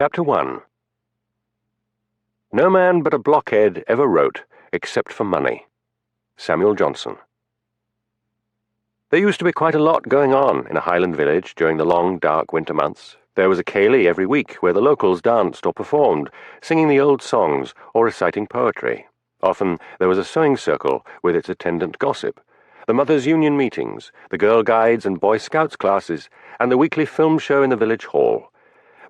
Chapter 1. No man but a blockhead ever wrote, except for money. Samuel Johnson. There used to be quite a lot going on in a Highland village during the long, dark winter months. There was a ceilidh every week where the locals danced or performed, singing the old songs or reciting poetry. Often there was a sewing circle with its attendant gossip, the mothers' union meetings, the girl guides and boy scouts classes, and the weekly film show in the village hall.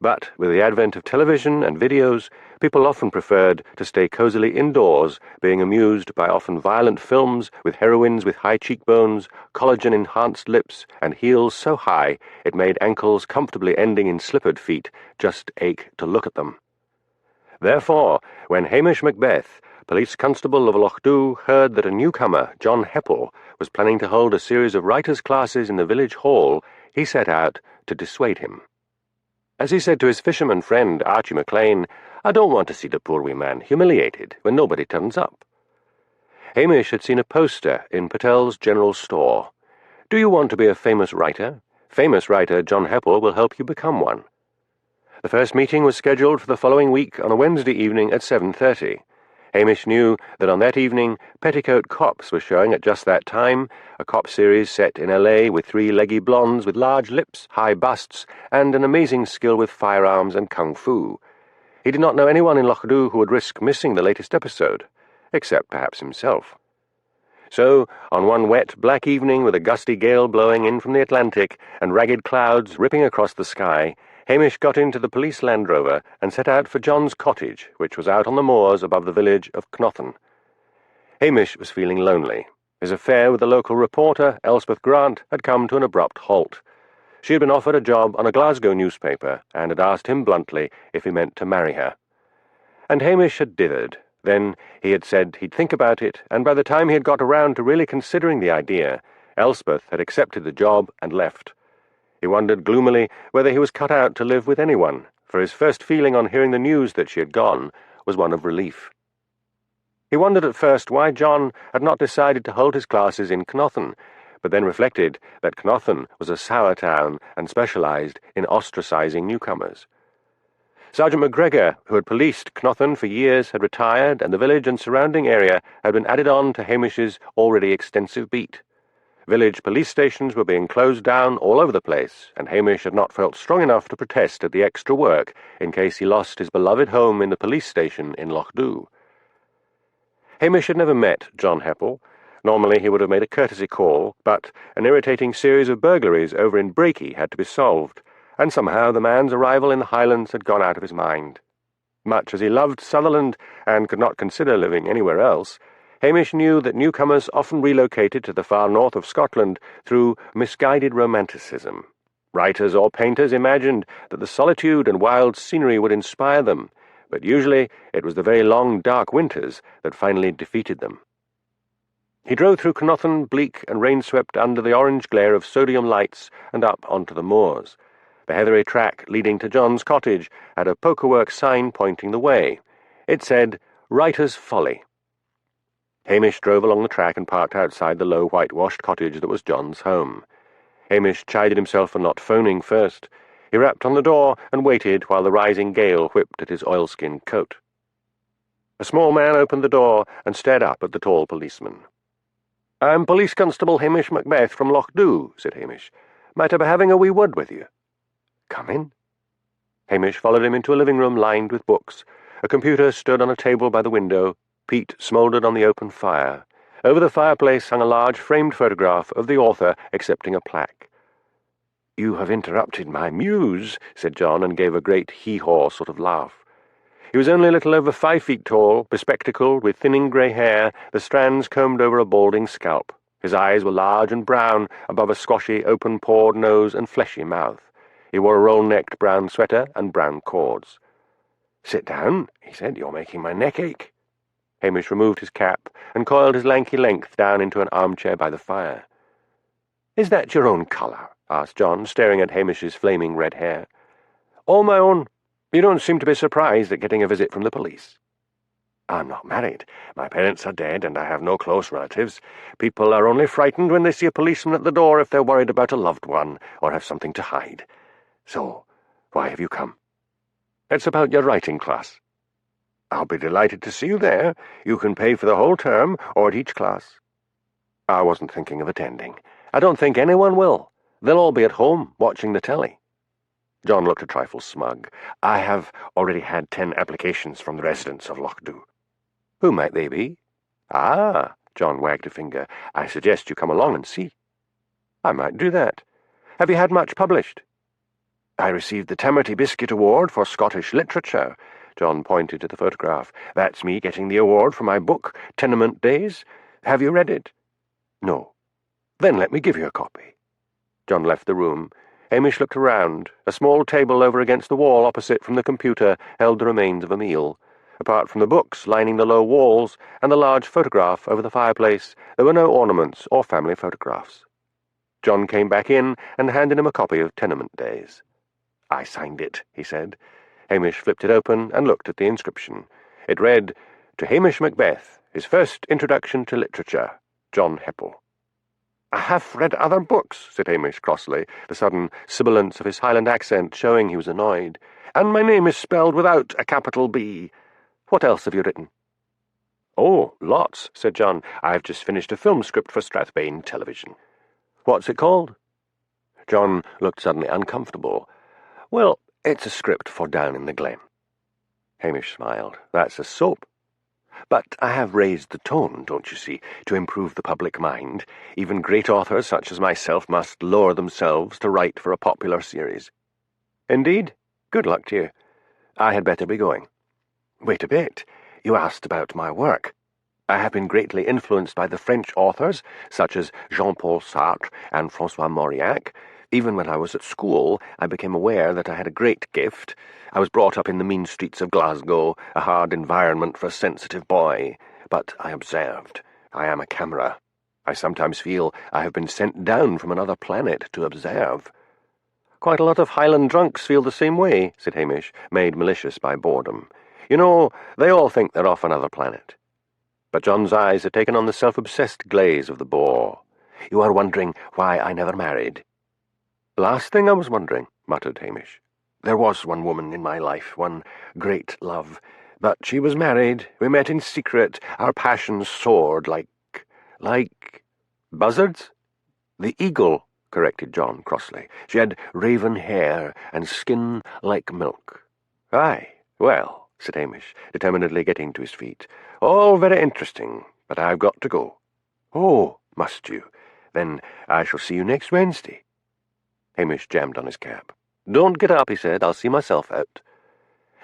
But with the advent of television and videos, people often preferred to stay cosily indoors, being amused by often violent films with heroines with high cheekbones, collagen-enhanced lips, and heels so high it made ankles comfortably ending in slippered feet just ache to look at them. Therefore, when Hamish Macbeth, police constable of Lochdu, heard that a newcomer, John Heppel, was planning to hold a series of writers' classes in the village hall, he set out to dissuade him. As he said to his fisherman friend, Archie MacLean, "I don't want to see the poor wee man humiliated when nobody turns up." Hamish had seen a poster in Patel's general store. "Do you want to be a famous writer? Famous writer John Heppel will help you become one." The first meeting was scheduled for the following week on a Wednesday evening at 7:30. Hamish knew that on that evening Petticoat Cops was showing at just that time, a cop series set in LA with three leggy blondes with large lips, high busts, and an amazing skill with firearms and kung fu. He did not know anyone in Lochdu who would risk missing the latest episode, except perhaps himself. So, on one wet, black evening with a gusty gale blowing in from the Atlantic and ragged clouds ripping across the sky, Hamish got into the police Land Rover and set out for John's cottage, which was out on the moors above the village of Knothen. Hamish was feeling lonely. His affair with the local reporter, Elspeth Grant, had come to an abrupt halt. She had been offered a job on a Glasgow newspaper and had asked him bluntly if he meant to marry her. And Hamish had dithered. Then he had said he'd think about it, and by the time he had got around to really considering the idea, Elspeth had accepted the job and left. He wondered gloomily whether he was cut out to live with anyone, for his first feeling on hearing the news that she had gone was one of relief. He wondered at first why John had not decided to hold his classes in Knothen, but then reflected that Knothen was a sour town and specialized in ostracizing newcomers. Sergeant McGregor, who had policed Knothen for years, had retired, and the village and surrounding area had been added on to Hamish's already extensive beat. Village police stations were being closed down all over the place, and Hamish had not felt strong enough to protest at the extra work in case he lost his beloved home in the police station in Lochdu. Hamish had never met John Heppel. Normally he would have made a courtesy call, but an irritating series of burglaries over in Brakey had to be solved, and somehow the man's arrival in the Highlands had gone out of his mind. Much as he loved Sutherland and could not consider living anywhere else, Hamish knew that newcomers often relocated to the far north of Scotland through misguided romanticism. Writers or painters imagined that the solitude and wild scenery would inspire them, but usually it was the very long, dark winters that finally defeated them. He drove through Knothen, bleak and rain-swept under the orange glare of sodium lights and up onto the moors. The heathery track leading to John's cottage had a pokerwork sign pointing the way. It said, "Writer's Folly." Hamish drove along the track and parked outside the low whitewashed cottage that was John's home. Hamish chided himself for not phoning first. He rapped on the door and waited while the rising gale whipped at his oilskin coat. A small man opened the door and stared up at the tall policeman. "I'm Police Constable Hamish Macbeth from Lochdu," said Hamish. "Might I be having a wee word with you?" "Come in." Hamish followed him into a living room lined with books. A computer stood on a table by the window. Peat smouldered on the open fire. Over the fireplace hung a large framed photograph of the author accepting a plaque. "You have interrupted my muse," said John, and gave a great hee-haw sort of laugh. He was only a little over 5 feet tall, bespectacled, with thinning grey hair, the strands combed over a balding scalp. His eyes were large and brown, above a squashy, open-pored nose and fleshy mouth. He wore a roll-necked brown sweater and brown cords. "Sit down," he said. "You're making my neck ache." Hamish removed his cap and coiled his lanky length down into an armchair by the fire. "Is that your own colour?" asked John, staring at Hamish's flaming red hair. "All my own. You don't seem to be surprised at getting a visit from the police." "I'm not married. My parents are dead, and I have no close relatives. People are only frightened when they see a policeman at the door if they're worried about a loved one or have something to hide. So, why have you come?" It's about your writing class. I'll be delighted to see you there. You can pay for the whole term or at each class. I wasn't thinking of attending. I don't think anyone will. They'll all be at home watching the telly. John looked a trifle smug. I have already had 10 applications from the residents of Lochdu. Who might they be? Ah, John wagged a finger. I suggest you come along and see. I might do that. Have you had much published? I received the Tamerty Biscuit Award for Scottish Literature. John pointed to the photograph. That's me getting the award for my book, Tenement Days. Have you read it? No. Then let me give you a copy. John left the room. Hamish looked around. A small table over against the wall opposite from the computer held the remains of a meal. Apart from the books lining the low walls and the large photograph over the fireplace, there were no ornaments or family photographs. John came back in and handed him a copy of Tenement Days. I signed it, he said. Hamish flipped it open and looked at the inscription. It read, To Hamish Macbeth, his first introduction to literature, John Heppel. I have read other books, said Hamish crossly, the sudden sibilance of his Highland accent showing he was annoyed. And my name is spelled without a capital B. What else have you written? Oh, lots, said John. I've just finished a film script for Strathbane Television. What's it called? John looked suddenly uncomfortable. Well, it's a script for Down in the Glen. Hamish smiled. That's a soap. But I have raised the tone, don't you see, to improve the public mind. Even great authors such as myself must lower themselves to write for a popular series. Indeed? Good luck to you. I had better be going. Wait a bit. You asked about my work. I have been greatly influenced by the French authors, such as Jean-Paul Sartre and François Mauriac. Even when I was at school, I became aware that I had a great gift. I was brought up in the mean streets of Glasgow, a hard environment for a sensitive boy. But I observed. I am a camera. I sometimes feel I have been sent down from another planet to observe. Quite a lot of Highland drunks feel the same way, said Hamish, made malicious by boredom. You know, they all think they're off another planet. But John's eyes had taken on the self-obsessed glaze of the boar. You are wondering why I never married. Last thing I was wondering, muttered Hamish. There was one woman in my life, one great love. But she was married. We met in secret. Our passions soared like buzzards? The eagle, corrected John crossly. She had raven hair and skin like milk. Aye, well, said Hamish, determinedly getting to his feet. All very interesting, but I've got to go. Oh, must you? Then I shall see you next Wednesday. Hamish jammed on his cap. Don't get up, he said. I'll see myself out.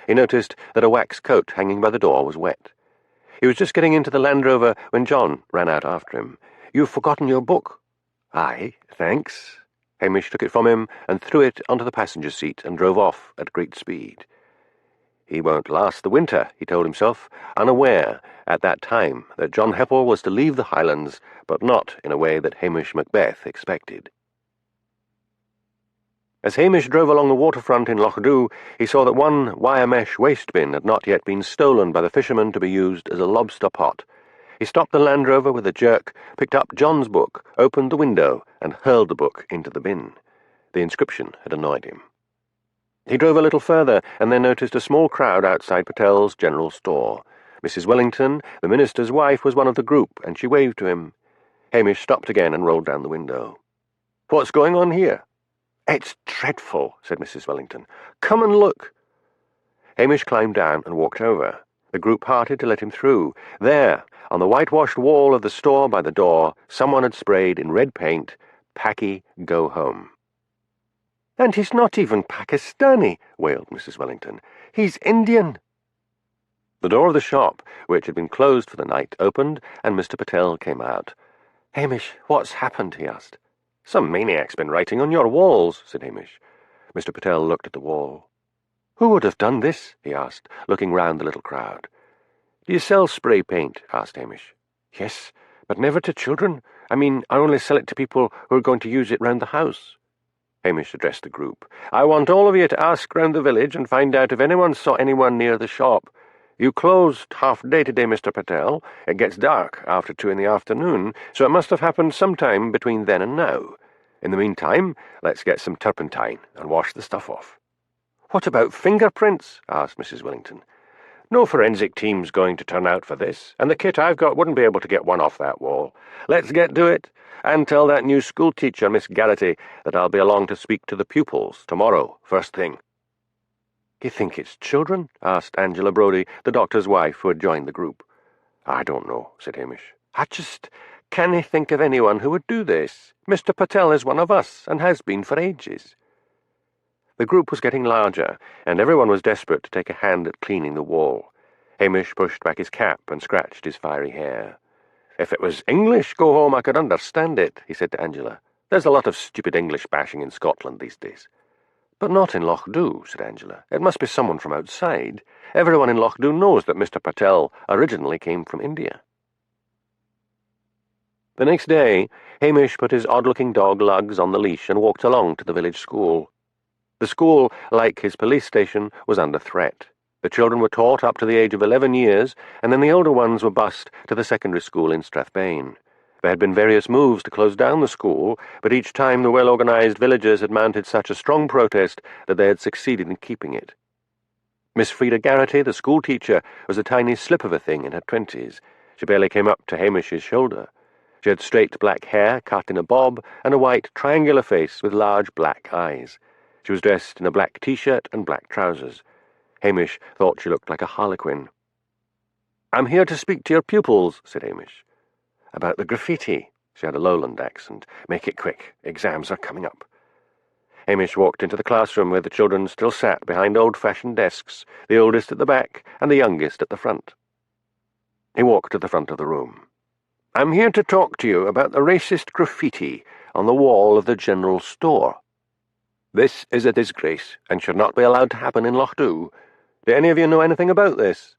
He noticed that a wax coat hanging by the door was wet. He was just getting into the Land Rover when John ran out after him. You've forgotten your book. Aye, thanks. Hamish took it from him and threw it onto the passenger seat and drove off at great speed. He won't last the winter, he told himself, unaware at that time that John Heppel was to leave the Highlands, but not in a way that Hamish Macbeth expected. As Hamish drove along the waterfront in Lochdu, he saw that one wire mesh waste bin had not yet been stolen by the fishermen to be used as a lobster pot. He stopped the Land Rover with a jerk, picked up John's book, opened the window, and hurled the book into the bin. The inscription had annoyed him. He drove a little further, and then noticed a small crowd outside Patel's general store. Mrs. Wellington, the minister's wife, was one of the group, and she waved to him. Hamish stopped again and rolled down the window. What's going on here? It's dreadful, said Mrs. Wellington. Come and look. Hamish climbed down and walked over. The group parted to let him through. There, on the whitewashed wall of the store by the door, someone had sprayed in red paint, Paki, go home. And he's not even Pakistani, wailed Mrs. Wellington. He's Indian. The door of the shop, which had been closed for the night, opened, and Mr. Patel came out. Hamish, what's happened? He asked. Some maniac's been writing on your walls, said Hamish. Mr. Patel looked at the wall. Who would have done this? He asked, looking round the little crowd. Do you sell spray paint? Asked Hamish. Yes, but never to children. I only sell it to people who are going to use it round the house. Hamish addressed the group. I want all of you to ask round the village and find out if anyone saw anyone near the shop. You closed half-day today, Mr. Patel. It gets dark after 2 in the afternoon, so it must have happened sometime between then and now. In the meantime, let's get some turpentine and wash the stuff off. "What about fingerprints?" asked Mrs. Willington. "No forensic team's going to turn out for this, and the kit I've got wouldn't be able to get one off that wall. Let's get to it, and tell that new school teacher, Miss Garrity, that I'll be along to speak to the pupils tomorrow, first thing." "You think it's children?" asked Angela Brodie, the doctor's wife, who had joined the group. "I don't know," said Hamish. "I just can't think of anyone who would do this. Mr. Patel is one of us, and has been for ages." The group was getting larger, and everyone was desperate to take a hand at cleaning the wall. Hamish pushed back his cap and scratched his fiery hair. "If it was English go home, I could understand it," he said to Angela. "There's a lot of stupid English bashing in Scotland these days." "But not in Lochdoe," said Angela. "It must be someone from outside. Everyone in Lochdoe knows that Mr. Patel originally came from India." The next day, Hamish put his odd-looking dog Lugs on the leash and walked along to the village school. The school, like his police station, was under threat. The children were taught up to the age of 11 years, and then the older ones were bused to the secondary school in Strathbane. There had been various moves to close down the school, but each time the well-organised villagers had mounted such a strong protest that they had succeeded in keeping it. Miss Frida Garrity, the school-teacher, was a tiny slip of a thing in her 20s. She barely came up to Hamish's shoulder. She had straight black hair cut in a bob and a white, triangular face with large black eyes. She was dressed in a black T-shirt and black trousers. Hamish thought she looked like a harlequin. "I'm here to speak to your pupils," said Hamish. "About the graffiti." She had a lowland accent. "Make it quick. Exams are coming up." Hamish walked into the classroom where the children still sat behind old-fashioned desks, the oldest at the back and the youngest at the front. He walked to the front of the room. "I'm here to talk to you about the racist graffiti on the wall of the general store. This is a disgrace, and should not be allowed to happen in Lochdoe. Do any of you know anything about this?"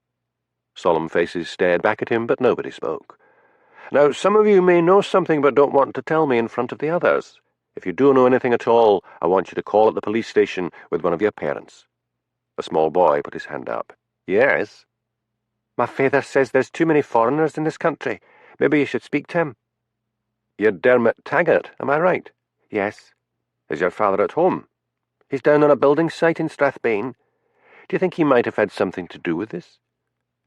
Solemn faces stared back at him, but nobody spoke. "Now, some of you may know something but don't want to tell me in front of the others. If you do know anything at all, I want you to call at the police station with one of your parents." A small boy put his hand up. "Yes?" "My father says there's too many foreigners in this country. Maybe you should speak to him." "You're Dermot Taggart, am I right?" "Yes." "Is your father at home?" "He's down on a building site in Strathbane. Do you think he might have had something to do with this?"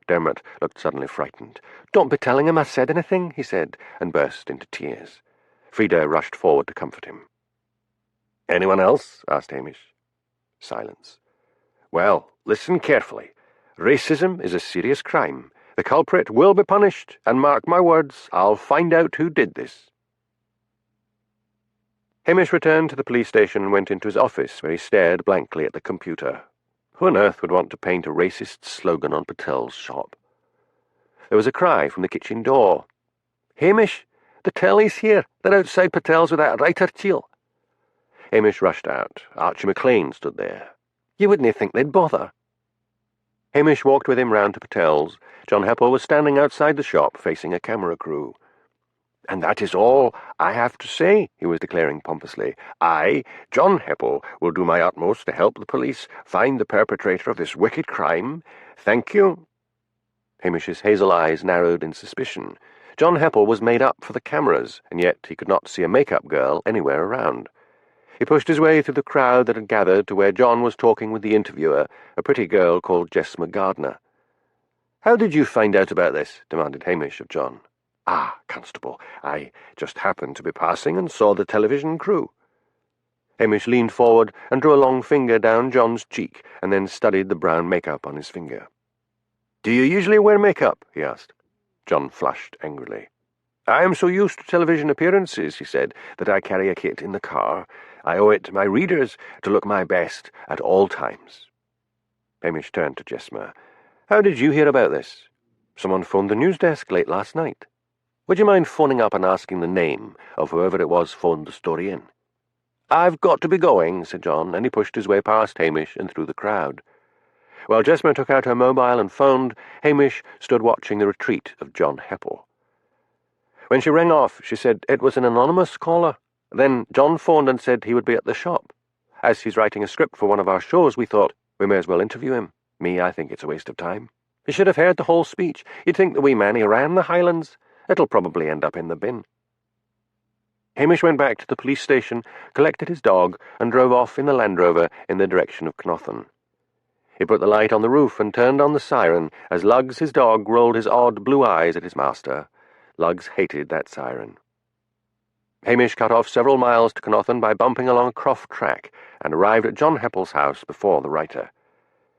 Dermot looked suddenly frightened. "Don't be telling him I said anything," he said, and burst into tears. Frida rushed forward to comfort him. "Anyone else?" asked Hamish. Silence. "Well, listen carefully. Racism is a serious crime. The culprit will be punished, and mark my words, I'll find out who did this." Hamish returned to the police station and went into his office, where he stared blankly at the computer. Who on earth would want to paint a racist slogan on Patel's shop? There was a cry from the kitchen door. "Hamish, the telly's here. They're outside Patel's with that writer chiel." Hamish rushed out. Archie McLean stood there. You wouldn't think they'd bother. Hamish walked with him round to Patel's. John Heppel was standing outside the shop, facing a camera crew. "And that is all I have to say," he was declaring pompously. "I, John Heppel, will do my utmost to help the police find the perpetrator of this wicked crime. Thank you." Hamish's hazel eyes narrowed in suspicion. John Heppel was made up for the cameras, and yet he could not see a make-up girl anywhere around. He pushed his way through the crowd that had gathered to where John was talking with the interviewer, a pretty girl called Jessma Gardner. "How did you find out about this?" demanded Hamish of John. "Ah, Constable, I just happened to be passing and saw the television crew." Hamish leaned forward and drew a long finger down John's cheek, and then studied the brown make-up on his finger. "Do you usually wear make-up?" he asked. John flushed angrily. "I am so used to television appearances," he said, "that I carry a kit in the car. I owe it to my readers to look my best at all times." Hamish turned to Jessma. "How did you hear about this?" "Someone phoned the news desk late last night." "Would you mind phoning up and asking the name of whoever it was phoned the story in?" "I've got to be going," said John, and he pushed his way past Hamish and through the crowd. While Jessma took out her mobile and phoned, Hamish stood watching the retreat of John Heppel. When she rang off, she said it was an anonymous caller. Then John phoned and said he would be at the shop. As he's writing a script for one of our shows, we thought we may as well interview him. I think it's a waste of time. You should have heard the whole speech. You'd think the wee man he ran the Highlands. It'll probably end up in the bin. Hamish went back to the police station, collected his dog, and drove off in the Land Rover in the direction of Knothen. He put the light on the roof and turned on the siren as Lugs, his dog, rolled his odd blue eyes at his master. Lugs hated that siren. Hamish cut off several miles to Connaughton by bumping along a croft track and arrived at John Heppel's house before the writer.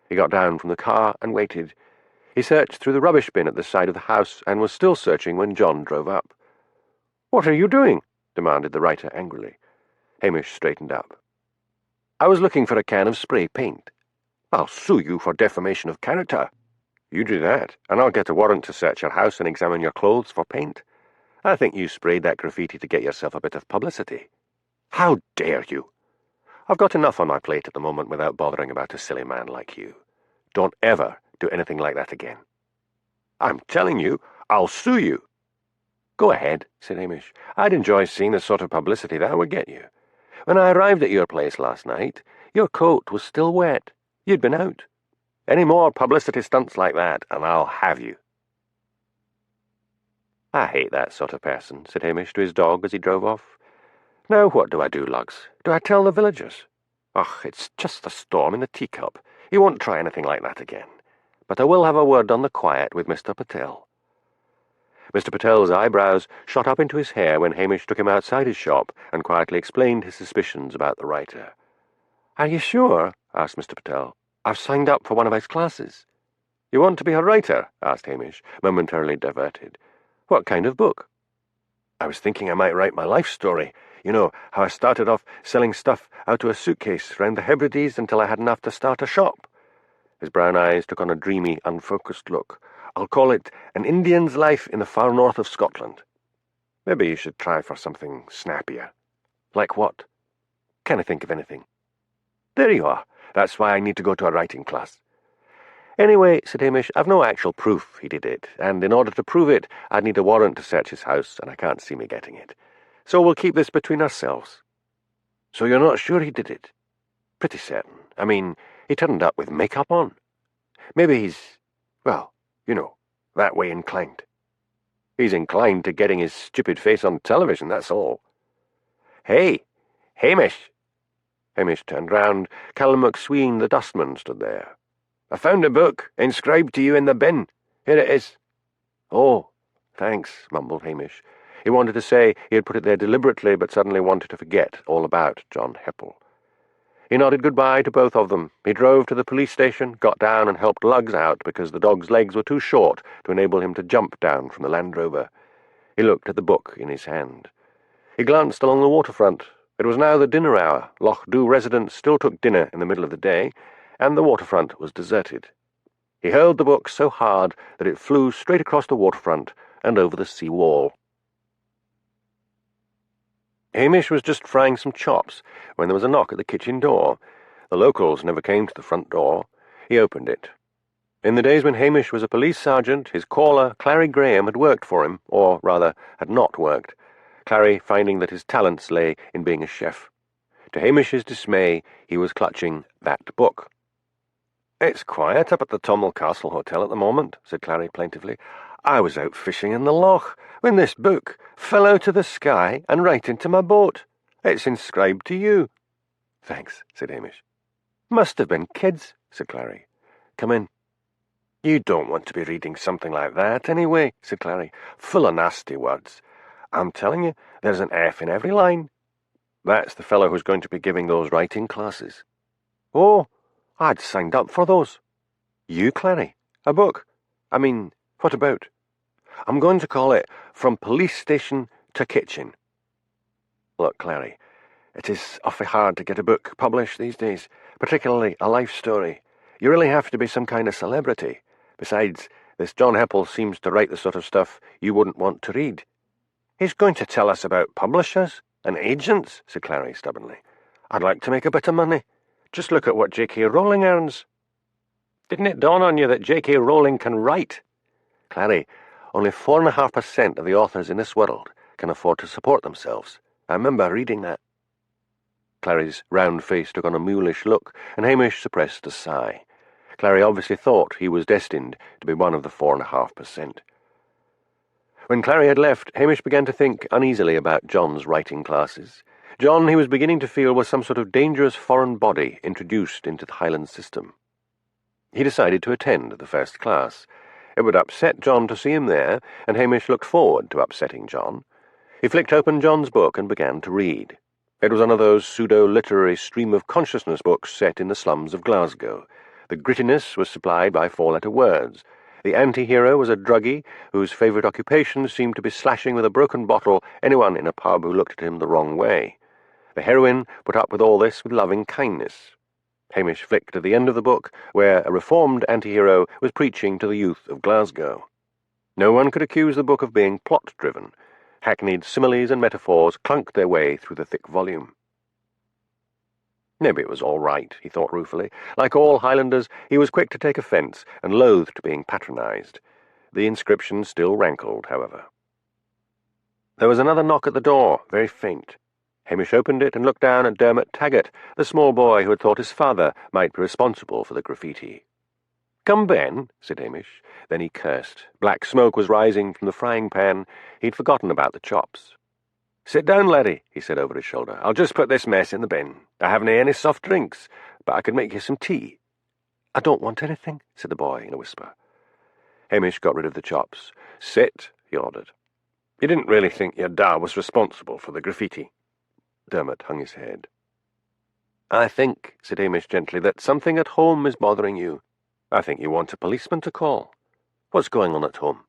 He got down from the car and waited. He searched through the rubbish bin at the side of the house and was still searching when John drove up. "What are you doing?" demanded the writer angrily. Hamish straightened up. "I was looking for a can of spray paint." "I'll sue you for defamation of character." "You do that, and I'll get a warrant to search your house and examine your clothes for paint. I think you sprayed that graffiti to get yourself a bit of publicity." "How dare you?" "I've got enough on my plate at the moment without bothering about a silly man like you. Don't ever do anything like that again." "I'm telling you, I'll sue you." "Go ahead," said Hamish. "I'd enjoy seeing the sort of publicity that would get you. When I arrived at your place last night, your coat was still wet. You'd been out. Any more publicity stunts like that, and I'll have you." "I hate that sort of person," said Hamish to his dog as he drove off. "Now what do I do, Lugs? Do I tell the villagers? Ugh, it's just a storm in the teacup. He won't try anything like that again. But I will have a word on the quiet with Mr. Patel." Mr. Patel's eyebrows shot up into his hair when Hamish took him outside his shop and quietly explained his suspicions about the writer. "Are you sure?" asked Mr. Patel. "I've signed up for one of his classes." "You want to be a writer?" asked Hamish, momentarily diverted. "What kind of book?" "I was thinking I might write my life story. You know, how I started off selling stuff out to a suitcase round the Hebrides until I had enough to start a shop." His brown eyes took on a dreamy, unfocused look. "I'll call it An Indian's Life in the Far North of Scotland." "Maybe you should try for something snappier." "Like what?" "Can't think of anything." "There you are. That's why I need to go to a writing class." "Anyway," said Hamish, "I've no actual proof he did it, and in order to prove it, I'd need a warrant to search his house, and I can't see me getting it. So we'll keep this between ourselves." "So you're not sure he did it?" "Pretty certain. I mean, he turned up with makeup on. Maybe he's, well, you know, that way inclined." "He's inclined to getting his stupid face on television, that's all." "Hey, Hamish!" Hamish turned round. Callum McSween, the dustman, stood there. "I found a book, inscribed to you in the bin. Here it is." "Oh, thanks," mumbled Hamish. He wanted to say he had put it there deliberately, but suddenly wanted to forget all about John Heppel. He nodded goodbye to both of them. He drove to the police station, got down and helped Lugs out because the dog's legs were too short to enable him to jump down from the Land Rover. He looked at the book in his hand. He glanced along the waterfront. It was now the dinner hour. Loch Dhu residents still took dinner in the middle of the day, and the waterfront was deserted. He hurled the book so hard that it flew straight across the waterfront and over the sea wall. Hamish was just frying some chops when there was a knock at the kitchen door. The locals never came to the front door. He opened it. In the days when Hamish was a police sergeant, his caller, Clary Graham, had worked for him, or rather, had not worked, Clary finding that his talents lay in being a chef. To Hamish's dismay, he was clutching that book. "It's quiet up at the Tommel Castle Hotel at the moment," said Clary plaintively. "I was out fishing in the loch when this book fell out of the sky and right into my boat. It's inscribed to you." "Thanks," said Hamish. "Must have been kids," said Clary. "Come in." "You don't want to be reading something like that anyway," said Clary. "Full of nasty words. I'm telling you, there's an F in every line." "That's the fellow who's going to be giving those writing classes." "Oh, I'd signed up for those." "You, Clary? A book? I mean, what about?" "I'm going to call it From Police Station to Kitchen." "Look, Clary, it is awfully hard to get a book published these days, particularly a life story. You really have to be some kind of celebrity. Besides, this John Heppel seems to write the sort of stuff you wouldn't want to read." "He's going to tell us about publishers and agents," said Clary stubbornly. "I'd like to make a bit of money. Just look at what J.K. Rowling earns." "Didn't it dawn on you that J.K. Rowling can write?" "Clary, only 4.5% of the authors in this world can afford to support themselves. I remember reading that." Clary's round face took on a mulish look, and Hamish suppressed a sigh. Clary obviously thought he was destined to be one of the 4.5%. When Clary had left, Hamish began to think uneasily about John's writing classes. John, he was beginning to feel, was some sort of dangerous foreign body introduced into the Highland system. He decided to attend the first class. It would upset John to see him there, and Hamish looked forward to upsetting John. He flicked open John's book and began to read. It was one of those pseudo-literary stream-of-consciousness books set in the slums of Glasgow. The grittiness was supplied by four-letter words. The anti-hero was a druggie whose favourite occupation seemed to be slashing with a broken bottle anyone in a pub who looked at him the wrong way. The heroine put up with all this with loving kindness. Hamish flicked to the end of the book, where a reformed anti-hero was preaching to the youth of Glasgow. No one could accuse the book of being plot-driven. Hackneyed similes and metaphors clunked their way through the thick volume. Maybe it was all right, he thought ruefully. Like all Highlanders, he was quick to take offence and loathed being patronised. The inscription still rankled, however. There was another knock at the door, very faint. Hamish opened it and looked down at Dermot Taggart, the small boy who had thought his father might be responsible for the graffiti. "Come, Ben," said Hamish. Then he cursed. Black smoke was rising from the frying pan. He'd forgotten about the chops. "Sit down, laddie," he said over his shoulder. "I'll just put this mess in the bin. I haven't any soft drinks, but I could make you some tea." "I don't want anything," said the boy in a whisper. Hamish got rid of the chops. "Sit," he ordered. "You didn't really think your dad was responsible for the graffiti?" Dermot hung his head. "I think," said Hamish gently, "that something at home is bothering you. I think you want a policeman to call. What's going on at home?"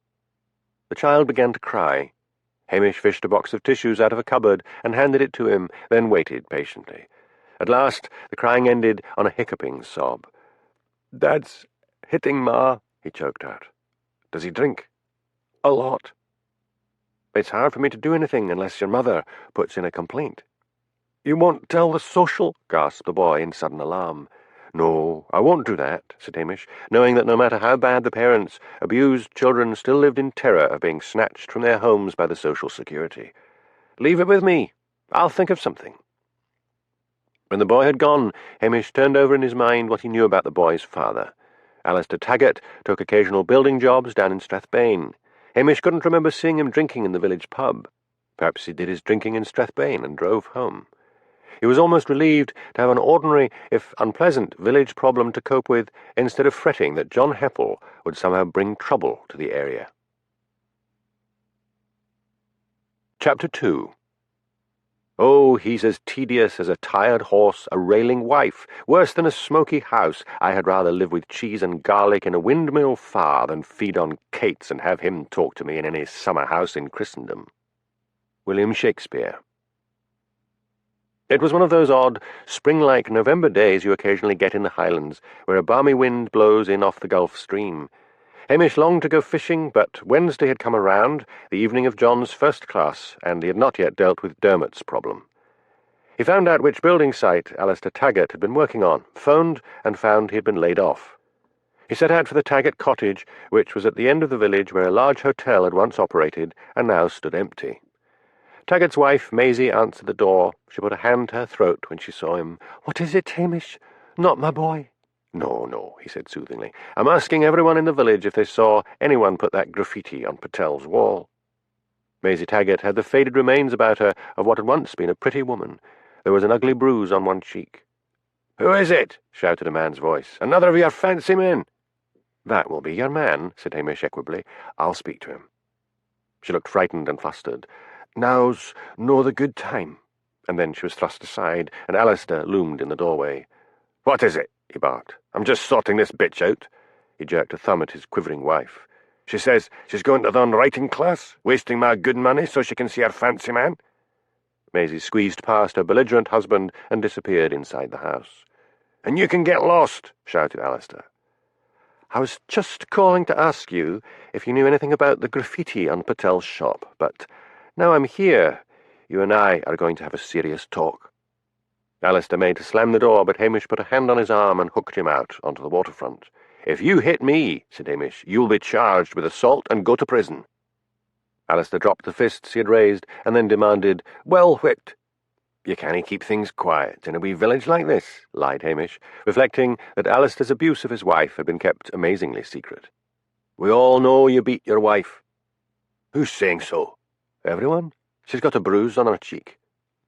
The child began to cry. Hamish fished a box of tissues out of a cupboard and handed it to him, then waited patiently. At last the crying ended on a hiccuping sob. "Dad's hitting Ma," he choked out. "Does he drink?" "A lot." "It's hard for me to do anything unless your mother puts in a complaint." "You won't tell the social?" gasped the boy in sudden alarm. "No, I won't do that," said Hamish, knowing that no matter how bad the parents, abused children still lived in terror of being snatched from their homes by the social security. "Leave it with me. I'll think of something." When the boy had gone, Hamish turned over in his mind what he knew about the boy's father. Alistair Taggart took occasional building jobs down in Strathbane. Hamish couldn't remember seeing him drinking in the village pub. Perhaps he did his drinking in Strathbane and drove home. He was almost relieved to have an ordinary, if unpleasant, village problem to cope with, instead of fretting that John Heppel would somehow bring trouble to the area. Chapter 2. "Oh, he's as tedious as a tired horse, a railing wife, worse than a smoky house. I had rather live with cheese and garlic in a windmill far than feed on cates and have him talk to me in any summer house in Christendom." William Shakespeare. It was one of those odd, spring-like November days you occasionally get in the Highlands, where a balmy wind blows in off the Gulf Stream. Hamish longed to go fishing, but Wednesday had come around, the evening of John's first class, and he had not yet dealt with Dermot's problem. He found out which building site Alistair Taggart had been working on, phoned, and found he had been laid off. He set out for the Taggart cottage, which was at the end of the village where a large hotel had once operated and now stood empty. Taggart's wife, Maisie, answered the door. She put a hand to her throat when she saw him. "What is it, Hamish? Not my boy?" "No, no," he said soothingly. "I'm asking everyone in the village if they saw anyone put that graffiti on Patel's wall." Maisie Taggart had the faded remains about her of what had once been a pretty woman. There was an ugly bruise on one cheek. "Who is it?" shouted a man's voice. "Another of your fancy men?" "That will be your man," said Hamish equably. "I'll speak to him." She looked frightened and flustered. "Now's no the good time." And then she was thrust aside, and Alistair loomed in the doorway. "What is it?" he barked. "I'm just sorting this bitch out." He jerked a thumb at his quivering wife. "She says she's going to the writing class, wasting my good money so she can see her fancy man." Maisie squeezed past her belligerent husband and disappeared inside the house. "And you can get lost," shouted Alistair. "I was just calling to ask you if you knew anything about the graffiti on Patel's shop, but now I'm here, you and I are going to have a serious talk." Alistair made to slam the door, but Hamish put a hand on his arm and hooked him out onto the waterfront. "If you hit me," said Hamish, "you'll be charged with assault and go to prison." Alistair dropped the fists he had raised and then demanded, "Well whipped." "You can't keep things quiet in a wee village like this," lied Hamish, reflecting that Alistair's abuse of his wife had been kept amazingly secret. "We all know you beat your wife." "Who's saying so?" "Everyone. She's got a bruise on her cheek."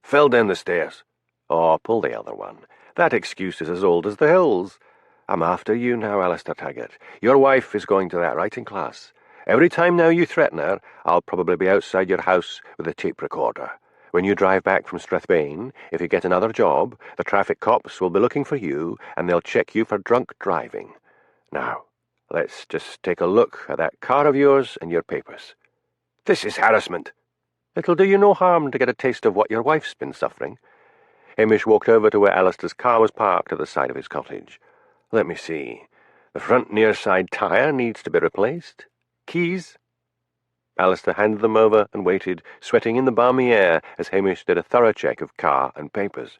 "Fell down the stairs." "Oh, pull the other one. That excuse is as old as the hills." I'm after you now, Alistair Taggart. Your wife is going to that writing class. Every time now you threaten her, I'll probably be outside your house with a tape recorder. When you drive back from Strathbane, if you get another job, the traffic cops will be looking for you, and they'll check you for drunk driving. Now, let's just take a look at that car of yours and your papers. This is harassment. It'll do you no harm to get a taste of what your wife's been suffering. Hamish walked over to where Alistair's car was parked at the side of his cottage. Let me see. The front near side tyre needs to be replaced. Keys? Alistair handed them over and waited, sweating in the balmy air as Hamish did a thorough check of car and papers.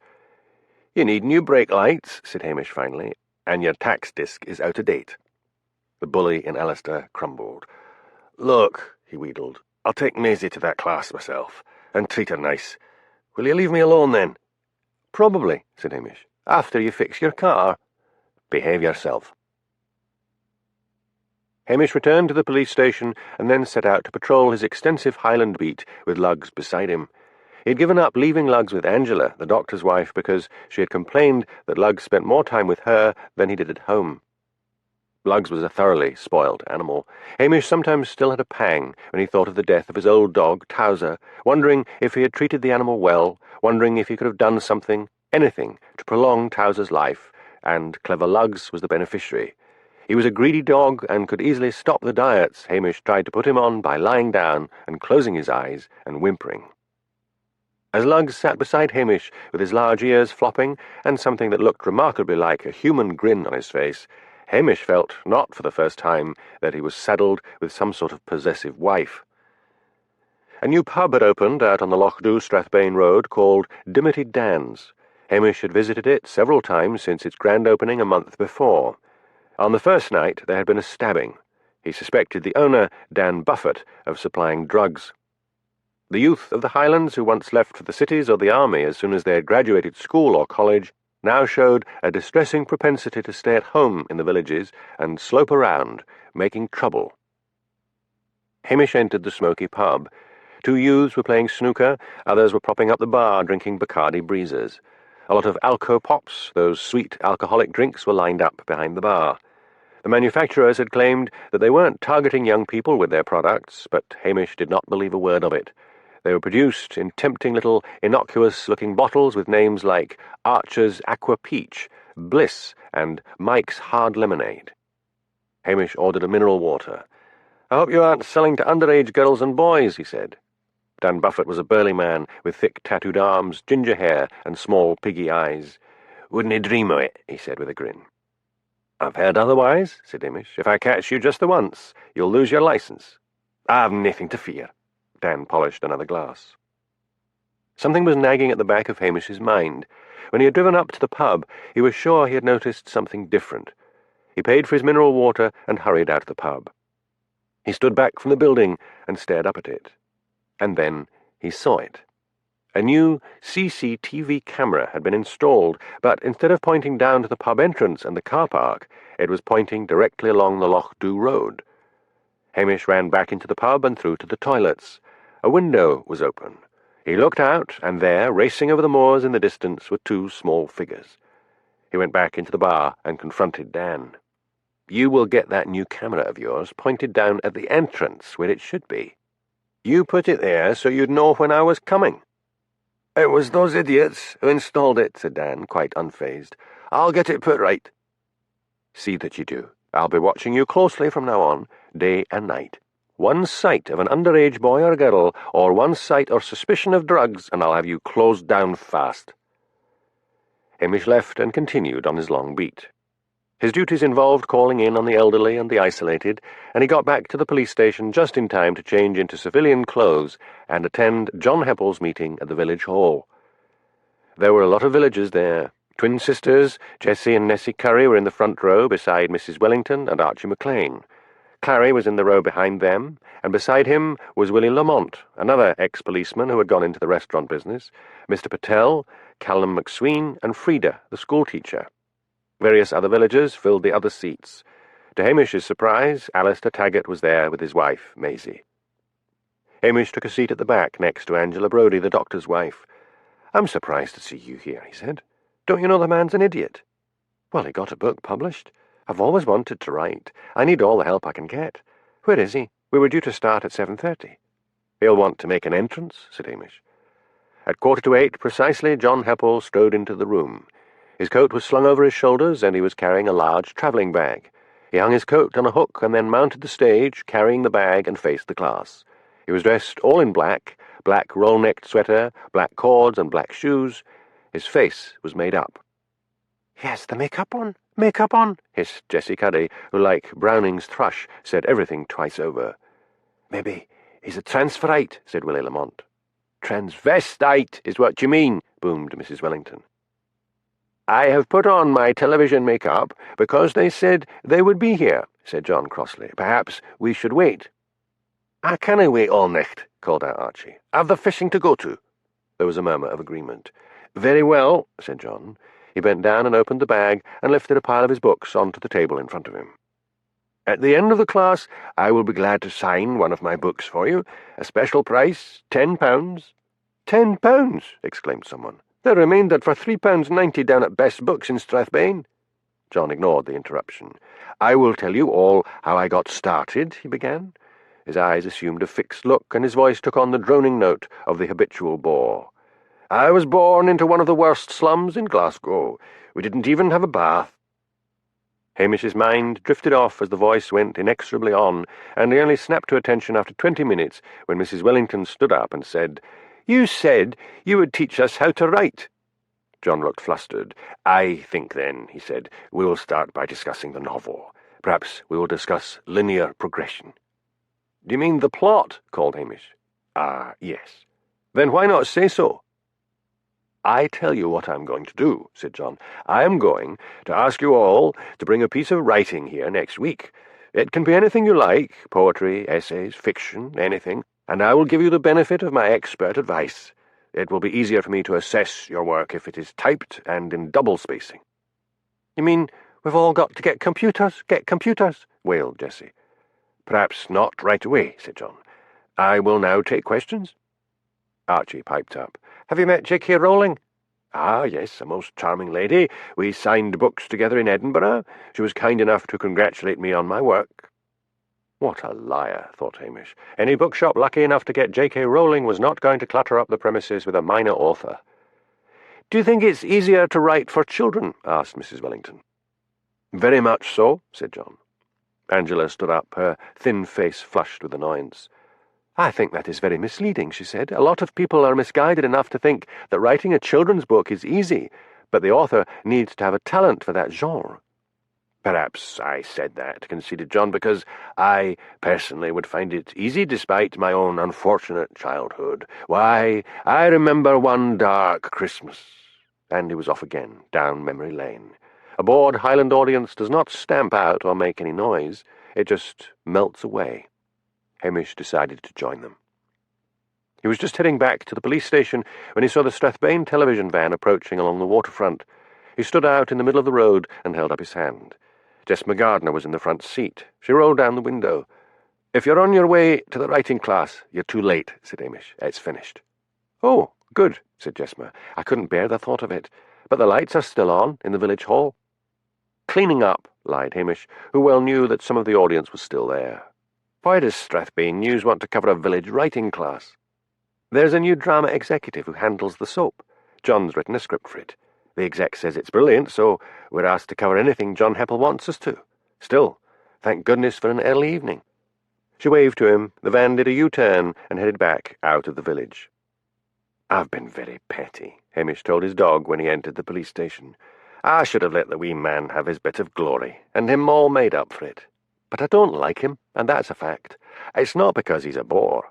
You need new brake lights, said Hamish finally, and your tax disc is out of date. The bully in Alistair crumbled. Look, he wheedled, I'll take Maisie to that class myself, and treat her nice. Will you leave me alone then? Probably, said Hamish, after you fix your car. Behave yourself. Hamish returned to the police station and then set out to patrol his extensive Highland beat with Luggs beside him. He had given up leaving Luggs with Angela, the doctor's wife, because she had complained that Luggs spent more time with her than he did at home. Luggs was a thoroughly spoiled animal. Hamish sometimes still had a pang when he thought of the death of his old dog, Towser, wondering if he had treated the animal well, wondering if he could have done something, anything, to prolong Towser's life, and clever Luggs was the beneficiary. He was a greedy dog and could easily stop the diets Hamish tried to put him on by lying down and closing his eyes and whimpering. As Luggs sat beside Hamish with his large ears flopping and something that looked remarkably like a human grin on his face, Hamish felt, not for the first time, that he was saddled with some sort of possessive wife. A new pub had opened out on the Lochdu-Strathbane road called Dimity Dan's. Hamish had visited it several times since its grand opening a month before. On the first night there had been a stabbing. He suspected the owner, Dan Buffett, of supplying drugs. The youth of the Highlands who once left for the cities or the army as soon as they had graduated school or college now showed a distressing propensity to stay at home in the villages and slope around, making trouble. Hamish entered the smoky pub. 2 youths were playing snooker, others were propping up the bar drinking Bacardi breezers. A lot of Alco-Pops, those sweet alcoholic drinks, were lined up behind the bar. The manufacturers had claimed that they weren't targeting young people with their products, but Hamish did not believe a word of it. They were produced in tempting little innocuous-looking bottles with names like Archer's Aqua Peach, Bliss, and Mike's Hard Lemonade. Hamish ordered a mineral water. "I hope you aren't selling to underage girls and boys," he said. Dan Buffett was a burly man with thick tattooed arms, ginger hair, and small piggy eyes. "Wouldn't he dream o' it," he said with a grin. "I've heard otherwise," said Hamish. "If I catch you just the once, you'll lose your licence." "I've nothing to fear." Dan polished another glass. Something was nagging at the back of Hamish's mind. When he had driven up to the pub, he was sure he had noticed something different. He paid for his mineral water and hurried out of the pub. He stood back from the building and stared up at it. And then he saw it. A new CCTV camera had been installed, but instead of pointing down to the pub entrance and the car park, it was pointing directly along the Lochdu road. Hamish ran back into the pub and through to the toilets. A window was open. He looked out, and there, racing over the moors in the distance, were 2 small figures. He went back into the bar and confronted Dan. "You will get that new camera of yours pointed down at the entrance where it should be. You put it there so you'd know when I was coming." "It was those idiots who installed it," said Dan, quite unfazed. "I'll get it put right." "See that you do. I'll be watching you closely from now on, day and night. One sight of an underage boy or girl, or one sight or suspicion of drugs, and I'll have you closed down fast." Hamish left and continued on his long beat. His duties involved calling in on the elderly and the isolated, and he got back to the police station just in time to change into civilian clothes and attend John Heppel's meeting at the village hall. There were a lot of villagers there. Twin sisters, Jessie and Nessie Curry, were in the front row beside Mrs. Wellington and Archie McLean. Clary was in the row behind them, and beside him was Willie Lamont, another ex-policeman who had gone into the restaurant business, Mr. Patel, Callum McSween, and Frida, the schoolteacher. Various other villagers filled the other seats. To Hamish's surprise, Alistair Taggart was there with his wife, Maisie. Hamish took a seat at the back next to Angela Brodie, the doctor's wife. "I'm surprised to see you here," he said. "Don't you know the man's an idiot?" "Well, he got a book published." I've always wanted to write. I need all the help I can get. Where is he? We were due to start at 7:30. He'll want to make an entrance, said Hamish. At 7:45 precisely, John Heppel strode into the room. His coat was slung over his shoulders, and he was carrying a large travelling bag. He hung his coat on a hook and then mounted the stage, carrying the bag, and faced the class. He was dressed all in black roll-necked sweater, black cords, and black shoes. His face was made up. "He has the makeup on," hissed Jessie Cuddy, who, like Browning's thrush, said everything twice over. "Maybe he's a transferite," said Willie Lamont. "Transvestite is what you mean," boomed Mrs. Wellington. "I have put on my television makeup because they said they would be here," said John crossly. "Perhaps we should wait." "I canna wait all nicht," called out Archie. "I've the fishing to go to." There was a murmur of agreement. "Very well," said John. He bent down and opened the bag and lifted a pile of his books onto the table in front of him. "At the end of the class, I will be glad to sign one of my books for you. A special price, £10. £10! exclaimed someone. "They're remaindered for £3.90 down at Best Books in Strathbane." John ignored the interruption. "I will tell you all how I got started," he began. His eyes assumed a fixed look, and his voice took on the droning note of the habitual bore. "I was born into one of the worst slums in Glasgow. We didn't even have a bath." Hamish's mind drifted off as the voice went inexorably on, and he only snapped to attention after 20 minutes when Mrs. Wellington stood up and said, "You said you would teach us how to write." John looked flustered. "I think, then," he said, "we'll start by discussing the novel. Perhaps we will discuss linear progression." "Do you mean the plot?" called Hamish. Yes." "Then why not say so?" "I tell you what I'm going to do," said John. "I am going to ask you all to bring a piece of writing here next week. It can be anything you like, poetry, essays, fiction, anything, and I will give you the benefit of my expert advice. It will be easier for me to assess your work if it is typed and in double spacing." "You mean we've all got to get computers, wailed Jessie. "Perhaps not right away," said John. "I will now take questions." Archie piped up. "Have you met J.K. Rowling?" "Ah, yes, a most charming lady. We signed books together in Edinburgh. She was kind enough to congratulate me on my work." What a liar, thought Hamish. Any bookshop lucky enough to get J.K. Rowling was not going to clutter up the premises with a minor author. "Do you think it's easier to write for children?" asked Mrs. Wellington. "Very much so," said John. Angela stood up, her thin face flushed with annoyance. "I think that is very misleading," she said. "A lot of people are misguided enough to think that writing a children's book is easy, but the author needs to have a talent for that genre." "Perhaps I said that," conceded John, "because I personally would find it easy despite my own unfortunate childhood. Why, I remember one dark Christmas—" And he was off again, down memory lane. A bored Highland audience does not stamp out or make any noise. It just melts away. Hamish decided to join them. He was just heading back to the police station when he saw the Strathbane television van approaching along the waterfront. He stood out in the middle of the road and held up his hand. Jess McGardner was in the front seat. She rolled down the window. "If you're on your way to the writing class, you're too late," said Hamish. "It's finished." "Oh, good," said Jessma. "I couldn't bear the thought of it. But the lights are still on in the village hall." "Cleaning up," lied Hamish, who well knew that some of the audience was still there. "Why does Strathbane News want to cover a village writing class?" "There's a new drama executive who handles the soap. John's written a script for it. The exec says it's brilliant, so we're asked to cover anything John Heppel wants us to. Still, thank goodness for an early evening." She waved to him. The van did a U-turn and headed back out of the village. "I've been very petty," Hamish told his dog when he entered the police station. "I should have let the wee man have his bit of glory, and him all made up for it. But I don't like him, and that's a fact. It's not because he's a bore.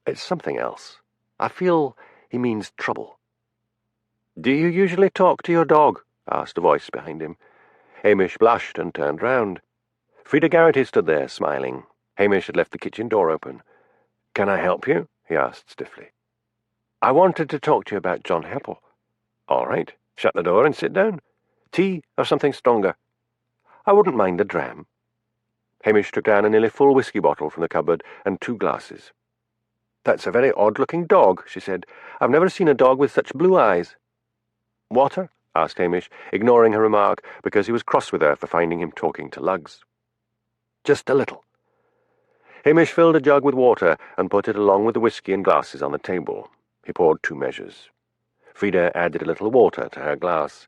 It's something else. I feel he means trouble." "Do you usually talk to your dog?" asked a voice behind him. Hamish blushed and turned round. Frida Garrity stood there, smiling. Hamish had left the kitchen door open. "Can I help you?" he asked stiffly. "I wanted to talk to you about John Heppel." "All right. Shut the door and sit down. Tea or something stronger?" "I wouldn't mind a dram." Hamish took down a nearly full whisky bottle from the cupboard and 2 glasses. "That's a very odd-looking dog," she said. "I've never seen a dog with such blue eyes." "Water?" asked Hamish, ignoring her remark because he was cross with her for finding him talking to lugs. Just a little. Hamish filled a jug with water and put it along with the whisky and glasses on the table. He poured 2 measures. Frida added a little water to her glass.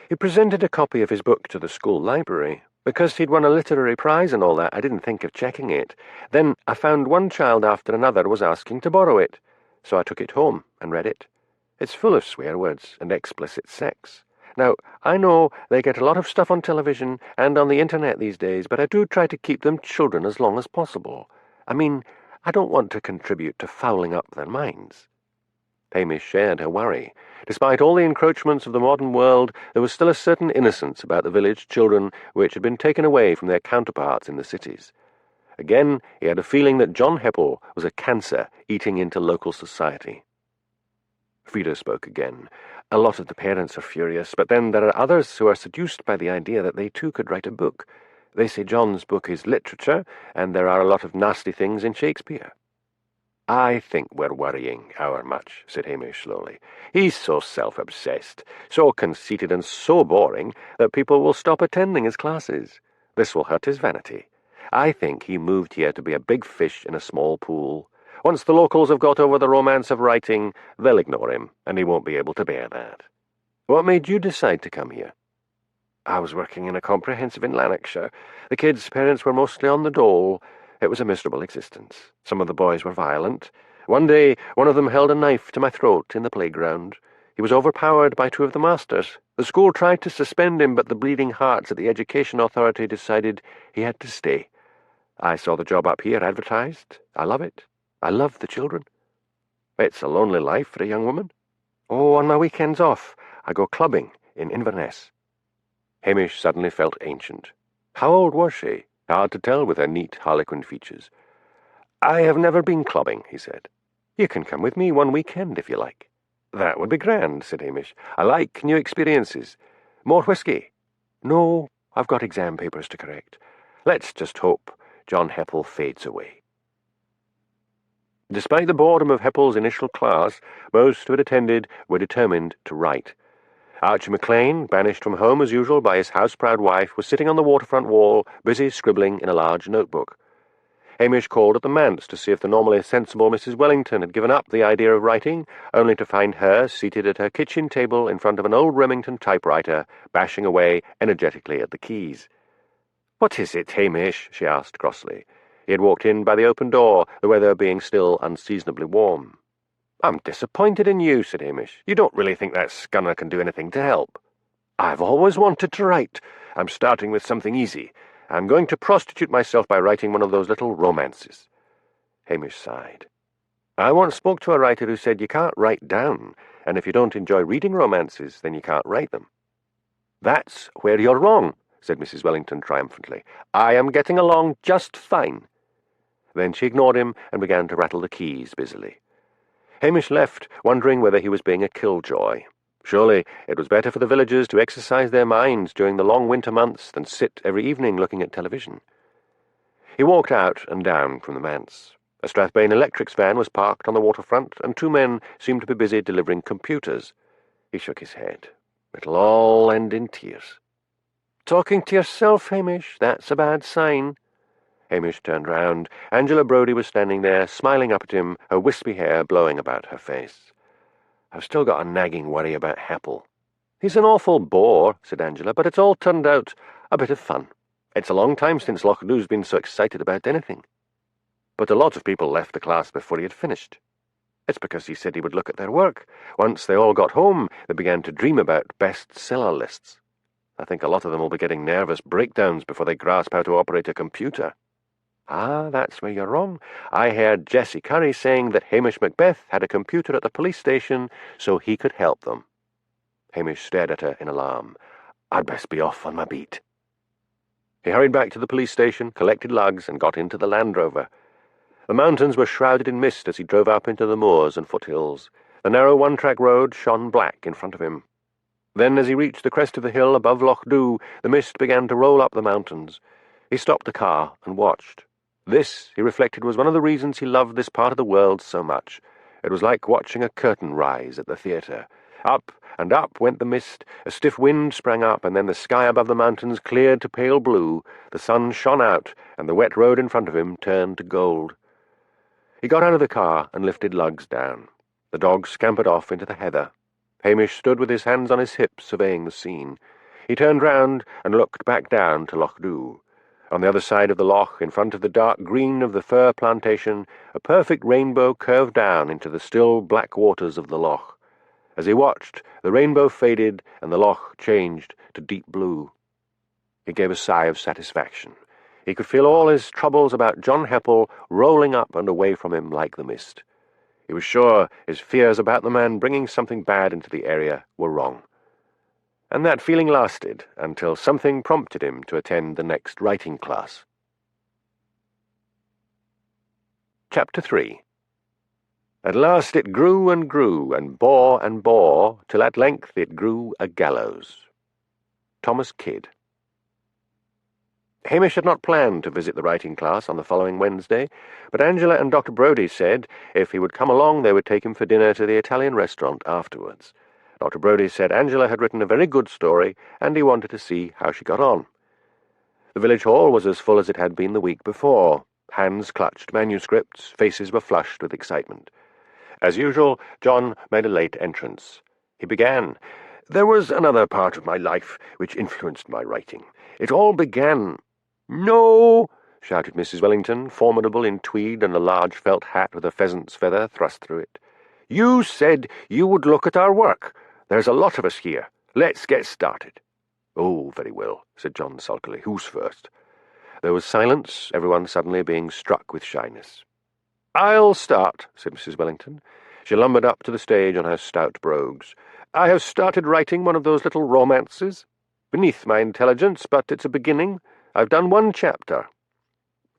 He presented a copy of his book to the school library. Because he'd won a literary prize and all that, I didn't think of checking it. Then I found one child after another was asking to borrow it, so I took it home and read it. It's full of swear words and explicit sex. Now, I know they get a lot of stuff on television and on the internet these days, but I do try to keep them children as long as possible. I mean, I don't want to contribute to fouling up their minds. Hamish shared her worry. Despite all the encroachments of the modern world, there was still a certain innocence about the village children which had been taken away from their counterparts in the cities. Again, he had a feeling that John Heppel was a cancer eating into local society. Frida spoke again. A lot of the parents are furious, but then there are others who are seduced by the idea that they too could write a book. They say John's book is literature, and there are a lot of nasty things in Shakespeare. I think we're worrying our much, said Hamish slowly. He's so self-obsessed, so conceited and so boring that people will stop attending his classes. This will hurt his vanity. I think he moved here to be a big fish in a small pool. Once the locals have got over the romance of writing, they'll ignore him, and he won't be able to bear that. What made you decide to come here? I was working in a comprehensive in Lanarkshire. The kids' parents were mostly on the dole. It was a miserable existence. Some of the boys were violent. One day, one of them held a knife to my throat in the playground. He was overpowered by 2 of the masters. The school tried to suspend him, but the bleeding hearts at the Education Authority decided he had to stay. I saw the job up here advertised. I love it. I love the children. It's a lonely life for a young woman. Oh, on my weekends off, I go clubbing in Inverness. Hamish suddenly felt ancient. How old was she? Hard to tell with her neat, harlequin features. I have never been clubbing, he said. You can come with me one weekend if you like. That would be grand, said Hamish. I like new experiences. More whisky? No, I've got exam papers to correct. Let's just hope John Heppel fades away. Despite the boredom of Heppel's initial class, most who had attended were determined to write. Archie McLean, banished from home as usual by his house-proud wife, was sitting on the waterfront wall, busy scribbling in a large notebook. Hamish called at the manse to see if the normally sensible Mrs. Wellington had given up the idea of writing, only to find her seated at her kitchen table in front of an old Remington typewriter, bashing away energetically at the keys. "What is it, Hamish?" she asked crossly. He had walked in by the open door, the weather being still unseasonably warm. "I'm disappointed in you," said Hamish. "You don't really think that scunner can do anything to help?" "I've always wanted to write. I'm starting with something easy. I'm going to prostitute myself by writing one of those little romances." Hamish sighed. "I once spoke to a writer who said you can't write down, and if you don't enjoy reading romances, then you can't write them." "That's where you're wrong," said Mrs. Wellington triumphantly. "I am getting along just fine." Then she ignored him and began to rattle the keys busily. Hamish left, wondering whether he was being a killjoy. Surely it was better for the villagers to exercise their minds during the long winter months than sit every evening looking at television. He walked out and down from the manse. A Strathbane Electrics van was parked on the waterfront, and 2 men seemed to be busy delivering computers. He shook his head. It'll all end in tears. "Talking to yourself, Hamish. That's a bad sign." Hamish turned round. Angela Brodie was standing there, smiling up at him, her wispy hair blowing about her face. "I've still got a nagging worry about Heppel." "He's an awful bore," said Angela, "but it's all turned out a bit of fun. It's a long time since Lochadoo's been so excited about anything." "But a lot of people left the class before he had finished." "It's because he said he would look at their work. Once they all got home, they began to dream about bestseller lists. I think a lot of them will be getting nervous breakdowns before they grasp how to operate a computer." "Ah, that's where you're wrong. I heard Jessie Curry saying that Hamish Macbeth had a computer at the police station so he could help them." Hamish stared at her in alarm. "I'd best be off on my beat." He hurried back to the police station, collected lugs, and got into the Land Rover. The mountains were shrouded in mist as he drove up into the moors and foothills. The narrow one-track road shone black in front of him. Then, as he reached the crest of the hill above Loch Dhu, the mist began to roll up the mountains. He stopped the car and watched. This, he reflected, was one of the reasons he loved this part of the world so much. It was like watching a curtain rise at the theatre. Up and up went the mist, a stiff wind sprang up, and then the sky above the mountains cleared to pale blue, the sun shone out, and the wet road in front of him turned to gold. He got out of the car and lifted lugs down. The dog scampered off into the heather. Hamish stood with his hands on his hips, surveying the scene. He turned round and looked back down to Loch Dhu. On the other side of the loch, in front of the dark green of the fir plantation, a perfect rainbow curved down into the still black waters of the loch. As he watched, the rainbow faded and the loch changed to deep blue. He gave a sigh of satisfaction. He could feel all his troubles about John Heppel rolling up and away from him like the mist. He was sure his fears about the man bringing something bad into the area were wrong. And that feeling lasted until something prompted him to attend the next writing class. Chapter 3. At last it grew, and bore, till at length it grew a gallows. Thomas Kidd. Hamish had not planned to visit the writing class on the following Wednesday, but Angela and Dr. Brodie said if he would come along they would take him for dinner to the Italian restaurant afterwards. Dr. Brodie said Angela had written a very good story, and he wanted to see how she got on. The village hall was as full as it had been the week before. Hands clutched manuscripts, faces were flushed with excitement. As usual, John made a late entrance. He began, "There was another part of my life which influenced my writing. It all began—" "No!" shouted Mrs. Wellington, formidable in tweed and a large felt hat with a pheasant's feather thrust through it. "You said you would look at our work. There's a lot of us here. Let's get started." "Oh, very well," said John sulkily. "Who's first?" There was silence, everyone suddenly being struck with shyness. "I'll start," said Mrs. Wellington. She lumbered up to the stage on her stout brogues. "I have started writing one of those little romances. Beneath my intelligence, but it's a beginning. I've done one chapter."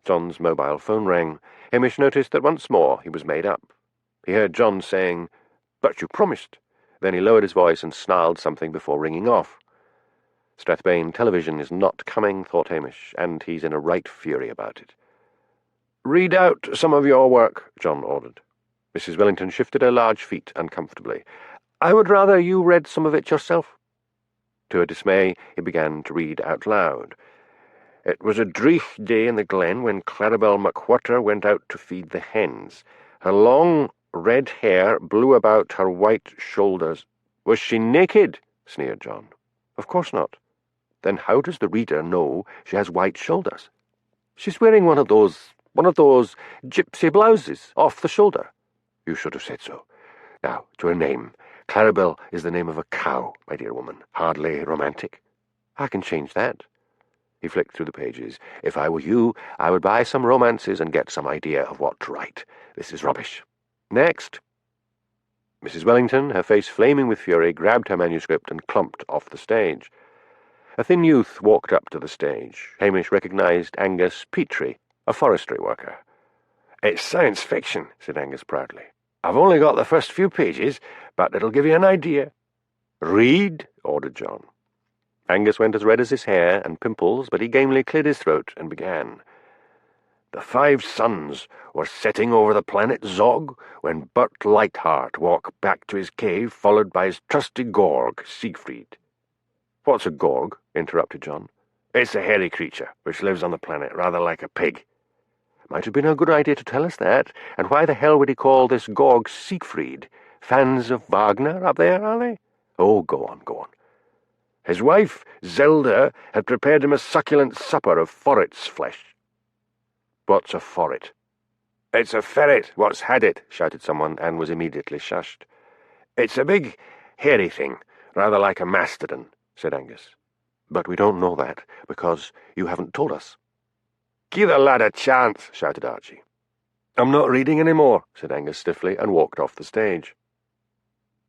John's mobile phone rang. Hamish noticed that once more he was made up. He heard John saying, "But you promised." Then he lowered his voice and snarled something before ringing off. Strathbane television is not coming, thought Hamish, and he's in a right fury about it. "Read out some of your work," John ordered. Mrs. Wellington shifted her large feet uncomfortably. "I would rather you read some of it yourself." To her dismay, he began to read out loud. "It was a dreich day in the glen when Claribel McWhirter went out to feed the hens. Her long red hair blew about her white shoulders." "Was she naked?" sneered John. "Of course not." "Then how does the reader know she has white shoulders?" "She's wearing one of those gypsy blouses, off the shoulder." "You should have said so. Now, to her name. Claribel is the name of a cow, my dear woman. Hardly romantic." "I can change that." He flicked through the pages. "If I were you, I would buy some romances and get some idea of what to write. This is rubbish. Next." Mrs. Wellington, her face flaming with fury, grabbed her manuscript and clumped off the stage. A thin youth walked up to the stage. Hamish recognized Angus Petrie, a forestry worker. "It's science fiction," said Angus proudly. "I've only got the first few pages, but it'll give you an idea." "Read," ordered John. Angus went as red as his hair and pimples, but he gamely cleared his throat and began. "The 5 suns were setting over the planet Zog when Bert Lightheart walked back to his cave, followed by his trusty Gorg, Siegfried." "What's a Gorg?" interrupted John. "It's a hairy creature which lives on the planet, rather like a pig." "Might have been a good idea to tell us that. And why the hell would he call this Gorg Siegfried? Fans of Wagner up there, are they?" "Oh, go on. "His wife, Zelda, had prepared him a succulent supper of forret's flesh." "What's a forret?" "It's a ferret what's had it," shouted someone, and was immediately shushed. "It's a big, hairy thing, rather like a mastodon," said Angus. "But we don't know that, because you haven't told us." "Give the lad a chance," shouted Archie. "I'm not reading any more," said Angus stiffly, and walked off the stage.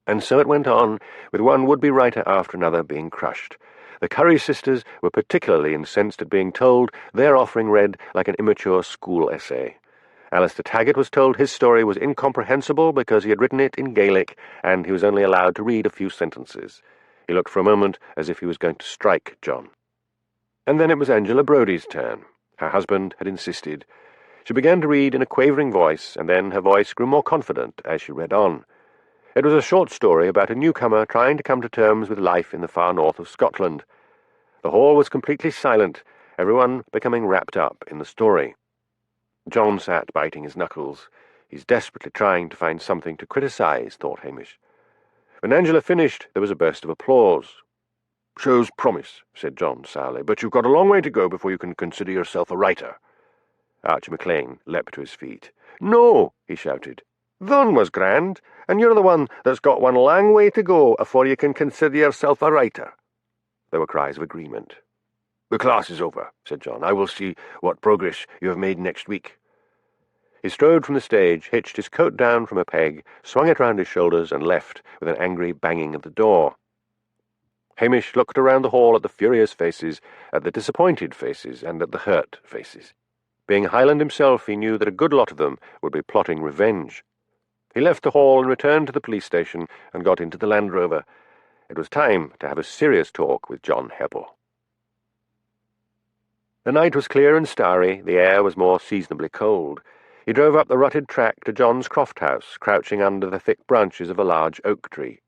And so it went on, with one would-be writer after another being crushed. The Curry sisters were particularly incensed at being told their offering read like an immature school essay. Alistair Taggart was told his story was incomprehensible because he had written it in Gaelic, and he was only allowed to read a few sentences. He looked for a moment as if he was going to strike John. And then it was Angela Brodie's turn. Her husband had insisted. She began to read in a quavering voice, and then her voice grew more confident as she read on. It was a short story about a newcomer trying to come to terms with life in the far north of Scotland. The hall was completely silent, everyone becoming wrapped up in the story. John sat biting his knuckles. He's desperately trying to find something to criticize, thought Hamish. When Angela finished, there was a burst of applause. "Shows promise," said John sourly, "but you've got a long way to go before you can consider yourself a writer." Archie McLean leapt to his feet. "No," he shouted. "Thun was grand, and you're the one that's got one lang way to go afore you can consider yourself a writer." There were cries of agreement. "The class is over," said John. "I will see what progress you have made next week." He strode from the stage, hitched his coat down from a peg, swung it round his shoulders, and left with an angry banging of the door. Hamish looked around the hall at the furious faces, at the disappointed faces, and at the hurt faces. Being Highland himself, he knew that a good lot of them would be plotting revenge. He left the hall and returned to the police station and got into the Land Rover. It was time to have a serious talk with John Heppel. The night was clear and starry, the air was more seasonably cold. He drove up the rutted track to John's croft house, crouching under the thick branches of a large oak tree.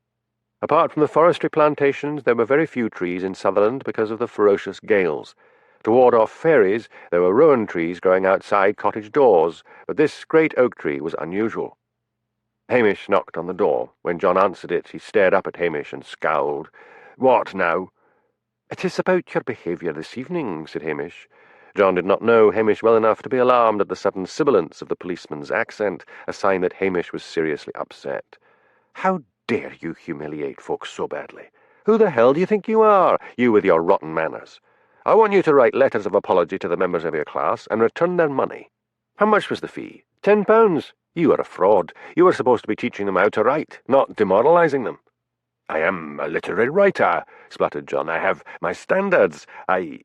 Apart from the forestry plantations, there were very few trees in Sutherland because of the ferocious gales. To ward off fairies, there were rowan trees growing outside cottage doors, but this great oak tree was unusual. Hamish knocked on the door. When John answered it, he stared up at Hamish and scowled. "What now?" "It is about your behaviour this evening," said Hamish. John did not know Hamish well enough to be alarmed at the sudden sibilance of the policeman's accent, a sign that Hamish was seriously upset. "How dare you humiliate folks so badly? Who the hell do you think you are, you with your rotten manners? I want you to write letters of apology to the members of your class and return their money. How much was the fee? £10. You are a fraud. You were supposed to be teaching them how to write, not demoralizing them." "I am a literary writer," spluttered John. "I have my standards. I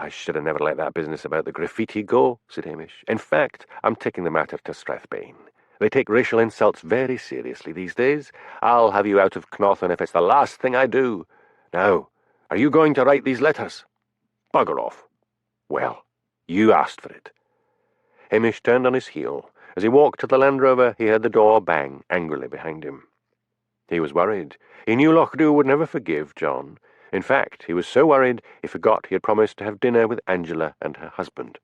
should have never let that business about the graffiti go," said Hamish. "In fact, I'm taking the matter to Strathbane. They take racial insults very seriously these days. I'll have you out of Knothen if it's the last thing I do. Now, are you going to write these letters?" "Bugger off." "Well, you asked for it." Hamish turned on his heel. As he walked to the Land Rover, he heard the door bang angrily behind him. He was worried. He knew Lochdew would never forgive John. In fact, he was so worried he forgot he had promised to have dinner with Angela and her husband.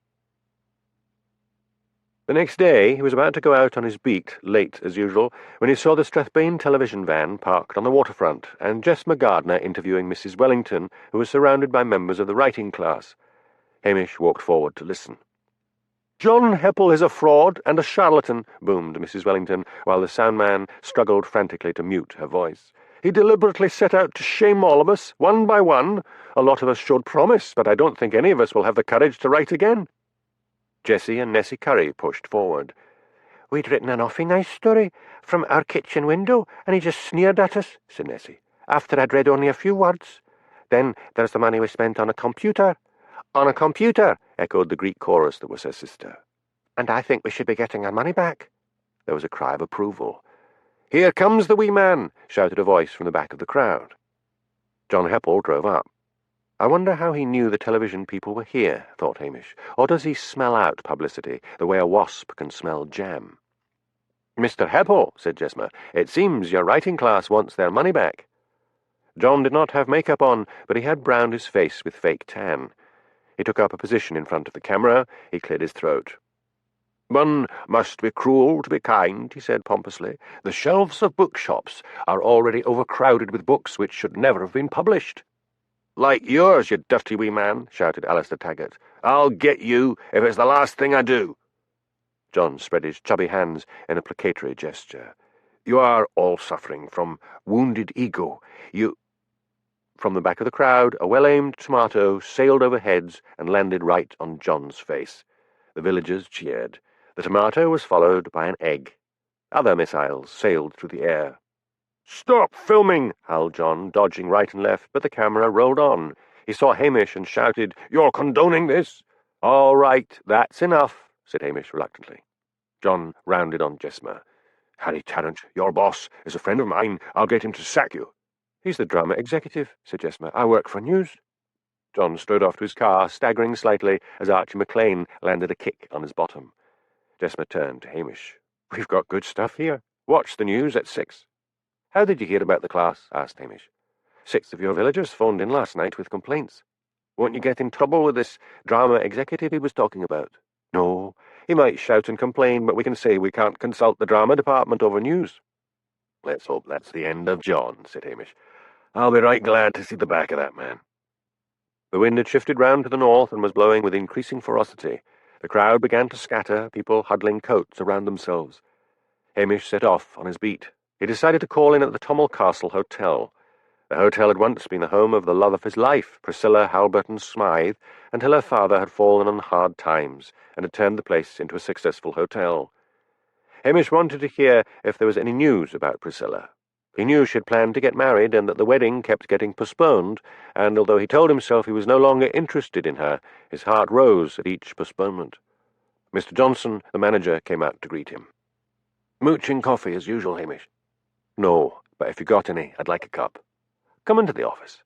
The next day he was about to go out on his beat, late as usual, when he saw the Strathbane television van parked on the waterfront and Jessma Gardner interviewing Mrs. Wellington, who was surrounded by members of the writing class. Hamish walked forward to listen. "John Heppel is a fraud and a charlatan," boomed Mrs. Wellington, while the soundman struggled frantically to mute her voice. "He deliberately set out to shame all of us, one by one. A lot of us showed promise, but I don't think any of us will have the courage to write again." Jessie and Nessie Curry pushed forward. "We'd written an awfully nice story from our kitchen window, and he just sneered at us," said Nessie, "after I'd read only a few words. Then there's the money we spent on a computer." "On a computer," echoed the Greek chorus that was her sister. "And I think we should be getting our money back." There was a cry of approval. "Here comes the wee man," shouted a voice from the back of the crowd. John Heppel drove up. "I wonder how he knew the television people were here," thought Hamish. "Or does he smell out publicity the way a wasp can smell jam?" "Mr. Heppel," said Jessma, "it seems your writing class wants their money back." John did not have makeup on, but he had browned his face with fake tan. He took up a position in front of the camera. He cleared his throat. "One must be cruel to be kind," he said pompously. "The shelves of bookshops are already overcrowded with books which should never have been published." "Like yours, you dirty wee man," shouted Alistair Taggart. "I'll get you if it's the last thing I do." John spread his chubby hands in a placatory gesture. "You are all suffering from wounded ego. You—" From the back of the crowd, a well-aimed tomato sailed over heads and landed right on John's face. The villagers cheered. The tomato was followed by an egg. Other missiles sailed through the air. "Stop filming!" howled John, dodging right and left, but the camera rolled on. He saw Hamish and shouted, "You're condoning this?" "All right, that's enough," said Hamish reluctantly. John rounded on Jessma. "Harry Tarrant, your boss, is a friend of mine. I'll get him to sack you." "He's the drama executive," said Jessma. "I work for news." John strode off to his car, staggering slightly as Archie McLean landed a kick on his bottom. Jessma turned to Hamish. "We've got good stuff here. Watch the news at 6." "How did you hear about the class?" asked Hamish. "6 of your villagers phoned in last night with complaints. Won't you get in trouble with this drama executive he was talking about?" "No. He might shout and complain, but we can say we can't consult the drama department over news." "Let's hope that's the end of John," said Hamish. "I'll be right glad to see the back of that man." The wind had shifted round to the north and was blowing with increasing ferocity. The crowd began to scatter, people huddling coats around themselves. Hamish set off on his beat. He decided to call in at the Tommel Castle Hotel. The hotel had once been the home of the love of his life, Priscilla Halberton Smythe, until her father had fallen on hard times and had turned the place into a successful hotel. Hamish wanted to hear if there was any news about Priscilla. He knew she had planned to get married and that the wedding kept getting postponed, and although he told himself he was no longer interested in her, his heart rose at each postponement. Mr. Johnson, the manager, came out to greet him. "Mooching coffee as usual, Hamish?" "No, but if you got any, I'd like a cup." "Come into the office."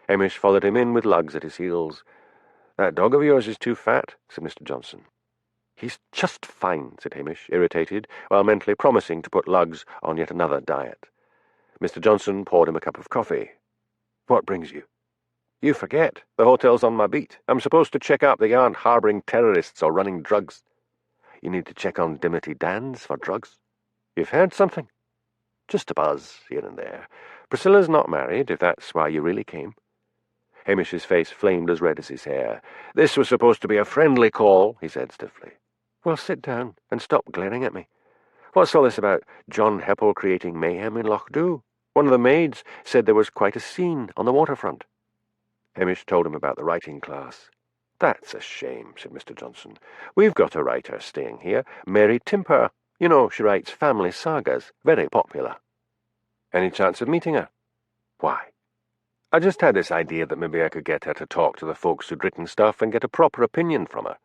Hamish followed him in with Lugs at his heels. "That dog of yours is too fat," said Mr. Johnson. "He's just fine," said Hamish, irritated, while mentally promising to put Lugs on yet another diet. Mr. Johnson poured him a cup of coffee. "What brings you?" "You forget. The hotel's on my beat. I'm supposed to check up they aren't harbouring terrorists or running drugs." "You need to check on Dimity Dan's for drugs." "You've heard something?" "Just a buzz, here and there. Priscilla's not married, if that's why you really came." Hamish's face flamed as red as his hair. "This was supposed to be a friendly call," he said stiffly. "Well, sit down and stop glaring at me. What's all this about John Heppel creating mayhem in Loch-Dhu? One of the maids said there was quite a scene on the waterfront." Hamish told him about the writing class. "That's a shame," said Mr. Johnson. "We've got a writer staying here, Mary Timper. You know, she writes family sagas, very popular." "Any chance of meeting her?" "Why?" "I just had this idea that maybe I could get her to talk to the folks who'd written stuff and get a proper opinion from her.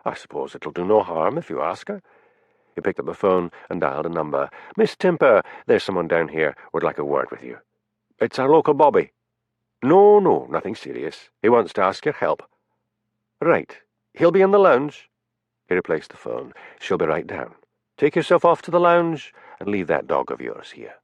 I suppose it'll do no harm if you ask her." He picked up the phone and dialed a number. "Miss Timper, there's someone down here would like a word with you." "It's our local Bobby." No, nothing serious. He wants to ask your help." "Right. He'll be in the lounge." He replaced the phone. "She'll be right down. Take yourself off to the lounge and leave that dog of yours here."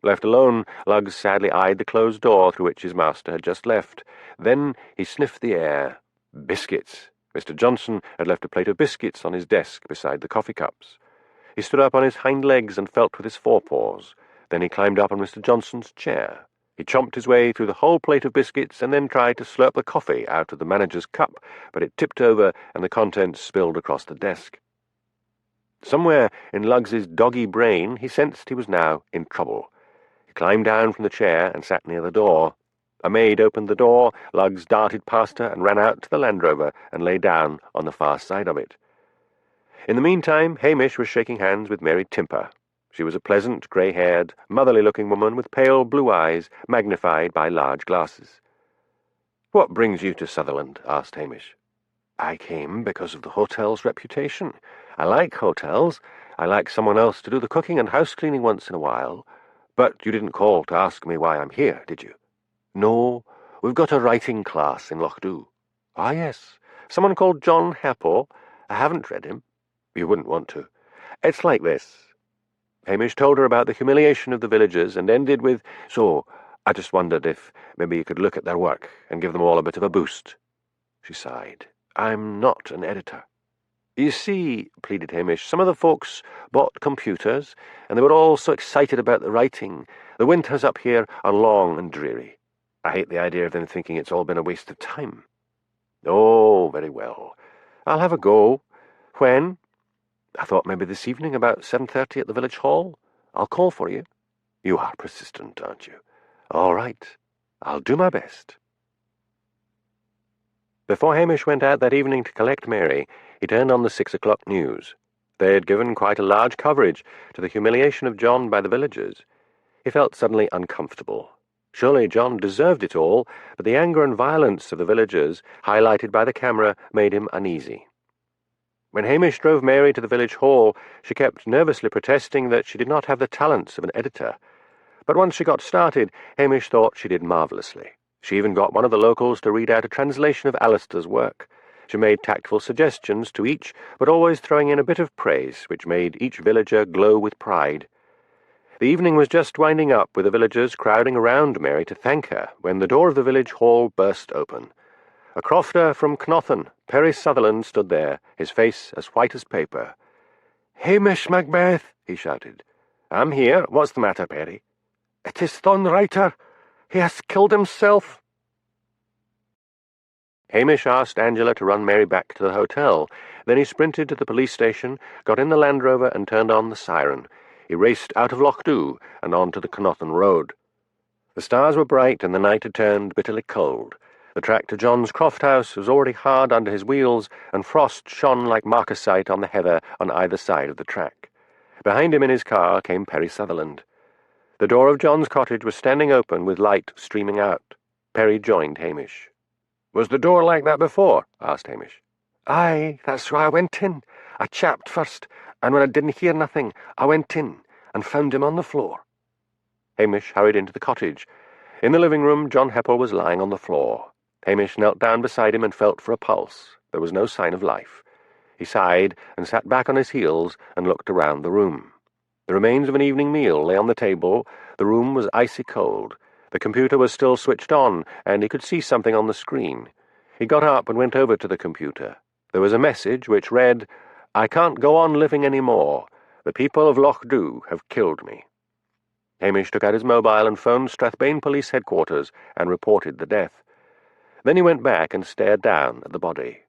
Left alone, Lugs sadly eyed the closed door through which his master had just left. Then he sniffed the air. Biscuits. Mr. Johnson had left a plate of biscuits on his desk beside the coffee cups. He stood up on his hind legs and felt with his forepaws. Then he climbed up on Mr. Johnson's chair. He chomped his way through the whole plate of biscuits and then tried to slurp the coffee out of the manager's cup, but it tipped over and the contents spilled across the desk. Somewhere in Lugs's doggy brain he sensed he was now in trouble. He climbed down from the chair and sat near the door. A maid opened the door, Lugs darted past her and ran out to the Land Rover and lay down on the far side of it. In the meantime, Hamish was shaking hands with Mary Timper. She was a pleasant, grey-haired, motherly-looking woman with pale blue eyes magnified by large glasses. "What brings you to Sutherland?" asked Hamish. "I came because of the hotel's reputation. I like hotels. I like someone else to do the cooking and house-cleaning once in a while. But you didn't call to ask me why I'm here, did you?" "No. We've got a writing class in Loch-Dhu." "Ah, yes. Someone called John Heppel. I haven't read him." "You wouldn't want to. It's like this." Hamish told her about the humiliation of the villagers and ended with, "So, I just wondered if maybe you could look at their work and give them all a bit of a boost." She sighed. "I'm not an editor." "You see," pleaded Hamish, "some of the folks bought computers, and they were all so excited about the writing. The winters up here are long and dreary. I hate the idea of them thinking it's all been a waste of time." "Oh, very well. I'll have a go. When?" "I thought maybe this evening about 7:30 at the village hall. I'll call for you." "You are persistent, aren't you?" "All right. I'll do my best." Before Hamish went out that evening to collect Mary, he turned on the 6 o'clock news. They had given quite a large coverage to the humiliation of John by the villagers. He felt suddenly uncomfortable. Surely John deserved it all, but the anger and violence of the villagers, highlighted by the camera, made him uneasy. When Hamish drove Mary to the village hall, she kept nervously protesting that she did not have the talents of an editor. But once she got started, Hamish thought she did marvellously. She even got one of the locals to read out a translation of Alistair's work. She made tactful suggestions to each, but always throwing in a bit of praise, which made each villager glow with pride. The evening was just winding up, with the villagers crowding around Mary to thank her, when the door of the village hall burst open. A crofter from Cnothan, Perry Sutherland, stood there, his face as white as paper. "Hamish Macbeth," he shouted. "I'm here. What's the matter, Perry?" "It is Thornwriter. He has killed himself." Hamish asked Angela to run Mary back to the hotel. Then he sprinted to the police station, got in the Land Rover and turned on the siren. He raced out of Lochdu and onto the Cnothan Road. The stars were bright and the night had turned bitterly cold. The track to John's Croft House was already hard under his wheels, and frost shone like marcasite on the heather on either side of the track. Behind him in his car came Perry Sutherland. The door of John's cottage was standing open with light streaming out. Perry joined Hamish. "Was the door like that before?" asked Hamish. "Aye, that's why I went in. I chapped first, and when I didn't hear nothing, I went in and found him on the floor." Hamish hurried into the cottage. In the living room, John Heppel was lying on the floor. Hamish knelt down beside him and felt for a pulse. There was no sign of life. He sighed and sat back on his heels and looked around the room. The remains of an evening meal lay on the table. The room was icy cold. The computer was still switched on, and he could see something on the screen. He got up and went over to the computer. There was a message which read, "I can't go on living any more. The people of Lochdu have killed me." Hamish took out his mobile and phoned Strathbane Police Headquarters and reported the death. Then he went back and stared down at the body.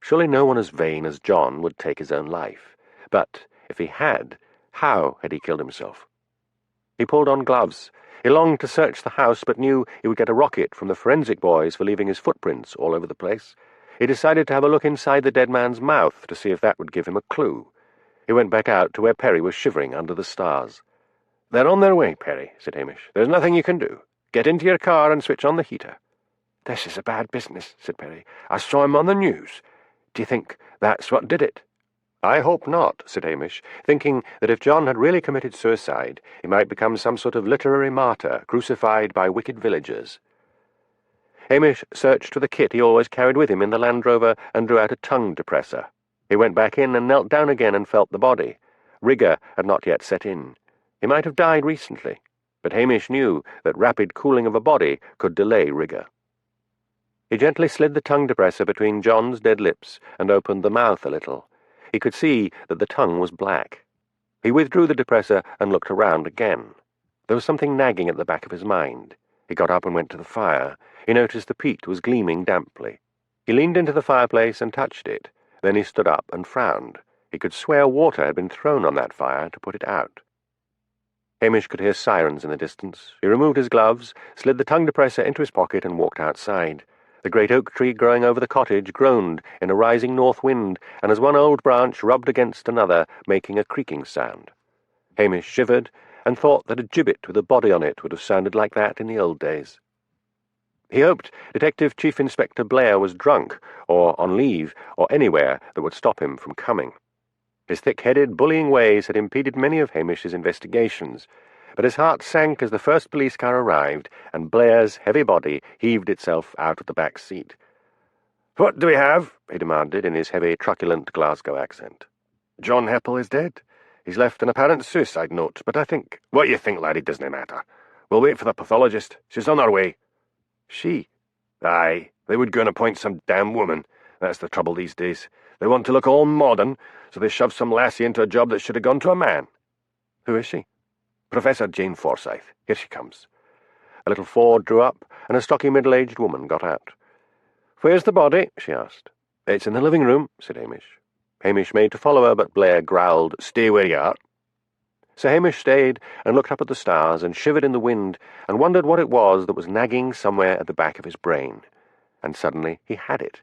Surely no one as vain as John would take his own life. But if he had, how had he killed himself? He pulled on gloves. He longed to search the house, but knew he would get a rocket from the forensic boys for leaving his footprints all over the place. He decided to have a look inside the dead man's mouth to see if that would give him a clue. He went back out to where Perry was shivering under the stars. "They're on their way, Perry," said Hamish. "There's nothing you can do. Get into your car and switch on the heater." "This is a bad business," said Perry. "I saw him on the news. Do you think that's what did it?" "I hope not," said Hamish, thinking that if John had really committed suicide, he might become some sort of literary martyr, crucified by wicked villagers. Hamish searched for the kit he always carried with him in the Land Rover and drew out a tongue depressor. He went back in and knelt down again and felt the body. Rigour had not yet set in. He might have died recently, but Hamish knew that rapid cooling of a body could delay rigour. He gently slid the tongue depressor between John's dead lips and opened the mouth a little. He could see that the tongue was black. He withdrew the depressor and looked around again. There was something nagging at the back of his mind. He got up and went to the fire. He noticed the peat was gleaming damply. He leaned into the fireplace and touched it. Then he stood up and frowned. He could swear water had been thrown on that fire to put it out. Hamish could hear sirens in the distance. He removed his gloves, slid the tongue depressor into his pocket, and walked outside. The great oak tree growing over the cottage groaned in a rising north wind, and as one old branch rubbed against another, making a creaking sound. Hamish shivered, and thought that a gibbet with a body on it would have sounded like that in the old days. He hoped Detective Chief Inspector Blair was drunk, or on leave, or anywhere that would stop him from coming. His thick-headed, bullying ways had impeded many of Hamish's investigations, but his heart sank as the first police car arrived, and Blair's heavy body heaved itself out of the back seat. "What do we have?" he demanded in his heavy, truculent Glasgow accent. "John Heppel is dead. He's left an apparent suicide note, but I think—" "What you think, laddie, doesn't matter. We'll wait for the pathologist. She's on her way." "She?" "Aye, they would go and appoint some damn woman. That's the trouble these days. They want to look all modern, so they shove some lassie into a job that should have gone to a man." "Who is she?" "Professor Jane Forsyth. Here she comes." A little Ford drew up, and a stocky middle-aged woman got out. "Where's the body?" she asked. "It's in the living room," said Hamish. Hamish made to follow her, but Blair growled, "Stay where you are." So Hamish stayed and looked up at the stars and shivered in the wind and wondered what it was that was nagging somewhere at the back of his brain. And suddenly he had it.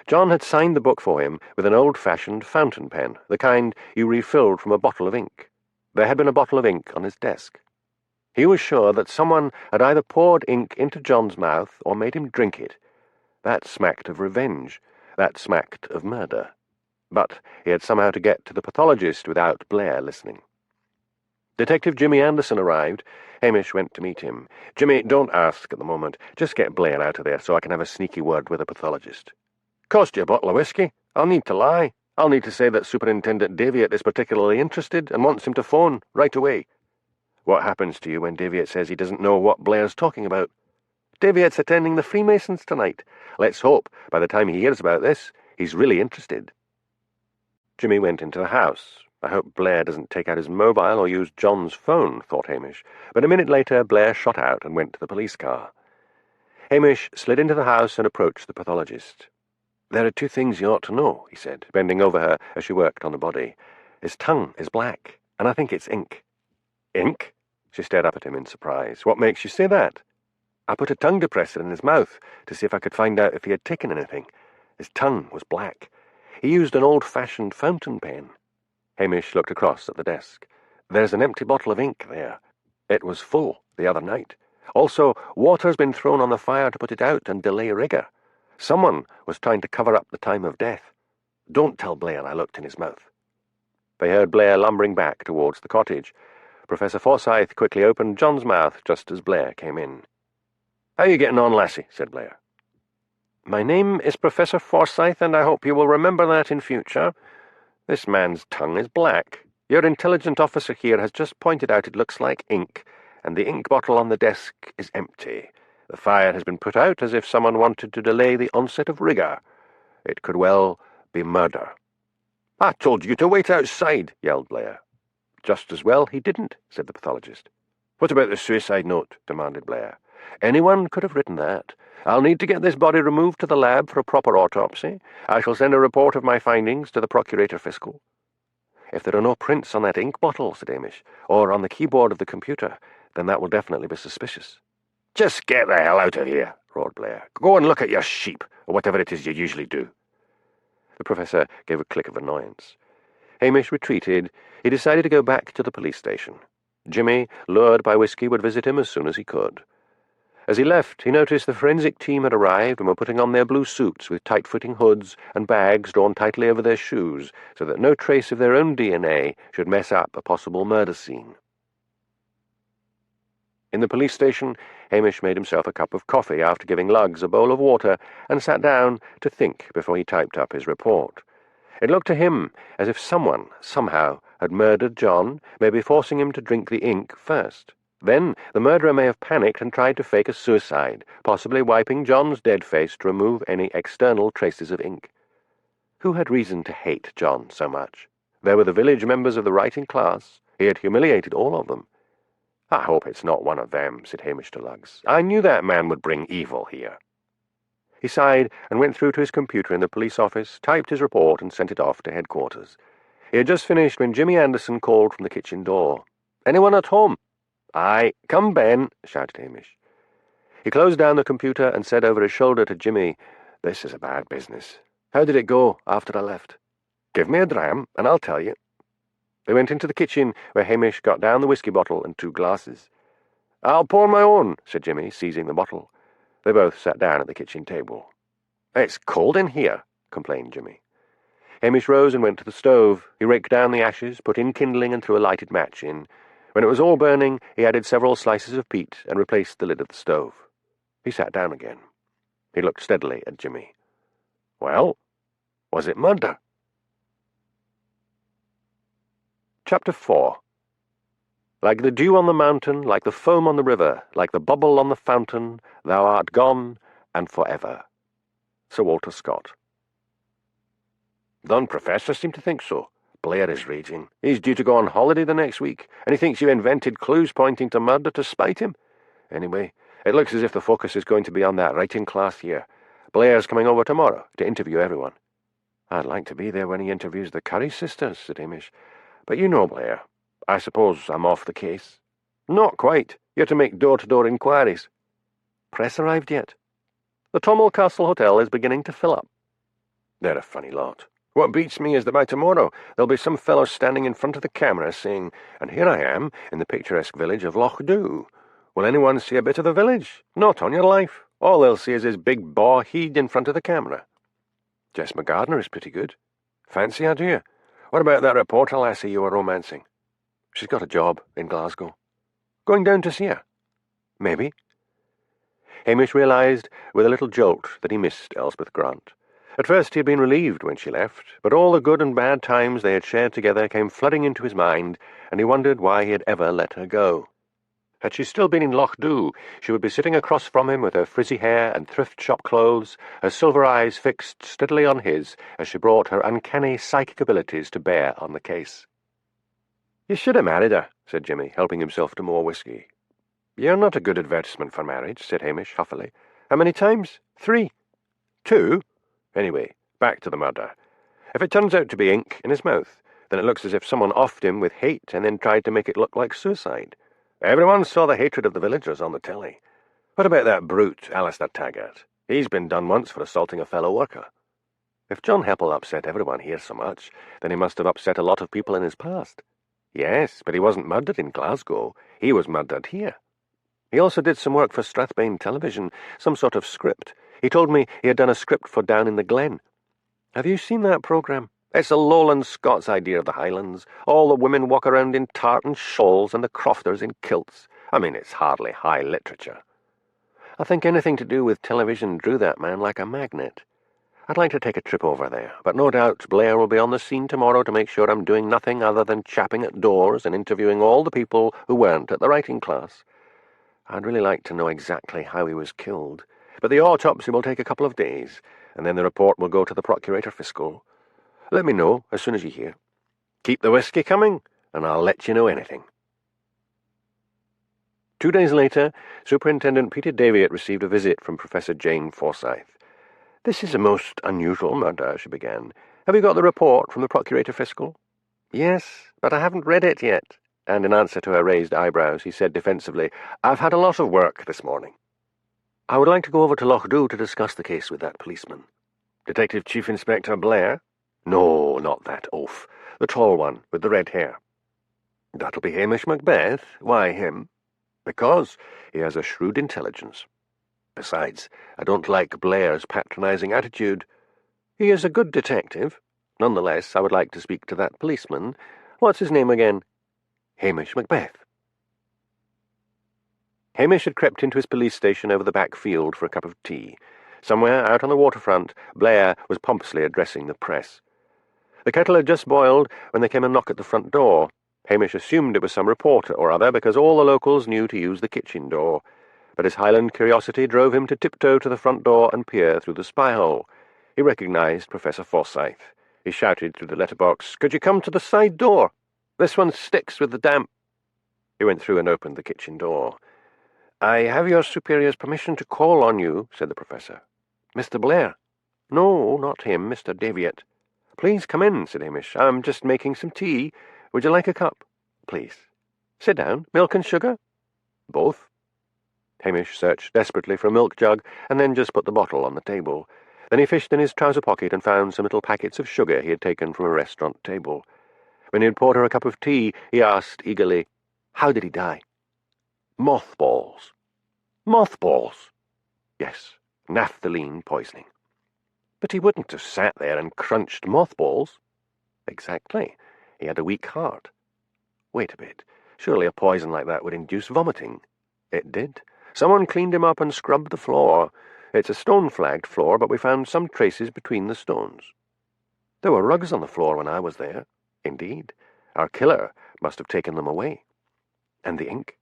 John had signed the book for him with an old-fashioned fountain pen, the kind you refilled from a bottle of ink. There had been a bottle of ink on his desk. He was sure that someone had either poured ink into John's mouth or made him drink it. That smacked of revenge. That smacked of murder. But he had somehow to get to the pathologist without Blair listening. Detective Jimmy Anderson arrived. Hamish went to meet him. "Jimmy, don't ask at the moment. Just get Blair out of there so I can have a sneaky word with the pathologist." "Cost you a bottle of whiskey? I'll need to lie. I'll need to say that Superintendent Daviett is particularly interested and wants him to phone right away." What happens to you when Davitt says he doesn't know what Blair's talking about? Davitt's attending the Freemasons tonight. Let's hope, by the time he hears about this, he's really interested. Jimmy went into the house. I hope Blair doesn't take out his mobile or use John's phone, thought Hamish. But a minute later, Blair shot out and went to the police car. Hamish slid into the house and approached the pathologist. "There are two things you ought to know," he said, bending over her as she worked on the body. "His tongue is black, and I think it's ink." "Ink?" She stared up at him in surprise. "What makes you say that?" "I put a tongue depressor in his mouth to see if I could find out if he had taken anything. His tongue was black. He used an old-fashioned fountain pen." Hamish looked across at the desk. "There's an empty bottle of ink there. It was full the other night. Also, water's been thrown on the fire to put it out and delay rigor. Someone was trying to cover up the time of death. Don't tell Blair I looked in his mouth." They heard Blair lumbering back towards the cottage. Professor Forsyth quickly opened John's mouth just as Blair came in. "How are you getting on, lassie?" said Blair. "My name is Professor Forsyth, and I hope you will remember that in future. This man's tongue is black. Your intelligent officer here has just pointed out it looks like ink, and the ink bottle on the desk is empty. The fire has been put out as if someone wanted to delay the onset of rigor. It could well be murder." "I told you to wait outside," yelled Blair. "Just as well he didn't," said the pathologist. "What about the suicide note?" demanded Blair. "Anyone could have written that. I'll need to get this body removed to the lab for a proper autopsy. I shall send a report of my findings to the Procurator Fiscal." "If there are no prints on that ink bottle," said Hamish, "or on the keyboard of the computer, then that will definitely be suspicious." "Just get the hell out of here," roared Blair. "Go and look at your sheep, or whatever it is you usually do." The professor gave a click of annoyance. Hamish retreated. He decided to go back to the police station. Jimmy, lured by whiskey, would visit him as soon as he could. As he left, he noticed the forensic team had arrived and were putting on their blue suits with tight-fitting hoods and bags drawn tightly over their shoes so that no trace of their own DNA should mess up a possible murder scene. In the police station, Hamish made himself a cup of coffee after giving Luggs a bowl of water and sat down to think before he typed up his report. It looked to him as if someone, somehow, had murdered John, maybe forcing him to drink the ink first. Then the murderer may have panicked and tried to fake a suicide, possibly wiping John's dead face to remove any external traces of ink. Who had reason to hate John so much? There were the village members of the writing class. He had humiliated all of them. "I hope it's not one of them," said Hamish to Luggs. "I knew that man would bring evil here." He sighed and went through to his computer in the police office, typed his report, and sent it off to headquarters. He had just finished when Jimmy Anderson called from the kitchen door. "Anyone at home?" "Aye, come, Ben," shouted Hamish. He closed down the computer and said over his shoulder to Jimmy, "This is a bad business. How did it go after I left?" "Give me a dram, and I'll tell you." They went into the kitchen, where Hamish got down the whiskey bottle and 2 glasses. "I'll pour my own," said Jimmy, seizing the bottle. They both sat down at the kitchen table. "It's cold in here," complained Jimmy. Hamish rose and went to the stove. He raked down the ashes, put in kindling, and threw a lighted match in. When it was all burning, he added several slices of peat and replaced the lid of the stove. He sat down again. He looked steadily at Jimmy. "Well, was it murder?" Chapter 4. Like the dew on the mountain, like the foam on the river, like the bubble on the fountain, thou art gone, and forever. Sir Walter Scott. "The professor seemed to think so. Blair is raging. He's due to go on holiday the next week, and he thinks you invented clues pointing to murder to spite him. Anyway, it looks as if the focus is going to be on that writing class here. Blair's coming over tomorrow to interview everyone." "I'd like to be there when he interviews the Curry sisters," said Hamish. "But you know Blair. I suppose I'm off the case." "Not quite. You're to make door-to-door inquiries." "Press arrived yet?" "The Tommel Castle Hotel is beginning to fill up." "They're a funny lot. What beats me is that by tomorrow there'll be some fellow standing in front of the camera saying, 'And here I am in the picturesque village of Loch Dhu. Will anyone see a bit of the village? Not on your life. All they'll see is his big baw heaved in front of the camera.' Jess McGardner is pretty good. Fancy idea. What about that reporter lassie you were romancing?" "She's got a job in Glasgow." "Going down to see her?" "Maybe." Hamish realised with a little jolt that he missed Elspeth Grant. At first he had been relieved when she left, but all the good and bad times they had shared together came flooding into his mind, and he wondered why he had ever let her go. Had she still been in Loch she would be sitting across from him with her frizzy hair and thrift-shop clothes, her silver eyes fixed steadily on his as she brought her uncanny psychic abilities to bear on the case. "You should have married her," said Jimmy, helping himself to more whiskey. "You're not a good advertisement for marriage," said Hamish huffily. "How many times? 3? 2? Anyway, back to the murder. If it turns out to be ink in his mouth, then it looks as if someone offed him with hate and then tried to make it look like suicide. Everyone saw the hatred of the villagers on the telly. What about that brute, Alistair Taggart? He's been done once for assaulting a fellow worker. If John Heppel upset everyone here so much, then he must have upset a lot of people in his past. Yes, but he wasn't murdered in Glasgow. He was murdered here. He also did some work for Strathbane Television, some sort of script. He told me he had done a script for Down in the Glen. Have you seen that programme? It's a Lowland Scots idea of the Highlands. All the women walk around in tartan shawls and the crofters in kilts. I mean, it's hardly high literature. I think anything to do with television drew that man like a magnet. I'd like to take a trip over there, but no doubt Blair will be on the scene tomorrow to make sure I'm doing nothing other than chapping at doors and interviewing all the people who weren't at the writing class. I'd really like to know exactly how he was killed, but the autopsy will take a couple of days, and then the report will go to the Procurator Fiscal. Let me know as soon as you hear. Keep the whiskey coming, and I'll let you know anything." 2 days later, Superintendent Peter Daviett received a visit from Professor Jane Forsyth. "This is a most unusual murder," she began. "Have you got the report from the Procurator Fiscal?" "Yes, but I haven't read it yet." And in answer to her raised eyebrows, he said defensively, "I've had a lot of work this morning. I would like to go over to Loch to discuss the case with that policeman." "Detective Chief Inspector Blair?" "No, not that oaf. The tall one, with the red hair." "That'll be Hamish Macbeth. Why him?" "Because he has a shrewd intelligence. Besides, I don't like Blair's patronising attitude. He is a good detective. Nonetheless, I would like to speak to that policeman. What's his name again?" "Hamish Macbeth." Hamish had crept into his police station over the back field for a cup of tea. Somewhere out on the waterfront, Blair was pompously addressing the press. The kettle had just boiled when there came a knock at the front door. Hamish assumed it was some reporter or other because all the locals knew to use the kitchen door. But his Highland curiosity drove him to tiptoe to the front door and peer through the spy-hole. He recognised Professor Forsyth. He shouted through the letterbox, "Could you come to the side door? This one sticks with the damp." He went through and opened the kitchen door. "I have your superior's permission to call on you," said the professor. "Mr. Blair?" "No, not him, Mr. Daviett." "Please come in," said Hamish. "I'm just making some tea. Would you like a cup?" "Please." "Sit down. Milk and sugar?" "Both." Hamish searched desperately for a milk jug, and then just put the bottle on the table. Then he fished in his trouser pocket and found some little packets of sugar he had taken from a restaurant table. When he had poured her a cup of tea, he asked eagerly, "How did he die?" "Mothballs." "Mothballs?" "Yes, naphthalene poisoning." "But he wouldn't have sat there and crunched mothballs." "Exactly. He had a weak heart." "Wait a bit. Surely a poison like that would induce vomiting." "It did. Someone cleaned him up and scrubbed the floor. It's a stone-flagged floor, but we found some traces between the stones." "There were rugs on the floor when I was there." "Indeed. Our killer must have taken them away." "And the ink?"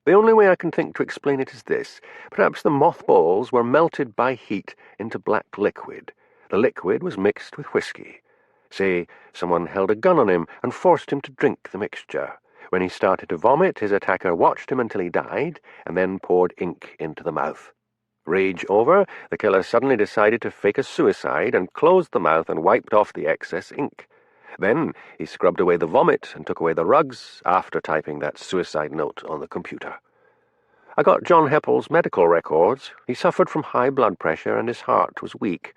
"The only way I can think to explain it is this. Perhaps the mothballs were melted by heat into black liquid. The liquid was mixed with whiskey. Say, someone held a gun on him and forced him to drink the mixture. When he started to vomit, his attacker watched him until he died, and then poured ink into the mouth. Rage over, the killer suddenly decided to fake a suicide and closed the mouth and wiped off the excess ink. Then he scrubbed away the vomit and took away the rugs after typing that suicide note on the computer. I got John Heppel's medical records. He suffered from high blood pressure and his heart was weak.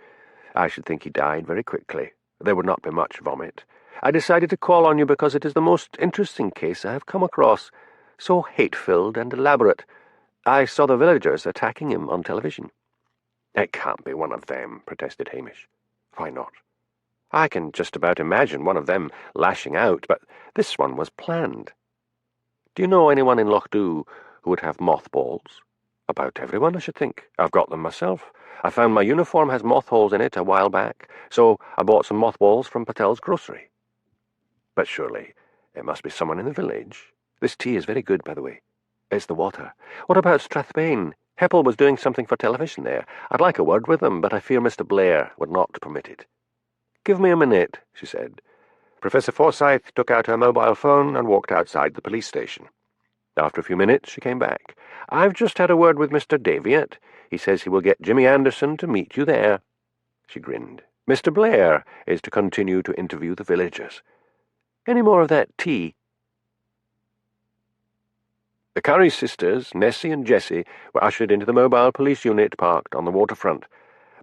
I should think he died very quickly. There would not be much vomit. I decided to call on you because it is the most interesting case I have come across. So hate-filled and elaborate. I saw the villagers attacking him on television." "It can't be one of them," protested Hamish. "Why not?" "I can just about imagine one of them lashing out, but this one was planned." "Do you know anyone in Loch who would have mothballs?" "About everyone, I should think. I've got them myself. I found my uniform has moth holes in it a while back, so I bought some mothballs from Patel's grocery." "But surely it must be someone in the village. This tea is very good, by the way." It's the water. What about Strathbane? Heppel was doing something for television there. I'd like a word with him, but I fear Mr. Blair would not permit it. Give me a minute, she said. Professor Forsyth took out her mobile phone and walked outside the police station. After a few minutes, she came back. I've just had a word with Mr. Daviett. He says he will get Jimmy Anderson to meet you there. She grinned. Mr. Blair is to continue to interview the villagers. Any more of that tea? The Curry sisters, Nessie and Jessie, were ushered into the mobile police unit parked on the waterfront.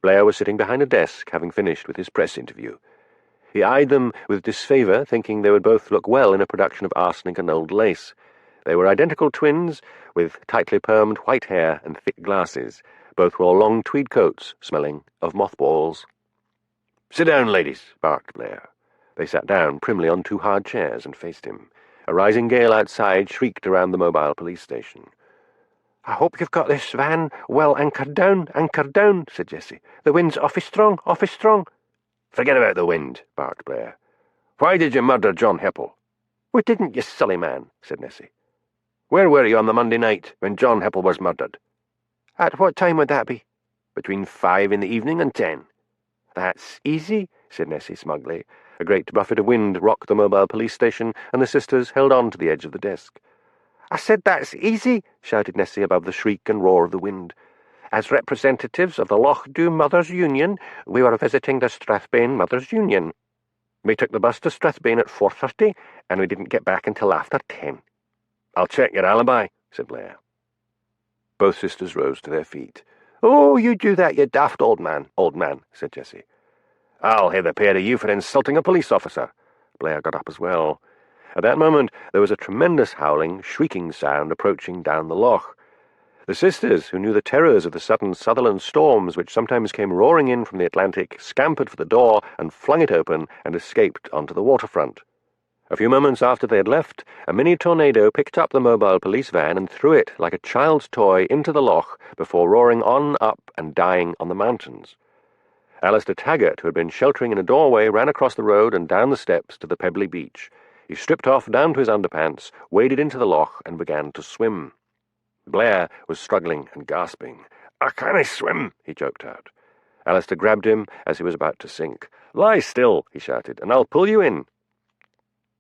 Blair was sitting behind a desk, having finished with his press interview. He eyed them with disfavour, thinking they would both look well in a production of Arsenic and Old Lace. They were identical twins, with tightly permed white hair and thick glasses. Both wore long tweed coats, smelling of mothballs. "Sit down, ladies," barked Blair. They sat down primly on two hard chairs and faced him. A rising gale outside shrieked around the mobile police station. "I hope you've got this van well anchored down," said Jessie. "The wind's awfully strong, awfully strong." "Forget about the wind," barked Blair. "Why did you murder John Heppel?" "We didn't, you silly man," said Nessie. "Where were you on the Monday night when John Heppel was murdered?" "At what time would that be?" "Between 5 in the evening and 10. "That's easy," said Nessie smugly. A great buffet of wind rocked the mobile police station, and the sisters held on to the edge of the desk. "I said that's easy," shouted Nessie above the shriek and roar of the wind. "As representatives of the Loch Dew Mothers' Union, we were visiting the Strathbane Mothers' Union. We took the bus to Strathbane at 4:30, and we didn't get back until after 10. "I'll check your alibi," said Blair. Both sisters rose to their feet. "Oh, you do that, you daft old man," said Jessie. "I'll hear the pair of you for insulting a police officer." Blair got up as well. At that moment there was a tremendous howling, shrieking sound approaching down the loch. The sisters, who knew the terrors of the sudden Sutherland storms which sometimes came roaring in from the Atlantic, scampered for the door and flung it open and escaped onto the waterfront. A few moments after they had left, a mini tornado picked up the mobile police van and threw it like a child's toy into the loch before roaring on up and dying on the mountains. Alistair Taggart, who had been sheltering in a doorway, ran across the road and down the steps to the pebbly beach. He stripped off down to his underpants, waded into the loch, and began to swim. Blair was struggling and gasping. "I can't swim," he choked out. Alistair grabbed him as he was about to sink. "Lie still," he shouted, "and I'll pull you in."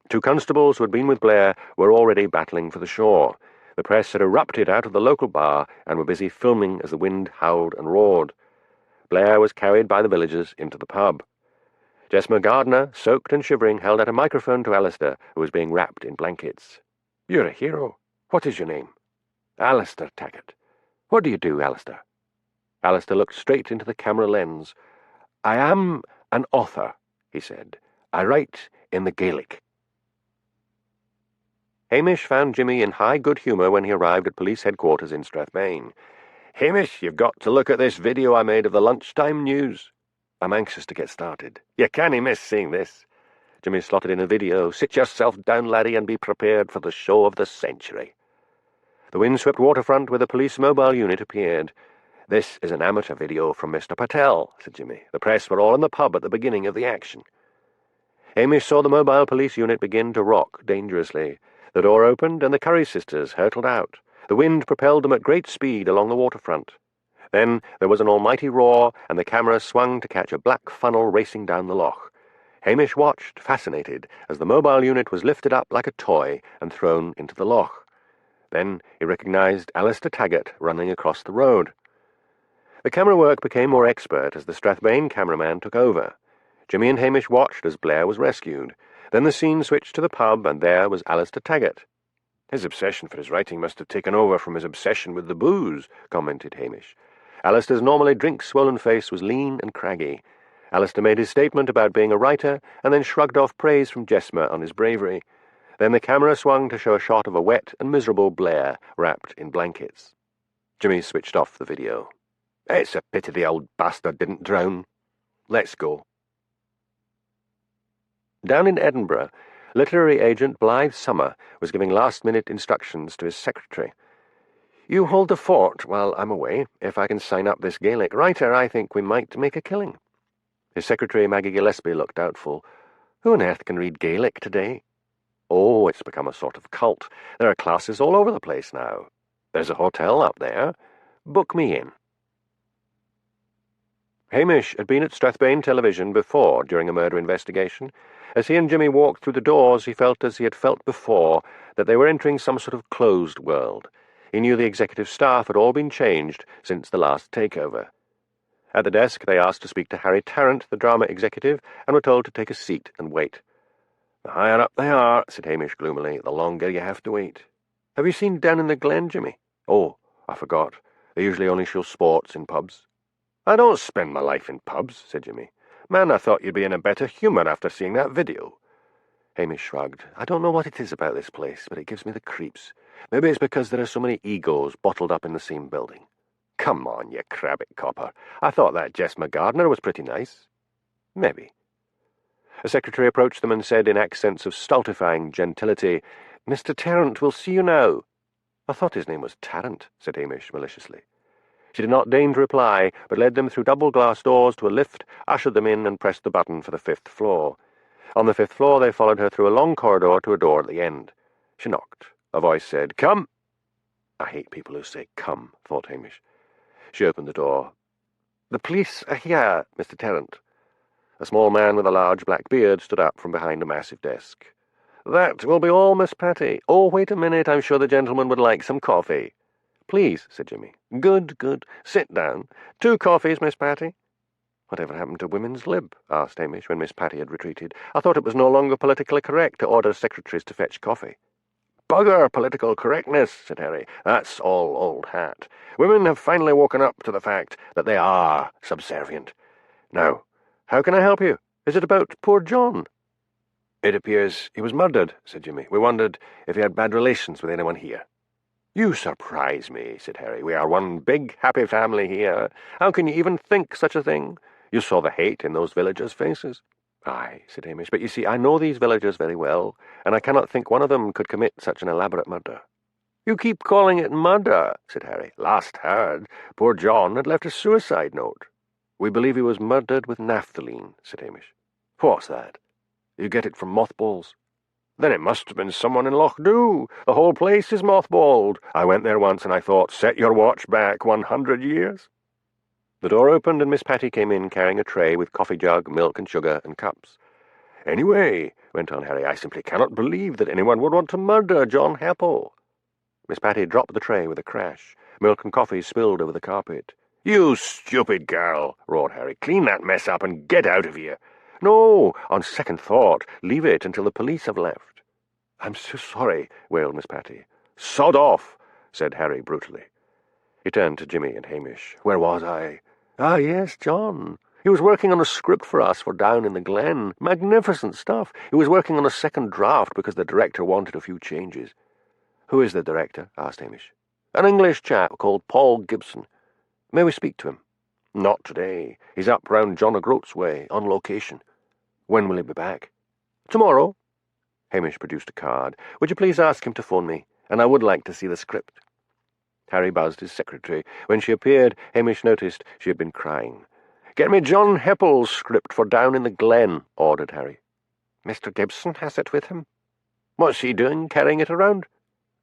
Two constables who had been with Blair were already battling for the shore. The press had erupted out of the local bar and were busy filming as the wind howled and roared. Blair was carried by the villagers into the pub. Jesmer Gardner, soaked and shivering, held out a microphone to Alistair, who was being wrapped in blankets. "You're a hero. What is your name?" "Alistair Taggart." "What do you do, Alistair?" Alistair looked straight into the camera lens. "I am an author," he said. "I write in the Gaelic." Hamish found Jimmy in high good humour when he arrived at police headquarters in Strathbane. "Hamish, you've got to look at this video I made of the lunchtime news." "I'm anxious to get started." "You can't miss seeing this." Jimmy slotted in a video. "Sit yourself down, laddie, and be prepared for the show of the century." The windswept waterfront where the police mobile unit appeared. "This is an amateur video from Mr. Patel," said Jimmy. "The press were all in the pub at the beginning of the action." Hamish saw the mobile police unit begin to rock dangerously. The door opened, and the Curry sisters hurtled out. The wind propelled them at great speed along the waterfront. Then there was an almighty roar, and the camera swung to catch a black funnel racing down the loch. Hamish watched, fascinated, as the mobile unit was lifted up like a toy and thrown into the loch. Then he recognized Alistair Taggart running across the road. The camera work became more expert as the Strathbane cameraman took over. Jimmy and Hamish watched as Blair was rescued. Then the scene switched to the pub, and there was Alistair Taggart. "His obsession for his writing must have taken over from his obsession with the booze," commented Hamish. Alistair's normally drink-swollen face was lean and craggy. Alistair made his statement about being a writer, and then shrugged off praise from Jesmer on his bravery. Then the camera swung to show a shot of a wet and miserable Blair wrapped in blankets. Jimmy switched off the video. "It's a pity the old bastard didn't drown. Let's go." Down in Edinburgh, literary agent Blythe Summer was giving last-minute instructions to his secretary. "You hold the fort while I'm away. If I can sign up this Gaelic writer, I think we might make a killing." His secretary, Maggie Gillespie, looked doubtful. "Who on earth can read Gaelic today?" "Oh, it's become a sort of cult. There are classes all over the place now. There's a hotel up there. Book me in." Hamish had been at Strathbane Television before during a murder investigation. As he and Jimmy walked through the doors, he felt as he had felt before, that they were entering some sort of closed world. He knew the executive staff had all been changed since the last takeover. At the desk, they asked to speak to Harry Tarrant, the drama executive, and were told to take a seat and wait. "The higher up they are," said Hamish gloomily, "the longer you have to wait." "Have you seen Down in the Glen, Jimmy?" "Oh, I forgot. They usually only show sports in pubs." "I don't spend my life in pubs," said Jimmy. "Man, I thought you'd be in a better humour after seeing that video." Hamish shrugged. "I don't know what it is about this place, but it gives me the creeps. Maybe it's because there are so many egos bottled up in the same building." "Come on, you crabbit copper. I thought that Jess McGardner was pretty nice." "Maybe." A secretary approached them and said in accents of stultifying gentility, "Mr. Tarrant will see you now." "I thought his name was Tarrant," said Hamish maliciously. She did not deign to reply, but led them through double glass doors to a lift, ushered them in, and pressed the button for the 5th floor. On the 5th floor they followed her through a long corridor to a door at the end. She knocked. A voice said, "Come." "I hate people who say 'come,'" thought Hamish. She opened the door. "The police are here, Mr. Tarrant." A small man with a large black beard stood up from behind a massive desk. "That will be all, Miss Patty. Oh, wait a minute. I'm sure the gentleman would like some coffee." "Please," said Jimmy. "Good, good. Sit down. 2 coffees, Miss Patty." "Whatever happened to women's lib?" asked Hamish when Miss Patty had retreated. "I thought it was no longer politically correct to order secretaries to fetch coffee." "Bugger political correctness," said Harry. "That's all old hat. Women have finally woken up to the fact that they are subservient. Now, how can I help you? Is it about poor John?" "It appears he was murdered," said Jimmy. "We wondered if he had bad relations with anyone here." "You surprise me," said Harry. "We are one big, happy family here. How can you even think such a thing? You saw the hate in those villagers' faces." "Aye," said Hamish, "but you see, I know these villagers very well, and I cannot think one of them could commit such an elaborate murder." "You keep calling it murder," said Harry. "Last heard, poor John had left a suicide note." "We believe he was murdered with naphthalene," said Hamish. "What's that?" "You get it from mothballs." "Then it must have been someone in Loch Dhu. The whole place is mothballed. I went there once and I thought, set your watch back 100 years. The door opened and Miss Patty came in carrying a tray with coffee jug, milk and sugar and cups. "Anyway," went on Harry, "I simply cannot believe that anyone would want to murder John Heppel." Miss Patty dropped the tray with a crash. Milk and coffee spilled over the carpet. "You stupid girl," roared Harry. "Clean that mess up and get out of here." "No, on second thought, leave it until the police have left." "I'm so sorry," wailed Miss Patty. "Sod off," said Harry brutally. He turned to Jimmy and Hamish. "Where was I? Ah, yes, John. He was working on a script for us for Down in the Glen. Magnificent stuff. He was working on a second draft because the director wanted a few changes." "Who is the director?" asked Hamish. "An English chap called Paul Gibson. May we speak to him?" "Not today. He's up round John O'Groat's way, on location." "When will he be back?" "Tomorrow." Hamish produced a card. "Would you please ask him to phone me? And I would like to see the script." Harry buzzed his secretary. When she appeared, Hamish noticed she had been crying. "Get me John Heppel's script for Down in the Glen," ordered Harry. "Mr. Gibson has it with him." "What's he doing, carrying it around?"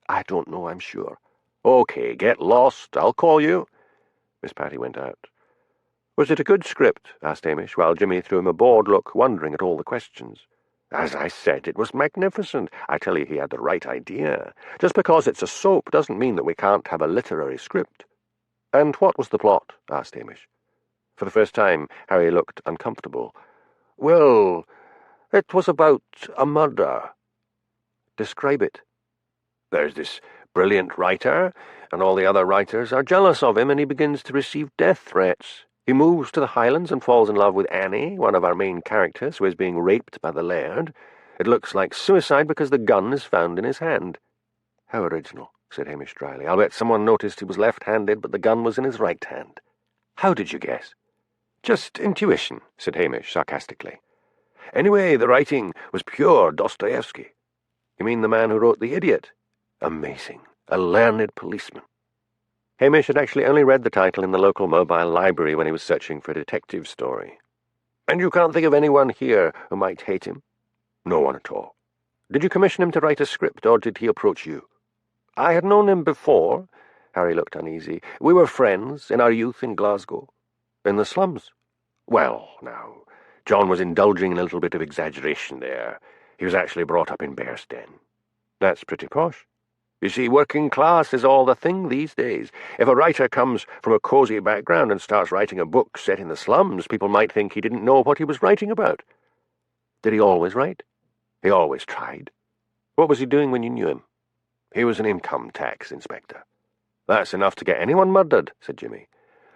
"I don't know, I'm sure." "OK, get lost. I'll call you." Miss Patty went out. "Was it a good script?" asked Hamish, while Jimmy threw him a bored look, wondering at all the questions. "As I said, it was magnificent. I tell you, he had the right idea. Just because it's a soap doesn't mean that we can't have a literary script." "And what was the plot?" asked Hamish. For the first time, Harry looked uncomfortable. "Well, it was about a murder." "Describe it." "There's this brilliant writer, and all the other writers are jealous of him, and he begins to receive death threats. He moves to the Highlands and falls in love with Annie, one of our main characters, who is being raped by the laird. It looks like suicide because the gun is found in his hand." "How original," said Hamish dryly. "I'll bet someone noticed he was left-handed, but the gun was in his right hand." "How did you guess?" "Just intuition," said Hamish sarcastically. "Anyway, the writing was pure Dostoevsky." "You mean the man who wrote The Idiot?" "Amazing. A learned policeman." Hamish had actually only read the title in the local mobile library when he was searching for a detective story. "And you can't think of anyone here who might hate him?" "No one at all." "Did you commission him to write a script, or did he approach you?" "I had known him before. Harry looked uneasy. "We were friends in our youth in Glasgow. In the slums. Well, now, John was indulging in a little bit of exaggeration there. He was actually brought up in Bearsden. That's pretty posh. You see, working class is all the thing these days. If a writer comes from a cosy background and starts writing a book set in the slums, people might think he didn't know what he was writing about." "Did he always write?" "He always tried." "What was he doing when you knew him?" "He was an income tax inspector." "That's enough to get anyone murdered," said Jimmy.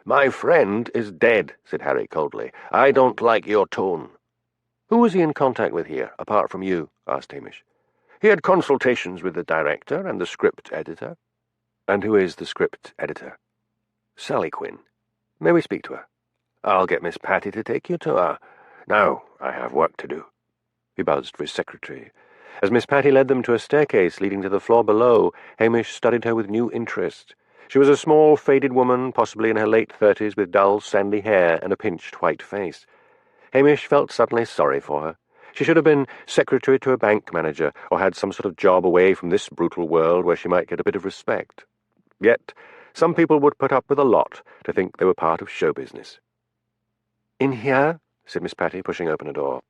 "My friend is dead," said Harry coldly. "I don't like your tone." "Who was he in contact with here, apart from you?" asked Hamish. "He had consultations with the director and the script editor." "And who is the script editor?" "Sally Quinn." "May we speak to her?" "I'll get Miss Patty to take you to her. Now I have work to do." He buzzed for his secretary. As Miss Patty led them to a staircase leading to the floor below, Hamish studied her with new interest. She was a small, faded woman, possibly in her late 30s, with dull, sandy hair and a pinched white face. Hamish felt suddenly sorry for her. She should have been secretary to a bank manager, or had some sort of job away from this brutal world where she might get a bit of respect. Yet some people would put up with a lot to think they were part of show business. "In here?" said Miss Patty, pushing open a door.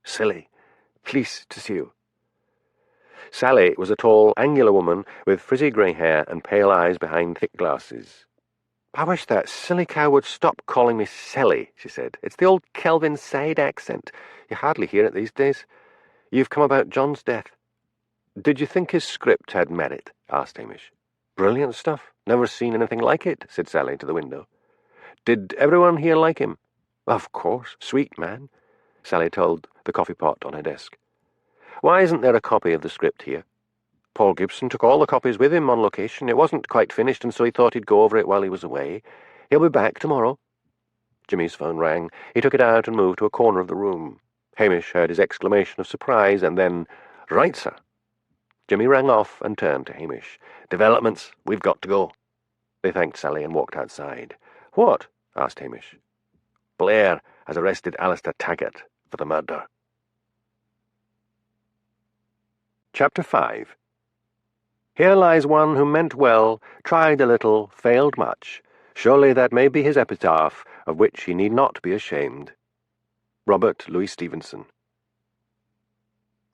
"Silly. Pleased to see you." Sally was a tall, angular woman with frizzy grey hair and pale eyes behind thick glasses. "I wish that silly cow would stop calling me Sally," she said. "It's the old Kelvin side accent. You hardly hear it these days. You've come about John's death." "Did you think his script had merit?" asked Hamish. "Brilliant stuff. Never seen anything like it," said Sally to the window. "Did everyone here like him?" "Of course. Sweet man," Sally told the coffee pot on her desk. "Why isn't there a copy of the script here?" "Paul Gibson took all the copies with him on location. It wasn't quite finished, and so he thought he'd go over it while he was away. He'll be back tomorrow." Jimmy's phone rang. He took it out and moved to a corner of the room. Hamish heard his exclamation of surprise, and then, "Right, sir." Jimmy rang off and turned to Hamish. "Developments. We've got to go." They thanked Sally and walked outside. "What?" asked Hamish. "Blair has arrested Alistair Taggart for the murder." Chapter 5. "Here lies one who meant well, tried a little, failed much. Surely that may be his epitaph, of which he need not be ashamed." Robert Louis Stevenson.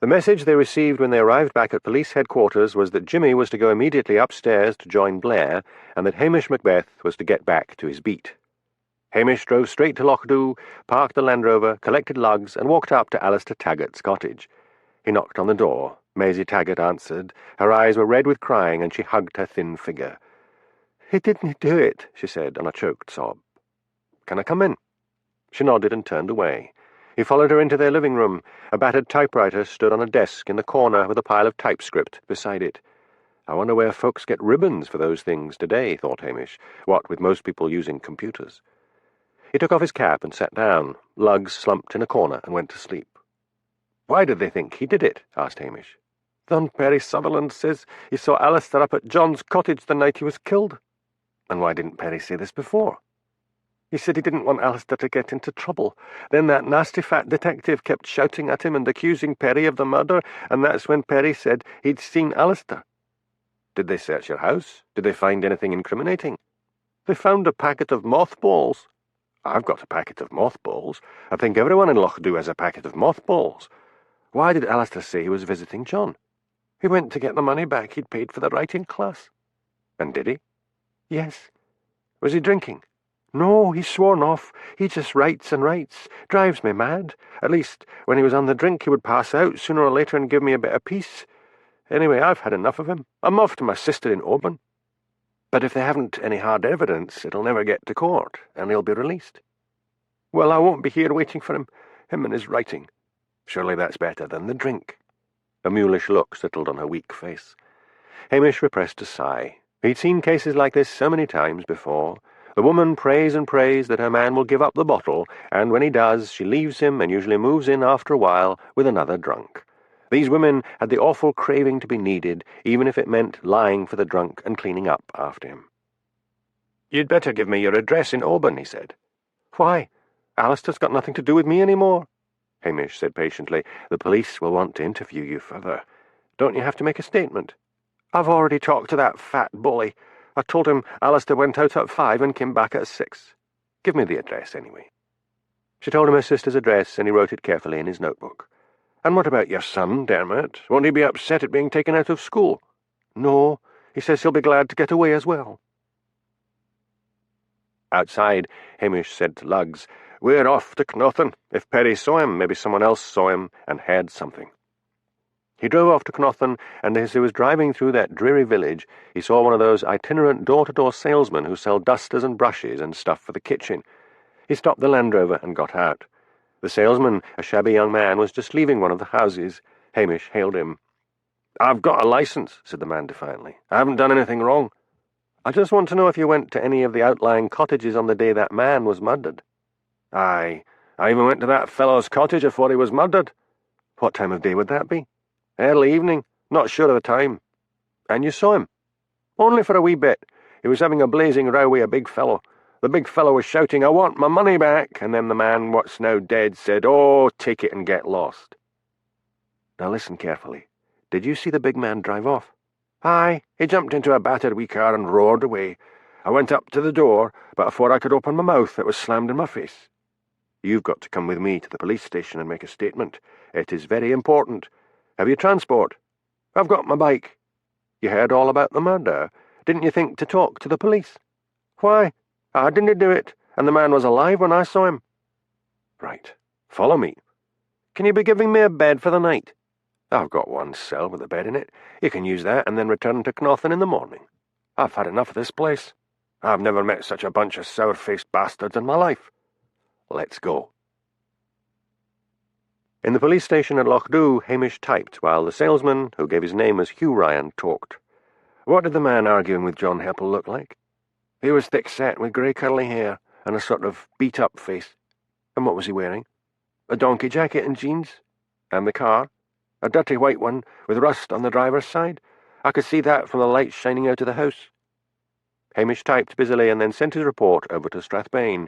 The message they received when they arrived back at police headquarters was that Jimmy was to go immediately upstairs to join Blair, and that Hamish Macbeth was to get back to his beat. Hamish drove straight to Lochdoe, parked the Land Rover, collected lugs, and walked up to Alistair Taggart's cottage. He knocked on the door. Maisie Taggart answered. Her eyes were red with crying, and she hugged her thin figure. "He didn't do it," she said on a choked sob. "Can I come in?" She nodded and turned away. He followed her into their living room. A battered typewriter stood on a desk in the corner with a pile of typescript beside it. "I wonder where folks get ribbons for those things today," thought Hamish, what with most people using computers. He took off his cap and sat down. Luggs slumped in a corner and went to sleep. "Why did they think he did it?" asked Hamish. "Don Perry Sutherland says he saw Alistair up at John's cottage the night he was killed." "And why didn't Perry say this before?" "He said he didn't want Alistair to get into trouble. Then that nasty fat detective kept shouting at him and accusing Perry of the murder, and that's when Perry said he'd seen Alistair." "Did they search your house? Did they find anything incriminating?" "They found a packet of mothballs." "I've got a packet of mothballs. I think everyone in Lochdoe has a packet of mothballs. Why did Alistair say he was visiting John?" "He went to get the money back he'd paid for the writing class." "And did he?" "Yes." "Was he drinking?" "No, he's sworn off. He just writes and writes. Drives me mad. At least, when he was on the drink, he would pass out sooner or later and give me a bit of peace. Anyway, I've had enough of him. I'm off to my sister in Oban." "But if they haven't any hard evidence, it'll never get to court, and he'll be released." "Well, I won't be here waiting for him and his writing." "Surely that's better than the drink." A mulish look settled on her weak face. Hamish repressed a sigh. He'd seen cases like this so many times before. The woman prays and prays that her man will give up the bottle, and when he does, she leaves him and usually moves in after a while with another drunk. These women had the awful craving to be needed, even if it meant lying for the drunk and cleaning up after him. "You'd better give me your address in Oban," he said. "Why? Alistair's got nothing to do with me any more." Hamish said patiently. "The police will want to interview you further. Don't you have to make a statement?" "I've already talked to that fat bully. I told him Alistair went out at 5 and came back at 6. Give me the address, anyway." She told him her sister's address, and he wrote it carefully in his notebook. "And what about your son, Dermot? Won't he be upset at being taken out of school?" "No, he says he'll be glad to get away as well." Outside, Hamish said to Luggs, "We're off to Knothin. If Perry saw him, maybe someone else saw him and heard something." He drove off to Knothin, and as he was driving through that dreary village, he saw one of those itinerant door-to-door salesmen who sell dusters and brushes and stuff for the kitchen. He stopped the Land Rover and got out. The salesman, a shabby young man, was just leaving one of the houses. Hamish hailed him. "I've got a licence," said the man defiantly. "I haven't done anything wrong. I just want to know if you went to any of the outlying cottages on the day that man was murdered." "Aye, I even went to that fellow's cottage afore he was murdered." "What time of day would that be?" "Early evening. Not sure of the time." "And you saw him?" "Only for a wee bit. He was having a blazing row with a big fellow. The big fellow was shouting, 'I want my money back,' and then the man what's now dead said, 'Oh, take it and get lost.'" "Now listen carefully. Did you see the big man drive off?" "Aye, he jumped into a battered wee car and roared away. I went up to the door, but before I could open my mouth it was slammed in my face." "You've got to come with me to the police station and make a statement. It is very important. Have you transport?" "I've got my bike." "You heard all about the murder. Didn't you think to talk to the police?" "Why? I didn't do it, and the man was alive when I saw him." "Right. Follow me." "Can you be giving me a bed for the night?" "I've got one cell with a bed in it. You can use that and then return to Knothin in the morning. I've had enough of this place. I've never met such a bunch of sour-faced bastards in my life. Let's go." In the police station at Lochdu, Hamish typed while the salesman, who gave his name as Hugh Ryan, talked. "What did the man arguing with John Heppel look like?" "He was thick-set, with grey curly hair, and a sort of beat-up face." "And what was he wearing?" "A donkey jacket and jeans." "And the car?" "A dirty white one, with rust on the driver's side. I could see that from the light shining out of the house." Hamish typed busily and then sent his report over to Strathbane.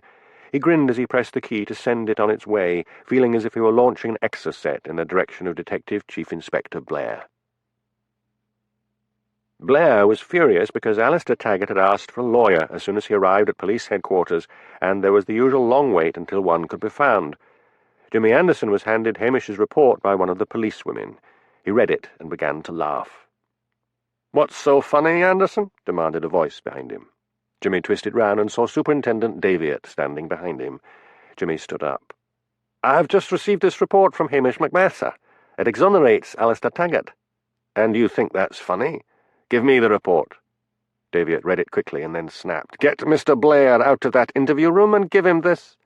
He grinned as he pressed the key to send it on its way, feeling as if he were launching an exocet in the direction of Detective Chief Inspector Blair. Blair was furious because Alistair Taggart had asked for a lawyer as soon as he arrived at police headquarters, and there was the usual long wait until one could be found. Jimmy Anderson was handed Hamish's report by one of the policewomen. He read it and began to laugh. "What's so funny, Anderson?" demanded a voice behind him. Jimmy twisted round and saw Superintendent Davitt standing behind him. Jimmy stood up. "I've just received this report from Hamish Macbeth, sir. It exonerates Alistair Taggart." "And you think that's funny? Give me the report." Davitt read it quickly and then snapped. "Get Mr. Blair out of that interview room and give him this."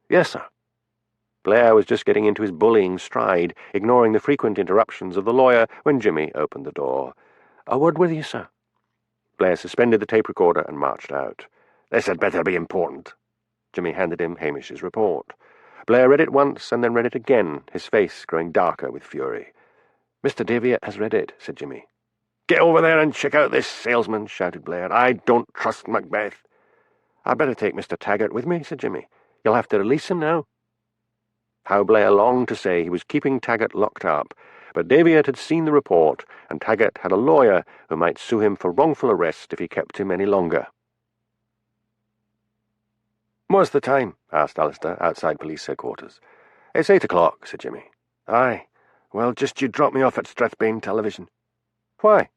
"Yes, sir." Blair was just getting into his bullying stride, ignoring the frequent interruptions of the lawyer, when Jimmy opened the door. "A word with you, sir." Blair suspended the tape recorder and marched out. "This had better be important." Jimmy handed him Hamish's report. Blair read it once and then read it again, his face growing darker with fury. "Mr. Davitt has read it," said Jimmy. "Get over there and check out this salesman," shouted Blair. "I don't trust Macbeth." "I'd better take Mr. Taggart with me," said Jimmy. "You'll have to release him now." How Blair longed to say he was keeping Taggart locked up, but Davitt had seen the report, and Taggart had a lawyer who might sue him for wrongful arrest if he kept him any longer. "What's the time?" asked Alistair, outside police headquarters. "It's 8 o'clock, said Jimmy. "Aye. Well, just you drop me off at Strathbane Television." "Why?"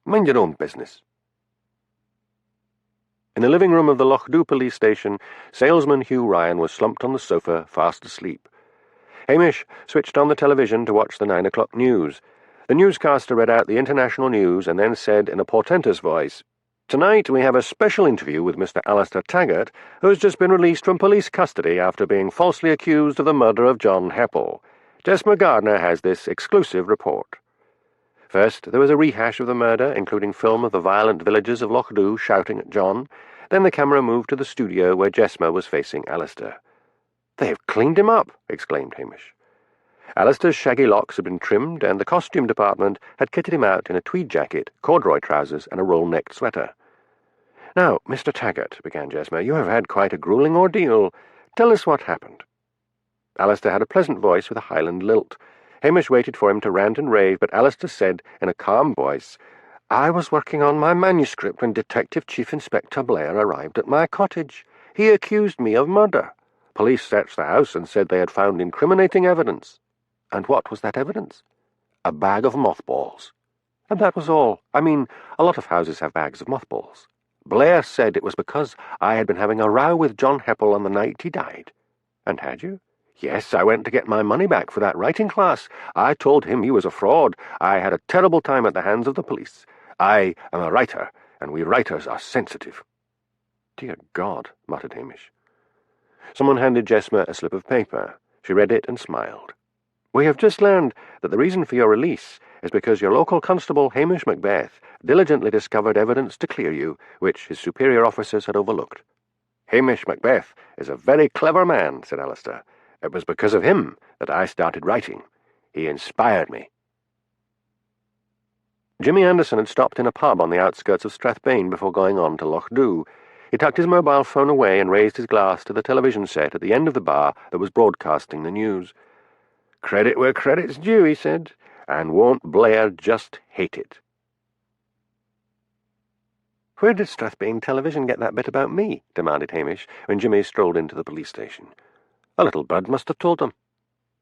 "Mind your own business." In the living room of the Lochdu police station, salesman Hugh Ryan was slumped on the sofa, fast asleep. Hamish switched on the television to watch the 9 o'clock news. The newscaster read out the international news and then said in a portentous voice, "Tonight we have a special interview with Mr. Alistair Taggart, who has just been released from police custody after being falsely accused of the murder of John Heppel. Jesmer Gardner has this exclusive report." First, there was a rehash of the murder, including film of the violent villagers of Lochdu shouting at John. Then the camera moved to the studio where Jesmer was facing Alistair. "They've cleaned him up," exclaimed Hamish. Alistair's shaggy locks had been trimmed, and the costume department had kitted him out in a tweed jacket, corduroy trousers, and a roll-necked sweater. "Now, Mr. Taggart," began Jesmer, "you have had quite a gruelling ordeal. Tell us what happened." Alistair had a pleasant voice with a Highland lilt. Hamish waited for him to rant and rave, but Alistair said, in a calm voice, I was working on my manuscript when Detective Chief Inspector Blair arrived at my cottage. He accused me of murder. Police searched the house and said they had found incriminating evidence. And what was that evidence? A bag of mothballs. And that was all. I mean, a lot of houses have bags of mothballs. Blair said it was because I had been having a row with John Heppel on the night he died. And had you? Yes, I went to get my money back for that writing class. I told him he was a fraud. I had a terrible time at the hands of the police. I am a writer, and we writers are sensitive. Dear God, muttered Hamish. Someone handed Jessma a slip of paper. She read it and smiled. We have just learned that the reason for your release is because your local constable, Hamish Macbeth, diligently discovered evidence to clear you, which his superior officers had overlooked. Hamish Macbeth is a very clever man, said Alistair. It was because of him that I started writing. He inspired me. Jimmy Anderson had stopped in a pub on the outskirts of Strathbane before going on to Loch Dhu. He tucked his mobile phone away and raised his glass to the television set at the end of the bar that was broadcasting the news. Credit where credit's due, he said, and won't Blair just hate it? Where did Strathbane Television get that bit about me? Demanded Hamish, when Jimmy strolled into the police station. A little bird must have told them.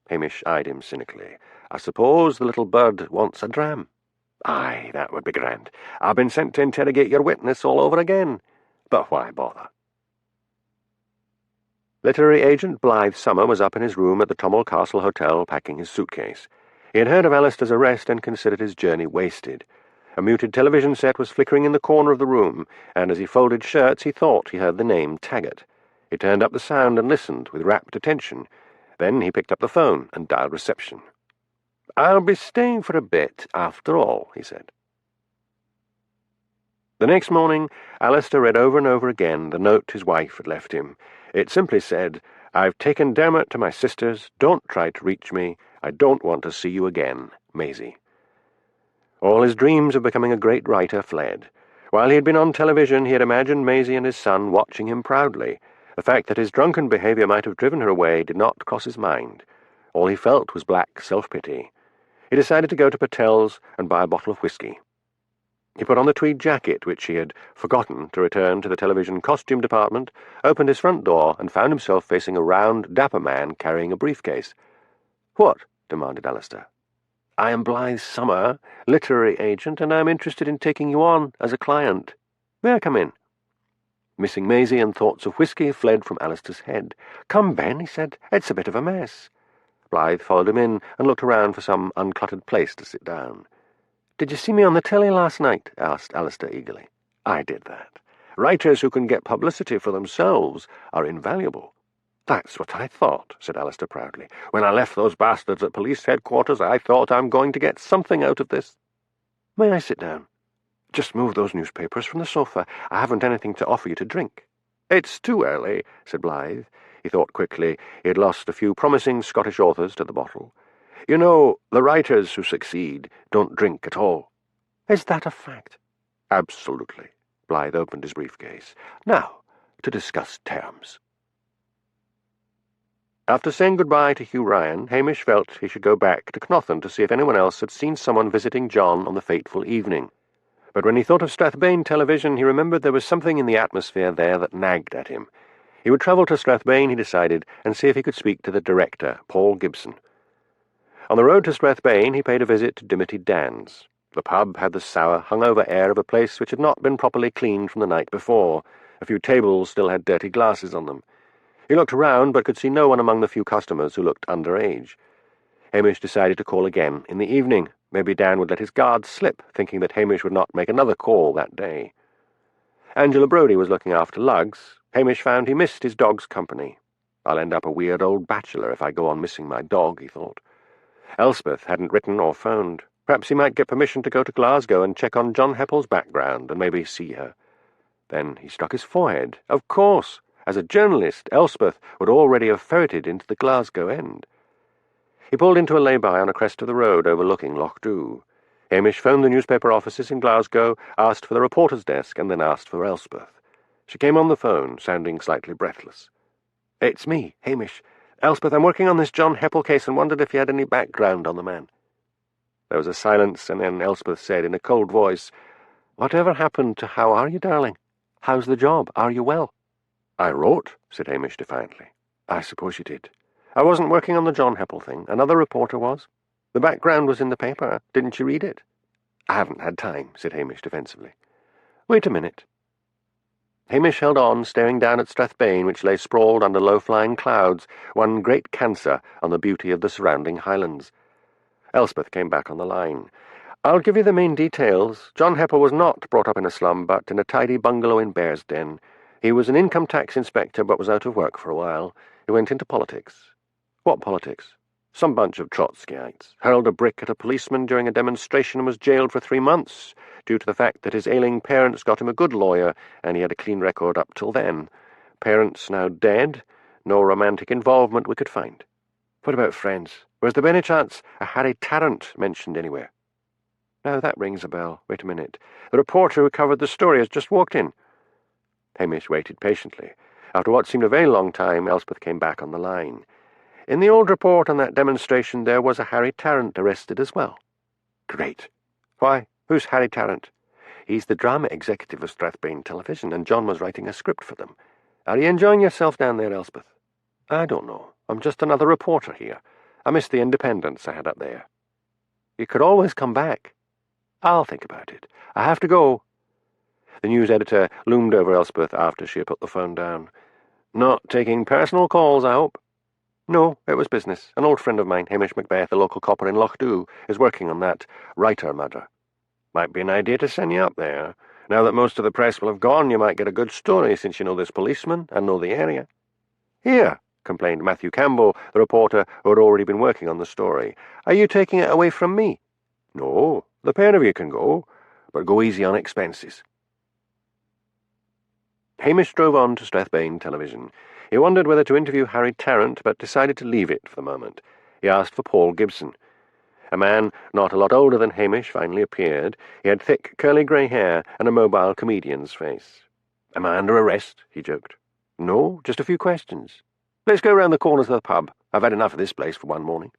Hamish eyed him cynically. I suppose the little bird wants a dram. Aye, that would be grand. I've been sent to interrogate your witness all over again. But why bother? Literary agent Blythe Summer was up in his room at the Tommel Castle Hotel packing his suitcase. He had heard of Alistair's arrest and considered his journey wasted. A muted television set was flickering in the corner of the room, and as he folded shirts he thought he heard the name Taggart. He turned up the sound and listened with rapt attention. Then he picked up the phone and dialed reception. I'll be staying for a bit, after all, he said. The next morning, Alistair read over and over again the note his wife had left him. It simply said, I've taken Dermot to my sister's. Don't try to reach me. I don't want to see you again, Maisie. All his dreams of becoming a great writer fled. While he had been on television, he had imagined Maisie and his son watching him proudly. The fact that his drunken behaviour might have driven her away did not cross his mind. All he felt was black self-pity. He decided to go to Patel's and buy a bottle of whiskey. He put on the tweed jacket, which he had forgotten to return to the television costume department, opened his front door, and found himself facing a round, dapper man carrying a briefcase. What? Demanded Alistair. I am Blythe Summer, literary agent, and I am interested in taking you on as a client. May I come in? Missing Maisie and thoughts of whiskey fled from Alistair's head. Come, Ben, he said. It's a bit of a mess. Blythe followed him in and looked around for some uncluttered place to sit down. Did you see me on the telly last night? Asked Alistair eagerly. I did that. Writers who can get publicity for themselves are invaluable. That's what I thought, said Alistair proudly. When I left those bastards at police headquarters, I thought I'm going to get something out of this. May I sit down? Just move those newspapers from the sofa. I haven't anything to offer you to drink. It's too early, said Blythe. He thought quickly. He had lost a few promising Scottish authors to the bottle. You know, the writers who succeed don't drink at all. Is that a fact? Absolutely. Blythe opened his briefcase. Now, to discuss terms. After saying goodbye to Hugh Ryan, Hamish felt he should go back to Cnothan to see if anyone else had seen someone visiting John on the fateful evening. But when he thought of Strathbane Television, he remembered there was something in the atmosphere there that nagged at him. He would travel to Strathbane, he decided, and see if he could speak to the director, Paul Gibson. On the road to Strathbane, he paid a visit to Dimity Dan's. The pub had the sour, hungover air of a place which had not been properly cleaned from the night before. A few tables still had dirty glasses on them. He looked around, but could see no one among the few customers who looked underage. Hamish decided to call again in the evening. Maybe Dan would let his guard slip, thinking that Hamish would not make another call that day. Angela Brodie was looking after lugs. Hamish found he missed his dog's company. I'll end up a weird old bachelor if I go on missing my dog, he thought. Elspeth hadn't written or phoned. Perhaps he might get permission to go to Glasgow and check on John Heppel's background and maybe see her. Then he struck his forehead. Of course! As a journalist, Elspeth would already have ferreted into the Glasgow end. He pulled into a lay-by on a crest of the road overlooking Loch Dhu. Hamish phoned the newspaper offices in Glasgow, asked for the reporter's desk, and then asked for Elspeth. She came on the phone, sounding slightly breathless. It's me, Hamish. Elspeth, I'm working on this John Heppel case and wondered if you had any background on the man. There was a silence, and then Elspeth said in a cold voice, Whatever happened to how are you, darling? How's the job? Are you well? I wrote, said Hamish defiantly. I suppose you did. I wasn't working on the John Heppel thing. Another reporter was. The background was in the paper. Didn't you read it? I haven't had time, said Hamish defensively. Wait a minute. Hamish held on, staring down at Strathbane, which lay sprawled under low-flying clouds, one great cancer on the beauty of the surrounding highlands. Elspeth came back on the line. I'll give you the main details. John Heppel was not brought up in a slum, but in a tidy bungalow in Bearsden. He was an income tax inspector, but was out of work for a while. He went into politics. What politics? Some bunch of Trotskyites. Hurled a brick at a policeman during a demonstration and was jailed for 3 months, due to the fact that his ailing parents got him a good lawyer, and he had a clean record up till then. Parents now dead, no romantic involvement we could find. What about friends? Was there by any chance a Harry Tarrant mentioned anywhere? Now that rings a bell. Wait a minute. The reporter who covered the story has just walked in. Hamish waited patiently. After what seemed a very long time, Elspeth came back on the line. In the old report on that demonstration, there was a Harry Tarrant arrested as well. Great. Why, who's Harry Tarrant? He's the drama executive of Strathbane Television, and John was writing a script for them. Are you enjoying yourself down there, Elspeth? I don't know. I'm just another reporter here. I miss the independence I had up there. You could always come back. I'll think about it. I have to go. The news editor loomed over Elspeth after she had put the phone down. Not taking personal calls, I hope? No, it was business. An old friend of mine, Hamish Macbeth, a local copper in Lochdu, is working on that writer murder. Might be an idea to send you up there. Now that most of the press will have gone, you might get a good story since you know this policeman and know the area. Here, complained Matthew Campbell, the reporter who had already been working on the story. Are you taking it away from me? No, the pair of you can go, but go easy on expenses. Hamish drove on to Strathbane Television. He wondered whether to interview Harry Tarrant, but decided to leave it for the moment. He asked for Paul Gibson. A man not a lot older than Hamish finally appeared. He had thick, curly grey hair and a mobile comedian's face. Am I under arrest? He joked. No, just a few questions. Let's go round the corners of the pub. I've had enough of this place for one morning.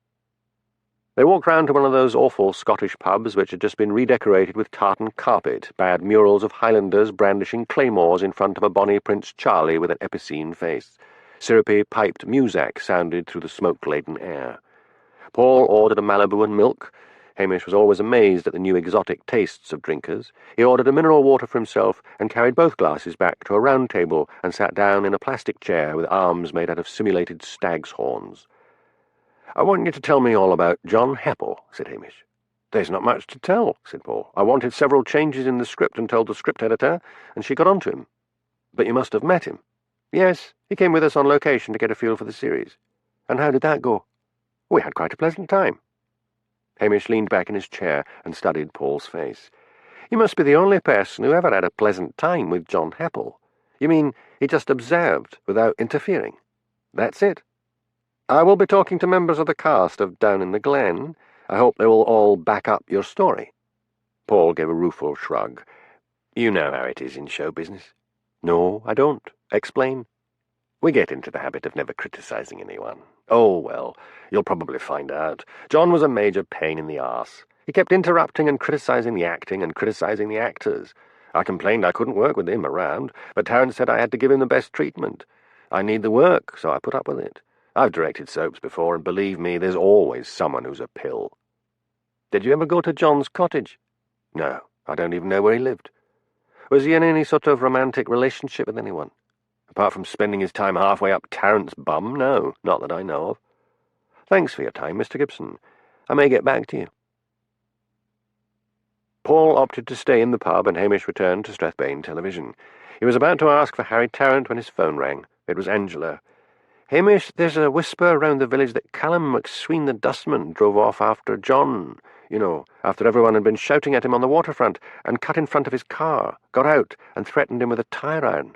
They walked round to one of those awful Scottish pubs which had just been redecorated with tartan carpet, bad murals of Highlanders brandishing claymores in front of a bonny Prince Charlie with an epicene face. Syrupy, piped muzak sounded through the smoke-laden air. Paul ordered a Malibu and milk. Hamish was always amazed at the new exotic tastes of drinkers. He ordered a mineral water for himself and carried both glasses back to a round table and sat down in a plastic chair with arms made out of simulated stag's horns. I want you to tell me all about John Heppel, said Hamish. There's not much to tell, said Paul. I wanted several changes in the script and told the script editor, and she got on to him. But you must have met him. Yes, he came with us on location to get a feel for the series. And how did that go? We had quite a pleasant time. Hamish leaned back in his chair and studied Paul's face. You must be the only person who ever had a pleasant time with John Heppel. You mean he just observed without interfering? That's it. I will be talking to members of the cast of Down in the Glen. I hope they will all back up your story. Paul gave a rueful shrug. You know how it is in show business. No, I don't. Explain. We get into the habit of never criticizing anyone. Oh, well, you'll probably find out. John was a major pain in the arse. He kept interrupting and criticizing the acting and criticizing the actors. I complained I couldn't work with him around, but Terence said I had to give him the best treatment. I need the work, so I put up with it. I've directed soaps before, and believe me, there's always someone who's a pill. Did you ever go to John's cottage? No, I don't even know where he lived. Was he in any sort of romantic relationship with anyone? Apart from spending his time halfway up Tarrant's bum, no, not that I know of. Thanks for your time, Mr. Gibson. I may get back to you. Paul opted to stay in the pub, and Hamish returned to Strathbane Television. He was about to ask for Harry Tarrant when his phone rang. It was Angela. Hamish, there's a whisper round the village that Callum McSween the dustman drove off after John, after everyone had been shouting at him on the waterfront, and cut in front of his car, got out, and threatened him with a tire iron.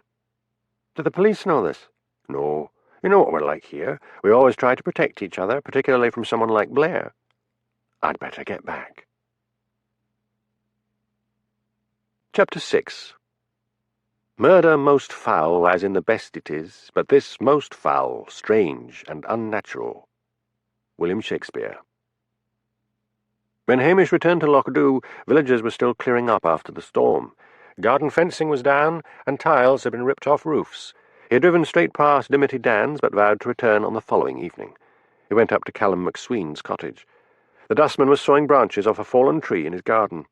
Do the police know this? No. You know what we're like here. We always try to protect each other, particularly from someone like Blair. I'd better get back. Chapter 6. Murder most foul, as in the best it is, but this most foul, strange, and unnatural. William Shakespeare. When Hamish returned to Lochdew, villagers were still clearing up after the storm. Garden fencing was down, and tiles had been ripped off roofs. He had driven straight past Dimity Dan's, but vowed to return on the following evening. He went up to Callum McSween's cottage. The dustman was sawing branches off a fallen tree in his garden.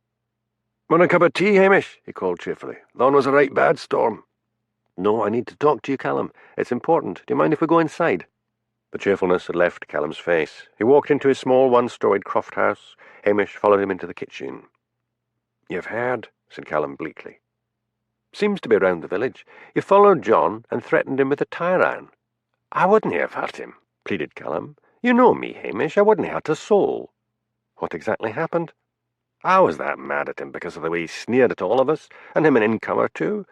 "Want a cup of tea, Hamish?" he called cheerfully. "Thon was a right bad storm." "No, I need to talk to you, Callum. It's important. Do you mind if we go inside?" The cheerfulness had left Callum's face. He walked into his small one-storied croft house. Hamish followed him into the kitchen. "You've heard," said Callum bleakly. "Seems to be round the village. You followed John and threatened him with a tire iron." "I wouldn't have hurt him," pleaded Callum. "You know me, Hamish. I wouldn't hurt a soul." "What exactly happened?" "I was that mad at him because of the way he sneered at all of us, and him an incomer too.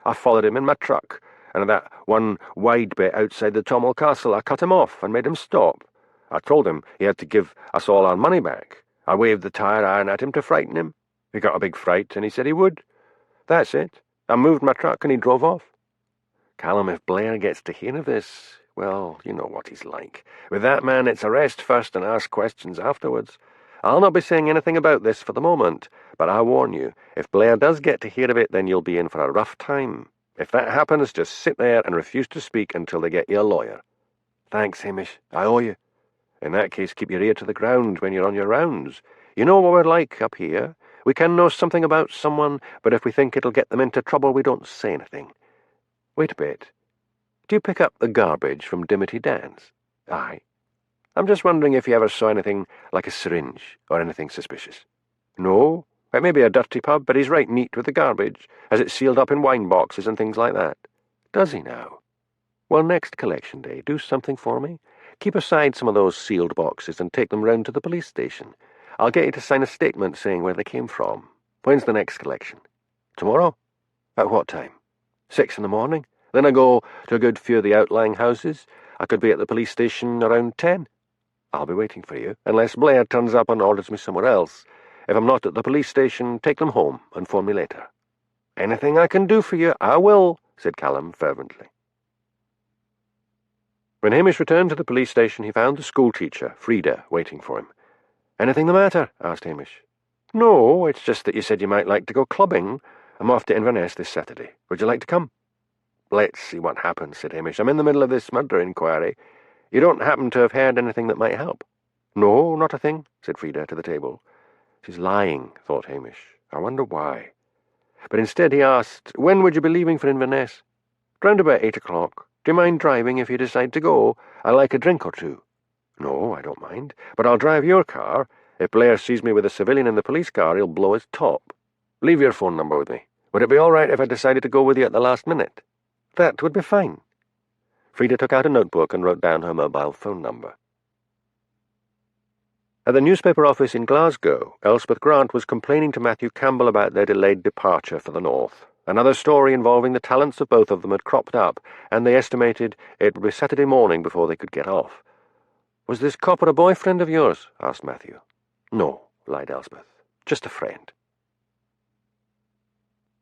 I followed him in my truck, and at that one wide bit outside the Tommel Castle I cut him off and made him stop. I told him he had to give us all our money back. I waved the tire iron at him to frighten him. He got a big fright, and he said he would. That's it. I moved my truck and he drove off." "Callum, if Blair gets to hear of this, well, you know what he's like. With that man, it's arrest first and ask questions afterwards. I'll not be saying anything about this for the moment, but I warn you, if Blair does get to hear of it, then you'll be in for a rough time. If that happens, just sit there and refuse to speak until they get you a lawyer." "Thanks, Hamish. I owe you." "In that case, keep your ear to the ground when you're on your rounds. You know what we're like up here. We can know something about someone, but if we think it'll get them into trouble, we don't say anything. Wait a bit. Do you pick up the garbage from Dimity Dan's?" "Aye." "I'm just wondering if you ever saw anything like a syringe, or anything suspicious." "No. It may be a dirty pub, but he's right neat with the garbage, as it's sealed up in wine boxes and things like that." "Does he now? Well, next collection day, do something for me. Keep aside some of those sealed boxes and take them round to the police station. I'll get you to sign a statement saying where they came from. When's the next collection?" "Tomorrow." "At what time?" 6 in the morning. Then I go to a good few of the outlying houses. I could be at the police station around 10. I'll be waiting for you, unless Blair turns up and orders me somewhere else. If I'm not at the police station, take them home and phone me later." "Anything I can do for you, I will," said Callum fervently. When Hamish returned to the police station, he found the schoolteacher, Frida, waiting for him. "Anything the matter?" asked Hamish. "No, it's just that you said you might like to go clubbing. I'm off to Inverness this Saturday. Would you like to come?" "Let's see what happens," said Hamish. "I'm in the middle of this murder inquiry. You don't happen to have heard anything that might help?" "No, not a thing," said Frida to the table. "She's lying," thought Hamish. "I wonder why." But instead he asked, "When would you be leaving for Inverness?" "Round about 8 o'clock. Do you mind driving if you decide to go? I like a drink or two." "No, I don't mind. But I'll drive your car. If Blair sees me with a civilian in the police car, he'll blow his top. Leave your phone number with me. Would it be all right if I decided to go with you at the last minute?" "That would be fine." Frida took out a notebook and wrote down her mobile phone number. At the newspaper office in Glasgow, Elspeth Grant was complaining to Matthew Campbell about their delayed departure for the north. Another story involving the talents of both of them had cropped up, and they estimated it would be Saturday morning before they could get off. "Was this copper a boyfriend of yours?" asked Matthew. "No," lied Elspeth. "Just a friend."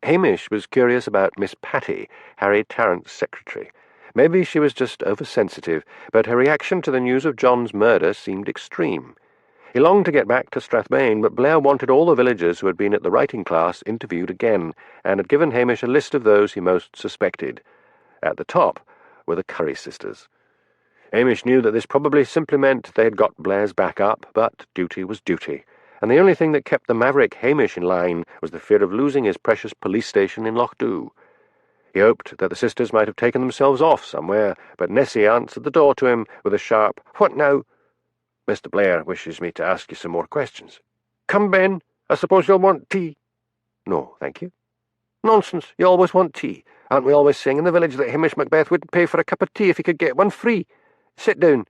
Hamish was curious about Miss Patty, Harry Tarrant's secretary. Maybe she was just oversensitive, but her reaction to the news of John's murder seemed extreme. He longed to get back to Strathmain, but Blair wanted all the villagers who had been at the writing class interviewed again, and had given Hamish a list of those he most suspected. At the top were the Curry sisters. Hamish knew that this probably simply meant they had got Blair's back up, but duty was duty, and the only thing that kept the maverick Hamish in line was the fear of losing his precious police station in Lochdew. He hoped that the sisters might have taken themselves off somewhere, but Nessie answered the door to him with a sharp, "What now?" "Mr. Blair wishes me to ask you some more questions." "Come, Ben. I suppose you'll want tea." "No, thank you." "Nonsense. You always want tea. Aren't we always saying in the village that Hamish Macbeth wouldn't pay for a cup of tea if he could get one free? Sit down."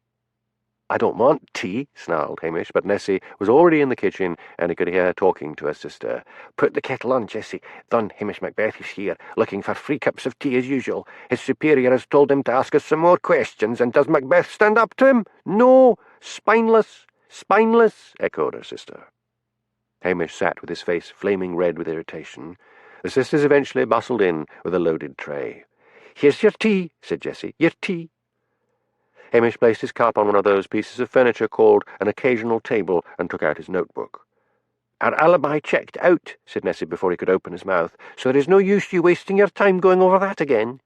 "I don't want tea," snarled Hamish, but Nessie was already in the kitchen, and he could hear her talking to her sister. "Put the kettle on, Jessie. Then Hamish Macbeth is here, looking for 3 cups of tea as usual. His superior has told him to ask us some more questions, and does Macbeth stand up to him? No! Spineless! Spineless!" echoed her sister. Hamish sat with his face flaming red with irritation. The sisters eventually bustled in with a loaded tray. "Here's your tea," said Jessie. "Your tea." Hamish placed his cup on one of those pieces of furniture called an occasional table and took out his notebook. "Our alibi checked out," said Nessie before he could open his mouth, "so there is no use you wasting your time going over that again."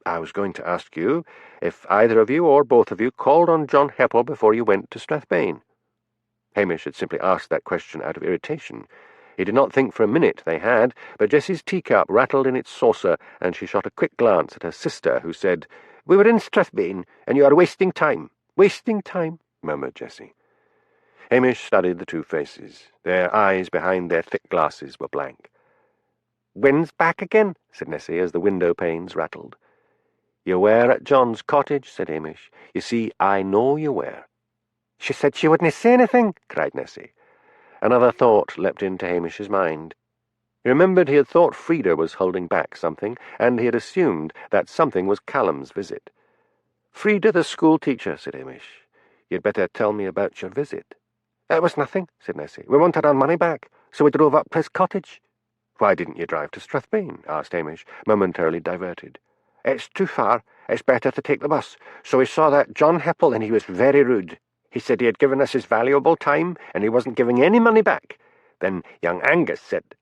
"I was going to ask you if either of you or both of you called on John Heppel before you went to Strathbane." Hamish had simply asked that question out of irritation. He did not think for a minute they had, but Jessie's teacup rattled in its saucer, and she shot a quick glance at her sister, who said, "We were in Strathbane, and you are wasting time." "Wasting time," murmured Jessie. Hamish studied the two faces. Their eyes behind their thick glasses were blank. "When's back again?" said Nessie, as the window panes rattled. "You were at John's cottage," said Hamish. "You see, I know you were." "She said she wouldn't say anything," cried Nessie. Another thought leapt into Hamish's mind. He remembered he had thought Frida was holding back something, and he had assumed that something was Callum's visit. "Frida, the schoolteacher," said Hamish. "You'd better tell me about your visit." "It was nothing," said Nessie. "We wanted our money back, so we drove up to his cottage." "Why didn't you drive to Strathbane?" asked Hamish, momentarily diverted. "It's too far. It's better to take the bus. So we saw that John Heppel, and he was very rude. He said he had given us his valuable time, and he wasn't giving any money back. Then young Angus said—"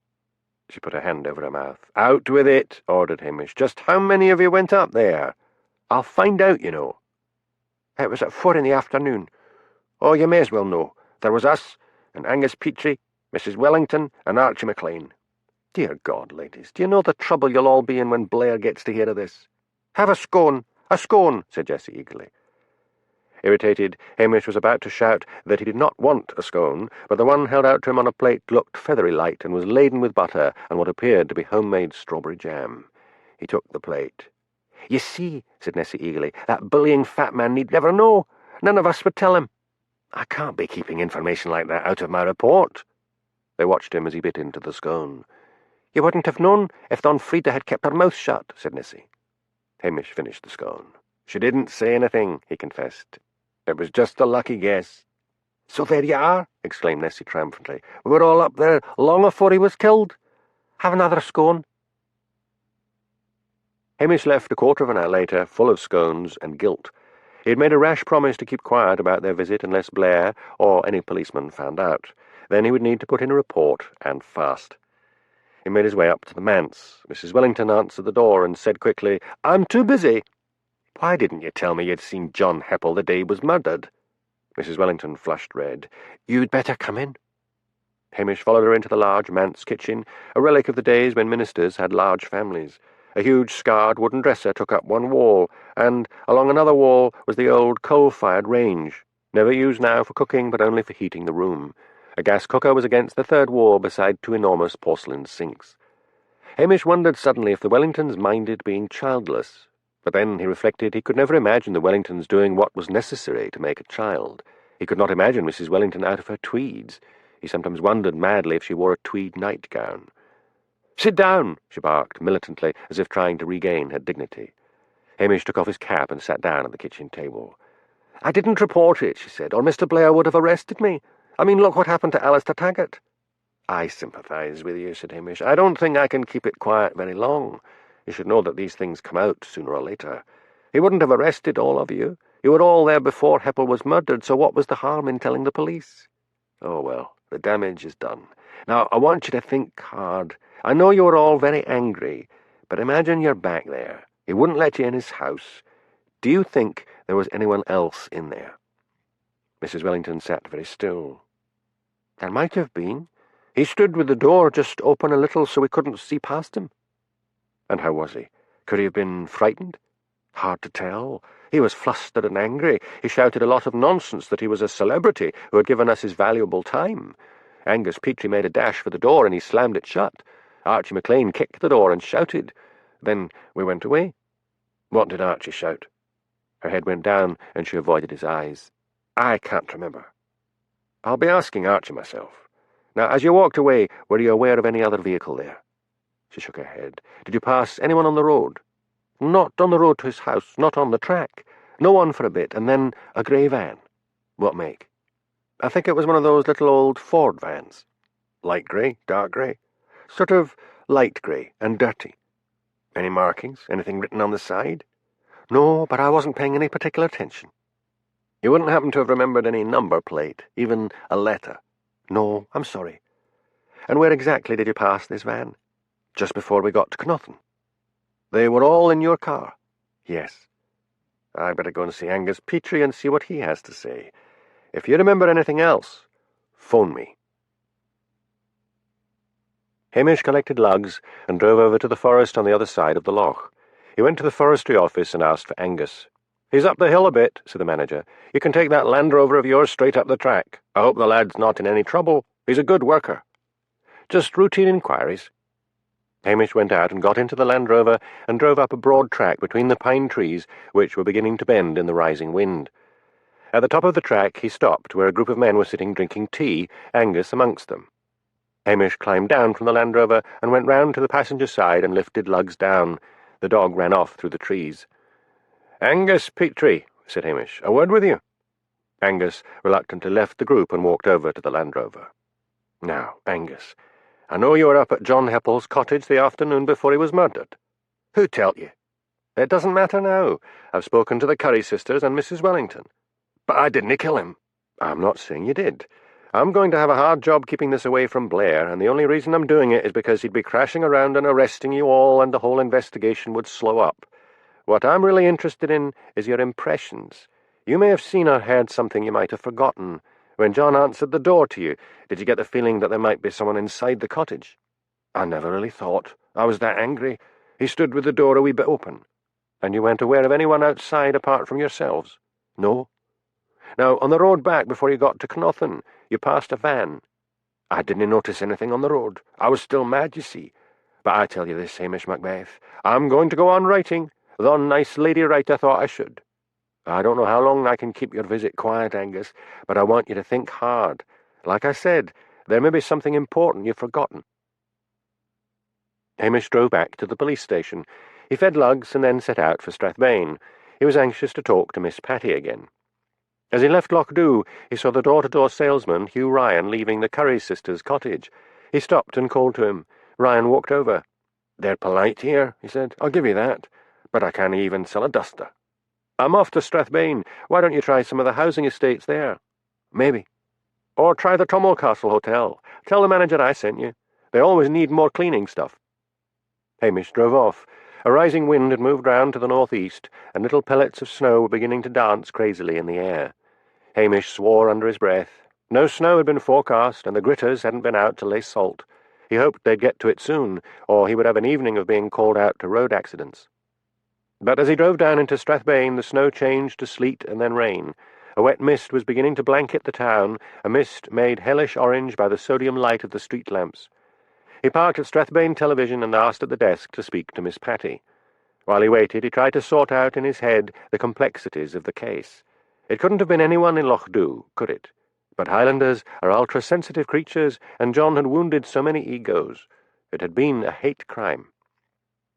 She put her hand over her mouth. "Out with it," ordered Hamish. "Just how many of you went up there?" "I'll find out, you know." "It was at 4 in the afternoon. Oh, you may as well know. There was us, and Angus Petrie, Mrs. Wellington, and Archie McLean." "Dear God, ladies, do you know the trouble you'll all be in when Blair gets to hear of this?" "Have a scone, said Jessie eagerly. Irritated, Hamish was about to shout that he did not want a scone, but the one held out to him on a plate looked feathery light and was laden with butter and what appeared to be homemade strawberry jam. He took the plate. "You see," said Nessie eagerly, "that bullying fat man need never know. None of us would tell him." "I can't be keeping information like that out of my report." They watched him as he bit into the scone. "You wouldn't have known if Don Frida had kept her mouth shut," said Nessie. Hamish finished the scone. "She didn't say anything," he confessed. "It was just a lucky guess." "So there you are," exclaimed Nessie triumphantly. "We were all up there long afore he was killed. Have another scone." Hamish left a quarter of an hour later, full of scones and guilt. He had made a rash promise to keep quiet about their visit unless Blair or any policeman found out. Then he would need to put in a report, and fast. He made his way up to the manse. Mrs. Wellington answered the door and said quickly, "I'm too busy." "Why didn't you tell me you'd seen John Heppel the day he was murdered?" Mrs. Wellington flushed red. "You'd better come in." Hamish followed her into the large manse kitchen, a relic of the days when ministers had large families. A huge scarred wooden dresser took up one wall, and along another wall was the old coal-fired range, never used now for cooking but only for heating the room. A gas cooker was against the third wall beside two enormous porcelain sinks. Hamish wondered suddenly if the Wellingtons minded being childless. But then he reflected he could never imagine the Wellingtons doing what was necessary to make a child. He could not imagine Mrs. Wellington out of her tweeds. He sometimes wondered madly if she wore a tweed nightgown. "Sit down," she barked militantly, as if trying to regain her dignity. Hamish took off his cap and sat down at the kitchen table. "I didn't report it," she said, "or Mr. Blair would have arrested me. I mean, look what happened to Alistair Taggart." "I sympathise with you," said Hamish. "I don't think I can keep it quiet very long. You should know that these things come out sooner or later. He wouldn't have arrested all of you. You were all there before Heppel was murdered, so what was the harm in telling the police? Oh, well, the damage is done. Now, I want you to think hard. I know you were all very angry, but imagine you're back there. He wouldn't let you in his house. Do you think there was anyone else in there?" Mrs. Wellington sat very still. "There might have been. He stood with the door just open a little so we couldn't see past him." "And how was he? Could he have been frightened?" "Hard to tell. He was flustered and angry. He shouted a lot of nonsense that he was a celebrity who had given us his valuable time. Angus Petrie made a dash for the door and he slammed it shut. Archie McLean kicked the door and shouted. Then we went away." "What did Archie shout?" Her head went down and she avoided his eyes. "I can't remember. I'll be asking Archie myself. Now, as you walked away, were you aware of any other vehicle there?" She shook her head. "Did you pass anyone on the road?" "Not on the road to his house, not on the track. No one for a bit, and then a grey van." "What make?" "I think it was one of those little old Ford vans." "Light grey, dark grey?" "Sort of light grey and dirty." "Any markings? Anything written on the side?" "No, but I wasn't paying any particular attention." "You wouldn't happen to have remembered any number plate, even a letter?" "No, I'm sorry." And where exactly did you pass this van? Just before we got to Knotton. They were all in your car? Yes. I'd better go and see Angus Petrie and see what he has to say. If you remember anything else, phone me. Hamish collected lugs and drove over to the forest on the other side of the loch. He went to the forestry office and asked for Angus. "He's up the hill a bit," said the manager. "You can take that Land Rover of yours straight up the track. I hope the lad's not in any trouble. He's a good worker." "Just routine inquiries." Hamish went out and got into the Land Rover and drove up a broad track between the pine trees, which were beginning to bend in the rising wind. At the top of the track he stopped where a group of men were sitting drinking tea, Angus amongst them. Hamish climbed down from the Land Rover and went round to the passenger side and lifted lugs down. The dog ran off through the trees. "Angus Petrie," said Hamish, "a word with you." Angus reluctantly left the group and walked over to the Land Rover. "Now, Angus, I know you were up at John Heppel's cottage the afternoon before he was murdered." "Who tell't you?" "It doesn't matter now. I've spoken to the Curry sisters and Mrs. Wellington." "But I didn't kill him." "I'm not saying you did. I'm going to have a hard job keeping this away from Blair, and the only reason I'm doing it is because he'd be crashing around and arresting you all, and the whole investigation would slow up. What I'm really interested in is your impressions. You may have seen or heard something you might have forgotten. When John answered the door to you, did you get the feeling that there might be someone inside the cottage?" "I never really thought. I was that angry. He stood with the door a wee bit open." "And you weren't aware of anyone outside apart from yourselves?" "No." "Now, on the road back before you got to Knotton, you passed a van." "I didn't notice anything on the road. I was still mad, you see. But I tell you this, Hamish Macbeth, I'm going to go on writing. The nice lady writer thought I should. I don't know how long I can keep your visit quiet, Angus, but I want you to think hard. Like I said, there may be something important you've forgotten." Hamish drove back to the police station. He fed lugs and then set out for Strathbane. He was anxious to talk to Miss Patty again. As he left Lochdoe, he saw the door-to-door salesman, Hugh Ryan, leaving the Curry sisters' cottage. He stopped and called to him. Ryan walked over. "They're polite here," he said. "I'll give you that. But I can't even sell a duster." "I'm off to Strathbane. Why don't you try some of the housing estates there?" "Maybe. Or try the Tommel Castle Hotel. Tell the manager I sent you. They always need more cleaning stuff." Hamish drove off. A rising wind had moved round to the northeast, and little pellets of snow were beginning to dance crazily in the air. Hamish swore under his breath. No snow had been forecast, and the gritters hadn't been out to lay salt. He hoped they'd get to it soon, or he would have an evening of being called out to road accidents. But as he drove down into Strathbane, the snow changed to sleet and then rain. A wet mist was beginning to blanket the town, a mist made hellish orange by the sodium light of the street lamps. He parked at Strathbane Television and asked at the desk to speak to Miss Patty. While he waited, he tried to sort out in his head the complexities of the case. It couldn't have been anyone in Lochdoe, could it? But Highlanders are ultra-sensitive creatures, and John had wounded so many egos. It had been a hate crime.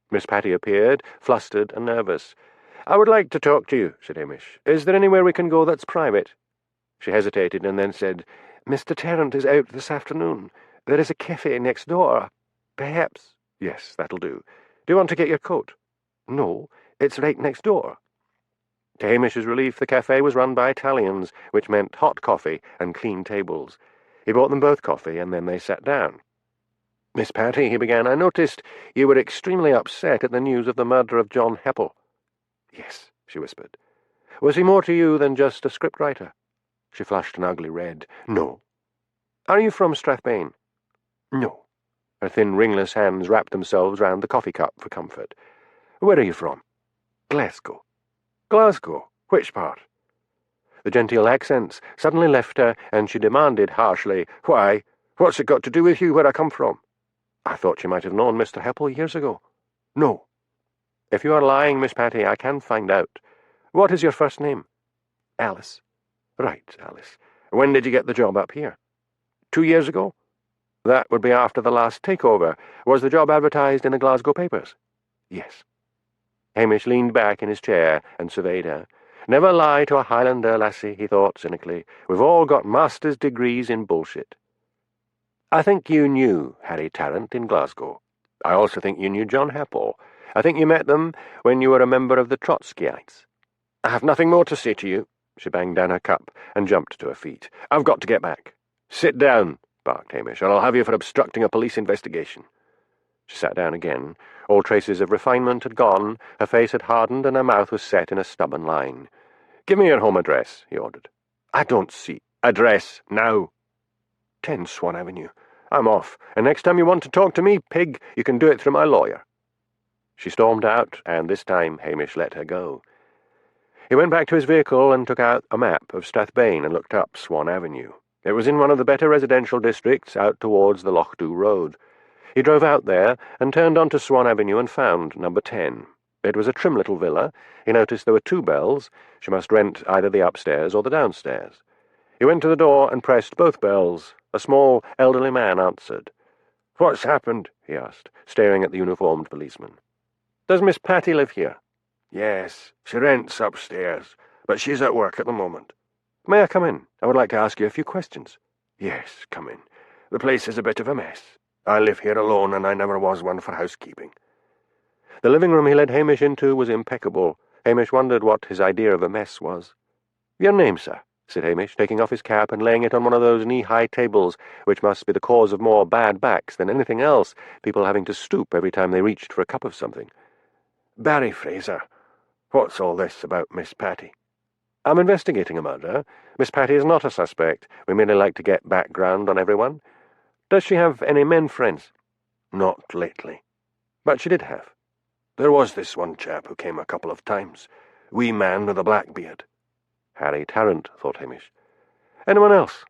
Miss Patty appeared, flustered and nervous. "I would like to talk to you," said Hamish. "Is there anywhere we can go that's private?" She hesitated and then said, "Mr. Tarrant is out this afternoon. There is a cafe next door. Perhaps—" "Yes, that'll do. Do you want to get your coat?" "No, it's right next door." To Hamish's relief, the cafe was run by Italians, which meant hot coffee and clean tables. He bought them both coffee, and then they sat down. "Miss Patty," he began, "I noticed you were extremely upset at the news of the murder of John Heppel." "Yes," she whispered. "Was he more to you than just a scriptwriter?" She flushed an ugly red. "No." "Are you from Strathbane?" "No." Her thin, ringless hands wrapped themselves round the coffee cup for comfort. "Where are you from?" "Glasgow." "Glasgow? Which part?" The genteel accents suddenly left her, and she demanded harshly, "Why? What's it got to do with you where I come from?" "I thought you might have known Mr. Heppel years ago." "No." "If you are lying, Miss Patty, I can find out. What is your first name?" "Alice." "Right, Alice. When did you get the job up here?" 2 years ago?" "That would be after the last takeover. Was the job advertised in the Glasgow papers?" "Yes." Hamish leaned back in his chair and surveyed her. "Never lie to a Highlander, lassie," he thought cynically. "We've all got master's degrees in bullshit." "I think you knew Harry Tarrant in Glasgow. I also think you knew John Heppel. I think you met them when you were a member of the Trotskyites. I have nothing more to say to you." She banged down her cup and jumped to her feet. "I've got to get back." "Sit down," barked Hamish, "or I'll have you for obstructing a police investigation." She sat down again. All traces of refinement had gone, her face had hardened, and her mouth was set in a stubborn line. "Give me your home address," he ordered. "I don't see—" "Address, now." 10 Swan Avenue. "I'm off, and next time you want to talk to me, pig, you can do it through my lawyer." She stormed out, and this time Hamish let her go. He went back to his vehicle and took out a map of Strathbane and looked up Swan Avenue. It was in one of the better residential districts out towards the Lochdu Road. He drove out there and turned onto Swan Avenue and found number 10. It was a trim little villa. He noticed there were 2 bells. She must rent either the upstairs or the downstairs. He went to the door and pressed both bells. A small, elderly man answered. "What's happened?" he asked, staring at the uniformed policeman. "Does Miss Patty live here?" "Yes, she rents upstairs, but she's at work at the moment." "May I come in? I would like to ask you a few questions." "Yes, come in. The place is a bit of a mess. I live here alone, and I never was one for housekeeping." The living room he led Hamish into was impeccable. Hamish wondered what his idea of a mess was. "Your name, sir?" said Hamish, taking off his cap and laying it on one of those knee-high tables which must be the cause of more bad backs than anything else, people having to stoop every time they reached for a cup of something. "Barry Fraser. What's all this about Miss Patty?" "I'm investigating a murder. Miss Patty is not a suspect. We merely like to get background on everyone. Does she have any men friends?" "Not lately." "But she did have." "There was this one chap who came a couple of times. Wee man with a black beard." Harry Tarrant, thought Hamish. "Anyone else?"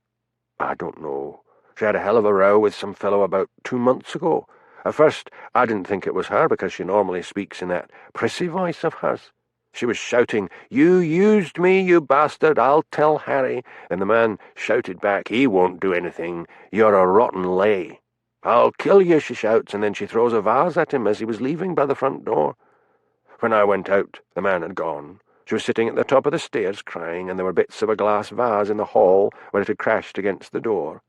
"I don't know. She had a hell of a row with some fellow about 2 months ago. At first I didn't think it was her, because she normally speaks in that prissy voice of hers. She was shouting, 'You used me, you bastard, I'll tell Harry,' and the man shouted back, 'He won't do anything, you're a rotten lay.' 'I'll kill you,' she shouts, and then she throws a vase at him as he was leaving by the front door. When I went out, the man had gone. She was sitting at the top of the stairs crying, and there were bits of a glass vase in the hall where it had crashed against the door.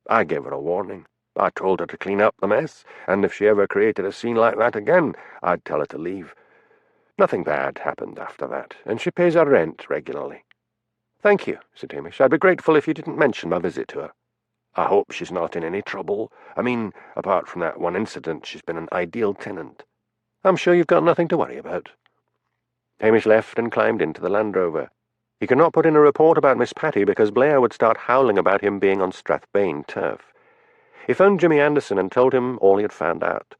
I gave her a warning. I told her to clean up the mess, and if she ever created a scene like that again, I'd tell her to leave. Nothing bad happened after that, and she pays her rent regularly." "Thank you," said Hamish. "I'd be grateful if you didn't mention my visit to her." "I hope she's not in any trouble. I mean, apart from that one incident, she's been an ideal tenant." "I'm sure you've got nothing to worry about." Hamish left and climbed into the Land Rover. He could not put in a report about Miss Patty because Blair would start howling about him being on Strathbane turf. He phoned Jimmy Anderson and told him all he had found out.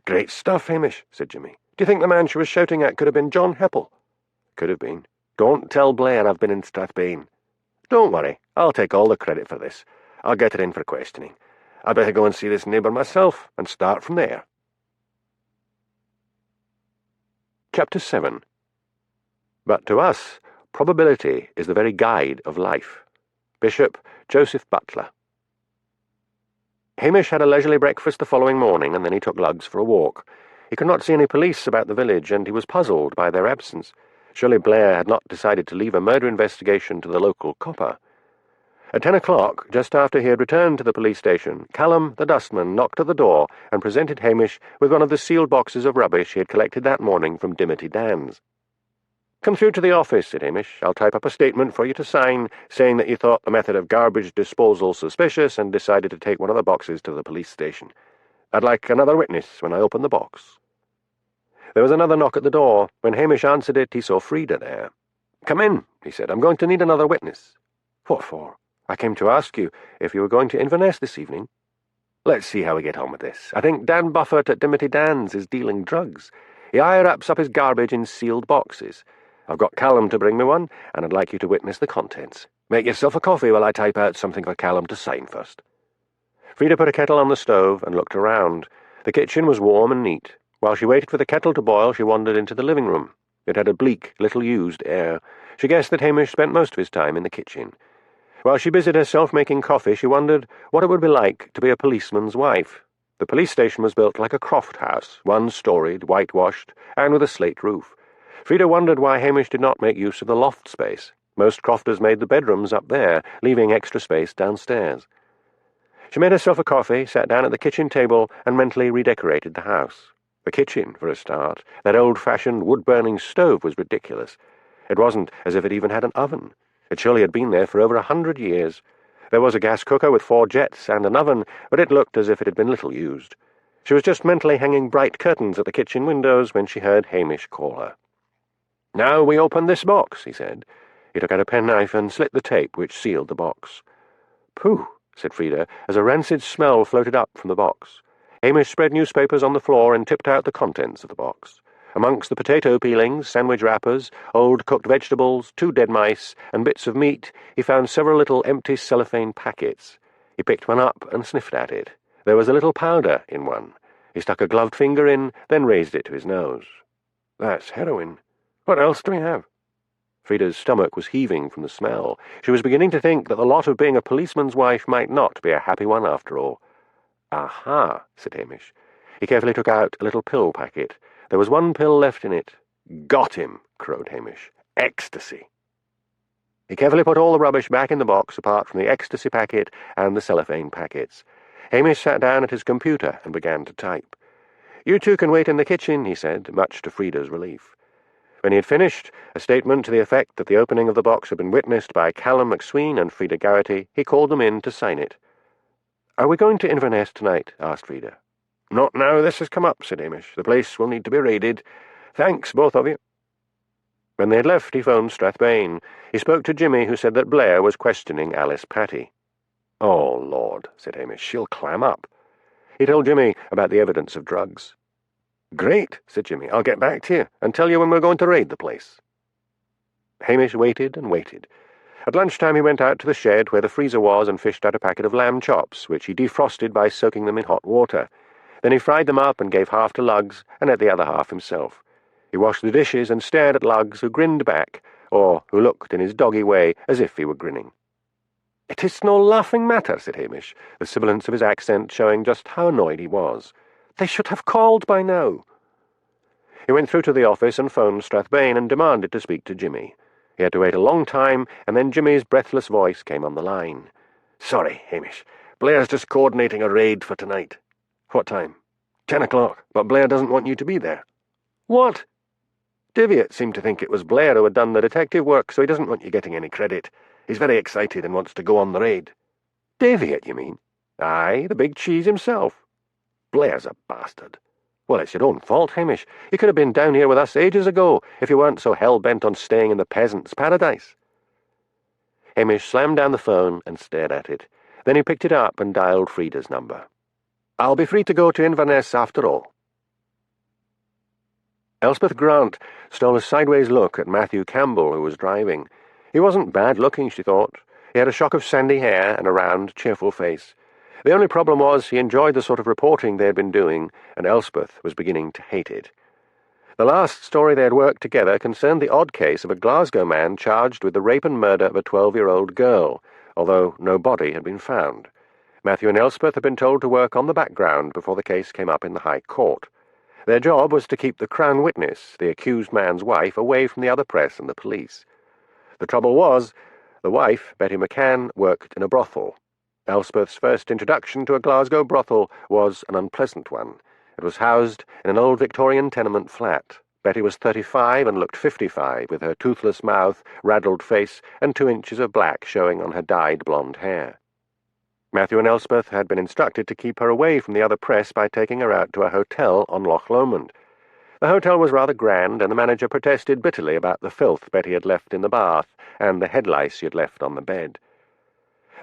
"Great stuff, Hamish," said Jimmy. "Do you think the man she was shouting at could have been John Heppel?" "Could have been. Don't tell Blair I've been in Strathbane." "Don't worry. I'll take all the credit for this. I'll get her in for questioning. I'd better go and see this neighbour myself and start from there." Chapter 7. But to us, probability is the very guide of life. Bishop Joseph Butler. Hamish had a leisurely breakfast the following morning, and then he took Lugs for a walk. He could not see any police about the village, and he was puzzled by their absence. Surely Blair had not decided to leave a murder investigation to the local copper. At 10 o'clock, just after he had returned to the police station, Callum, the dustman, knocked at the door and presented Hamish with one of the sealed boxes of rubbish he had collected that morning from Dimity Dan's. "Come through to the office," said Hamish. "I'll type up a statement for you to sign, saying that you thought the method of garbage disposal suspicious and decided to take one of the boxes to the police station. I'd like another witness when I open the box." There was another knock at the door. When Hamish answered it, he saw Frida there. "Come in," he said. "I'm going to need another witness." "What for?" "I came to ask you if you were going to Inverness this evening." "Let's see how we get on with this. I think Dan Buffett at Dimity Dan's is dealing drugs. He wraps up his garbage in sealed boxes. I've got Callum to bring me one, and I'd like you to witness the contents. Make yourself a coffee while I type out something for Callum to sign first." Frida put a kettle on the stove and looked around. The kitchen was warm and neat. While she waited for the kettle to boil, she wandered into the living room. It had a bleak, little-used air. She guessed that Hamish spent most of his time in the kitchen. While she busied herself making coffee, she wondered what it would be like to be a policeman's wife. The police station was built like a croft house, one-storied, whitewashed, and with a slate roof. Frida wondered why Hamish did not make use of the loft space. Most crofters made the bedrooms up there, leaving extra space downstairs. She made herself a coffee, sat down at the kitchen table, and mentally redecorated the house. The kitchen, for a start. That old-fashioned wood-burning stove was ridiculous. It wasn't as if it even had an oven. It surely had been there for over 100 years. There was a gas cooker with 4 jets and an oven, but it looked as if it had been little used. She was just mentally hanging bright curtains at the kitchen windows when she heard Hamish call her. "Now we open this box," he said. He took out a penknife and slit the tape which sealed the box. "Pooh," said Frida, as a rancid smell floated up from the box. Hamish spread newspapers on the floor and tipped out the contents of the box. Amongst the potato peelings, sandwich wrappers, old cooked vegetables, 2 dead mice, and bits of meat, he found several little empty cellophane packets. He picked one up and sniffed at it. There was a little powder in one. He stuck a gloved finger in, then raised it to his nose. "That's heroin. What else do we have?" Frida's stomach was heaving from the smell. She was beginning to think that the lot of being a policeman's wife might not be a happy one after all. "Aha," said Hamish. He carefully took out a little pill packet. There was 1 pill left in it. "Got him," crowed Hamish. "Ecstasy." He carefully put all the rubbish back in the box apart from the ecstasy packet and the cellophane packets. Hamish sat down at his computer and began to type. "You 2 can wait in the kitchen," he said, much to Frida's relief. When he had finished, a statement to the effect that the opening of the box had been witnessed by Callum McSween and Frida Garrity, he called them in to sign it. "Are we going to Inverness tonight?" asked Frida. "Not now this has come up," said Hamish. "The place will need to be raided. Thanks, both of you." When they had left, he phoned Strathbane. He spoke to Jimmy, who said that Blair was questioning Alice Patty. "Oh, Lord," said Hamish, "she'll clam up." He told Jimmy about the evidence of drugs. "Great," said Jimmy. "I'll get back to you and tell you when we're going to raid the place." Hamish waited and waited. At lunchtime he went out to the shed where the freezer was and fished out a packet of lamb chops, which he defrosted by soaking them in hot water. Then he fried them up and gave half to Lugs and ate the other half himself. He washed the dishes and stared at Lugs, who grinned back, or who looked in his doggy way as if he were grinning. "It is no laughing matter," said Hamish, the sibilance of his accent showing just how annoyed he was. "They should have called by now." He went through to the office and phoned Strathbane and demanded to speak to Jimmy. He had to wait a long time, and then Jimmy's breathless voice came on the line. "Sorry, Hamish. Blair's just coordinating a raid for tonight." "What time?" 10 o'clock, but Blair doesn't want you to be there." "What?" "Deviot seemed to think it was Blair who had done the detective work, so he doesn't want you getting any credit. He's very excited and wants to go on the raid." "Deviot, you mean?" "Aye, the big cheese himself." "Blair's a bastard." "Well, it's your own fault, Hamish. You could have been down here with us ages ago, if you weren't so hell-bent on staying in the peasant's paradise." Hamish slammed down the phone and stared at it. Then he picked it up and dialed Frida's number. "I'll be free to go to Inverness after all." Elspeth Grant stole a sideways look at Matthew Campbell, who was driving. He wasn't bad-looking, she thought. He had a shock of sandy hair and a round, cheerful face. The only problem was he enjoyed the sort of reporting they had been doing, and Elspeth was beginning to hate it. The last story they had worked together concerned the odd case of a Glasgow man charged with the rape and murder of a 12-year-old girl, although no body had been found. Matthew and Elspeth had been told to work on the background before the case came up in the High Court. Their job was to keep the Crown witness, the accused man's wife, away from the other press and the police. The trouble was, the wife, Betty McCann, worked in a brothel. Elspeth's first introduction to a Glasgow brothel was an unpleasant one. It was housed in an old Victorian tenement flat. Betty was 35 and looked 55, with her toothless mouth, raddled face, and 2 inches of black showing on her dyed blonde hair. Matthew and Elspeth had been instructed to keep her away from the other press by taking her out to a hotel on Loch Lomond. The hotel was rather grand, and the manager protested bitterly about the filth Betty had left in the bath and the head lice she had left on the bed.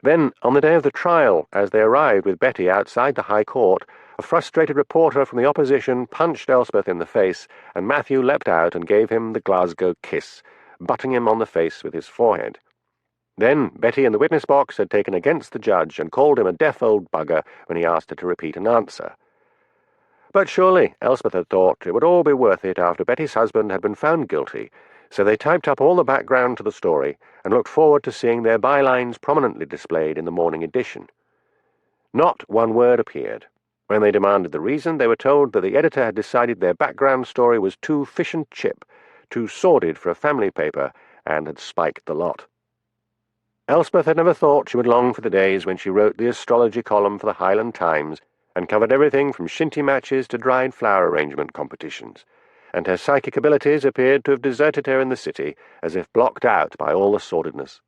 Then, on the day of the trial, as they arrived with Betty outside the High Court, a frustrated reporter from the opposition punched Elspeth in the face, and Matthew leapt out and gave him the Glasgow kiss, butting him on the face with his forehead. Then Betty in the witness box had taken against the judge and called him a deaf old bugger when he asked her to repeat an answer. But surely, Elspeth had thought, it would all be worth it after Betty's husband had been found guilty, so they typed up all the background to the story and looked forward to seeing their bylines prominently displayed in the morning edition. Not one word appeared. When they demanded the reason, they were told that the editor had decided their background story was too fish and chip, too sordid for a family paper, and had spiked the lot. Elspeth had never thought she would long for the days when she wrote the astrology column for the Highland Times and covered everything from shinty matches to dried flower arrangement competitions, and her psychic abilities appeared to have deserted her in the city as if blocked out by all the sordidness.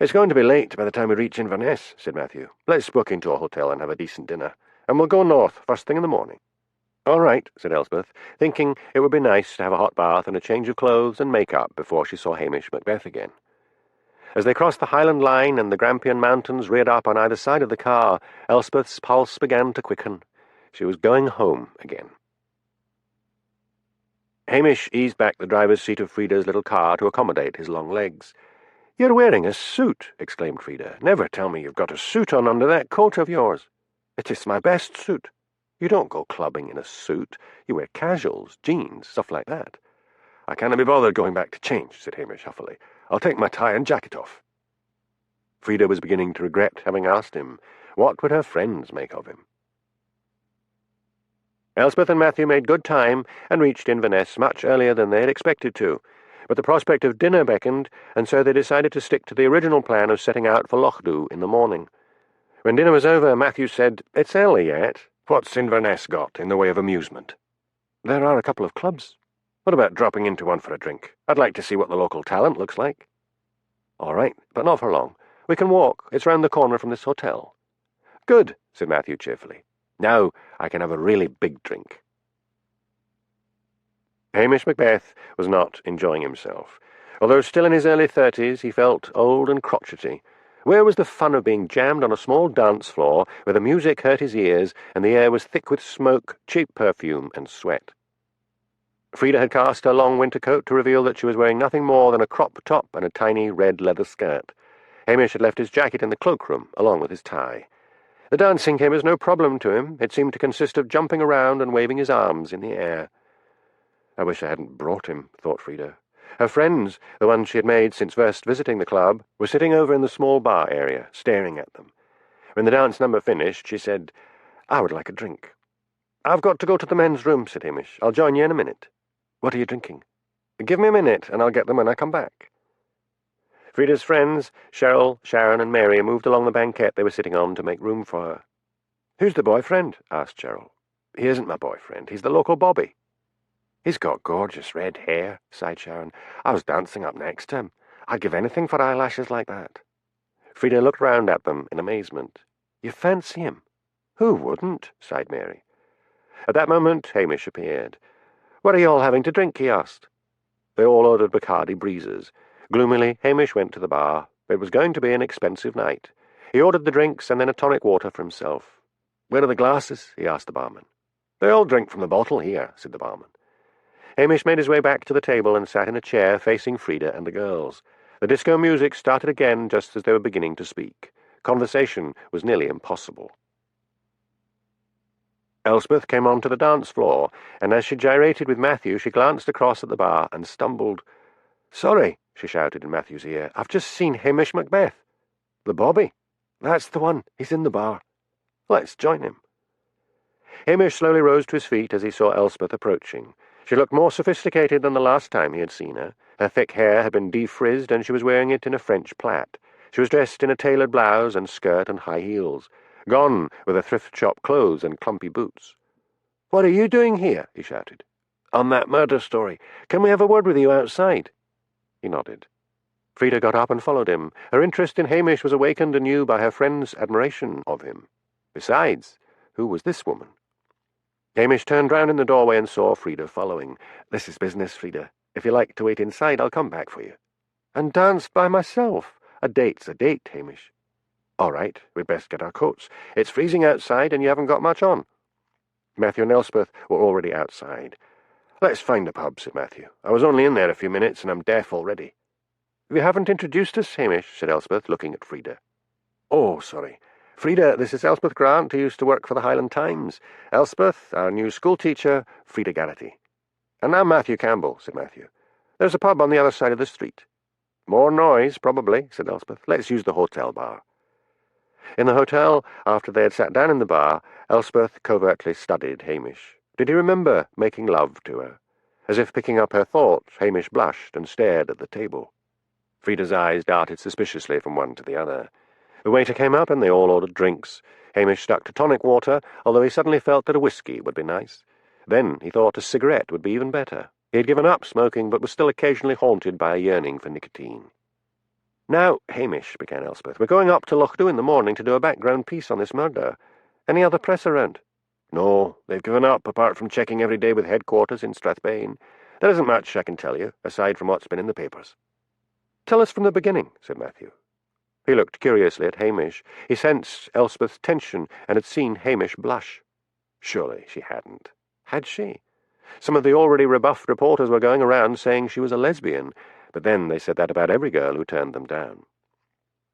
"It's going to be late by the time we reach Inverness," said Matthew. "Let's book into a hotel and have a decent dinner, and we'll go north first thing in the morning." "All right," said Elspeth, thinking it would be nice to have a hot bath and a change of clothes and make-up before she saw Hamish Macbeth again. As they crossed the Highland line and the Grampian Mountains reared up on either side of the car, Elspeth's pulse began to quicken. She was going home again. Hamish eased back the driver's seat of Frida's little car to accommodate his long legs. "You're wearing a suit," exclaimed Frida. "Never tell me you've got a suit on under that coat of yours." "It is my best suit." "You don't go clubbing in a suit. You wear casuals, jeans, stuff like that." "I can't be bothered going back to change," said Hamish huffily. "I'll take my tie and jacket off." Frida was beginning to regret having asked him. What would her friends make of him? Elspeth and Matthew made good time and reached Inverness much earlier than they had expected to, but the prospect of dinner beckoned, and so they decided to stick to the original plan of setting out for Lochdu in the morning. When dinner was over, Matthew said, "It's early yet. What's Inverness got in the way of amusement?" "There are a couple of clubs." "What about dropping into one for a drink? I'd like to see what the local talent looks like." "All right, but not for long. We can walk. It's round the corner from this hotel." "Good," said Matthew cheerfully. "Now I can have a really big drink." Hamish Macbeth was not enjoying himself. Although still in his early 30s, he felt old and crotchety. Where was the fun of being jammed on a small dance floor where the music hurt his ears and the air was thick with smoke, cheap perfume, and sweat? Frida had cast her long winter coat to reveal that she was wearing nothing more than a crop top and a tiny red leather skirt. Hamish had left his jacket in the cloakroom, along with his tie. The dancing came as no problem to him. It seemed to consist of jumping around and waving his arms in the air. "I wish I hadn't brought him," thought Frida. Her friends, the ones she had made since first visiting the club, were sitting over in the small bar area, staring at them. When the dance number finished, she said, "I would like a drink." "I've got to go to the men's room," said Hamish. "I'll join you in a minute." "What are you drinking?" "Give me a minute, and I'll get them when I come back." Frida's friends, Cheryl, Sharon, and Mary, moved along the banquette they were sitting on to make room for her. "Who's the boyfriend?" asked Cheryl. "He isn't my boyfriend. He's the local Bobby." "He's got gorgeous red hair," sighed Sharon. "I was dancing up next to him. I'd give anything for eyelashes like that." Frida looked round at them in amazement. "You fancy him?" "Who wouldn't?" sighed Mary. At that moment Hamish appeared. "What are you all having to drink?" he asked. They all ordered Bacardi breezes. Gloomily, Hamish went to the bar. It was going to be an expensive night. He ordered the drinks and then a tonic water for himself. "Where are the glasses?" he asked the barman. "They all drink from the bottle here," said the barman. Hamish made his way back to the table and sat in a chair facing Frida and the girls. The disco music started again just as they were beginning to speak. Conversation was nearly impossible. Elspeth came onto the dance floor, and as she gyrated with Matthew, she glanced across at the bar and stumbled. "Sorry," she shouted in Matthew's ear. "I've just seen Hamish Macbeth." "The Bobby?" "That's the one. He's in the bar." "Let's join him." Hamish slowly rose to his feet as he saw Elspeth approaching. She looked more sophisticated than the last time he had seen her. Her thick hair had been defrizzed, and she was wearing it in a French plait. She was dressed in a tailored blouse and skirt and high heels. Gone were the thrift-shop clothes and clumpy boots. "What are you doing here?" he shouted. "On that murder story. Can we have a word with you outside?" He nodded. Frida got up and followed him. Her interest in Hamish was awakened anew by her friend's admiration of him. Besides, who was this woman? Hamish turned round in the doorway and saw Frida following. "This is business, Frida. If you like to wait inside, I'll come back for you." "And dance by myself? A date's a date, Hamish." "All right, we'd best get our coats. It's freezing outside, and you haven't got much on." Matthew and Elspeth were already outside. "Let's find a pub," said Matthew. "I was only in there a few minutes, and I'm deaf already." "You haven't introduced us, Hamish," said Elspeth, looking at Frida. "Oh, sorry. Frida, this is Elspeth Grant, who used to work for the Highland Times. Elspeth, our new schoolteacher, Frida Garrity." "And I'm Matthew Campbell," said Matthew. "There's a pub on the other side of the street." "More noise, probably," said Elspeth. "Let's use the hotel bar." In the hotel, after they had sat down in the bar, Elspeth covertly studied Hamish. Did he remember making love to her? As if picking up her thoughts, Hamish blushed and stared at the table. Frida's eyes darted suspiciously from one to the other. The waiter came up, and they all ordered drinks. Hamish stuck to tonic water, although he suddenly felt that a whiskey would be nice. Then he thought a cigarette would be even better. He had given up smoking, but was still occasionally haunted by a yearning for nicotine. "Now, Hamish," began Elspeth, "we're going up to Lochdu in the morning to do a background piece on this murder. Any other press around?" "No, they've given up, apart from checking every day with headquarters in Strathbane. There isn't much, I can tell you, aside from what's been in the papers." "Tell us from the beginning," said Matthew. He looked curiously at Hamish. He sensed Elspeth's tension and had seen Hamish blush. Surely she hadn't. Had she? Some of the already rebuffed reporters were going around saying she was a lesbian, but then they said that about every girl who turned them down.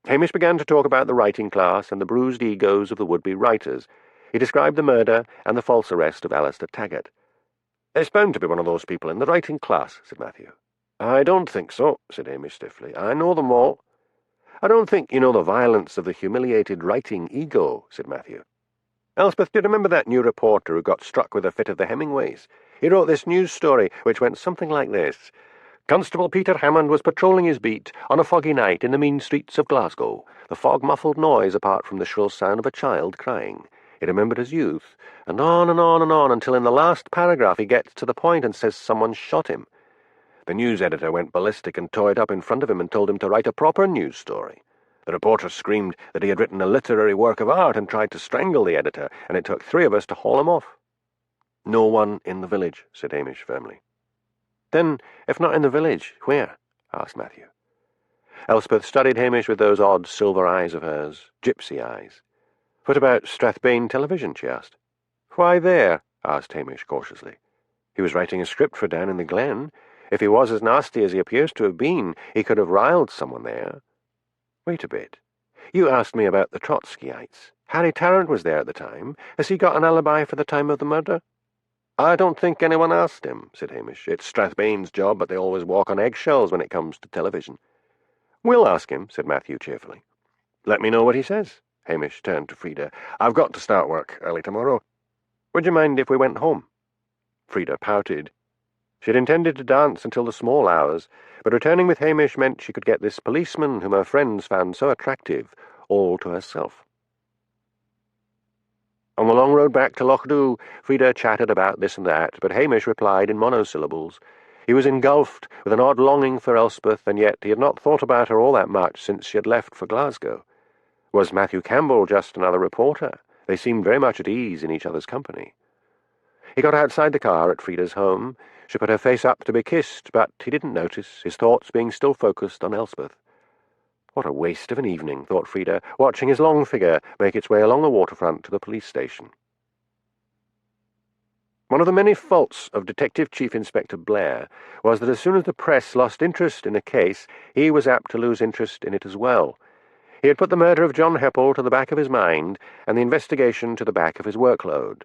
Hamish began to talk about the writing class and the bruised egos of the would-be writers. He described the murder and the false arrest of Alistair Taggart. "It's bound to be one of those people in the writing class," said Matthew. "I don't think so," said Hamish stiffly. "I know them all." "I don't think you know the violence of the humiliated writing ego," said Matthew. "Elspeth, do you remember that new reporter who got struck with a fit of the Hemingways? He wrote this news story, which went something like this. Constable Peter Hammond was patrolling his beat on a foggy night in the mean streets of Glasgow. The fog muffled noise apart from the shrill sound of a child crying. He remembered his youth, and on and on and on, until in the last paragraph he gets to the point and says someone shot him. The news editor went ballistic and tore it up in front of him and told him to write a proper news story. The reporter screamed that he had written a literary work of art and tried to strangle the editor, and it took 3 of us to haul him off." "No one in the village," said Hamish firmly. "Then, if not in the village, where?" asked Matthew. Elspeth studied Hamish with those odd silver eyes of hers, gypsy eyes. "What about Strathbane Television?" she asked. "Why there?" asked Hamish cautiously. "He was writing a script for down in the Glen. If he was as nasty as he appears to have been, he could have riled someone there." "Wait a bit. You asked me about the Trotskyites. Harry Tarrant was there at the time. Has he got an alibi for the time of the murder?" "I don't think anyone asked him," said Hamish. "It's Strathbane's job, but they always walk on eggshells when it comes to television." "We'll ask him," said Matthew cheerfully. "Let me know what he says." Hamish turned to Frida. "I've got to start work early tomorrow. Would you mind if we went home?" Frida pouted. She had intended to dance until the small hours, but returning with Hamish meant she could get this policeman, whom her friends found so attractive, all to herself. On the long road back to Lochdu, Frida chatted about this and that, but Hamish replied in monosyllables. He was engulfed with an odd longing for Elspeth, and yet he had not thought about her all that much since she had left for Glasgow. Was Matthew Campbell just another reporter? They seemed very much at ease in each other's company. He got outside the car at Frida's home. She put her face up to be kissed, but he didn't notice, his thoughts being still focused on Elspeth. What a waste of an evening, thought Frida, watching his long figure make its way along the waterfront to the police station. One of the many faults of Detective Chief Inspector Blair was that as soon as the press lost interest in a case, he was apt to lose interest in it as well. He had put the murder of John Heppel to the back of his mind, and the investigation to the back of his workload.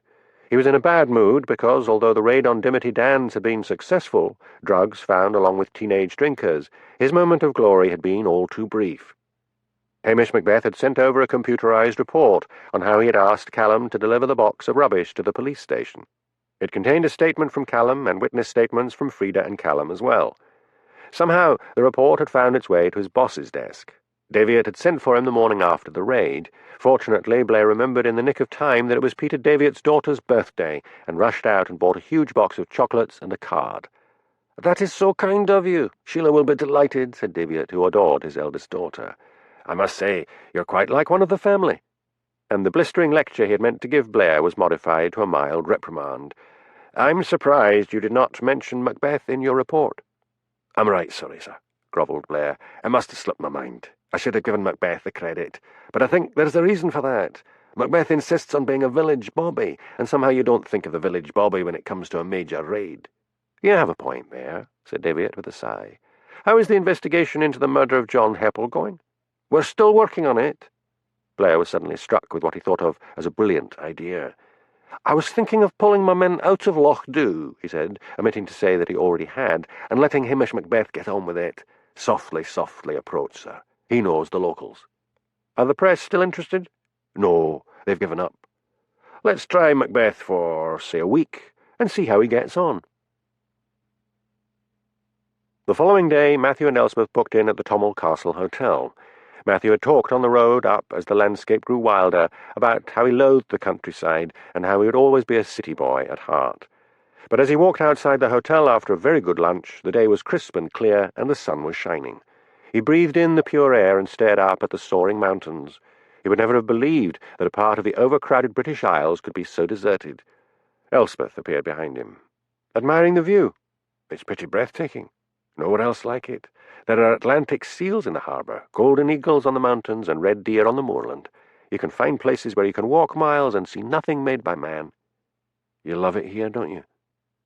He was in a bad mood because, although the raid on Dimity Dan's had been successful, drugs found along with teenage drinkers, his moment of glory had been all too brief. Hamish Macbeth had sent over a computerized report on how he had asked Callum to deliver the box of rubbish to the police station. It contained a statement from Callum and witness statements from Frida and Callum as well. Somehow the report had found its way to his boss's desk. Daviot had sent for him the morning after the raid. Fortunately, Blair remembered in the nick of time that it was Peter Daviot's daughter's birthday, and rushed out and bought a huge box of chocolates and a card. "That is so kind of you. Sheila will be delighted," said Daviot, who adored his eldest daughter. "I must say, you're quite like one of the family." And the blistering lecture he had meant to give Blair was modified to a mild reprimand. "I'm surprised you did not mention Macbeth in your report." "I'm right sorry, sir," grovelled Blair. "It must have slipped my mind. I should have given Macbeth the credit. But I think there's a reason for that. Macbeth insists on being a village bobby, and somehow you don't think of the village bobby when it comes to a major raid." "You have a point there," said Daviot with a sigh. "How is the investigation into the murder of John Heppel going?" "We're still working on it." Blair was suddenly struck with what he thought of as a brilliant idea. "I was thinking of pulling my men out of Lochdu," he said, omitting to say that he already had, "and letting Hamish Macbeth get on with it. Softly, softly approach, sir. He knows the locals." "Are the press still interested?" "No, they've given up. Let's try Macbeth for, say, a week, and see how he gets on." The following day, Matthew and Elspeth booked in at the Tommel Castle Hotel. Matthew had talked on the road up as the landscape grew wilder about how he loathed the countryside and how he would always be a city boy at heart. But as he walked outside the hotel after a very good lunch, the day was crisp and clear and the sun was shining. He breathed in the pure air and stared up at the soaring mountains. He would never have believed that a part of the overcrowded British Isles could be so deserted. Elspeth appeared behind him. "Admiring the view? It's pretty breathtaking. Nowhere else like it. There are Atlantic seals in the harbour, golden eagles on the mountains, and red deer on the moorland. You can find places where you can walk miles and see nothing made by man. You love it here, don't you?"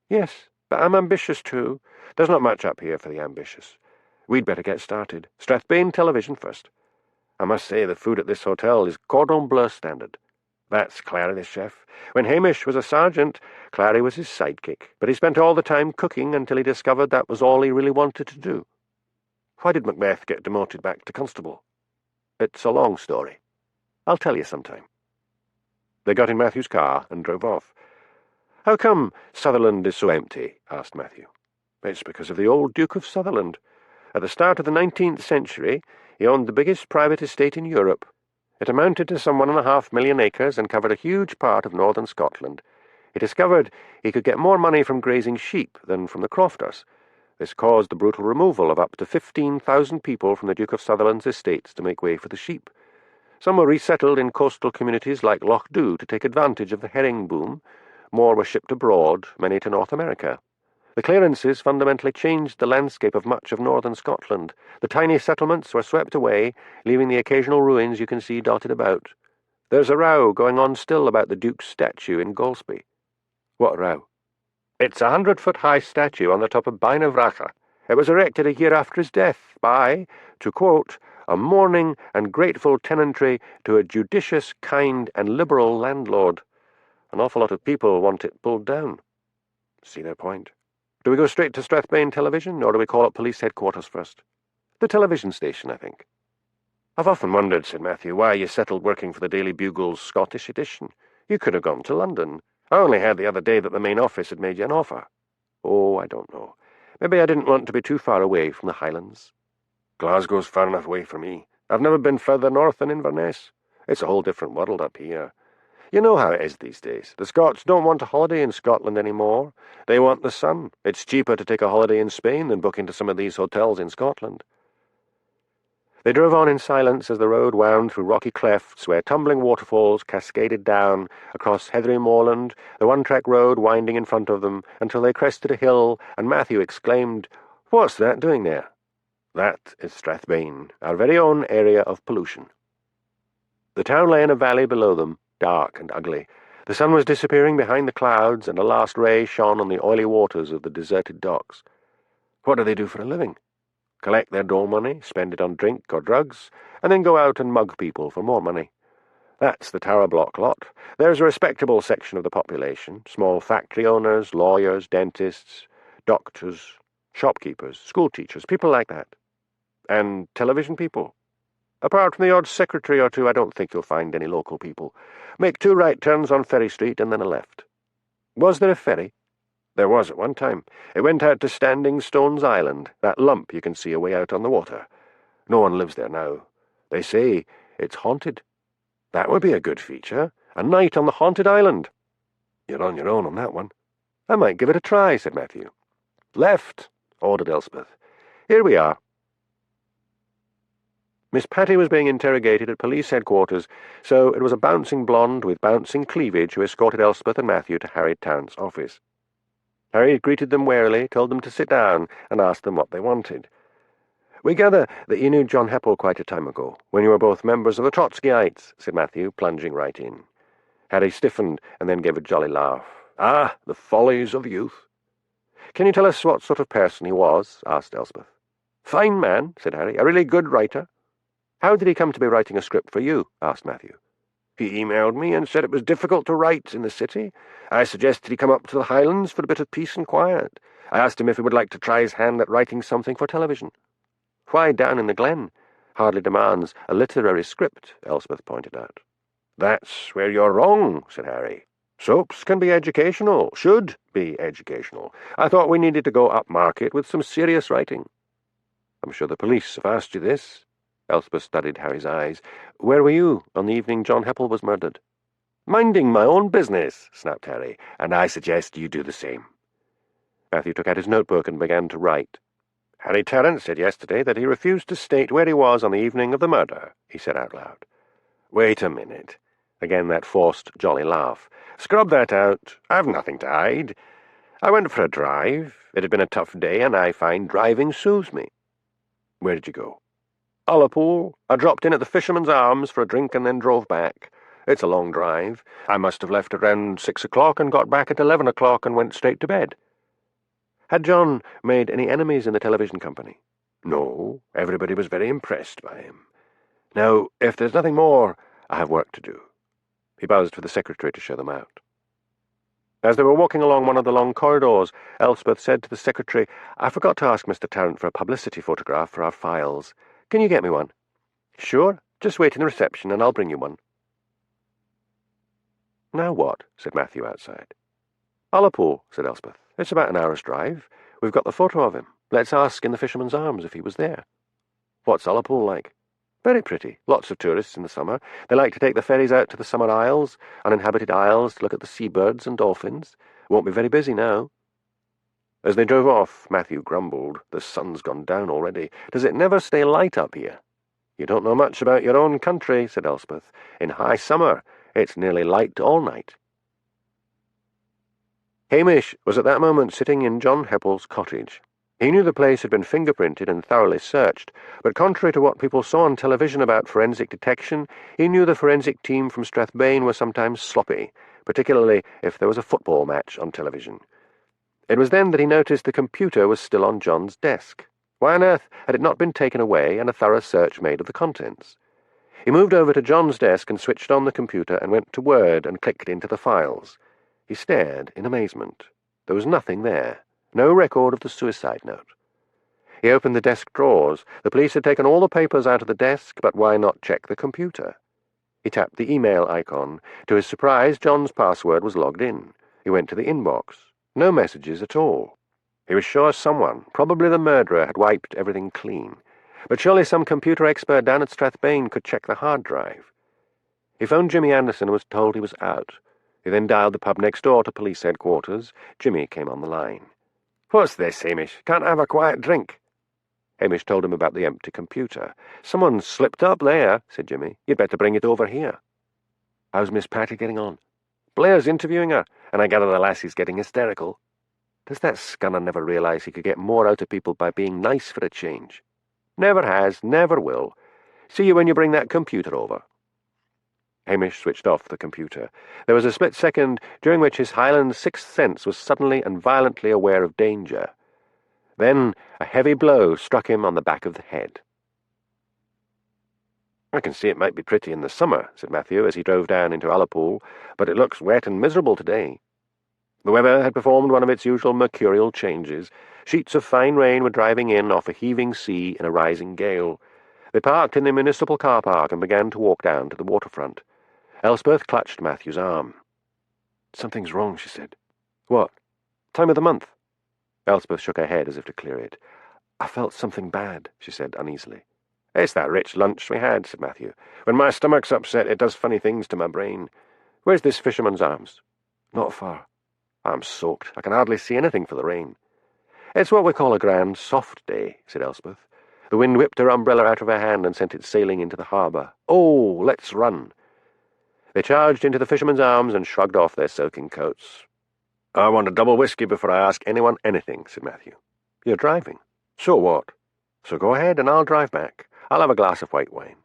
"Yes, but I'm ambitious too. There's not much up here for the ambitious. We'd better get started. Strathbane television first. I must say the food at this hotel is cordon bleu standard. That's Clary the chef. When Hamish was a sergeant, Clary was his sidekick, but he spent all the time cooking until he discovered that was all he really wanted to do." "Why did Macbeth get demoted back to constable?" "It's a long story. I'll tell you sometime." They got in Matthew's car and drove off. "How come Sutherland is so empty?" asked Matthew. "It's because of the old Duke of Sutherland. At the start of the 19th century, he owned the biggest private estate in Europe. It amounted to some 1.5 million acres and covered a huge part of northern Scotland. He discovered he could get more money from grazing sheep than from the crofters. This caused the brutal removal of up to 15,000 people from the Duke of Sutherland's estates to make way for the sheep. Some were resettled in coastal communities like Loch Dhu to take advantage of the herring boom. More were shipped abroad, many to North America. The clearances fundamentally changed the landscape of much of northern Scotland. The tiny settlements were swept away, leaving the occasional ruins you can see dotted about. There's a row going on still about the Duke's statue in Golspie." "What row?" "It's a 100-foot-high statue on the top of Bain of Racha. It was erected a year after his death by, to quote, a mourning and grateful tenantry to a judicious, kind, and liberal landlord. An awful lot of people want it pulled down." "See their point. Do we go straight to Strathbane television, or do we call up police headquarters first?" "The television station, I think." "I've often wondered," said Matthew, "why you settled working for the Daily Bugle's Scottish edition. You could have gone to London. I only heard the other day that the main office had made you an offer." "Oh, I don't know. Maybe I didn't want to be too far away from the Highlands." "Glasgow's far enough away for me. I've never been further north than Inverness. It's a whole different world up here. You know how it is these days. The Scots don't want a holiday in Scotland anymore. They want the sun. It's cheaper to take a holiday in Spain than book into some of these hotels in Scotland." They drove on in silence as the road wound through rocky clefts where tumbling waterfalls cascaded down across heathery moorland, the one-track road winding in front of them, until they crested a hill, and Matthew exclaimed, "What's that doing there?" "That is Strathbane, our very own area of pollution." The town lay in a valley below them, dark and ugly. The sun was disappearing behind the clouds, and a last ray shone on the oily waters of the deserted docks. What do they do for a living? Collect their dole money, spend it on drink or drugs, and then go out and mug people for more money. That's the Tower Block lot. There's a respectable section of the population, small factory owners, lawyers, dentists, doctors, shopkeepers, schoolteachers, people like that. And television people. Apart from the odd secretary or two, I don't think you'll find any local people. Make 2 right turns on Ferry Street and then a left." "Was there a ferry?" "There was at one time. It went out to Standing Stones Island, that lump you can see away out on the water. No one lives there now. They say it's haunted." "That would be a good feature. A night on the haunted island." "You're on your own on that one." "I might give it a try," said Matthew. "Left," ordered Elspeth. "Here we are." Miss Patty was being interrogated at police headquarters, so it was a bouncing blonde with bouncing cleavage who escorted Elspeth and Matthew to Harry Townt's office. Harry greeted them warily, told them to sit down, and asked them what they wanted. "We gather that you knew John Heppel quite a time ago, when you were both members of the Trotskyites," said Matthew, plunging right in. Harry stiffened and then gave a jolly laugh. "Ah, the follies of youth." "Can you tell us what sort of person he was?" asked Elspeth. "Fine man," said Harry, "a really good writer." "How did he come to be writing a script for you?" asked Matthew. "He emailed me and said it was difficult to write in the city. I suggested he come up to the Highlands for a bit of peace and quiet. I asked him if he would like to try his hand at writing something for television." "Why down in the glen? Hardly demands a literary script," Elspeth pointed out. "That's where you're wrong," said Harry. "Soaps can be educational, should be educational. I thought we needed to go upmarket with some serious writing." "I'm sure the police have asked you this." Elspeth studied Harry's eyes. "Where were you on the evening John Heppel was murdered?" "Minding my own business," snapped Harry, "and I suggest you do the same." Matthew took out his notebook and began to write. "Harry Tarrant said yesterday that he refused to state where he was on the evening of the murder," he said out loud. "Wait a minute." Again that forced, jolly laugh. "Scrub that out. I've nothing to hide. I went for a drive. It had been a tough day, and I find driving soothes me." "Where did you go?" "Ullapool. I dropped in at the Fisherman's Arms for a drink and then drove back. It's a long drive. I must have left around 6 o'clock and got back at 11 o'clock and went straight to bed." Had John made any enemies in the television company? No, everybody was very impressed by him. "Now, if there's nothing more, I have work to do." He buzzed for the secretary to show them out. As they were walking along one of the long corridors, Elspeth said to the secretary, "I forgot to ask Mr. Tarrant for a publicity photograph for our files. Can you get me one?" "Sure. Just wait in the reception and I'll bring you one." "Now what?" said Matthew outside. "Ullapool," said Elspeth. "It's about an hour's drive. We've got the photo of him. Let's ask in the Fisherman's Arms if he was there." "What's Ullapool like?" "Very pretty. Lots of tourists in the summer. They like to take the ferries out to the summer isles, uninhabited isles, to look at the seabirds and dolphins. Won't be very busy now." As they drove off, Matthew grumbled. "The sun's gone down already. Does it never stay light up here?" "You don't know much about your own country," said Elspeth. "In high summer, it's nearly light all night." Hamish was at that moment sitting in John Heppel's cottage. He knew the place had been fingerprinted and thoroughly searched, but contrary to what people saw on television about forensic detection, he knew the forensic team from Strathbane were sometimes sloppy, particularly if there was a football match on television. It was then that he noticed the computer was still on John's desk. Why on earth had it not been taken away and a thorough search made of the contents? He moved over to John's desk and switched on the computer and went to Word and clicked into the files. He stared in amazement. There was nothing there. No record of the suicide note. He opened the desk drawers. The police had taken all the papers out of the desk, but why not check the computer? He tapped the email icon. To his surprise, John's password was logged in. He went to the inbox. No messages at all. He was sure someone, probably the murderer, had wiped everything clean. But surely some computer expert down at Strathbane could check the hard drive. He phoned Jimmy Anderson and was told he was out. He then dialed the pub next door to police headquarters. Jimmy came on the line. "What's this, Hamish? Can't I have a quiet drink?" Hamish told him about the empty computer. "Someone slipped up there," said Jimmy. "You'd better bring it over here." "How's Miss Patty getting on?" "Blair's interviewing her, and I gather the lassie's getting hysterical." "Does that scunner never realise he could get more out of people by being nice for a change?" "Never has, never will. See you when you bring that computer over." Hamish switched off the computer. There was a split second during which his Highland sixth sense was suddenly and violently aware of danger. Then a heavy blow struck him on the back of the head. "I can see it might be pretty in the summer," said Matthew as he drove down into Ullapool, "but it looks wet and miserable today." The weather had performed one of its usual mercurial changes. Sheets of fine rain were driving in off a heaving sea in a rising gale. They parked in the municipal car park and began to walk down to the waterfront. Elspeth clutched Matthew's arm. "Something's wrong," she said. "What?" "Time of the month." Elspeth shook her head as if to clear it. "I felt something bad," she said uneasily. "It's that rich lunch we had," said Matthew. "When my stomach's upset, it does funny things to my brain. Where's this Fisherman's Arms?" "Not far." "I'm soaked. I can hardly see anything for the rain." "It's what we call a grand soft day," said Elspeth. The wind whipped her umbrella out of her hand and sent it sailing into the harbour. "Oh, let's run." They charged into the Fisherman's Arms and shrugged off their soaking coats. "I want a double whiskey before I ask anyone anything," said Matthew. "You're driving." "So what?" "So go ahead and I'll drive back. I'll have a glass of white wine."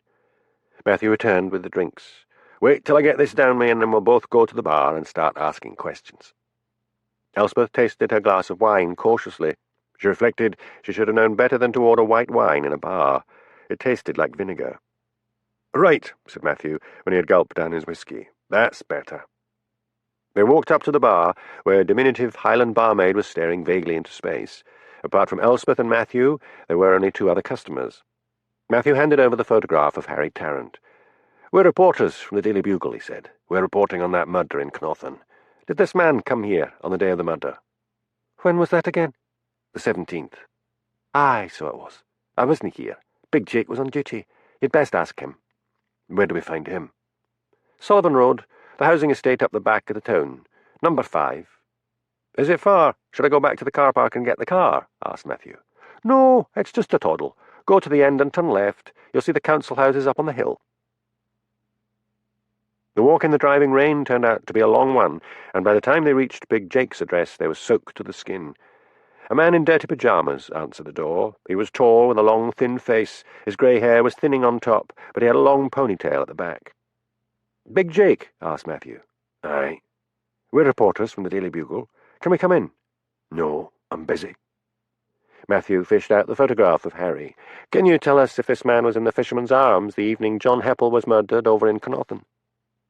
Matthew returned with the drinks. "Wait till I get this down me and then we'll both go to the bar and start asking questions." Elspeth tasted her glass of wine cautiously. She reflected she should have known better than to order white wine in a bar. It tasted like vinegar. "Right," said Matthew, when he had gulped down his whiskey. "That's better." They walked up to the bar, where a diminutive Highland barmaid was staring vaguely into space. Apart from Elspeth and Matthew, there were only two other customers. Matthew handed over the photograph of Harry Tarrant. "We're reporters from the Daily Bugle," he said. "We're reporting on that murder in Knothan. Did this man come here on the day of the murder?" "When was that again?" "The 17th. "Aye, so it was. I wasn't here. Big Jake was on duty. You'd best ask him." "Where do we find him?" "Sullivan Road, the housing estate up the back of the town. Number 5. "Is it far? Should I go back to the car park and get the car?" asked Matthew. No, it's just a toddle. Go to the end and turn left. You'll see the council houses up on the hill. The walk in the driving rain turned out to be a long one, and by the time they reached Big Jake's address they were soaked to the skin. A man in dirty pyjamas answered the door. He was tall, with a long, thin face. His grey hair was thinning on top, but he had a long ponytail at the back. "Big Jake?" asked Matthew. "Aye." "We're reporters from the Daily Bugle. Can we come in?" "No, I'm busy." Matthew fished out the photograph of Harry. "Can you tell us if this man was in the Fisherman's Arms the evening John Heppel was murdered over in Connaughton?"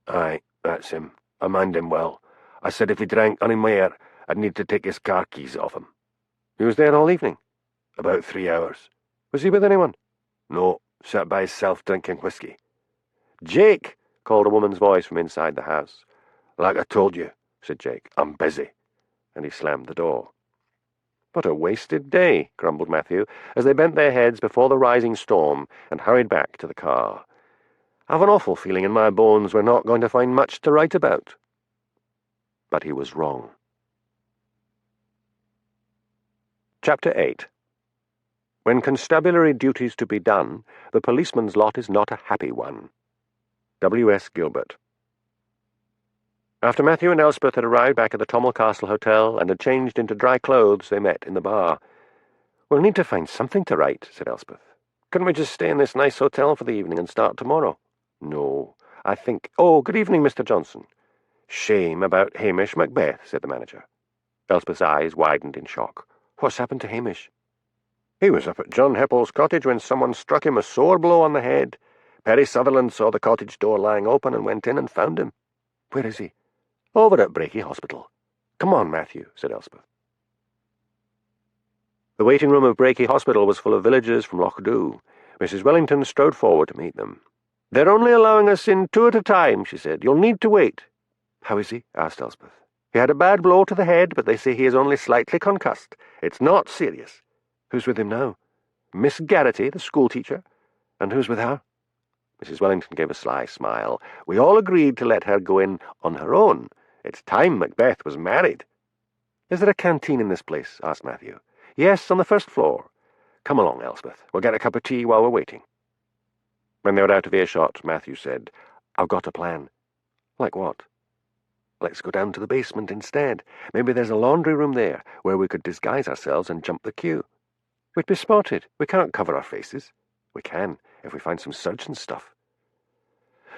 "Aye, that's him. I mind him well. I said if he drank any more, I'd need to take his car keys off him." "He was there all evening?" "About 3 hours." "Was he with anyone?" "No, sat by himself drinking whiskey." "Jake!" called a woman's voice from inside the house. "Like I told you," said Jake, "I'm busy." And he slammed the door. "What a wasted day," grumbled Matthew, as they bent their heads before the rising storm and hurried back to the car. "I've an awful feeling in my bones we're not going to find much to write about." But he was wrong. Chapter 8. When constabulary duty's to be done, the policeman's lot is not a happy one. W. S. Gilbert. After Matthew and Elspeth had arrived back at the Tommel Castle Hotel and had changed into dry clothes, they met in the bar. "We'll need to find something to write," said Elspeth. "Couldn't we just stay in this nice hotel for the evening and start tomorrow?" "No, I think— Oh, good evening, Mr. Johnson." "Shame about Hamish Macbeth," said the manager. Elspeth's eyes widened in shock. "What's happened to Hamish?" "He was up at John Heppel's cottage when someone struck him a sore blow on the head. Perry Sutherland saw the cottage door lying open and went in and found him." "Where is he?" "Over at Breaky Hospital." "Come on, Matthew," said Elspeth. The waiting room of Breaky Hospital was full of villagers from Lochdoe. Mrs. Wellington strode forward to meet them. "They're only allowing us in 2 at a time," she said. "You'll need to wait." "How is he?" asked Elspeth. "He had a bad blow to the head, but they say he is only slightly concussed. It's not serious." "Who's with him now?" "Miss Garrity, the schoolteacher." "And who's with her?" Mrs. Wellington gave a sly smile. "We all agreed to let her go in on her own. It's time Macbeth was married." "Is there a canteen in this place?" asked Matthew. "Yes, on the first floor." "Come along, Elspeth. We'll get a cup of tea while we're waiting." When they were out of earshot, Matthew said, "I've got a plan." "Like what?" "Let's go down to the basement instead. Maybe there's a laundry room there, where we could disguise ourselves and jump the queue." "We'd be spotted. We can't cover our faces." "We can, if we find some surgeon stuff."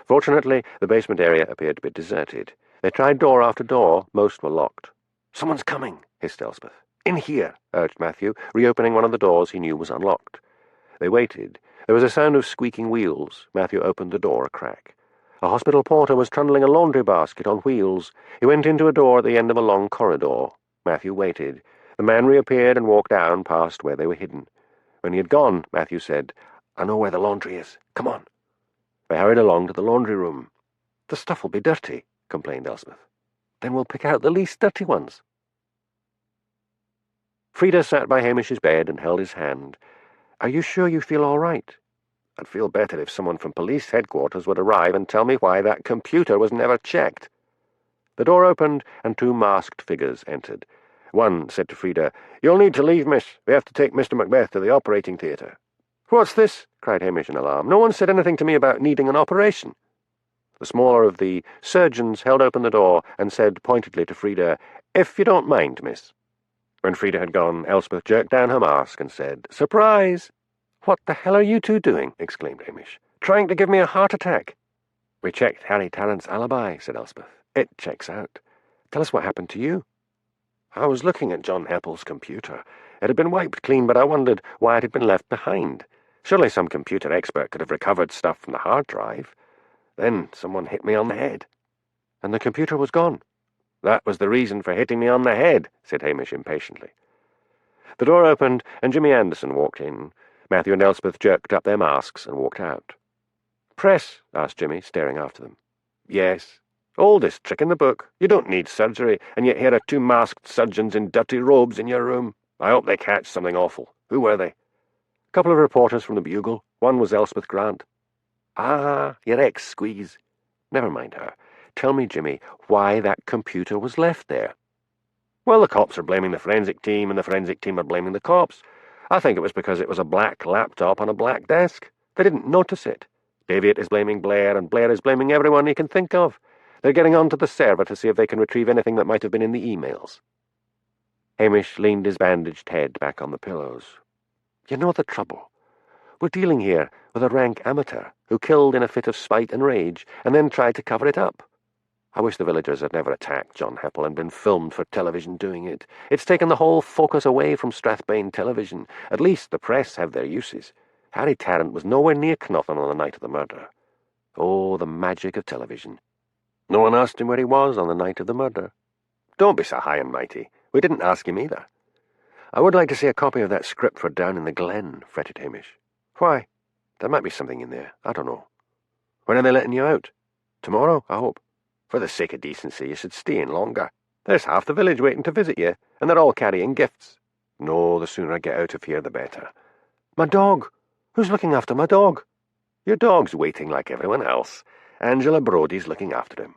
Fortunately, the basement area appeared to be deserted. They tried door after door. Most were locked. "Someone's coming," hissed Elspeth. "In here," urged Matthew, reopening one of the doors he knew was unlocked. They waited. There was a sound of squeaking wheels. Matthew opened the door a crack. A hospital porter was trundling a laundry basket on wheels. He went into a door at the end of a long corridor. Matthew waited. The man reappeared and walked down past where they were hidden. When he had gone, Matthew said, "I know where the laundry is. Come on." They hurried along to the laundry room. "The stuff will be dirty," complained Elspeth. "Then we'll pick out the least dirty ones." Frida sat by Hamish's bed and held his hand. "Are you sure you feel all right?" "I'd feel better if someone from police headquarters would arrive and tell me why that computer was never checked." The door opened and 2 masked figures entered. One said to Frida, "You'll need to leave, miss. We have to take Mr. Macbeth to the operating theatre." "What's this?" cried Hamish in alarm. "No one said anything to me about needing an operation." The smaller of the surgeons held open the door and said pointedly to Frida, "If you don't mind, miss." When Frida had gone, Elspeth jerked down her mask and said, "Surprise!" "What the hell are you two doing?" exclaimed Hamish. "Trying to give me a heart attack." "We checked Harry Tarrant's alibi," said Elspeth. "It checks out. Tell us what happened to you." "I was looking at John Heppel's computer. It had been wiped clean, but I wondered why it had been left behind. Surely some computer expert could have recovered stuff from the hard drive. Then someone hit me on the head." "And the computer was gone?" "That was the reason for hitting me on the head," said Hamish impatiently. The door opened, and Jimmy Anderson walked in. Matthew and Elspeth jerked up their masks and walked out. "Press?" asked Jimmy, staring after them. "Yes. Oldest trick in the book. You don't need surgery, and yet here are 2 masked surgeons in dirty robes in your room. I hope they catch something awful. Who were they?" "A couple of reporters from the Bugle. One was Elspeth Grant." "Ah, your ex-squeeze. Never mind her. Tell me, Jimmy, why that computer was left there." "Well, the cops are blaming the forensic team, and the forensic team are blaming the cops. I think it was because it was a black laptop on a black desk. They didn't notice it. Davitt is blaming Blair, and Blair is blaming everyone he can think of. They're getting onto the server to see if they can retrieve anything that might have been in the emails." Hamish leaned his bandaged head back on the pillows. "You know the trouble. We're dealing here with a rank amateur who killed in a fit of spite and rage, and then tried to cover it up. I wish the villagers had never attacked John Heppel and been filmed for television doing it. It's taken the whole focus away from Strathbane television. At least the press have their uses. Harry Tarrant was nowhere near Knothin on the night of the murder. Oh, the magic of television. No one asked him where he was on the night of the murder. Don't be so high and mighty. We didn't ask him either." "I would like to see a copy of that script for Down in the Glen," fretted Hamish. "Why? There might be something in there. I don't know." "When are they letting you out?" "Tomorrow, I hope." "For the sake of decency, you should stay in longer. There's half the village waiting to visit you, and they're all carrying gifts." "No, the sooner I get out of here, the better." "My dog! Who's looking after my dog?" "Your dog's waiting like everyone else. Angela Brodie's looking after him."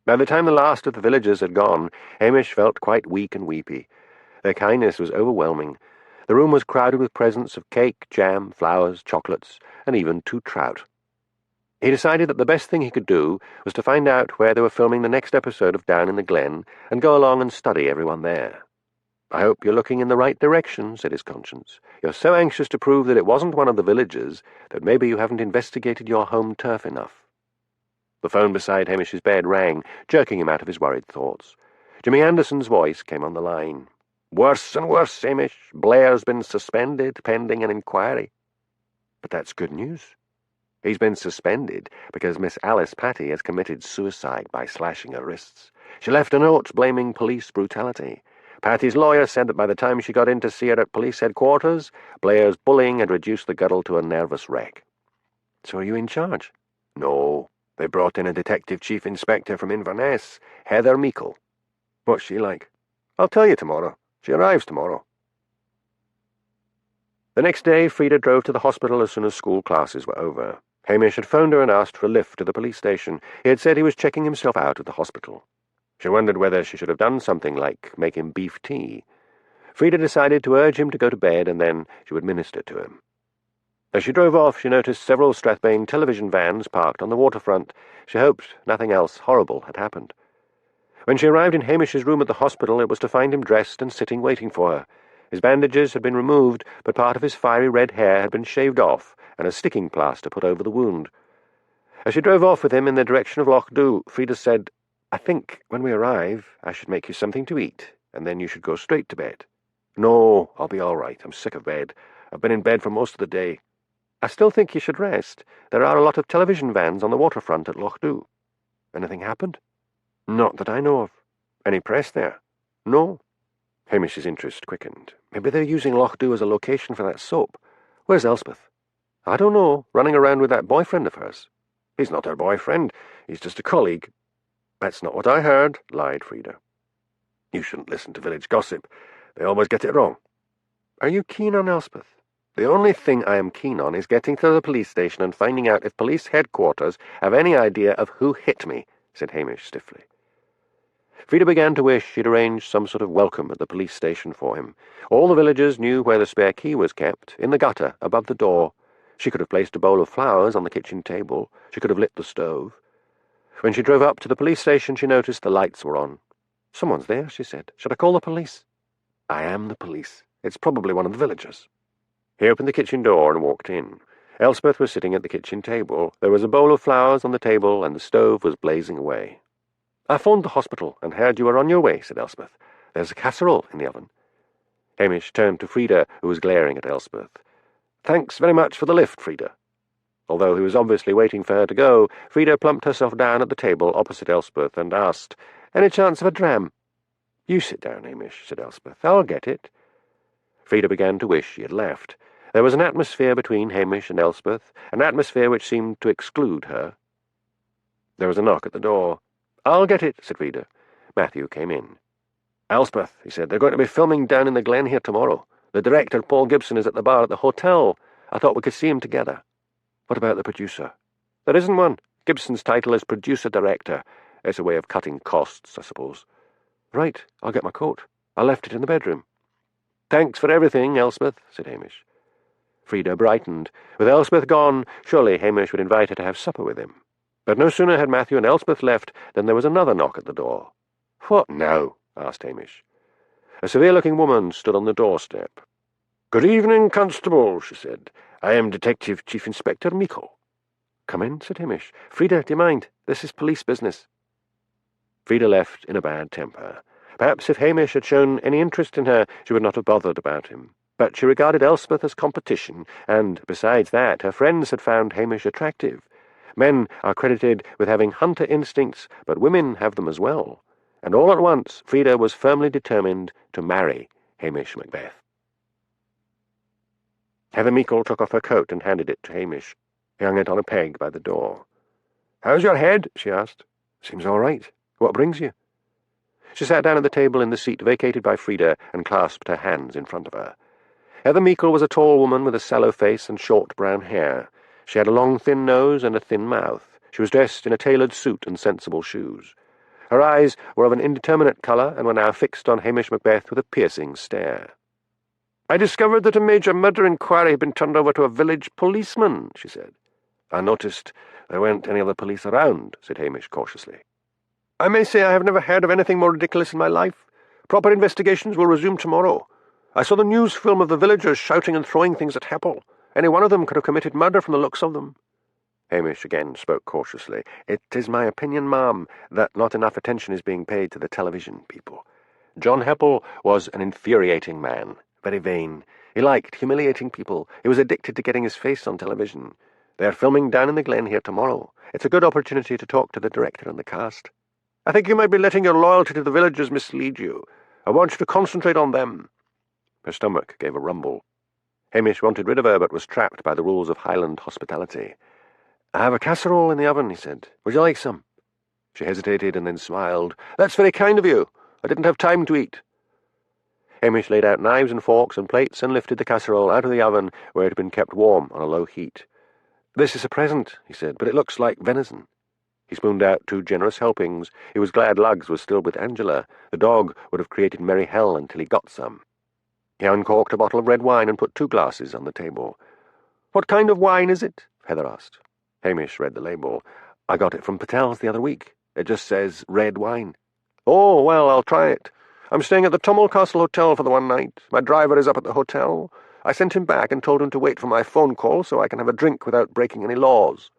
By the time the last of the villagers had gone, Hamish felt quite weak and weepy. Their kindness was overwhelming. The room was crowded with presents of cake, jam, flowers, chocolates, and even 2 trout. He decided that the best thing he could do was to find out where they were filming the next episode of Down in the Glen and go along and study everyone there. "I hope you're looking in the right direction," said his conscience. "You're so anxious to prove that it wasn't one of the villagers that maybe you haven't investigated your home turf enough." The phone beside Hamish's bed rang, jerking him out of his worried thoughts. Jimmy Anderson's voice came on the line. "Worse and worse, Hamish. Blair's been suspended, pending an inquiry." "But that's good news." "He's been suspended because Miss Alice Patty has committed suicide by slashing her wrists. She left a note blaming police brutality. Patty's lawyer said that by the time she got in to see her at police headquarters, Blair's bullying had reduced the girl to a nervous wreck." "So are you in charge?" "No. They brought in a detective chief inspector from Inverness, Heather Meikle." "What's she like?" "I'll tell you tomorrow. She arrives tomorrow." The next day, Frida drove to the hospital as soon as school classes were over. Hamish had phoned her and asked for a lift to the police station. He had said he was checking himself out at the hospital. She wondered whether she should have done something like make him beef tea. Frida decided to urge him to go to bed, and then she would minister to him. As she drove off, she noticed several Strathbane television vans parked on the waterfront. She hoped nothing else horrible had happened. When she arrived in Hamish's room at the hospital, it was to find him dressed and sitting waiting for her. His bandages had been removed, but part of his fiery red hair had been shaved off and a sticking plaster put over the wound. As she drove off with him in the direction of Loch Dhu, Frida said, "I think when we arrive, I should make you something to eat, and then you should go straight to bed." "No, I'll be all right. I'm sick of bed. I've been in bed for most of the day." "I still think you should rest. There are a lot of television vans on the waterfront at Loch Dhu." "Anything happened?" "Not that I know of." "Any press there?" "No." Hamish's interest quickened. Maybe they're using Loch Dhu as a location for that soap. Where's Elspeth? "I don't know. Running around with that boyfriend of hers." "He's not her boyfriend. He's just a colleague." "That's not what I heard," lied Frida. "You shouldn't listen to village gossip. They always get it wrong." "Are you keen on Elspeth?" "The only thing I am keen on is getting to the police station and finding out if police headquarters have any idea of who hit me," said Hamish stiffly. Frida began to wish she'd arranged some sort of welcome at the police station for him. All the villagers knew where the spare key was kept, in the gutter, above the door. She could have placed a bowl of flowers on the kitchen table. She could have lit the stove. When she drove up to the police station, she noticed the lights were on. "Someone's there," she said. "Should I call the police?" "I am the police. It's probably one of the villagers." He opened the kitchen door and walked in. Elspeth was sitting at the kitchen table. There was a bowl of flowers on the table, and the stove was blazing away. "I phoned the hospital and heard you were on your way," said Elspeth. "There's a casserole in the oven." Hamish turned to Frida, who was glaring at Elspeth. "Thanks very much for the lift, Frida." Although he was obviously waiting for her to go, Frida plumped herself down at the table opposite Elspeth and asked, "Any chance of a dram?" "You sit down, Hamish," said Elspeth. "I'll get it." Frida began to wish she had left. There was an atmosphere between Hamish and Elspeth, an atmosphere which seemed to exclude her. There was a knock at the door. "I'll get it," said Frida. Matthew came in. "Elspeth," he said, "they're going to be filming Down in the Glen here tomorrow. The director, Paul Gibson, is at the bar at the hotel. I thought we could see him together." "What about the producer?" "There isn't one. Gibson's title is producer-director. It's a way of cutting costs, I suppose." "Right, I'll get my coat. I left it in the bedroom." "Thanks for everything, Elspeth," said Hamish. Frida brightened. With Elspeth gone, surely Hamish would invite her to have supper with him. But no sooner had Matthew and Elspeth left than there was another knock at the door. "What now?" asked Hamish. A severe-looking woman stood on the doorstep. "Good evening, Constable," she said. "I am Detective Chief Inspector Meikle." "Come in," said Hamish. "Frida, do you mind? This is police business." Frida left in a bad temper. Perhaps if Hamish had shown any interest in her, she would not have bothered about him. But she regarded Elspeth as competition, and, besides that, her friends had found Hamish attractive. Men are credited with having hunter instincts, but women have them as well. And all at once Frida was firmly determined to marry Hamish Macbeth. Heather Meikle took off her coat and handed it to Hamish. He hung it on a peg by the door. "How's your head?" she asked. "Seems all right. What brings you?" She sat down at the table in the seat vacated by Frida and clasped her hands in front of her. Heather Meikle was a tall woman with a sallow face and short brown hair. She had a long thin nose and a thin mouth. She was dressed in a tailored suit and sensible shoes. Her eyes were of an indeterminate colour and were now fixed on Hamish Macbeth with a piercing stare. "I discovered that a major murder inquiry had been turned over to a village policeman," she said. "I noticed there weren't any other police around," said Hamish cautiously. "I may say I have never heard of anything more ridiculous in my life. Proper investigations will resume tomorrow. I saw the news film of the villagers shouting and throwing things at Heppel. Any one of them could have committed murder from the looks of them." Hamish again spoke cautiously. "It is my opinion, ma'am, that not enough attention is being paid to the television people. John Heppel was an infuriating man, very vain. He liked humiliating people. He was addicted to getting his face on television. They are filming down in the glen here tomorrow. It's a good opportunity to talk to the director and the cast. I think you might be letting your loyalty to the villagers mislead you. I want you to concentrate on them." Her stomach gave a rumble. Hamish wanted rid of her, but was trapped by the rules of Highland hospitality. "I have a casserole in the oven," he said. "Would you like some?" She hesitated and then smiled. "That's very kind of you. I didn't have time to eat." Hamish laid out knives and forks and plates and lifted the casserole out of the oven where it had been kept warm on a low heat. "This is a present," he said, "but it looks like venison." He spooned out 2 generous helpings. He was glad Lugs was still with Angela. The dog would have created merry hell until he got some. He uncorked a bottle of red wine and put 2 glasses on the table. "What kind of wine is it?" Heather asked. Hamish read the label. "I got it from Patel's the other week. It just says red wine." "Oh, well, I'll try it. I'm staying at the Tummel Castle Hotel for the one night. My driver is up at the hotel. I sent him back and told him to wait for my phone call so I can have a drink without breaking any laws."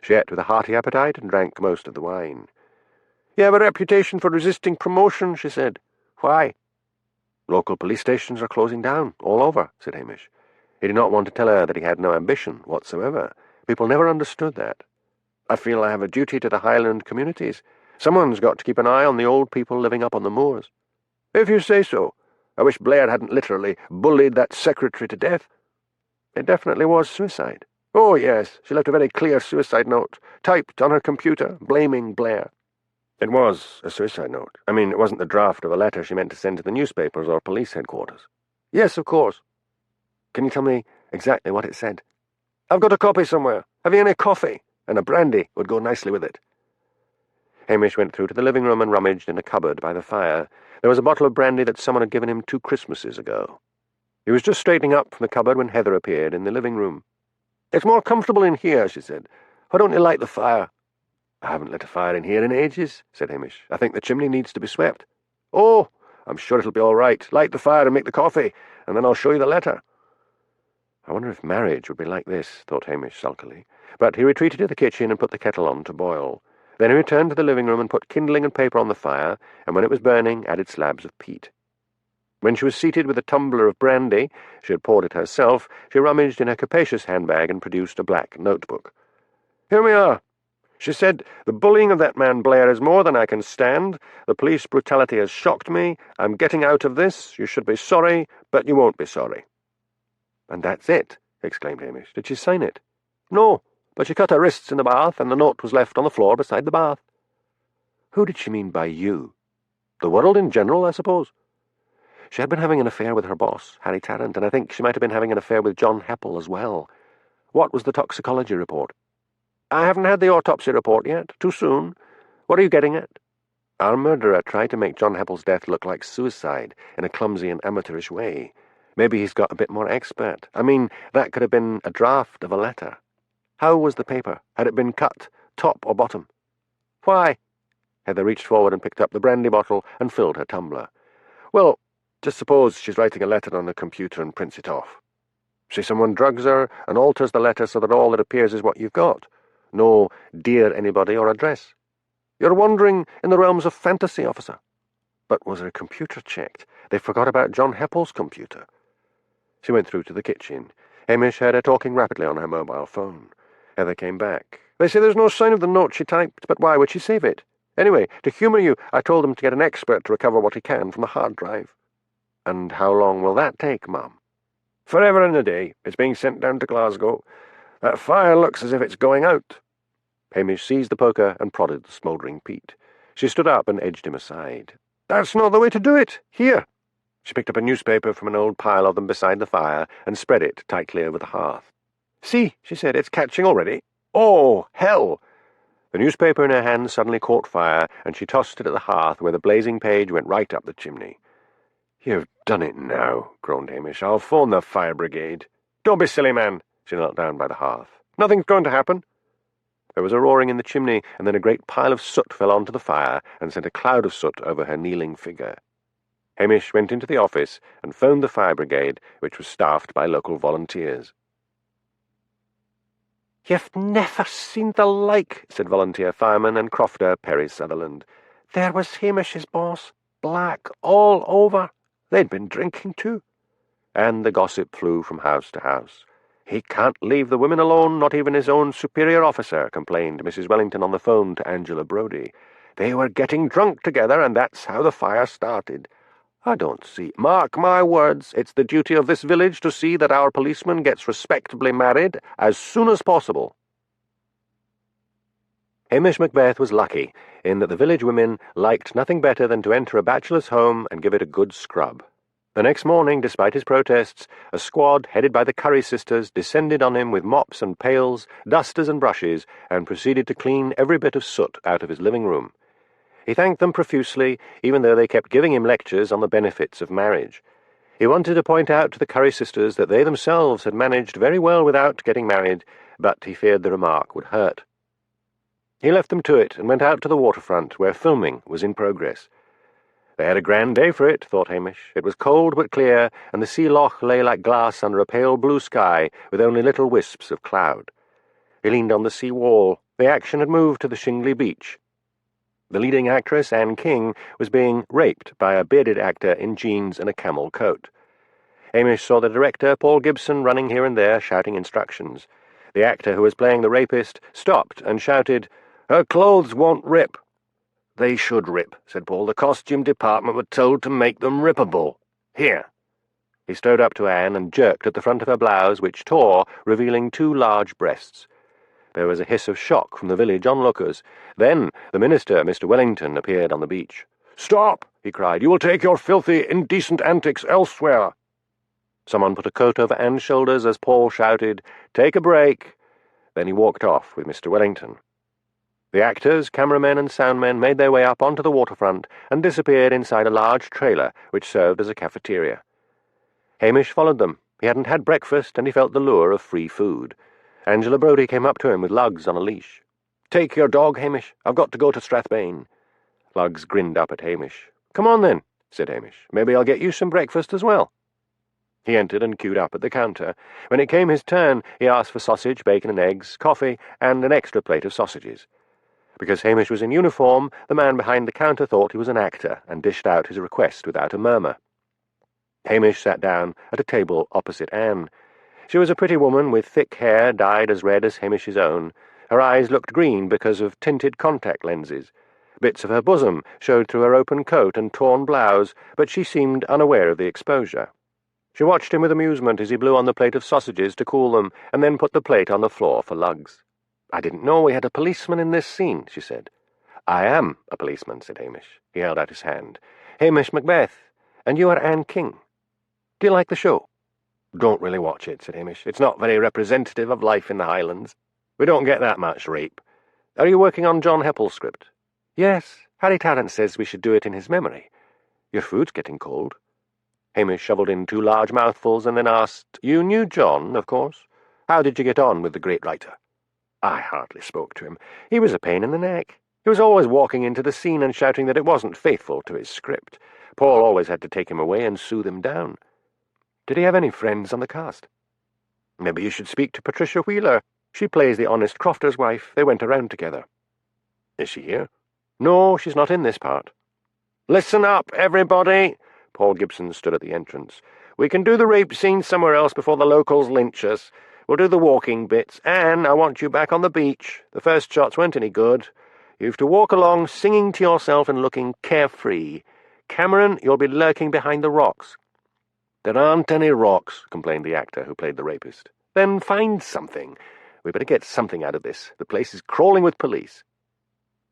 She ate with a hearty appetite and drank most of the wine. "You have a reputation for resisting promotion," she said. "Why?" "Local police stations are closing down, all over," said Hamish. He did not want to tell her that he had no ambition whatsoever. People never understood that. "I feel I have a duty to the Highland communities. Someone's got to keep an eye on the old people living up on the moors." "If you say so. I wish Blair hadn't literally bullied that secretary to death." "It definitely was suicide." "Oh, yes. She left a very clear suicide note, typed on her computer, blaming Blair." "It was a suicide note. I mean, it wasn't the draft of a letter she meant to send to the newspapers or police headquarters." "Yes, of course." "Can you tell me exactly what it said?" "I've got a copy somewhere. Have you any coffee? And a brandy would go nicely with it." Hamish went through to the living room and rummaged in a cupboard by the fire. There was a bottle of brandy that someone had given him 2 Christmases ago. He was just straightening up from the cupboard when Heather appeared in the living room. "It's more comfortable in here," she said. "Why don't you light the fire?" "I haven't lit a fire in here in ages," said Hamish. "I think the chimney needs to be swept." "Oh, I'm sure it'll be all right. Light the fire and make the coffee, and then I'll show you the letter." I wonder if marriage would be like this, thought Hamish sulkily. But he retreated to the kitchen and put the kettle on to boil. Then he returned to the living room and put kindling and paper on the fire, and when it was burning, added slabs of peat. When she was seated with a tumbler of brandy, she had poured it herself, she rummaged in her capacious handbag and produced a black notebook. "Here we are," she said. "The bullying of that man Blair is more than I can stand. The police brutality has shocked me. I'm getting out of this. You should be sorry, but you won't be sorry." "And that's it?" exclaimed Hamish. "Did she sign it?" "No, but she cut her wrists in the bath, and the note was left on the floor beside the bath." "Who did she mean by you?" "The world in general, I suppose." She had been having an affair with her boss, Harry Tarrant, and I think she might have been having an affair with John Heppel as well. What was the toxicology report?" "I haven't had the autopsy report yet. Too soon. What are you getting at?" Our murderer tried to make John Heppel's death look like suicide in a clumsy and amateurish way. Maybe he's got a bit more expert. I mean, that could have been a draft of a letter. How was the paper? Had it been cut, top or bottom? Why? Heather reached forward and picked up the brandy bottle and filled her tumbler. Well, just suppose she's writing a letter on a computer and prints it off. Say someone drugs her and alters the letter so that all that appears is what you've got. No dear anybody or address. You're wandering in the realms of fantasy, officer. But was her computer checked? They forgot about John Heppel's computer. She went through to the kitchen. Hamish heard her talking rapidly on her mobile phone. Heather came back. They say there's no sign of the note she typed, but why would she save it? Anyway, to humour you, I told them to get an expert to recover what he can from the hard drive. And how long will that take, Mum? Forever and a day. It's being sent down to Glasgow. That fire looks as if it's going out. Hamish seized the poker and prodded the smouldering peat. She stood up and edged him aside. That's not the way to do it. Here. She picked up a newspaper from an old pile of them beside the fire and spread it tightly over the hearth. See, she said, it's catching already. Oh, hell! The newspaper in her hand suddenly caught fire, and she tossed it at the hearth where the blazing page went right up the chimney. You've done it now, groaned Hamish. I'll phone the fire brigade. Don't be silly, man. She knelt down by the hearth. Nothing's going to happen. There was a roaring in the chimney, and then a great pile of soot fell onto the fire and sent a cloud of soot over her kneeling figure. Hamish went into the office and phoned the fire brigade, which was staffed by local volunteers. You've never seen the like, said volunteer fireman and crofter Perry Sutherland. There was Hamish's boss, black all over. They'd been drinking too. And the gossip flew from house to house. He can't leave the women alone, not even his own superior officer, complained Mrs. Wellington on the phone to Angela Brodie. They were getting drunk together, and that's how the fire started. I don't see. Mark my words, it's the duty of this village to see that our policeman gets respectably married as soon as possible. Hamish Macbeth was lucky in that the village women liked nothing better than to enter a bachelor's home and give it a good scrub. The next morning, despite his protests, a squad headed by the Curry sisters descended on him with mops and pails, dusters and brushes, and proceeded to clean every bit of soot out of his living room. He thanked them profusely, even though they kept giving him lectures on the benefits of marriage. He wanted to point out to the Curry sisters that they themselves had managed very well without getting married, but he feared the remark would hurt. He left them to it and went out to the waterfront, where filming was in progress. They had a grand day for it, thought Hamish. It was cold but clear, and the sea loch lay like glass under a pale blue sky with only little wisps of cloud. He leaned on the sea wall. The action had moved to the shingly beach. The leading actress, Anne King, was being raped by a bearded actor in jeans and a camel coat. Hamish saw the director, Paul Gibson, running here and there, shouting instructions. The actor who was playing the rapist stopped and shouted, "Her clothes won't rip." "They should rip," said Paul. "The costume department were told to make them rippable. Here." He strode up to Anne and jerked at the front of her blouse, which tore, revealing 2 large breasts. There was a hiss of shock from the village onlookers. Then the minister, Mr. Wellington, appeared on the beach. "Stop!" he cried. "You will take your filthy, indecent antics elsewhere." Someone put a coat over Anne's shoulders as Paul shouted, "Take a break." Then he walked off with Mr. Wellington. The actors, cameramen, and soundmen made their way up onto the waterfront and disappeared inside a large trailer which served as a cafeteria. Hamish followed them. He hadn't had breakfast, and he felt the lure of free food. Angela Brodie came up to him with Lugs on a leash. "Take your dog, Hamish. I've got to go to Strathbane." Lugs grinned up at Hamish. "Come on, then," said Hamish. "Maybe I'll get you some breakfast as well." He entered and queued up at the counter. When it came his turn, he asked for sausage, bacon and eggs, coffee, and an extra plate of sausages. Because Hamish was in uniform, the man behind the counter thought he was an actor and dished out his request without a murmur. Hamish sat down at a table opposite Anne. She was a pretty woman with thick hair dyed as red as Hamish's own. Her eyes looked green because of tinted contact lenses. Bits of her bosom showed through her open coat and torn blouse, but she seemed unaware of the exposure. She watched him with amusement as he blew on the plate of sausages to cool them, and then put the plate on the floor for Lugs. "I didn't know we had a policeman in this scene," she said. "I am a policeman," said Hamish. He held out his hand. "Hamish Macbeth, and you are Anne King. Do you like the show?" "Don't really watch it," said Hamish. "It's not very representative of life in the Highlands. We don't get that much rape. Are you working on John Heppel's script?" "Yes. Harry Tarrant says we should do it in his memory. Your food's getting cold." Hamish shovelled in 2 large mouthfuls and then asked, "You knew John, of course? How did you get on with the great writer?" "I hardly spoke to him. He was a pain in the neck. He was always walking into the scene and shouting that it wasn't faithful to his script. Paul always had to take him away and soothe him down." "Did he have any friends on the cast?" "Maybe you should speak to Patricia Wheeler. She plays the honest crofter's wife. They went around together." "Is she here?" "No, she's not in this part." "Listen up, everybody!" Paul Gibson stood at the entrance. "We can do the rape scene somewhere else before the locals lynch us. We'll do the walking bits. Anne, I want you back on the beach. The first shots weren't any good. You have to walk along singing to yourself and looking carefree. Cameron, you'll be lurking behind the rocks." "There aren't any rocks," complained the actor who played the rapist. "Then find something. We better get something out of this. The place is crawling with police."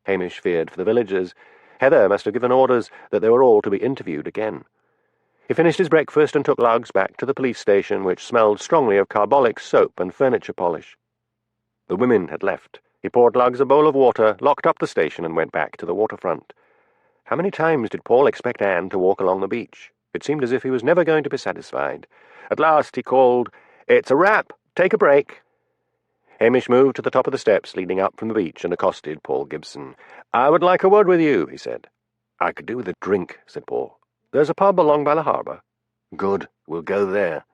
Hamish feared for the villagers. Heather must have given orders that they were all to be interviewed again. He finished his breakfast and took Lugs back to the police station, which smelled strongly of carbolic soap and furniture polish. The women had left. He poured Lugs a bowl of water, locked up the station, and went back to the waterfront. How many times did Paul expect Anne to walk along the beach? It seemed as if he was never going to be satisfied. At last he called, "It's a wrap. Take a break." Hamish moved to the top of the steps leading up from the beach and accosted Paul Gibson. "I would like a word with you," he said. "I could do with a drink," said Paul. "There's a pub along by the harbour." "Good. We'll go there."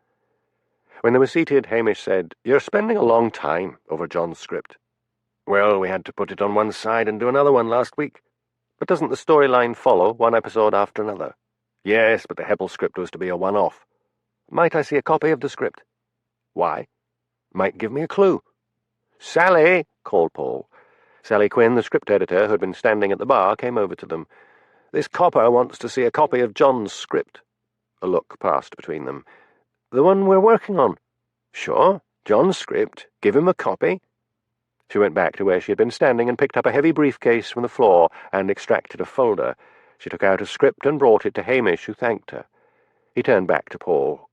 When they were seated, Hamish said, "You're spending a long time over John's script." "Well, we had to put it on one side and do another one last week." "But doesn't the storyline follow, one episode after another?" "Yes, but the Heppel script was to be a one-off." "Might I see a copy of the script?" "Why?" "Might give me a clue." "Sally!" called Paul. Sally Quinn, the script editor, who had been standing at the bar, came over to them. "This copper wants to see a copy of John's script." A look passed between them. "The one we're working on?" "Sure. John's script. Give him a copy." She went back to where she had been standing and picked up a heavy briefcase from the floor and extracted a folder. She took out a script and brought it to Hamish, who thanked her. He turned back to Paul.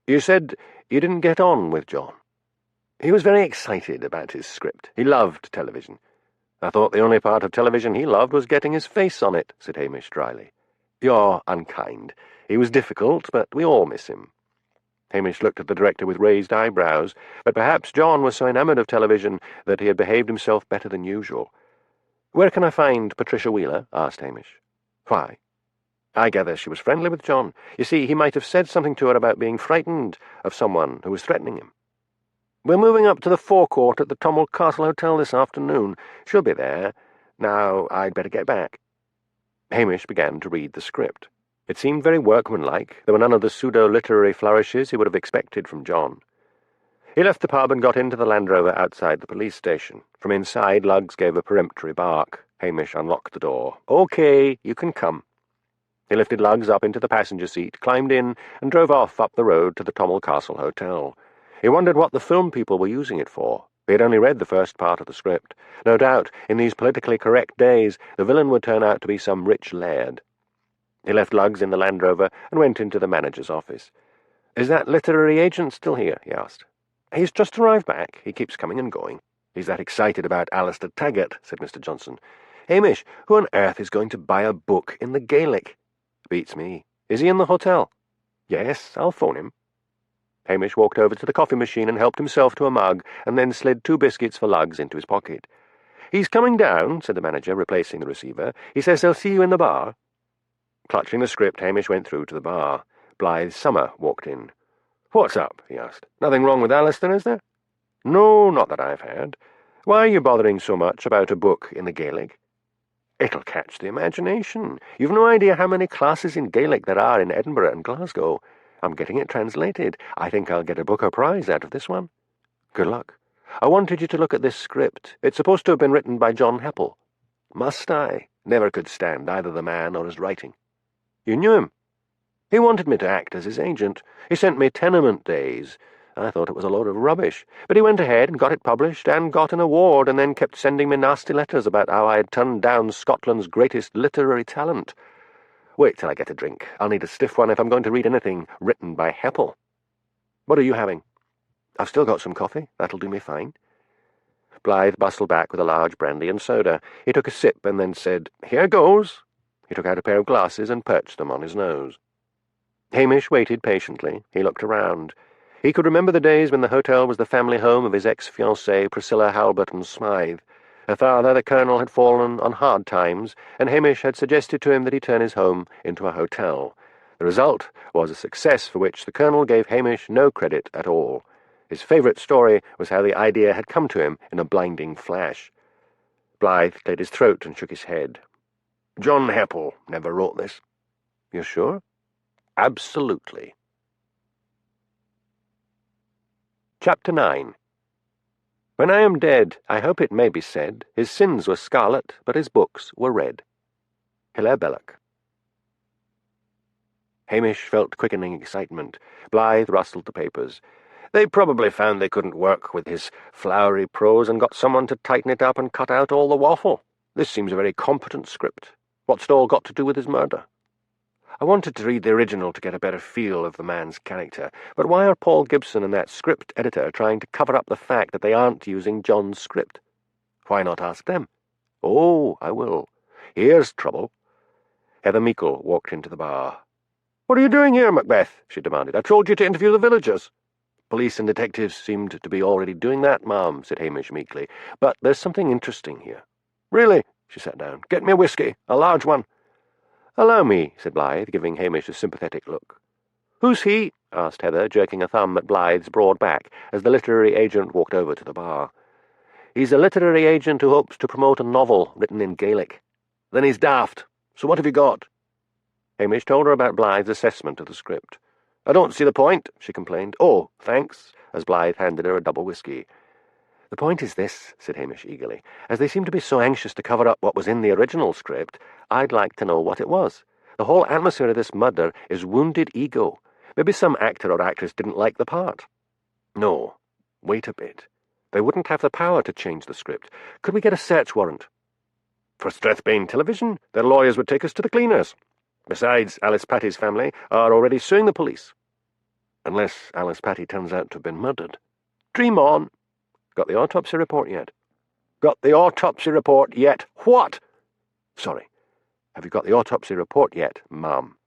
"You said you didn't get on with John." "He was very excited about his script. He loved television." "I thought the only part of television he loved was getting his face on it," said Hamish dryly. "You're unkind. He was difficult, but we all miss him." Hamish looked at the director with raised eyebrows, but perhaps John was so enamoured of television that he had behaved himself better than usual. "Where can I find Patricia Wheeler?" asked Hamish. "Why?" "I gather she was friendly with John. You see, he might have said something to her about being frightened of someone who was threatening him." "We're moving up to the forecourt at the Tommel Castle Hotel this afternoon. She'll be there. Now, I'd better get back." Hamish began to read the script. It seemed very workmanlike. There were none of the pseudo-literary flourishes he would have expected from John. He left the pub and got into the Land Rover outside the police station. From inside, Lugs gave a peremptory bark. Hamish unlocked the door. "OK, you can come." He lifted Lugs up into the passenger seat, climbed in, and drove off up the road to the Tommel Castle Hotel. He wondered what the film people were using it for. He had only read the first part of the script. No doubt, in these politically correct days, the villain would turn out to be some rich laird. He left Lugs in the Land Rover and went into the manager's office. "Is that literary agent still here?" he asked. "He's just arrived back. He keeps coming and going." "He's that excited about Alistair Taggart," said Mr. Johnson. "Hamish, who on earth is going to buy a book in the Gaelic?" "Beats me. Is he in the hotel?" "Yes, I'll phone him." Hamish walked over to the coffee machine and helped himself to a mug, and then slid 2 biscuits for Lugs into his pocket. "He's coming down," said the manager, replacing the receiver. "He says he'll see you in the bar." Clutching the script, Hamish went through to the bar. Blythe Summer walked in. "What's up?" he asked. "Nothing wrong with Alistair, is there?" "No, not that I've heard. Why are you bothering so much about a book in the Gaelic?" "It'll catch the imagination. You've no idea how many classes in Gaelic there are in Edinburgh and Glasgow. I'm getting it translated. I think I'll get a Booker Prize out of this one." "Good luck. I wanted you to look at this script. It's supposed to have been written by John Heppel." "Must I? Never could stand either the man or his writing." "You knew him?" "He wanted me to act as his agent. He sent me Tenement Days. I thought it was a load of rubbish. But he went ahead and got it published and got an award and then kept sending me nasty letters about how I had turned down Scotland's greatest literary talent. Wait till I get a drink. I'll need a stiff one if I'm going to read anything written by Heppel. What are you having?" "I've still got some coffee. That'll do me fine." Blythe bustled back with a large brandy and soda. He took a sip and then said, "Here goes." He took out a pair of glasses and perched them on his nose. Hamish waited patiently. He looked around. He could remember the days when the hotel was the family home of his ex-fiancée, Priscilla Halberton Smythe. Her father, the colonel, had fallen on hard times, and Hamish had suggested to him that he turn his home into a hotel. The result was a success for which the colonel gave Hamish no credit at all. His favourite story was how the idea had come to him in a blinding flash. Blythe cleared his throat and shook his head. "John Heppel never wrote this." "You're sure?" "Absolutely." Chapter 9. When I am dead, I hope it may be said, his sins were scarlet, but his books were red. Hilaire Belloc. Hamish felt quickening excitement. Blythe rustled the papers. They probably found they couldn't work with his flowery prose and got someone to tighten it up and cut out all the waffle. This seems a very competent script. What's it all got to do with his murder? I wanted to read the original to get a better feel of the man's character, but why are Paul Gibson and that script editor trying to cover up the fact that they aren't using John's script? Why not ask them? Oh, I will. Here's trouble. Heather Meikle walked into the bar. "What are you doing here, Macbeth?" she demanded. "I told you to interview the villagers." "Police and detectives seemed to be already doing that, ma'am," said Hamish meekly. "But there's something interesting here." "Really?" She sat down. "Get me a whiskey, a large one." "Allow me," said Blythe, giving Hamish a sympathetic look. "Who's he?" asked Heather, jerking a thumb at Blythe's broad back as the literary agent walked over to the bar. "He's a literary agent who hopes to promote a novel written in Gaelic." "Then he's daft. So what have you got?" Hamish told her about Blythe's assessment of the script. "I don't see the point," she complained. "Oh, thanks," as Blythe handed her a double whiskey. "The point is this," said Hamish eagerly. "As they seem to be so anxious to cover up what was in the original script, I'd like to know what it was. The whole atmosphere of this murder is wounded ego. Maybe some actor or actress didn't like the part." "No. Wait a bit. They wouldn't have the power to change the script. Could we get a search warrant?" "For Strathbane Television, their lawyers would take us to the cleaners. Besides, Alice Patty's family are already suing the police." "Unless Alice Patty turns out to have been murdered." "Dream on." "Got the autopsy report yet?" "Got the autopsy report yet? What?" "Sorry. Have you got the autopsy report yet, ma'am?"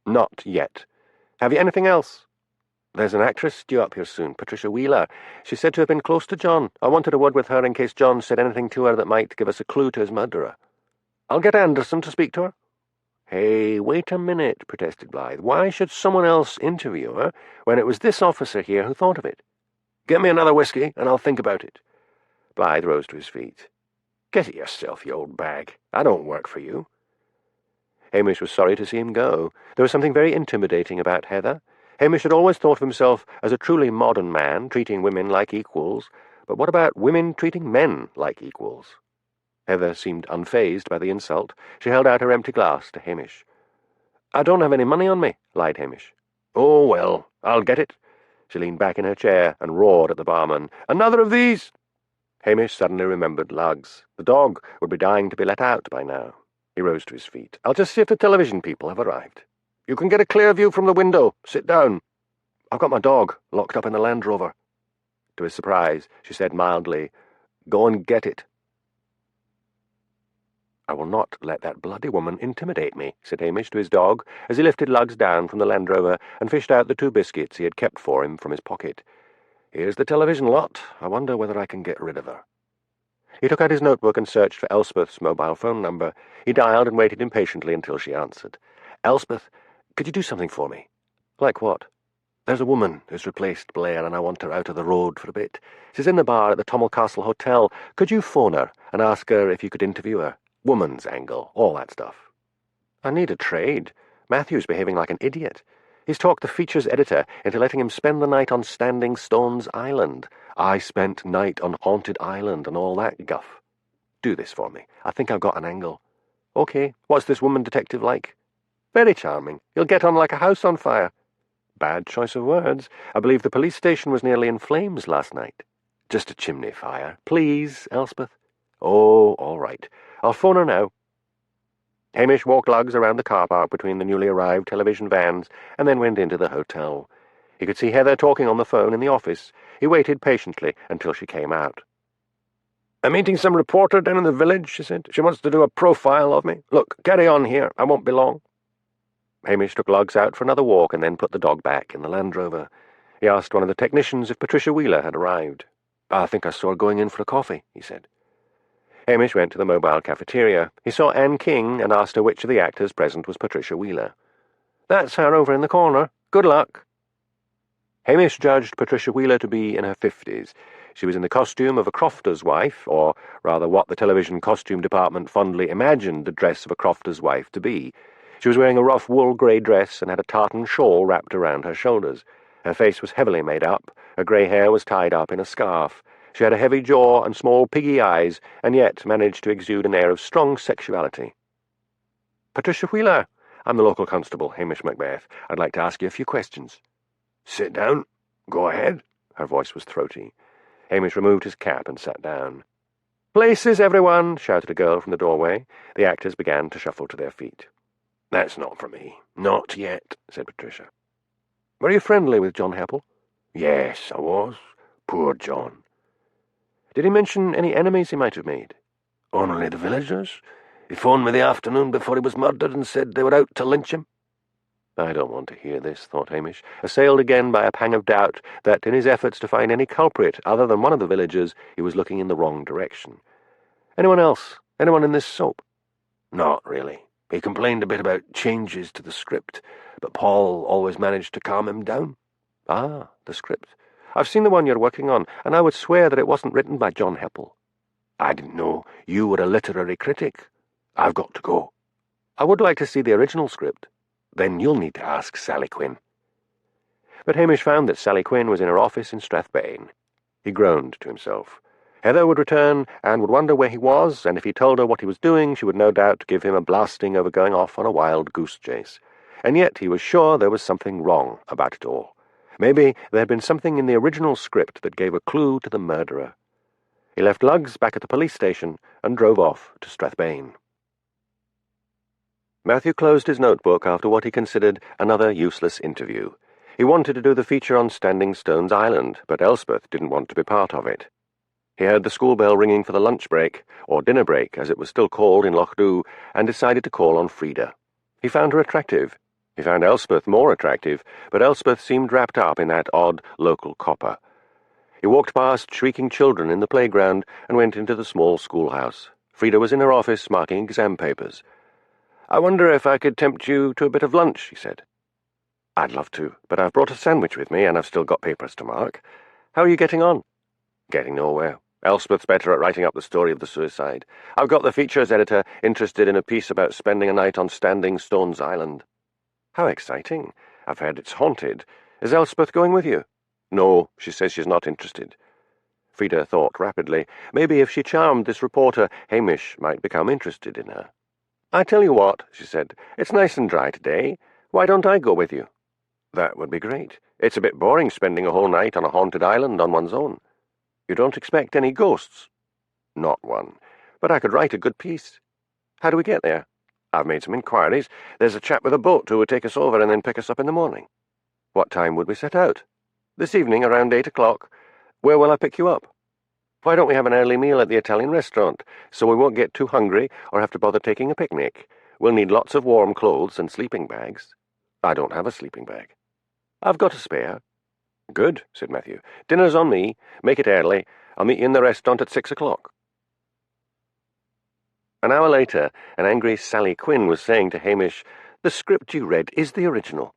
"Not yet. Have you anything else?" "There's an actress due up here soon, Patricia Wheeler. She's said to have been close to John. I wanted a word with her in case John said anything to her that might give us a clue to his murderer." "I'll get Anderson to speak to her." "Hey, wait a minute," protested Blythe. "Why should someone else interview her when it was this officer here who thought of it?" "Get me another whiskey, and I'll think about it." Blythe rose to his feet. "Get it yourself, you old bag. I don't work for you." Hamish was sorry to see him go. There was something very intimidating about Heather. Hamish had always thought of himself as a truly modern man, treating women like equals. But what about women treating men like equals? Heather seemed unfazed by the insult. She held out her empty glass to Hamish. "I don't have any money on me," lied Hamish. "Oh, well, I'll get it." She leaned back in her chair and roared at the barman. "Another of these!" Hamish suddenly remembered Lugs. The dog would be dying to be let out by now. He rose to his feet. "I'll just see if the television people have arrived." "You can get a clear view from the window. Sit down." "I've got my dog locked up in the Land Rover." To his surprise, she said mildly, "Go and get it." "I will not let that bloody woman intimidate me," said Hamish to his dog, as he lifted Lugs down from the Land Rover and fished out the 2 biscuits he had kept for him from his pocket. "Here's the television lot. I wonder whether I can get rid of her." He took out his notebook and searched for Elspeth's mobile phone number. He dialed and waited impatiently until she answered. "Elspeth, could you do something for me?" "Like what?" "There's a woman who's replaced Blair, and I want her out of the road for a bit. She's in the bar at the Tommel Castle Hotel. Could you phone her and ask her if you could interview her? Woman's angle, all that stuff." "I need a trade. Matthew's behaving like an idiot. He's talked the features editor into letting him spend the night on Standing Stones Island. I spent night on Haunted Island and all that guff. Do this for me. I think I've got an angle." "Okay. What's this woman detective like?" "Very charming. You'll get on like a house on fire." "Bad choice of words. I believe the police station was nearly in flames last night." "Just a chimney fire. Please, Elspeth." "Oh, all right. I'll phone her now." Hamish walked Lugs around the car park between the newly arrived television vans and then went into the hotel. He could see Heather talking on the phone in the office. He waited patiently until she came out. "I'm meeting some reporter down in the village," she said. "She wants to do a profile of me. Look, carry on here. I won't be long." Hamish took Lugs out for another walk and then put the dog back in the Land Rover. He asked one of the technicians if Patricia Wheeler had arrived. "I think I saw her going in for a coffee," he said. Hamish went to the mobile cafeteria. He saw Anne King and asked her which of the actors present was Patricia Wheeler. "That's her over in the corner. Good luck." Hamish judged Patricia Wheeler to be in her 50s. She was in the costume of a crofter's wife, or rather what the television costume department fondly imagined the dress of a crofter's wife to be. She was wearing a rough wool grey dress and had a tartan shawl wrapped around her shoulders. Her face was heavily made up. Her grey hair was tied up in a scarf. She had a heavy jaw and small piggy eyes, and yet managed to exude an air of strong sexuality. "Patricia Wheeler, I'm the local constable, Hamish Macbeth. I'd like to ask you a few questions." "Sit down. Go ahead." Her voice was throaty. Hamish removed his cap and sat down. "Places, everyone!" shouted a girl from the doorway. The actors began to shuffle to their feet. "That's not for me. Not yet," said Patricia. "Were you friendly with John Heppel?" "Yes, I was. Poor John." "Did he mention any enemies he might have made?" "Only the villagers. He phoned me the afternoon before he was murdered and said they were out to lynch him." "I don't want to hear this," thought Hamish, assailed again by a pang of doubt that in his efforts to find any culprit other than one of the villagers he was looking in the wrong direction. "Anyone else? Anyone in this soap?" "Not really. He complained a bit about changes to the script, but Paul always managed to calm him down." "Ah, the script. I've seen the one you're working on, and I would swear that it wasn't written by John Heppel." "I didn't know you were a literary critic. I've got to go." "I would like to see the original script." "Then you'll need to ask Sally Quinn." But Hamish found that Sally Quinn was in her office in Strathbane. He groaned to himself. Heather would return and would wonder where he was, and if he told her what he was doing, she would no doubt give him a blasting over going off on a wild goose chase. And yet he was sure there was something wrong about it all. Maybe there had been something in the original script that gave a clue to the murderer. He left Lugs back at the police station and drove off to Strathbane. Matthew closed his notebook after what he considered another useless interview. He wanted to do the feature on Standing Stones Island, but Elspeth didn't want to be part of it. He heard the school bell ringing for the lunch break, or dinner break as it was still called in Lochdu, and decided to call on Frida. He found her attractive. He found Elspeth more attractive, but Elspeth seemed wrapped up in that odd local copper. He walked past shrieking children in the playground and went into the small schoolhouse. Frida was in her office marking exam papers. "I wonder if I could tempt you to a bit of lunch," she said. "I'd love to, but I've brought a sandwich with me and I've still got papers to mark. How are you getting on?" "Getting nowhere. Elspeth's better at writing up the story of the suicide. I've got the features editor interested in a piece about spending a night on Standing Stones Island." "How exciting. I've heard it's haunted. Is Elspeth going with you?" "No, she says she's not interested." Frida thought rapidly. Maybe if she charmed this reporter, Hamish might become interested in her. "I tell you what," she said, "it's nice and dry today. Why don't I go with you?" "That would be great. It's a bit boring spending a whole night on a haunted island on one's own." "You don't expect any ghosts?" "Not one. But I could write a good piece." "How do we get there?" "I've made some inquiries. There's a chap with a boat who would take us over and then pick us up in the morning." "What time would we set out?" "This evening, around 8 o'clock. Where will I pick you up?" "Why don't we have an early meal at the Italian restaurant, so we won't get too hungry or have to bother taking a picnic? We'll need lots of warm clothes and sleeping bags." "I don't have a sleeping bag." "I've got a spare." "Good," said Matthew. "Dinner's on me. Make it early. I'll meet you in the restaurant at 6 o'clock. An hour later, an angry Sally Quinn was saying to Hamish, "The script you read is the original."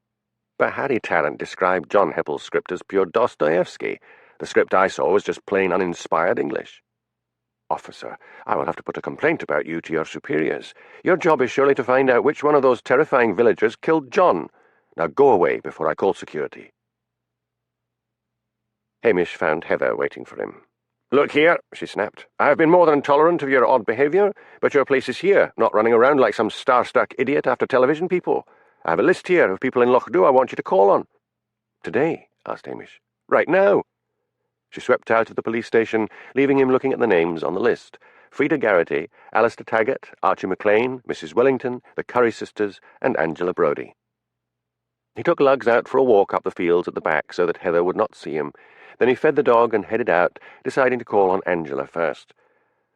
But Harry Tarrant described John Heppel's script as pure Dostoevsky. The script I saw was just plain uninspired English. "Officer, I will have to put a complaint about you to your superiors. Your job is surely to find out which one of those terrifying villagers killed John. Now go away before I call security." Hamish found Heather waiting for him. "Look here," she snapped. "I have been more than tolerant of your odd behaviour, but your place is here, not running around like some star-struck idiot after television people. I have a list here of people in Lochdu I want you to call on." "Today?" asked Hamish. "Right now." She swept out of the police station, leaving him looking at the names on the list. Frida Garrity, Alistair Taggart, Archie McLean, Mrs. Wellington, the Curry sisters, and Angela Brodie. He took Lugs out for a walk up the fields at the back so that Heather would not see him. Then he fed the dog and headed out, deciding to call on Angela first.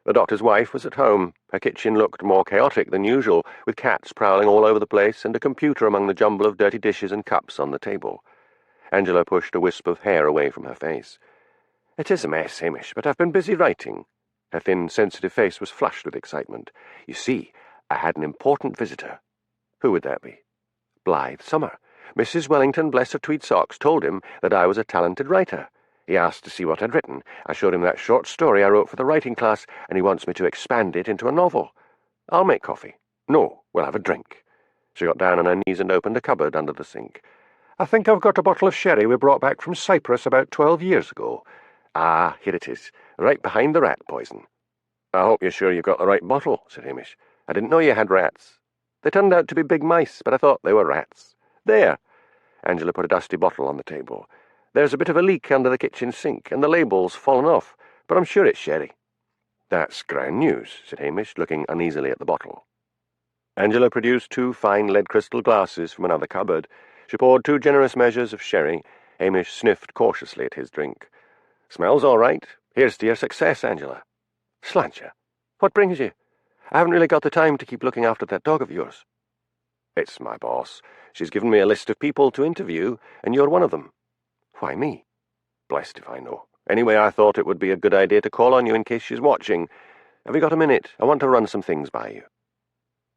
The doctor's wife was at home. Her kitchen looked more chaotic than usual, with cats prowling all over the place and a computer among the jumble of dirty dishes and cups on the table. Angela pushed a wisp of hair away from her face. "It is a mess, Hamish, but I've been busy writing." Her thin, sensitive face was flushed with excitement. "You see, I had an important visitor." "Who would that be?" "Blythe Summer. Mrs. Wellington, bless her tweed socks, told him that I was a talented writer. He asked to see what I'd written. I showed him that short story I wrote for the writing class, and he wants me to expand it into a novel. I'll make coffee." "No, we'll have a drink." She got down on her knees and opened a cupboard under the sink. "I think I've got a bottle of sherry we brought back from Cyprus about 12 years ago. Ah, here it is, right behind the rat poison." "I hope you're sure you've got the right bottle," said Hamish. "I didn't know you had rats. They turned out to be big mice, but I thought they were rats. There." Angela put a dusty bottle on the table. "There's a bit of a leak under the kitchen sink, and the label's fallen off, but I'm sure it's sherry." "That's grand news," said Hamish, looking uneasily at the bottle. Angela produced 2 fine lead crystal glasses from another cupboard. She poured 2 generous measures of sherry. Hamish sniffed cautiously at his drink. "Smells all right. Here's to your success, Angela." "Sláinte, what brings you? I haven't really got the time to keep looking after that dog of yours." "It's my boss. She's given me a list of people to interview, and you're one of them." "Why me?" "Blessed if I know. Anyway, I thought it would be a good idea to call on you in case she's watching. Have you got a minute? I want to run some things by you."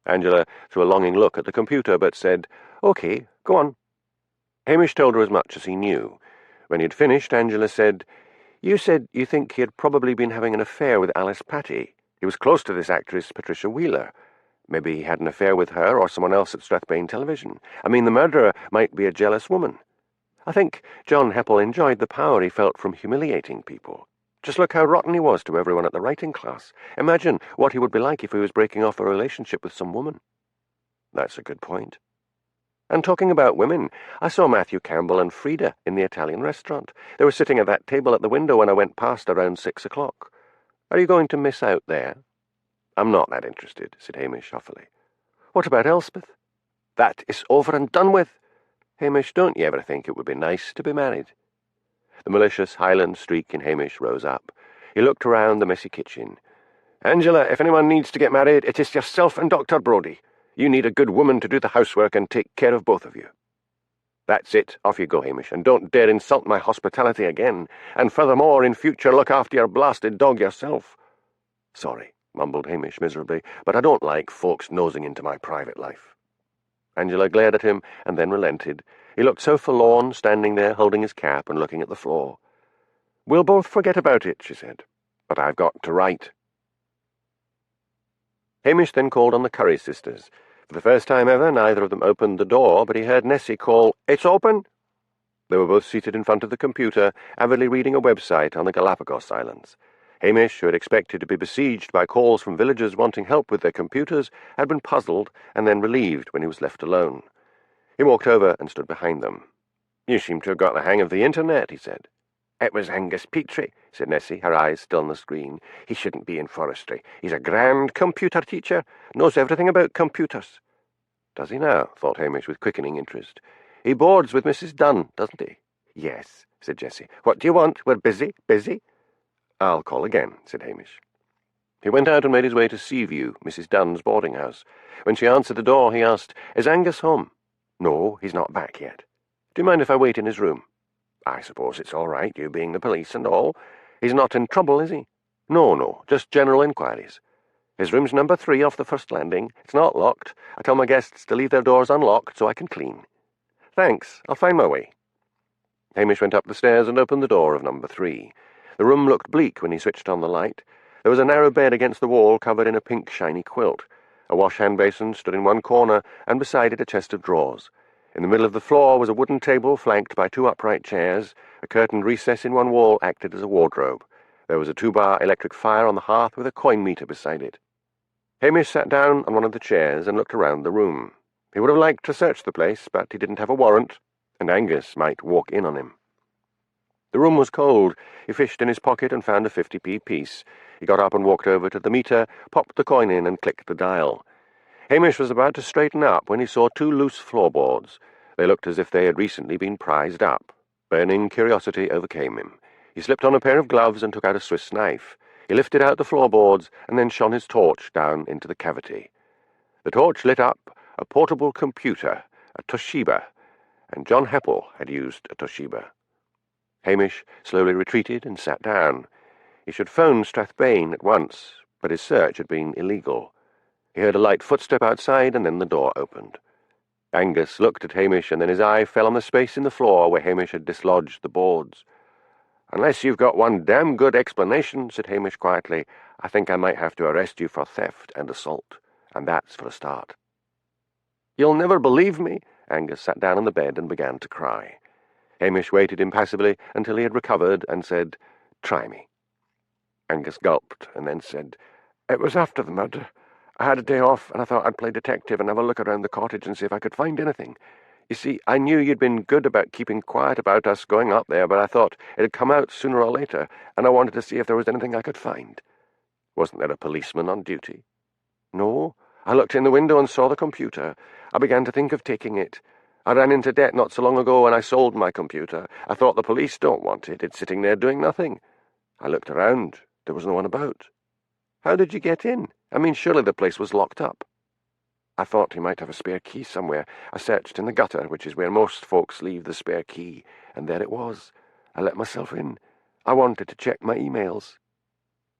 Angela threw a longing look at the computer, but said, "OK, go on." Hamish told her as much as he knew. When he had finished, Angela said you think he had probably been having an affair with Alice Patty. He was close to this actress, Patricia Wheeler. Maybe he had an affair with her or someone else at Strathbane Television. I mean, the murderer might be a jealous woman. I think John Heppel enjoyed the power he felt from humiliating people. Just look how rotten he was to everyone at the writing class. Imagine what he would be like if he was breaking off a relationship with some woman." "That's a good point." "And talking about women, I saw Matthew Campbell and Frida in the Italian restaurant. They were sitting at that table at the window when I went past around 6 o'clock. Are you going to miss out there?" "I'm not that interested," said Hamish huffily. "What about Elspeth?" "That is over and done with." "Hamish, don't you ever think it would be nice to be married?" The malicious Highland streak in Hamish rose up. He looked around the messy kitchen. "Angela, if anyone needs to get married, it is yourself and Dr. Brodie. You need a good woman to do the housework and take care of both of you." "That's it. Off you go, Hamish, and don't dare insult my hospitality again. And furthermore, in future, look after your blasted dog yourself." "Sorry," mumbled Hamish miserably, "but I don't like folks nosing into my private life." Angela glared at him and then relented. He looked so forlorn, standing there holding his cap and looking at the floor. "We'll both forget about it," she said. "But I've got to write." Hamish then called on the Curry sisters. For the first time ever, neither of them opened the door, but he heard Nessie call, "It's open!" They were both seated in front of the computer, avidly reading a website on the Galapagos Islands. Hamish, who had expected to be besieged by calls from villagers wanting help with their computers, had been puzzled and then relieved when he was left alone. He walked over and stood behind them. "You seem to have got the hang of the internet," he said. "It was Angus Petrie," said Nessie, her eyes still on the screen. "He shouldn't be in forestry. He's a grand computer teacher, knows everything about computers." "Does he now?" thought Hamish with quickening interest. "He boards with Mrs. Dunn, doesn't he?" "Yes," said Jessie. "What do you want? We're busy, busy." "I'll call again," said Hamish. He went out and made his way to Seaview, Mrs. Dunn's boarding house. When she answered the door, he asked, "Is Angus home?" "No, he's not back yet." "Do you mind if I wait in his room?" "I suppose it's all right, you being the police and all. He's not in trouble, is he?" No, just general inquiries." "His room's number 3 off the first landing. It's not locked. I tell my guests to leave their doors unlocked so I can clean." "Thanks, I'll find my way." Hamish went up the stairs and opened the door of number 3. The room looked bleak when he switched on the light. There was a narrow bed against the wall covered in a pink shiny quilt. A wash-hand basin stood in one corner, and beside it a chest of drawers. In the middle of the floor was a wooden table flanked by 2 upright chairs. A curtained recess in one wall acted as a wardrobe. There was a 2-bar electric fire on the hearth with a coin meter beside it. Hamish sat down on one of the chairs and looked around the room. He would have liked to search the place, but he didn't have a warrant, and Angus might walk in on him. The room was cold. He fished in his pocket and found a 50p piece. He got up and walked over to the meter, popped the coin in and clicked the dial. Hamish was about to straighten up when he saw 2 loose floorboards. They looked as if they had recently been prized up. Burning curiosity overcame him. He slipped on a pair of gloves and took out a Swiss knife. He lifted out the floorboards and then shone his torch down into the cavity. The torch lit up a portable computer, a Toshiba, and John Heppel had used a Toshiba. Hamish slowly retreated and sat down. He should phone Strathbane at once, but his search had been illegal. He heard a light footstep outside, and then the door opened. Angus looked at Hamish, and then his eye fell on the space in the floor where Hamish had dislodged the boards. "Unless you've got one damn good explanation," said Hamish quietly, "I think I might have to arrest you for theft and assault, and that's for a start." "You'll never believe me." Angus sat down on the bed and began to cry. Hamish waited impassively until he had recovered and said, "Try me." Angus gulped and then said, "It was after the murder. I had a day off, and I thought I'd play detective and have a look around the cottage and see if I could find anything. You see, I knew you'd been good about keeping quiet about us going up there, but I thought it'd come out sooner or later, and I wanted to see if there was anything I could find." "Wasn't there a policeman on duty?" "No. I looked in the window and saw the computer. I began to think of taking it. I ran into debt not so long ago, and I sold my computer. I thought the police don't want it. It's sitting there doing nothing. I looked around. There was no one about." "How did you get in? I mean, surely the place was locked up." "I thought he might have a spare key somewhere. I searched in the gutter, which is where most folks leave the spare key, and there it was. I let myself in. I wanted to check my emails."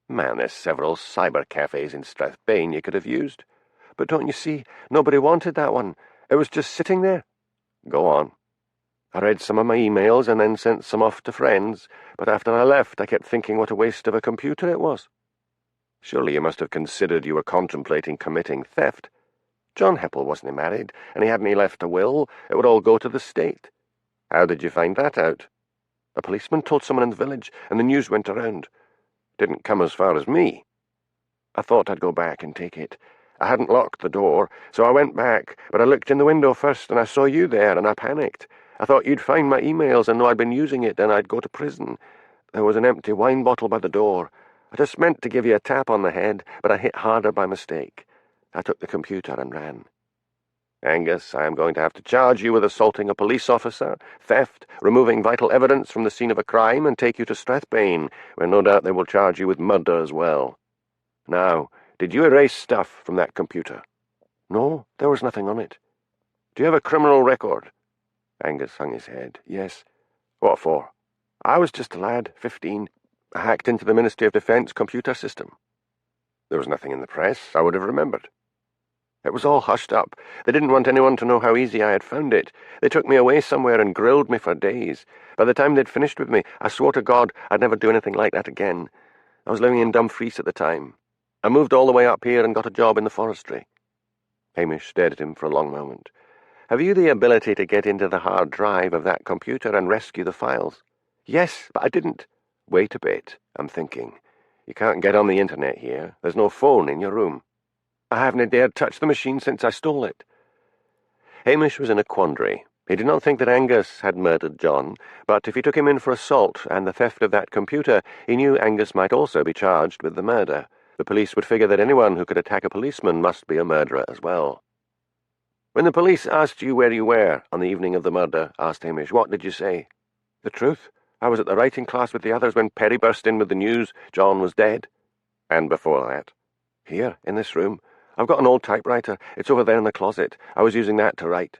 "Man, there's several cyber cafes in Strathbane you could have used." "But don't you see, nobody wanted that one. It was just sitting there." "Go on." "I read some of my emails and then sent some off to friends, but after I left I kept thinking what a waste of a computer it was." "Surely you must have considered you were contemplating committing theft. John Heppel wasn't married, and he hadn't left a will. It would all go to the state." "How did you find that out?" "A policeman told someone in the village, and the news went around." "Didn't come as far as me." "I thought I'd go back and take it. I hadn't locked the door, so I went back, but I looked in the window first, and I saw you there, and I panicked. I thought you'd find my emails and know I'd been using it, and I'd go to prison. There was an empty wine bottle by the door. I just meant to give you a tap on the head, but I hit harder by mistake. I took the computer and ran." "Angus, I am going to have to charge you with assaulting a police officer, theft, removing vital evidence from the scene of a crime, and take you to Strathbane, where no doubt they will charge you with murder as well. Now, did you erase stuff from that computer?" "No, there was nothing on it." "Do you have a criminal record?" Angus hung his head. "Yes." "What for?" "I was just a lad, 15. I hacked into the Ministry of Defence computer system." "There was nothing in the press. I would have remembered." "It was all hushed up. They didn't want anyone to know how easy I had found it. They took me away somewhere and grilled me for days. By the time they'd finished with me, I swore to God I'd never do anything like that again. I was living in Dumfries at the time. I moved all the way up here and got a job in the forestry." Hamish stared at him for a long moment. "Have you the ability to get into the hard drive of that computer and rescue the files?" "Yes, but I didn't." "Wait a bit. I'm thinking. You can't get on the internet here. There's no phone in your room." "I haven't dared touch the machine since I stole it." Hamish was in a quandary. He did not think that Angus had murdered John, but if he took him in for assault and the theft of that computer, he knew Angus might also be charged with the murder. The police would figure that anyone who could attack a policeman must be a murderer as well. "When the police asked you where you were on the evening of the murder," asked Hamish, "what did you say?" "The truth. I was at the writing class with the others when Perry burst in with the news John was dead." "And before that?" "Here, in this room. I've got an old typewriter. It's over there in the closet. I was using that to write."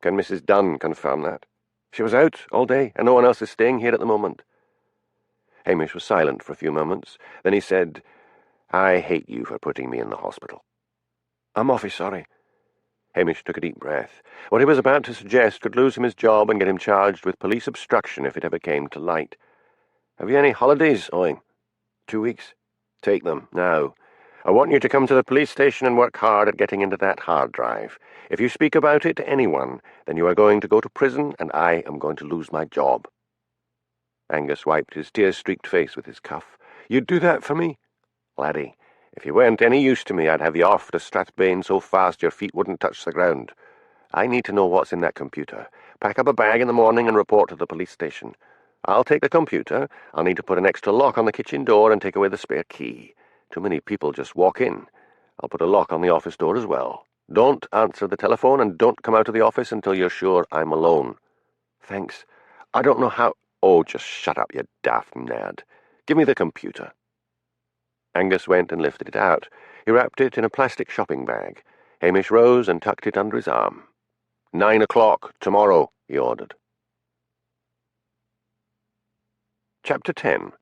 "Can Mrs. Dunn confirm that?" "She was out all day, and no one else is staying here at the moment." Hamish was silent for a few moments. Then he said, "I hate you for putting me in the hospital." "I'm awfully sorry." Hamish took a deep breath. What he was about to suggest could lose him his job and get him charged with police obstruction if it ever came to light. "Have you any holidays owing?" 2 weeks. "Take them, now. I want you to come to the police station and work hard at getting into that hard drive. If you speak about it to anyone, then you are going to go to prison and I am going to lose my job." Angus wiped his tear-streaked face with his cuff. "You'd do that for me?" "Laddie, if you weren't any use to me, I'd have you off to Strathbane so fast your feet wouldn't touch the ground. I need to know what's in that computer. Pack up a bag in the morning and report to the police station. I'll take the computer. I'll need to put an extra lock on the kitchen door and take away the spare key. Too many people just walk in. I'll put a lock on the office door as well. Don't answer the telephone and don't come out of the office until you're sure I'm alone." "Thanks. I don't know how—" "Oh, just shut up, you daft nerd. Give me the computer." Angus went and lifted it out. He wrapped it in a plastic shopping bag. Hamish rose and tucked it under his arm. 9 o'clock tomorrow, he ordered. Chapter 10.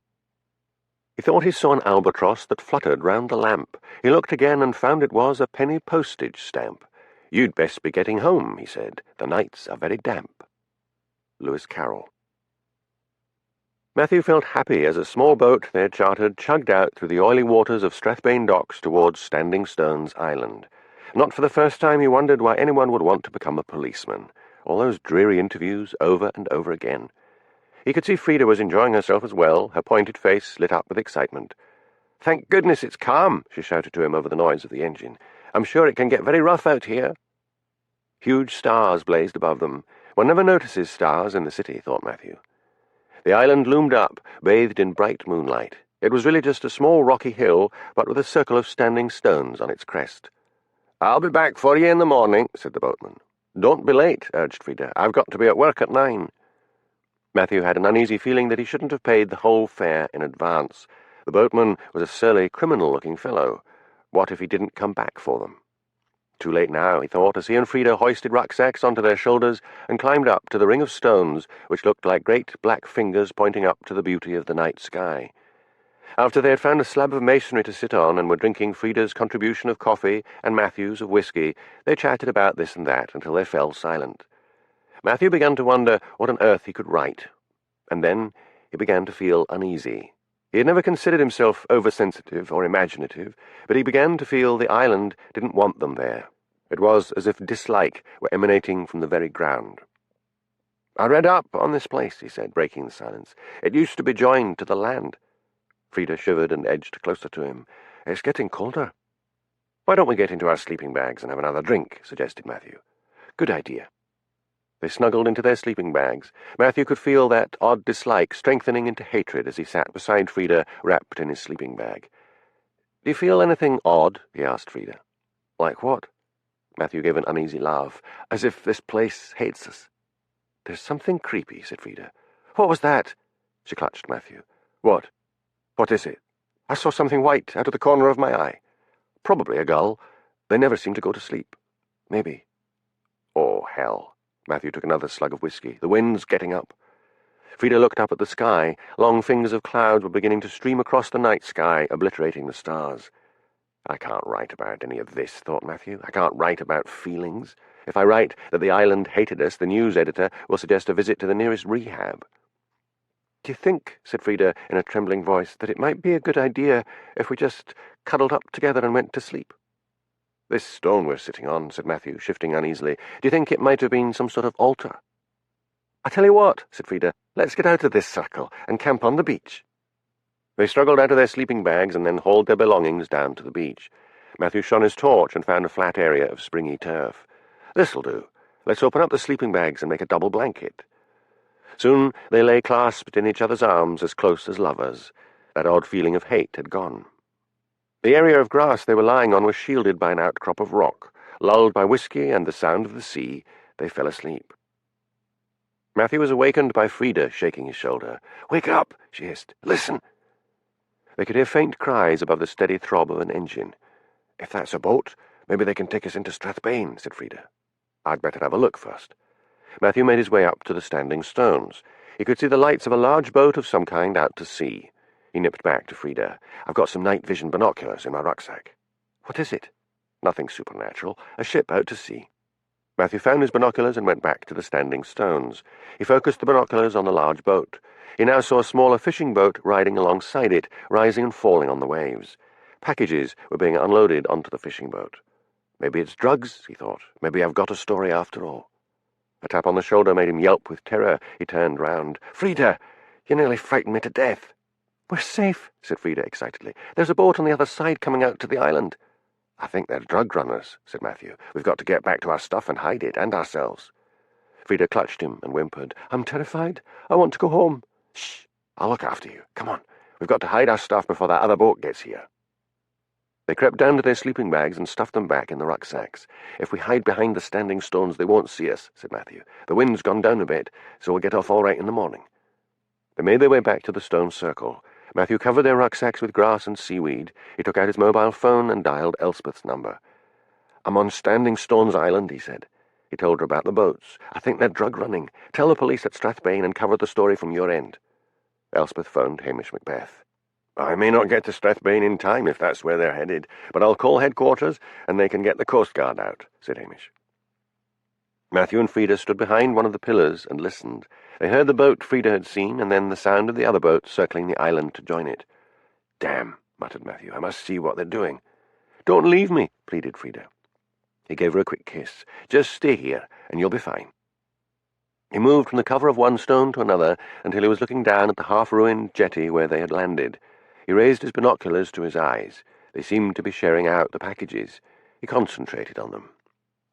He thought he saw an albatross that fluttered round the lamp. He looked again and found it was a penny postage stamp. "You'd best be getting home," he said. "The nights are very damp." Lewis Carroll. Matthew felt happy as a small boat they had chartered chugged out through the oily waters of Strathbane docks towards Standing Stones Island. Not for the first time he wondered why anyone would want to become a policeman. All those dreary interviews over and over again. He could see Frida was enjoying herself as well, her pointed face lit up with excitement. "Thank goodness it's calm," she shouted to him over the noise of the engine. "I'm sure it can get very rough out here." Huge stars blazed above them. One never notices stars in the city, thought Matthew. The island loomed up, bathed in bright moonlight. It was really just a small rocky hill, but with a circle of standing stones on its crest. "I'll be back for you in the morning," said the boatman. "Don't be late," urged Frida. "I've got to be at work at 9. Matthew had an uneasy feeling that he shouldn't have paid the whole fare in advance. The boatman was a surly, criminal-looking fellow. What if he didn't come back for them? Too late now, he thought, as he and Frida hoisted rucksacks onto their shoulders and climbed up to the ring of stones, which looked like great black fingers pointing up to the beauty of the night sky. After they had found a slab of masonry to sit on and were drinking Frida's contribution of coffee and Matthew's of whiskey, they chatted about this and that until they fell silent. Matthew began to wonder what on earth he could write, and then he began to feel uneasy. He had never considered himself oversensitive or imaginative, but he began to feel the island didn't want them there. It was as if dislike were emanating from the very ground. "I read up on this place," he said, breaking the silence. "It used to be joined to the land." Frida shivered and edged closer to him. "It's getting colder." "Why don't we get into our sleeping bags and have another drink?" suggested Matthew. "Good idea." They snuggled into their sleeping bags. Matthew could feel that odd dislike strengthening into hatred as he sat beside Frida, wrapped in his sleeping bag. "Do you feel anything odd?" he asked Frida. "Like what?" Matthew gave an uneasy laugh. "As if this place hates us." "There's something creepy," said Frida. "What was that?" She clutched Matthew. "What? What is it?" "I saw something white out of the corner of my eye." "Probably a gull. They never seem to go to sleep." "Maybe." "Oh, hell." Matthew took another slug of whiskey. "The wind's getting up." Frida looked up at the sky. Long fingers of cloud were beginning to stream across the night sky, obliterating the stars. "I can't write about any of this," thought Matthew. "I can't write about feelings. If I write that the island hated us, the news editor will suggest a visit to the nearest rehab." "Do you think," said Frida in a trembling voice, "that it might be a good idea if we just cuddled up together and went to sleep?" "This stone we're sitting on," said Matthew, shifting uneasily. "Do you think it might have been some sort of altar?" "I tell you what," said Frida, "let's get out of this circle and camp on the beach." They struggled out of their sleeping bags and then hauled their belongings down to the beach. Matthew shone his torch and found a flat area of springy turf. "This'll do. Let's open up the sleeping bags and make a double blanket." Soon they lay clasped in each other's arms as close as lovers. That odd feeling of hate had gone. The area of grass they were lying on was shielded by an outcrop of rock. Lulled by whiskey and the sound of the sea, they fell asleep. Matthew was awakened by Frida shaking his shoulder. "Wake up," she hissed. "Listen." They could hear faint cries above the steady throb of an engine. "If that's a boat, maybe they can take us into Strathbane," said Frida. "I'd better have a look first." Matthew made his way up to the standing stones. He could see the lights of a large boat of some kind out to sea. He nipped back to Frida. "I've got some night vision binoculars in my rucksack." "What is it?" "Nothing supernatural. A ship out to sea." Matthew found his binoculars and went back to the standing stones. He focused the binoculars on the large boat. He now saw a smaller fishing boat riding alongside it, rising and falling on the waves. Packages were being unloaded onto the fishing boat. "Maybe it's drugs," he thought. "Maybe I've got a story after all." A tap on the shoulder made him yelp with terror. He turned round. "Frida! You nearly frightened me to death." "We're safe," said Frida excitedly. "There's a boat on the other side coming out to the island." "I think they're drug runners," said Matthew. "We've got to get back to our stuff and hide it, and ourselves." Frida clutched him and whimpered. "I'm terrified. I want to go home." "Shh! I'll look after you. Come on. We've got to hide our stuff before that other boat gets here." They crept down to their sleeping bags and stuffed them back in the rucksacks. "If we hide behind the standing stones, they won't see us," said Matthew. "The wind's gone down a bit, so we'll get off all right in the morning." They made their way back to the stone circle. Matthew covered their rucksacks with grass and seaweed. He took out his mobile phone and dialed Elspeth's number. "I'm on Standing Stones Island," he said. He told her about the boats. "I think they're drug-running. Tell the police at Strathbane and cover the story from your end." Elspeth phoned Hamish Macbeth. "I may not get to Strathbane in time if that's where they're headed, but I'll call headquarters and they can get the Coast Guard out," said Hamish. Matthew and Frida stood behind one of the pillars and listened. They heard the boat Frida had seen, and then the sound of the other boat circling the island to join it. "Damn," muttered Matthew. "I must see what they're doing." "Don't leave me," pleaded Frida. He gave her a quick kiss. "Just stay here, and you'll be fine." He moved from the cover of one stone to another until he was looking down at the half-ruined jetty where they had landed. He raised his binoculars to his eyes. They seemed to be sharing out the packages. He concentrated on them.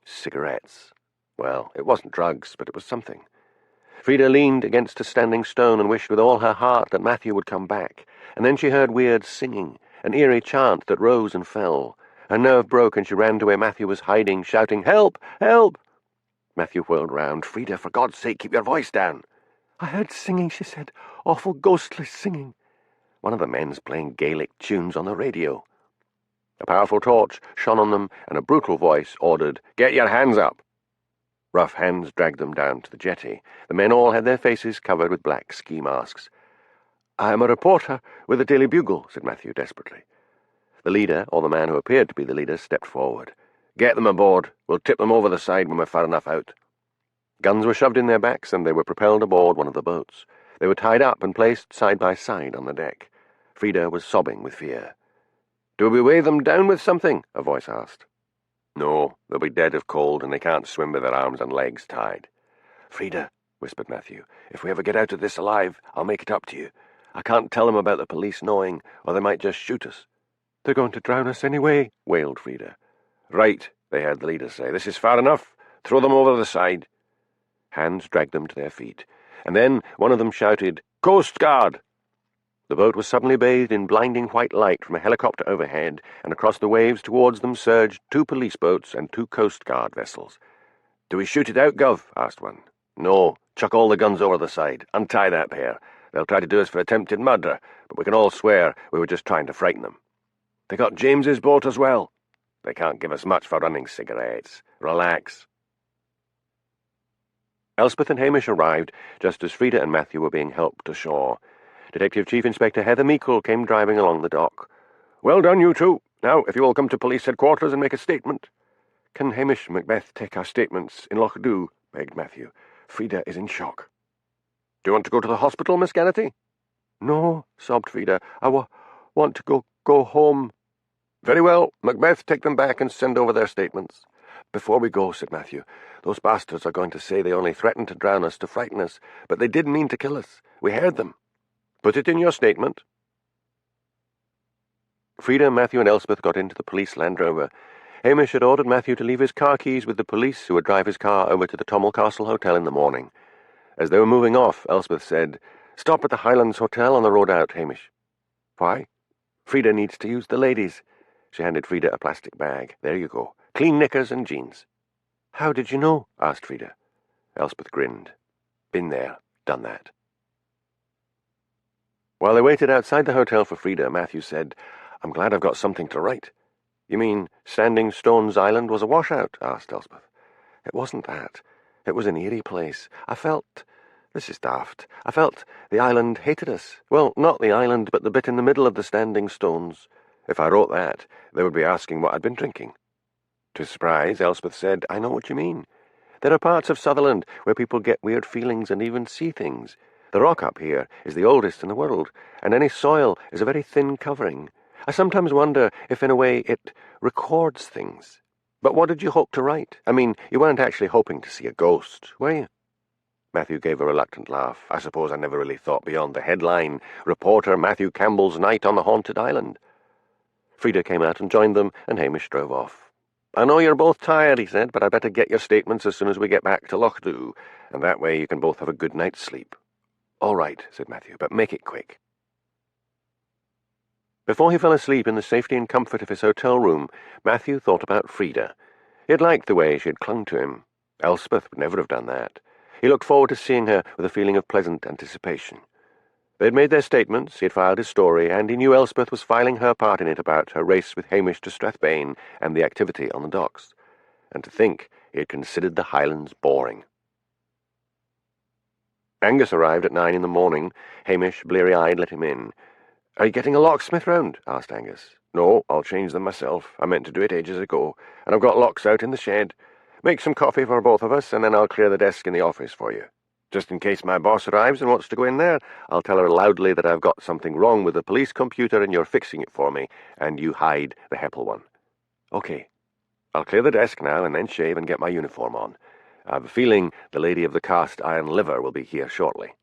Cigarettes. Well, it wasn't drugs, but it was something. Frida leaned against a standing stone and wished with all her heart that Matthew would come back, and then she heard weird singing, an eerie chant that rose and fell. Her nerve broke and she ran to where Matthew was hiding, shouting, "Help! Help!" Matthew whirled round. "Frida, for God's sake, keep your voice down." "I heard singing," she said. "Awful ghostly singing." One of the men's playing Gaelic tunes on the radio. A powerful torch shone on them, and a brutal voice ordered, "Get your hands up!" Rough hands dragged them down to the jetty. The men all had their faces covered with black ski masks. "I am a reporter with the Daily Bugle," said Matthew desperately. The leader, or the man who appeared to be the leader, stepped forward. "Get them aboard. We'll tip them over the side when we're far enough out." Guns were shoved in their backs, and they were propelled aboard one of the boats. They were tied up and placed side by side on the deck. Frida was sobbing with fear. "Do we weigh them down with something?" a voice asked. "No, they'll be dead of cold, and they can't swim with their arms and legs tied." "Frida," whispered Matthew, "if we ever get out of this alive, I'll make it up to you. I can't tell them about the police knowing, or they might just shoot us." "They're going to drown us anyway," wailed Frida. "Right," they heard the leader say. "This is far enough. Throw them over the side." Hands dragged them to their feet, and then one of them shouted, "Coast Guard!" The boat was suddenly bathed in blinding white light from a helicopter overhead, and across the waves towards them surged 2 police boats and 2 Coast Guard vessels. "Do we shoot it out, Gov?" asked one. "No, chuck all the guns over the side. Untie that pair. They'll try to do us for attempted murder, but we can all swear we were just trying to frighten them." "They got James's boat as well." "They can't give us much for running cigarettes. Relax." Elspeth and Hamish arrived just as Frida and Matthew were being helped ashore. Detective Chief Inspector Heather Meikle came driving along the dock. "Well done, you two. Now, if you all come to police headquarters and make a statement." "Can Hamish Macbeth take our statements in Lochdu?" begged Matthew. "Frida is in shock." "Do you want to go to the hospital, Miss Gannety?" "No," sobbed Frida. "I want to go home." "Very well. Macbeth, take them back and send over their statements." "Before we go," said Matthew, "those bastards are going to say they only threatened to drown us to frighten us, but they did mean to kill us. We heard them." "Put it in your statement." Frida, Matthew, and Elspeth got into the police Land Rover. Hamish had ordered Matthew to leave his car keys with the police, who would drive his car over to the Tommel Castle Hotel in the morning. As they were moving off, Elspeth said, "Stop at the Highlands Hotel on the road out, Hamish." "Why?" "Frida needs to use the ladies." She handed Frida a plastic bag. "There you go. Clean knickers and jeans." "How did you know?" asked Frida. Elspeth grinned. "Been there, done that." While they waited outside the hotel for Frida, Matthew said, "I'm glad I've got something to write." "You mean Standing Stones Island was a washout?" asked Elspeth. "It wasn't that. It was an eerie place. This is daft. I felt the island hated us. Well, not the island, but the bit in the middle of the Standing Stones. If I wrote that, they would be asking what I'd been drinking." To his surprise, Elspeth said, "I know what you mean. There are parts of Sutherland where people get weird feelings and even see things. The rock up here is the oldest in the world, and any soil is a very thin covering. I sometimes wonder if, in a way, it records things. But what did you hope to write? I mean, you weren't actually hoping to see a ghost, were you?" Matthew gave a reluctant laugh. "I suppose I never really thought beyond the headline, 'Reporter Matthew Campbell's Night on the Haunted Island.'" Frida came out and joined them, and Hamish drove off. "I know you're both tired," he said, "but I'd better get your statements as soon as we get back to Lochdu, and that way you can both have a good night's sleep." "All right," said Matthew, "but make it quick." Before he fell asleep in the safety and comfort of his hotel room, Matthew thought about Frida. He had liked the way she had clung to him. Elspeth would never have done that. He looked forward to seeing her with a feeling of pleasant anticipation. They'd made their statements, he had filed his story, and he knew Elspeth was filing her part in it about her race with Hamish to Strathbane and the activity on the docks. And to think he had considered the Highlands boring. Angus arrived at 9 in the morning. Hamish, bleary-eyed, let him in. "Are you getting a locksmith round?" asked Angus. "No, I'll change them myself. I meant to do it ages ago, and I've got locks out in the shed. Make some coffee for both of us, and then I'll clear the desk in the office for you. Just in case my boss arrives and wants to go in there, I'll tell her loudly that I've got something wrong with the police computer and you're fixing it for me, and you hide the Heppel one." "OK. I'll clear the desk now and then shave and get my uniform on. I have a feeling the lady of the cast iron liver will be here shortly.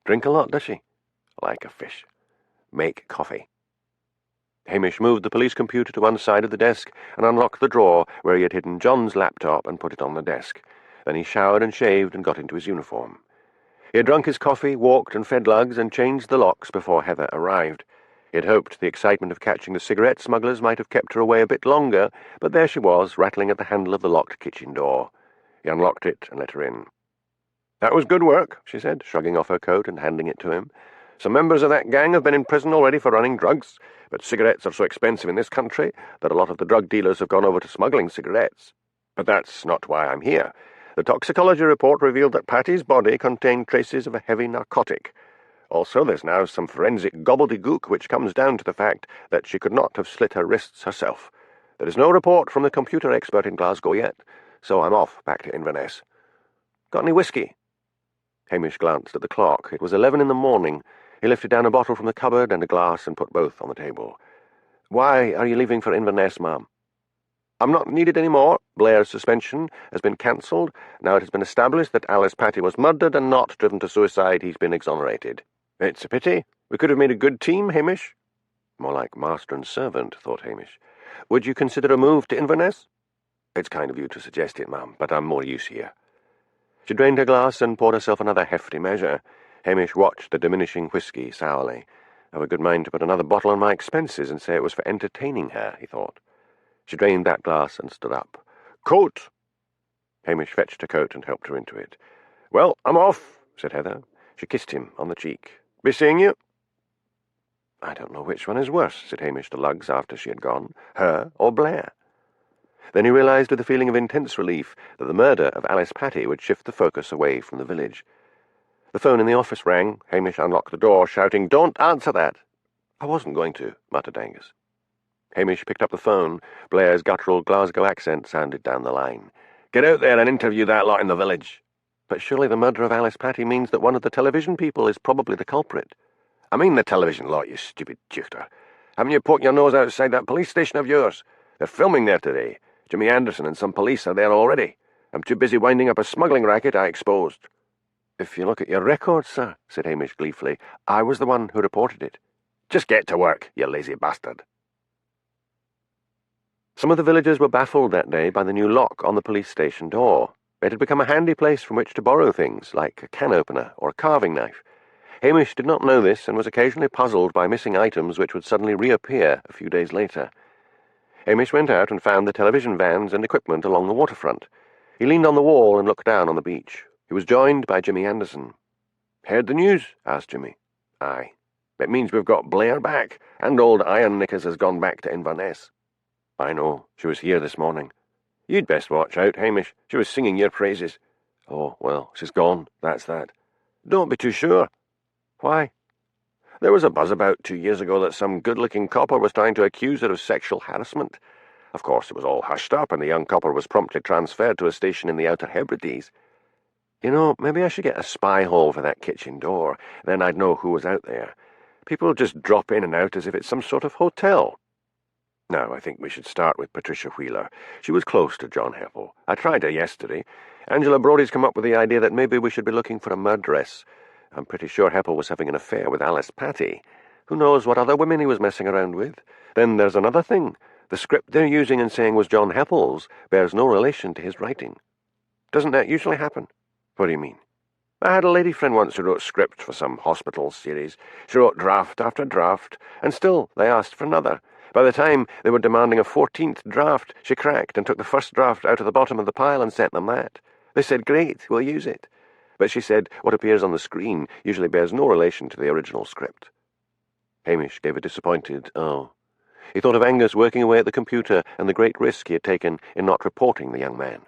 Drink a lot, does she?" "Like a fish. Make coffee." Hamish moved the police computer to one side of the desk and unlocked the drawer where he had hidden John's laptop and put it on the desk. Then he showered and shaved and got into his uniform. He had drunk his coffee, walked and fed lugs, and changed the locks before Heather arrived. He had hoped the excitement of catching the cigarette smugglers might have kept her away a bit longer, but there she was, rattling at the handle of the locked kitchen door. He unlocked it and let her in. "That was good work," she said, shrugging off her coat and handing it to him. "Some members of that gang have been in prison already for running drugs, but cigarettes are so expensive in this country that a lot of the drug dealers have gone over to smuggling cigarettes. But that's not why I'm here. The toxicology report revealed that Patty's body contained traces of a heavy narcotic. Also, there's now some forensic gobbledygook which comes down to the fact that she could not have slit her wrists herself. There is no report from the computer expert in Glasgow yet, so I'm off back to Inverness. Got any whiskey?" Hamish glanced at the clock. It was 11 in the morning. He lifted down a bottle from the cupboard and a glass and put both on the table. "Why are you leaving for Inverness, ma'am?" "I'm not needed any more. Blair's suspension has been cancelled. Now it has been established that Alice Patty was murdered and not driven to suicide. He's been exonerated." "It's a pity. We could have made a good team, Hamish." More like master and servant, thought Hamish. "Would you consider a move to Inverness?" "It's kind of you to suggest it, ma'am, but I'm more use here." She drained her glass and poured herself another hefty measure. Hamish watched the diminishing whisky sourly. "I've a good mind to put another bottle on my expenses and say it was for entertaining her," he thought. She drained that glass and stood up. "Coat!" Hamish fetched a coat and helped her into it. "Well, I'm off," said Heather. She kissed him on the cheek. "Be seeing you." "I don't know which one is worse," said Hamish to Lugs after she had gone, "her or Blair." Then he realised with a feeling of intense relief that the murder of Alice Patty would shift the focus away from the village. The phone in the office rang. Hamish unlocked the door, shouting, "Don't answer that!" "I wasn't going to," muttered Angus. Hamish picked up the phone. Blair's guttural Glasgow accent sounded down the line. "Get out there and interview that lot in the village." "But surely the murder of Alice Patty means that one of the television people is probably the culprit." "I mean the television lot, you stupid tutor. Haven't you poked your nose outside that police station of yours? They're filming there today. Jimmy Anderson and some police are there already. I'm too busy winding up a smuggling racket I exposed." "If you look at your records, sir," said Hamish gleefully, "I was the one who reported it." "Just get to work, you lazy bastard." Some of the villagers were baffled that day by the new lock on the police station door. It had become a handy place from which to borrow things, like a can opener or a carving knife. Hamish did not know this and was occasionally puzzled by missing items which would suddenly reappear a few days later. Hamish went out and found the television vans and equipment along the waterfront. He leaned on the wall and looked down on the beach. He was joined by Jimmy Anderson. "Heard the news?" asked Jimmy. "Aye. It means we've got Blair back, and old Iron Knickers has gone back to Inverness." "I know. She was here this morning." "You'd best watch out, Hamish. She was singing your praises." "Oh, well, she's gone. That's that." "Don't be too sure." "Why?" "There was a buzz about 2 years ago that some good-looking copper was trying to accuse her of sexual harassment. Of course, it was all hushed up, and the young copper was promptly transferred to a station in the Outer Hebrides. You know, maybe I should get a spy hole for that kitchen door. Then I'd know who was out there. People just drop in and out as if it's some sort of hotel." "No, I think we should start with Patricia Wheeler. She was close to John Heppel. I tried her yesterday. Angela Brodie's come up with the idea that maybe we should be looking for a murderess. I'm pretty sure Heppel was having an affair with Alice Patty. Who knows what other women he was messing around with? Then there's another thing. The script they're using and saying was John Heppel's bears no relation to his writing. Doesn't that usually happen?" "What do you mean?" "I had a lady friend once who wrote script for some hospital series. She wrote draft after draft, and still they asked for another. By the time they were demanding a 14th draft, she cracked and took the first draft out of the bottom of the pile and sent them that. They said, 'Great, we'll use it.' but she said what appears on the screen usually bears no relation to the original script. Hamish gave a disappointed "oh." He thought of Angus working away at the computer and the great risk he had taken in not reporting the young man.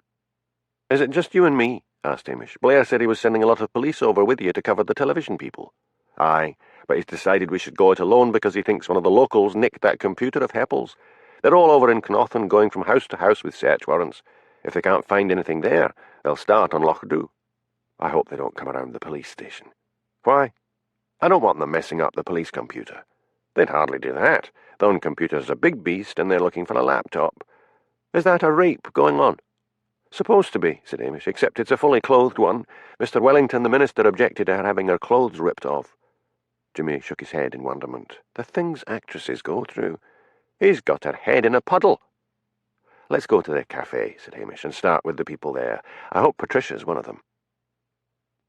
"Is it just you and me?" asked Hamish. "Blair said he was sending a lot of police over with you to cover the television people." "Aye, but he's decided we should go it alone because he thinks one of the locals nicked that computer of Heppel's. They're all over in Knothen going from house to house with search warrants. If they can't find anything there, they'll start on Lochdu. I hope they don't come around the police station." "Why?" "I don't want them messing up the police computer." "They'd hardly do that. The own computer's a big beast and they're looking for a laptop." "Is that a rape going on?" "Supposed to be," said Hamish, "except it's a fully clothed one. Mr. Wellington, the minister, objected to her having her clothes ripped off." Jimmy shook his head in wonderment. The things actresses go through. "He's got her head in a puddle." "Let's go to the cafe," said Hamish, "and start with the people there. I hope Patricia's one of them."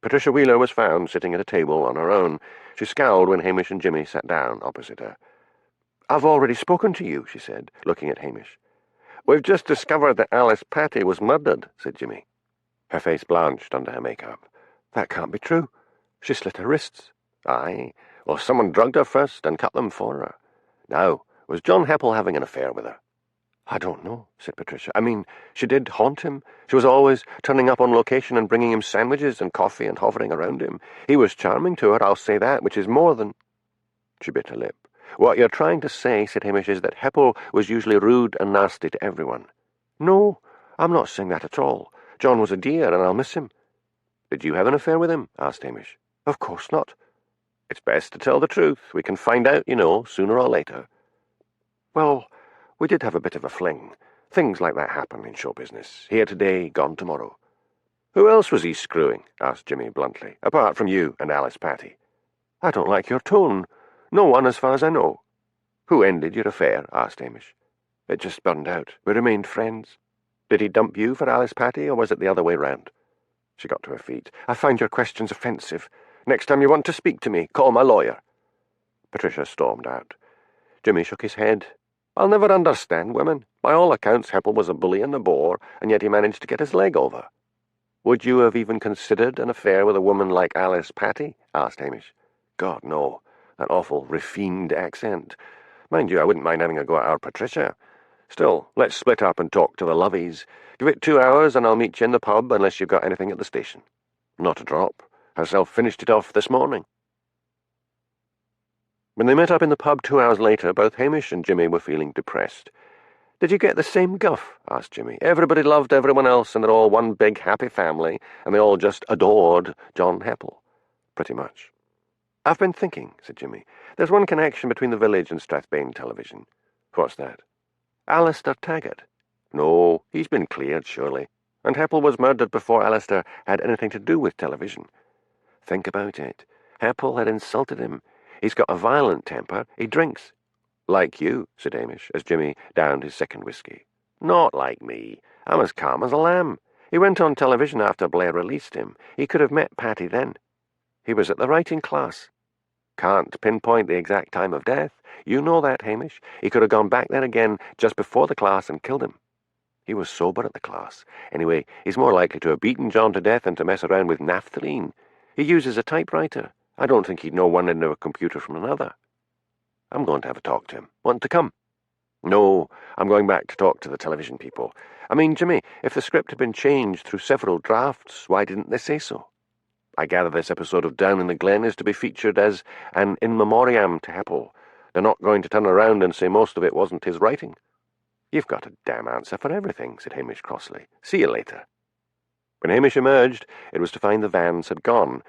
Patricia Wheeler was found sitting at a table on her own. She scowled when Hamish and Jimmy sat down opposite her. "I've already spoken to you," she said, looking at Hamish. "We've just discovered that Alice Patty was murdered," said Jimmy. Her face blanched under her make-up. "That can't be true. She slit her wrists." "Aye. Well, someone drugged her first and cut them for her. Now, was John Heppel having an affair with her?" "I don't know," said Patricia. "I mean, she did haunt him. She was always turning up on location and bringing him sandwiches and coffee and hovering around him. He was charming to her, I'll say that, which is more than—" She bit her lip. "What you're trying to say," said Hamish, "is that Heppel was usually rude and nasty to everyone." "No, I'm not saying that at all. John was a dear, and I'll miss him." "Did you have an affair with him?" asked Hamish. "Of course not." "It's best to tell the truth. We can find out, you know, sooner or later." "Well, we did have a bit of a fling. Things like that happen in show business. Here today, gone tomorrow." "Who else was he screwing?" asked Jimmy bluntly, "apart from you and Alice Patty." "I don't like your tone. No one, as far as I know." "Who ended your affair?" asked Hamish. "It just burned out. We remained friends." "Did he dump you for Alice Patty, or was it the other way round?" She got to her feet. "I find your questions offensive. Next time you want to speak to me, call my lawyer." Patricia stormed out. Jimmy shook his head. "I'll never understand women. By all accounts, Heppel was a bully and a bore, and yet he managed to get his leg over." "Would you have even considered an affair with a woman like Alice Patty?" asked Hamish. "God, no. That awful refined accent. Mind you, I wouldn't mind having a go at our Patricia. Still, let's split up and talk to the lovies. Give it 2 hours and I'll meet you in the pub unless you've got anything at the station." "Not a drop. Herself finished it off this morning." When they met up in the pub 2 hours later, both Hamish and Jimmy were feeling depressed. "Did you get the same guff?" asked Jimmy. "Everybody loved everyone else, and they're all one big happy family, and they all just adored John Heppel." "Pretty much." "I've been thinking," said Jimmy. "There's one connection between the village and Strathbane television." "What's that?" "Alistair Taggart." "No, he's been cleared, surely. And Heppel was murdered before Alistair had anything to do with television. Think about it. Heppel had insulted him. He's got a violent temper. He drinks." "Like you," said Hamish, as Jimmy downed his second whiskey. "Not like me. I'm as calm as a lamb. He went on television after Blair released him. He could have met Patty then. He was at the writing class. Can't pinpoint the exact time of death. You know that, Hamish. He could have gone back there again just before the class and killed him. He was sober at the class. Anyway, he's more likely to have beaten John to death than to mess around with naphthalene. He uses a typewriter. I don't think he'd know one end of a computer from another. I'm going to have a talk to him. Want to come?" "No, I'm going back to talk to the television people. I mean, Jimmy, if the script had been changed through several drafts, why didn't they say so? I gather this episode of Down in the Glen is to be featured as an in memoriam to Heppel. They're not going to turn around and say most of it wasn't his writing." "You've got a damn answer for everything," said Hamish crossly. "See you later." When Hamish emerged, it was to find the vans had gone.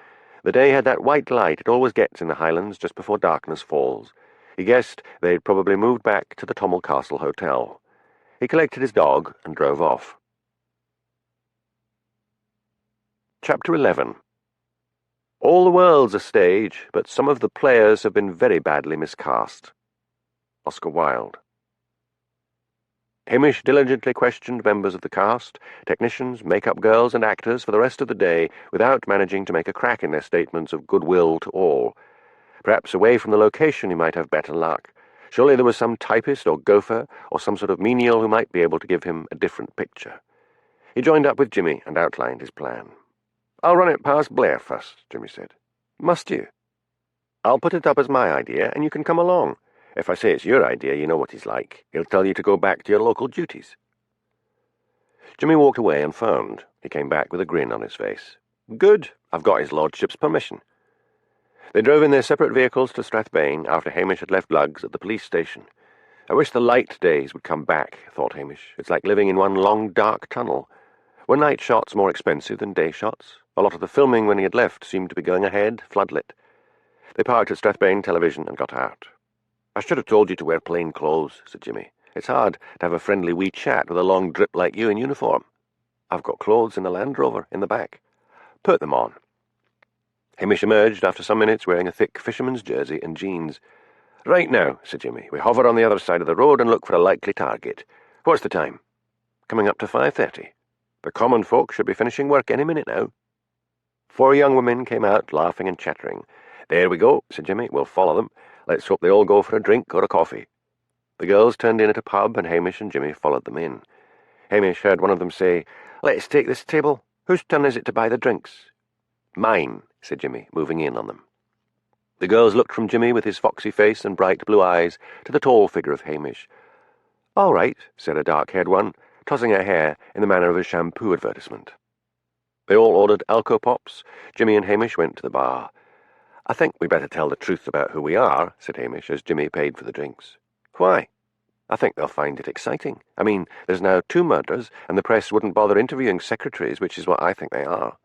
The day had that white light it always gets in the Highlands just before darkness falls. He guessed they'd probably moved back to the Tommel Castle Hotel. He collected his dog and drove off. Chapter 11. All the world's a stage, but some of the players have been very badly miscast. Oscar Wilde. Hamish diligently questioned members of the cast, technicians, make-up girls, and actors for the rest of the day without managing to make a crack in their statements of goodwill to all. Perhaps away from the location he might have better luck. Surely there was some typist or gopher or some sort of menial who might be able to give him a different picture. He joined up with Jimmy and outlined his plan. "I'll run it past Blair first," Jimmy said. "Must you?" "I'll put it up as my idea, and you can come along. If I say it's your idea, you know what he's like. He'll tell you to go back to your local duties." Jimmy walked away and phoned. He came back with a grin on his face. "Good. I've got his lordship's permission." They drove in their separate vehicles to Strathbane after Hamish had left Lugs at the police station. "I wish the light days would come back," thought Hamish. "It's like living in one long dark tunnel. Were night shots more expensive than day shots? A lot of the filming when he had left seemed to be going ahead, floodlit. They parked at Strathbane Television and got out. "I should have told you to wear plain clothes," said Jimmy. "It's hard to have a friendly wee chat with a long drip like you in uniform." "I've got clothes in the Land Rover in the back." "Put them on." Hamish emerged after some minutes wearing a thick fisherman's jersey and jeans. "Right now," said Jimmy, "we hover on the other side of the road and look for a likely target. What's the time?" "Coming up to 5:30. The common folk should be finishing work any minute now." 4 young women came out, laughing and chattering. "There we go," said Jimmy. "We'll follow them. Let's hope they all go for a drink or a coffee." The girls turned in at a pub, and Hamish and Jimmy followed them in. Hamish heard one of them say, "Let's take this table. Whose turn is it to buy the drinks?" "Mine," said Jimmy, moving in on them. The girls looked from Jimmy with his foxy face and bright blue eyes to the tall figure of Hamish. "All right," said a dark-haired one, tossing her hair in the manner of a shampoo advertisement. They all ordered Alco-Pops. Jimmy and Hamish went to the bar. "I think we'd better tell the truth about who we are," said Hamish, as Jimmy paid for the drinks. "Why?" "I think they'll find it exciting. I mean, there's now 2 murders, and the press wouldn't bother interviewing secretaries, which is what I think they are."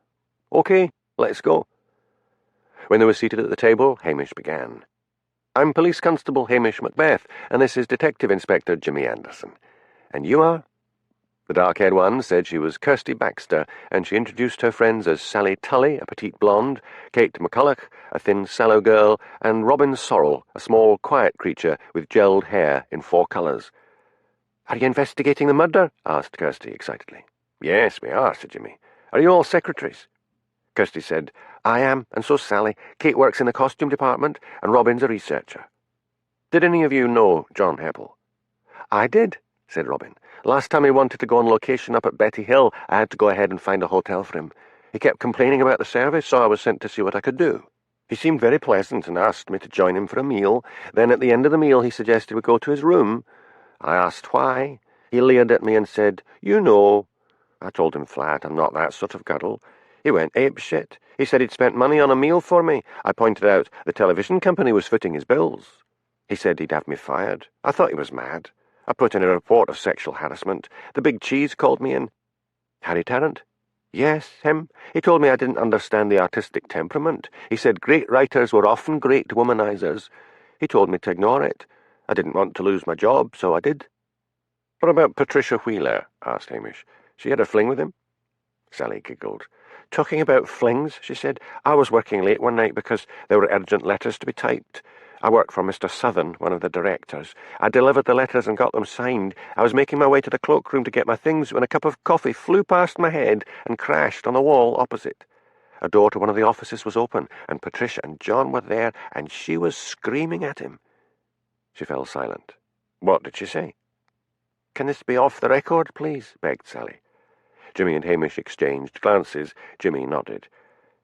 "OK, let's go." When they were seated at the table, Hamish began. "I'm Police Constable Hamish Macbeth, and this is Detective Inspector Jimmy Anderson. And you are?" The dark-haired one said she was Kirsty Baxter, and she introduced her friends as Sally Tully, a petite blonde, Kate McCulloch, a thin, sallow girl, and Robin Sorrell, a small, quiet creature with gelled hair in 4 colours. "Are you investigating the murder?" asked Kirsty excitedly. "Yes, we are," said Jimmy. "Are you all secretaries?" Kirsty said, "I am, and so's Sally. Kate works in the costume department, and Robin's a researcher." "Did any of you know John Heppel?" "I did," said Robin. "Last time he wanted to go on location up at Betty Hill, I had to go ahead and find a hotel for him. He kept complaining about the service, so I was sent to see what I could do. He seemed very pleasant and asked me to join him for a meal. Then at the end of the meal he suggested we go to his room. I asked why. He leered at me and said, 'You know.' I told him flat I'm not that sort of girl. He went apeshit. He said he'd spent money on a meal for me. I pointed out the television company was footing his bills. He said he'd have me fired. I thought he was mad. I put in a report of sexual harassment. The big cheese called me in." "Harry Tarrant?" "Yes, him. He told me I didn't understand the artistic temperament. He said great writers were often great womanizers. He told me to ignore it. I didn't want to lose my job, so I did." "What about Patricia Wheeler?" asked Hamish. "She had a fling with him?" Sally giggled. "Talking about flings," she said, "I was working late one night because there were urgent letters to be typed. I worked for Mr. Southern, one of the directors. I delivered the letters and got them signed. I was making my way to the cloakroom to get my things when a cup of coffee flew past my head and crashed on the wall opposite. A door to one of the offices was open, and Patricia and John were there, and she was screaming at him." She fell silent. "What did she say?" "Can this be off the record, please?" begged Sally. Jimmy and Hamish exchanged glances. Jimmy nodded.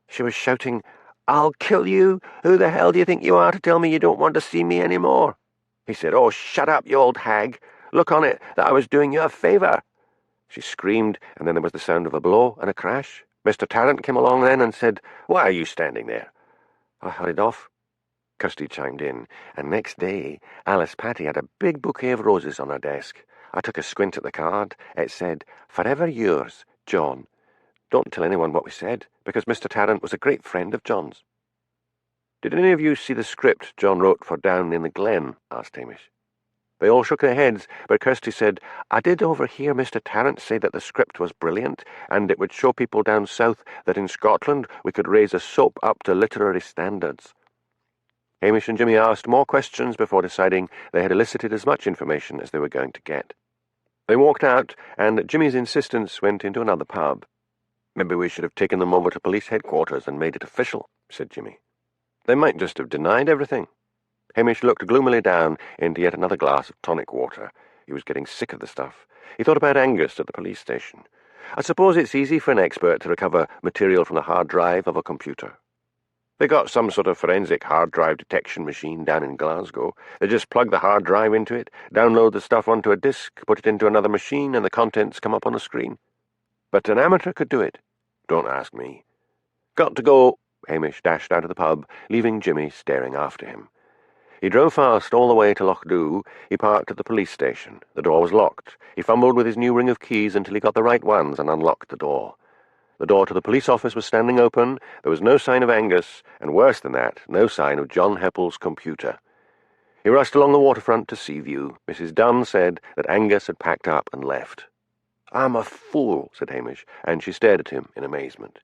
"She was shouting, 'I'll kill you! Who the hell do you think you are to tell me you don't want to see me any more?' He said, 'Oh, shut up, you old hag. Look on it that I was doing you a favour.' She screamed, and then there was the sound of a blow and a crash. Mr. Tarrant came along then and said, 'Why are you standing there?' I hurried off." Kirsty chimed in, "And next day Alice Patty had a big bouquet of roses on her desk. I took a squint at the card. It said, 'Forever yours, John.' Don't tell anyone what we said, because Mr. Tarrant was a great friend of John's." "Did any of you see the script John wrote for Down in the Glen?" asked Hamish. They all shook their heads, but Kirsty said, "I did overhear Mr. Tarrant say that the script was brilliant, and it would show people down south that in Scotland we could raise a soap up to literary standards." Hamish and Jimmy asked more questions before deciding they had elicited as much information as they were going to get. They walked out, and at Jimmy's insistence went into another pub. "Maybe we should have taken them over to police headquarters and made it official," said Jimmy. "They might just have denied everything." Hamish looked gloomily down into yet another glass of tonic water. He was getting sick of the stuff. He thought about Angus at the police station. I suppose it's easy for an expert to recover material from the hard drive of a computer. They got some sort of forensic hard drive detection machine down in Glasgow. They just plug the hard drive into it, download the stuff onto a disk, put it into another machine, and the contents come up on a screen. But an amateur could do it. Don't ask me. Got to go. Hamish dashed out of the pub, leaving Jimmy staring after him. He drove fast all the way to Lochdu. He parked at the police station. The door was locked. He fumbled with his new ring of keys until he got the right ones and unlocked the door. The door to the police office was standing open. There was no sign of Angus, and worse than that, no sign of John Heppel's computer. He rushed along the waterfront to Seaview. Mrs. Dunn said that Angus had packed up and left. "I'm a fool," said Hamish, and she stared at him in amazement.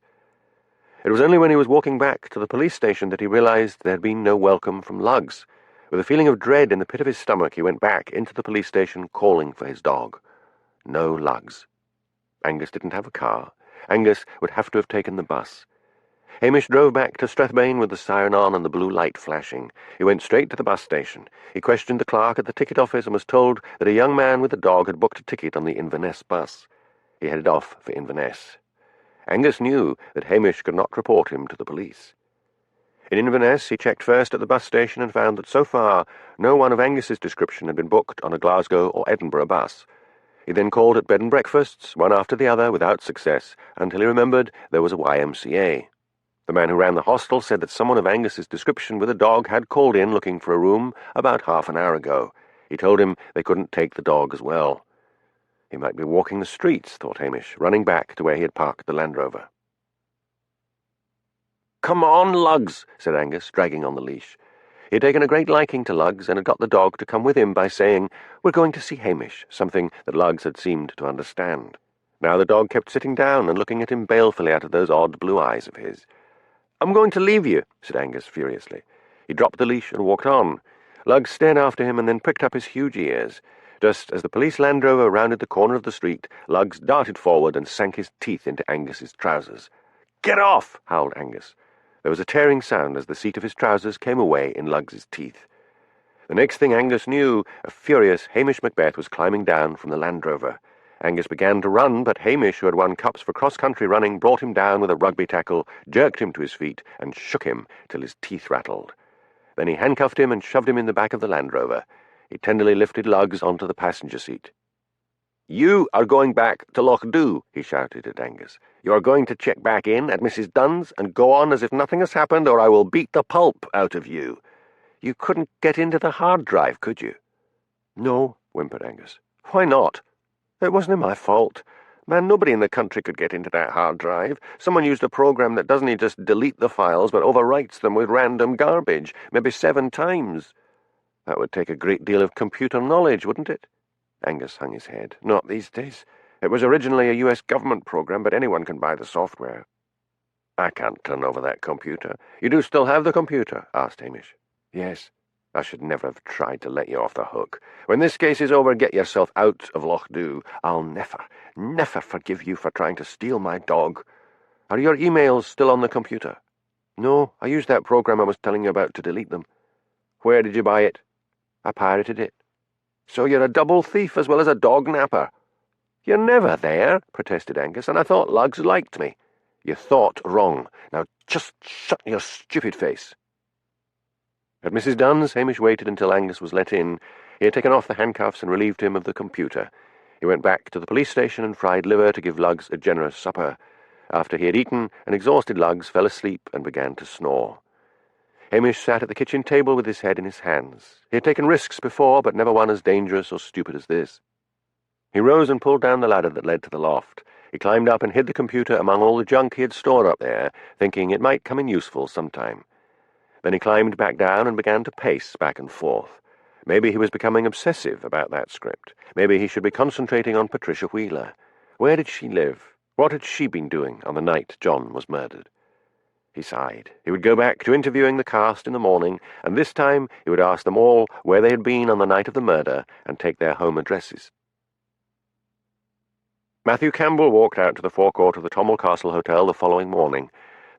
It was only when he was walking back to the police station that he realized there had been no welcome from Lugs. With a feeling of dread in the pit of his stomach, he went back into the police station, calling for his dog. No Lugs. Angus didn't have a car. Angus would have to have taken the bus. Hamish drove back to Strathbane with the siren on and the blue light flashing. He went straight to the bus station. He questioned the clerk at the ticket office and was told that a young man with a dog had booked a ticket on the Inverness bus. He headed off for Inverness. Angus knew that Hamish could not report him to the police. In Inverness, he checked first at the bus station and found that so far no one of Angus's description had been booked on a Glasgow or Edinburgh bus. He then called at bed and breakfasts, one after the other, without success, until he remembered there was a YMCA. The man who ran the hostel said that someone of Angus's description with a dog had called in looking for a room about half an hour ago. He told him they couldn't take the dog as well. He might be walking the streets, thought Hamish, running back to where he had parked the Land Rover. "Come on, Lugs," said Angus, dragging on the leash. He had taken a great liking to Lugs and had got the dog to come with him by saying, "We're going to see Hamish," something that Lugs had seemed to understand. Now the dog kept sitting down and looking at him balefully out of those odd blue eyes of his. "I'm going to leave you," said Angus furiously. He dropped the leash and walked on. Lugs stared after him and then pricked up his huge ears. Just as the police Land Rover rounded the corner of the street, Lugs darted forward and sank his teeth into Angus's trousers. "Get off!" howled Angus. There was a tearing sound as the seat of his trousers came away in Lugs's teeth. The next thing Angus knew, a furious Hamish Macbeth was climbing down from the Land Rover. Angus began to run, but Hamish, who had won cups for cross-country running, brought him down with a rugby tackle, jerked him to his feet, and shook him till his teeth rattled. Then he handcuffed him and shoved him in the back of the Land Rover. He tenderly lifted Lugs onto the passenger seat. "You are going back to Lochdu," he shouted at Angus. "You are going to check back in at Mrs. Dunn's and go on as if nothing has happened, or I will beat the pulp out of you. You couldn't get into the hard drive, could you?" "No," whimpered Angus. "Why not?" "It wasn't my fault. Man, nobody in the country could get into that hard drive. Someone used a program that doesn't just delete the files, but overwrites them with random garbage, maybe 7 times. That would take a great deal of computer knowledge, wouldn't it?" Angus hung his head. "Not these days. It was originally a US government program, but anyone can buy the software." "I can't turn over that computer." "You do still have the computer?" asked Hamish. "Yes. I should never have tried to let you off the hook. When this case is over, get yourself out of Lochdu. I'll never forgive you for trying to steal my dog. Are your emails still on the computer?" "No, I used that program I was telling you about to delete them." "Where did you buy it?" "I pirated it." "So you're a double thief as well as a dog napper." "You're never there," protested Angus, "and I thought Lugs liked me." "You thought wrong. Now just shut your stupid face." At Mrs. Dunn's, Hamish waited until Angus was let in. He had taken off the handcuffs and relieved him of the computer. He went back to the police station and fried liver to give Lugs a generous supper. After he had eaten, an exhausted Lugs fell asleep and began to snore. Hamish sat at the kitchen table with his head in his hands. He had taken risks before, but never one as dangerous or stupid as this. He rose and pulled down the ladder that led to the loft. He climbed up and hid the computer among all the junk he had stored up there, thinking it might come in useful sometime. Then he climbed back down and began to pace back and forth. Maybe he was becoming obsessive about that script. Maybe he should be concentrating on Patricia Wheeler. Where did she live? What had she been doing on the night John was murdered? He sighed. He would go back to interviewing the cast in the morning, and this time he would ask them all where they had been on the night of the murder and take their home addresses. Matthew Campbell walked out to the forecourt of the Tommel Castle Hotel the following morning.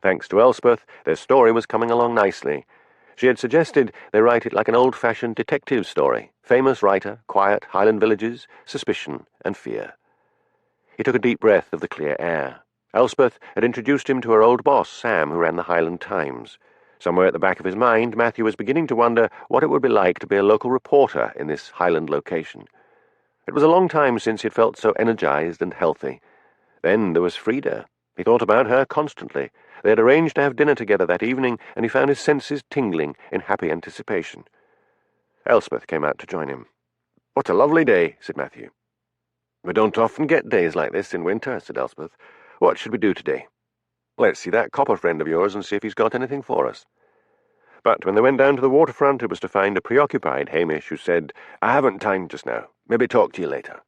Thanks to Elspeth, their story was coming along nicely. She had suggested they write it like an old-fashioned detective story. Famous writer, quiet, Highland villages, suspicion and fear. He took a deep breath of the clear air. Elspeth had introduced him to her old boss, Sam, who ran the Highland Times. Somewhere at the back of his mind, Matthew was beginning to wonder what it would be like to be a local reporter in this Highland location. It was a long time since he had felt so energized and healthy. Then there was Frida. He thought about her constantly. They had arranged to have dinner together that evening, and he found his senses tingling in happy anticipation. Elspeth came out to join him. "What a lovely day," said Matthew. "We don't often get days like this in winter," said Elspeth. "What should we do today?" "Let's see that copper friend of yours and see if he's got anything for us." But when they went down to the waterfront, it was to find a preoccupied Hamish who said, "I haven't time just now. Maybe talk to you later."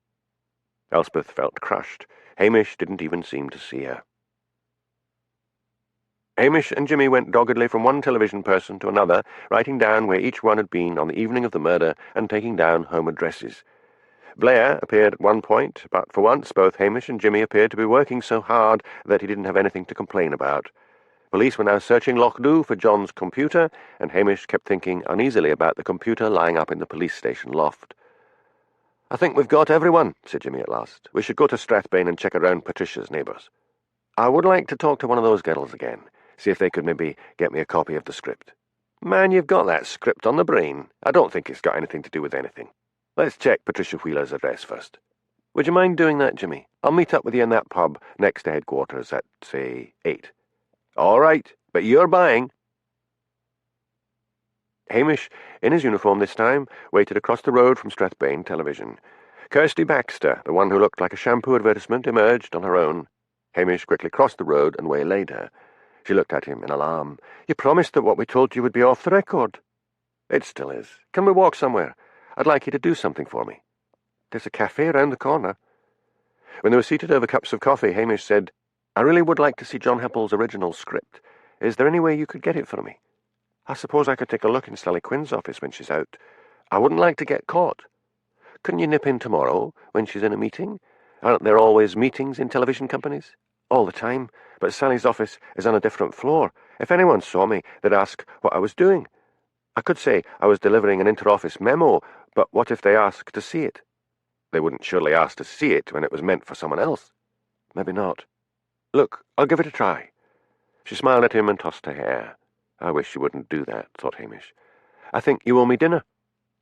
Elspeth felt crushed. Hamish didn't even seem to see her. Hamish and Jimmy went doggedly from one television person to another, writing down where each one had been on the evening of the murder and taking down home addresses. Blair appeared at one point, but for once both Hamish and Jimmy appeared to be working so hard that he didn't have anything to complain about. Police were now searching Lochdu for John's computer, and Hamish kept thinking uneasily about the computer lying up in the police station loft. "I think we've got everyone," said Jimmy at last. "We should go to Strathbane and check around Patricia's neighbours. I would like to talk to one of those girls again, see if they could maybe get me a copy of the script." "Man, you've got that script on the brain. I don't think it's got anything to do with anything. Let's check Patricia Wheeler's address first." "Would you mind doing that, Jimmy? I'll meet up with you in that pub next to headquarters at, say, 8. "All right, but you're buying." Hamish, in his uniform this time, waited across the road from Strathbane Television. Kirsty Baxter, the one who looked like a shampoo advertisement, emerged on her own. Hamish quickly crossed the road and waylaid her. She looked at him in alarm. "You promised that what we told you would be off the record." "It still is. Can we walk somewhere? I'd like you to do something for me." "There's a cafe round the corner." When they were seated over cups of coffee, Hamish said, "I really would like to see John Heppel's original script. Is there any way you could get it for me? I suppose I could take a look in Sally Quinn's office when she's out. I wouldn't like to get caught. Couldn't you nip in tomorrow when she's in a meeting? Aren't there always meetings in television companies?" "All the time, but Sally's office is on a different floor. If anyone saw me, they'd ask what I was doing. I could say I was delivering an inter-office memo, but what if they asked to see it?" "They wouldn't surely ask to see it when it was meant for someone else." "Maybe not. Look, I'll give it a try." She smiled at him and tossed her hair. "I wish you wouldn't do that," thought Hamish. "I think you owe me dinner.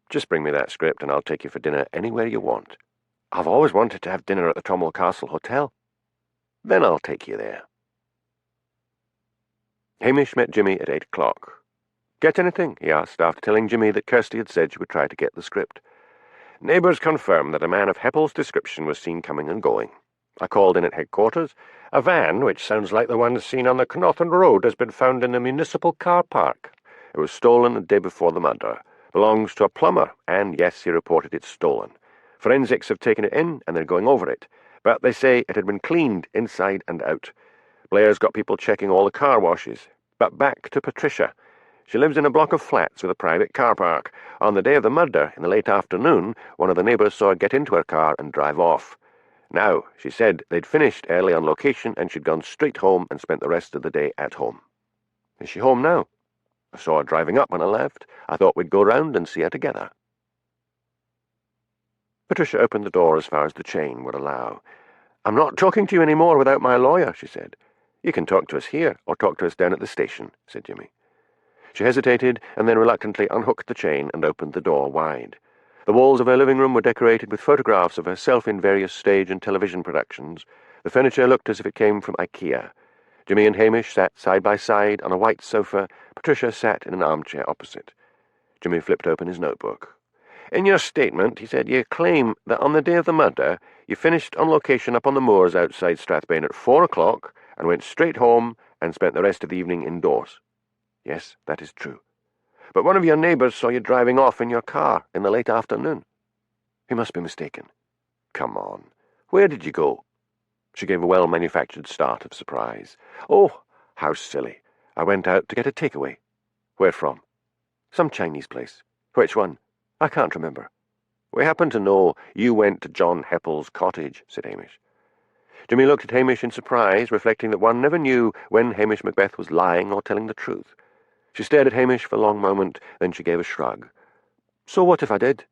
Just bring me that script and I'll take you for dinner anywhere you want. I've always wanted to have dinner at the Cromwell Castle Hotel." "Then I'll take you there." Hamish met Jimmy at 8 o'clock. "Get anything?" he asked, after telling Jimmy that Kirsty had said she would try to get the script. "Neighbours confirmed that a man of Heppel's description was seen coming and going. I called in at headquarters. A van, which sounds like the one seen on the Connaughton Road, has been found in the municipal car park. It was stolen the day before the murder. Belongs to a plumber, and yes, he reported it's stolen. Forensics have taken it in, and they're going over it, but they say it had been cleaned inside and out. Blair's got people checking all the car washes. But back to Patricia. She lives in a block of flats with a private car park. On the day of the murder, in the late afternoon, one of the neighbours saw her get into her car and drive off. Now, she said they'd finished early on location and she'd gone straight home and spent the rest of the day at home. Is she home now? I saw her driving up when I left. I thought we'd go round and see her together." Patricia opened the door as far as the chain would allow. "I'm not talking to you any more without my lawyer," she said. "You can talk to us here, or talk to us down at the station," said Jimmy. She hesitated, and then reluctantly unhooked the chain and opened the door wide. The walls of her living room were decorated with photographs of herself in various stage and television productions. The furniture looked as if it came from IKEA. Jimmy and Hamish sat side by side on a white sofa. Patricia sat in an armchair opposite. Jimmy flipped open his notebook. "In your statement," he said, "you claim that on the day of the murder, you finished on location up on the moors outside Strathbane at 4 o'clock and went straight home and spent the rest of the evening indoors." "Yes, that is true." "But one of your neighbours saw you driving off in your car in the late afternoon." "He must be mistaken." "Come on. Where did you go?" She gave a well-manufactured start of surprise. "Oh, how silly. I went out to get a takeaway." "Where from?" "Some Chinese place." "Which one?" "I can't remember." "We happen to know you went to John Heppel's cottage," said Hamish. Jimmy looked at Hamish in surprise, reflecting that one never knew when Hamish Macbeth was lying or telling the truth. She stared at Hamish for a long moment, then she gave a shrug. "So what if I did?"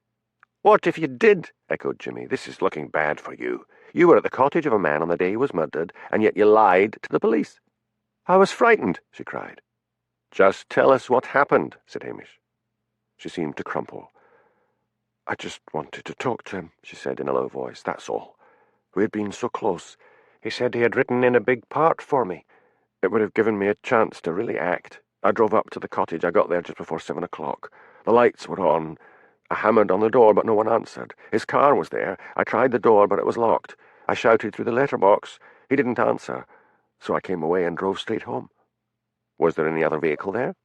"What if you did?" echoed Jimmy. "This is looking bad for you. You were at the cottage of a man on the day he was murdered, and yet you lied to the police." "I was frightened," she cried. "Just tell us what happened," said Hamish. She seemed to crumple. "I just wanted to talk to him," she said in a low voice. "That's all. We had been so close. He said he had written in a big part for me. It would have given me a chance to really act. I drove up to the cottage. I got there just before 7 o'clock. The lights were on. I hammered on the door, but no one answered. His car was there. I tried the door, but it was locked. I shouted through the letterbox. He didn't answer. So I came away and drove straight home." "Was there any other vehicle there?"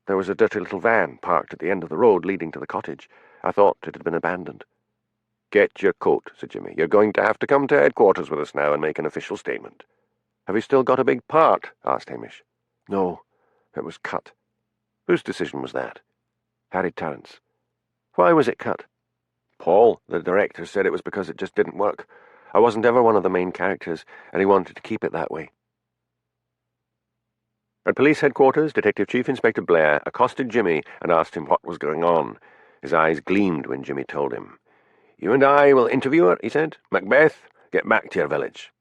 "There was a dirty little van parked at the end of the road leading to the cottage. I thought it had been abandoned." "Get your coat," said Jimmy. "You're going to have to come to headquarters with us now and make an official statement." "Have you still got a big part?" asked Hamish. "No, it was cut." "Whose decision was that?" "Harry Tarrant's." "Why was it cut?" "Paul, the director, said it was because it just didn't work. I wasn't ever one of the main characters, and he wanted to keep it that way." At police headquarters, Detective Chief Inspector Blair accosted Jimmy and asked him what was going on. His eyes gleamed when Jimmy told him. "You and I will interview her," he said. "Macbeth, get back to your village."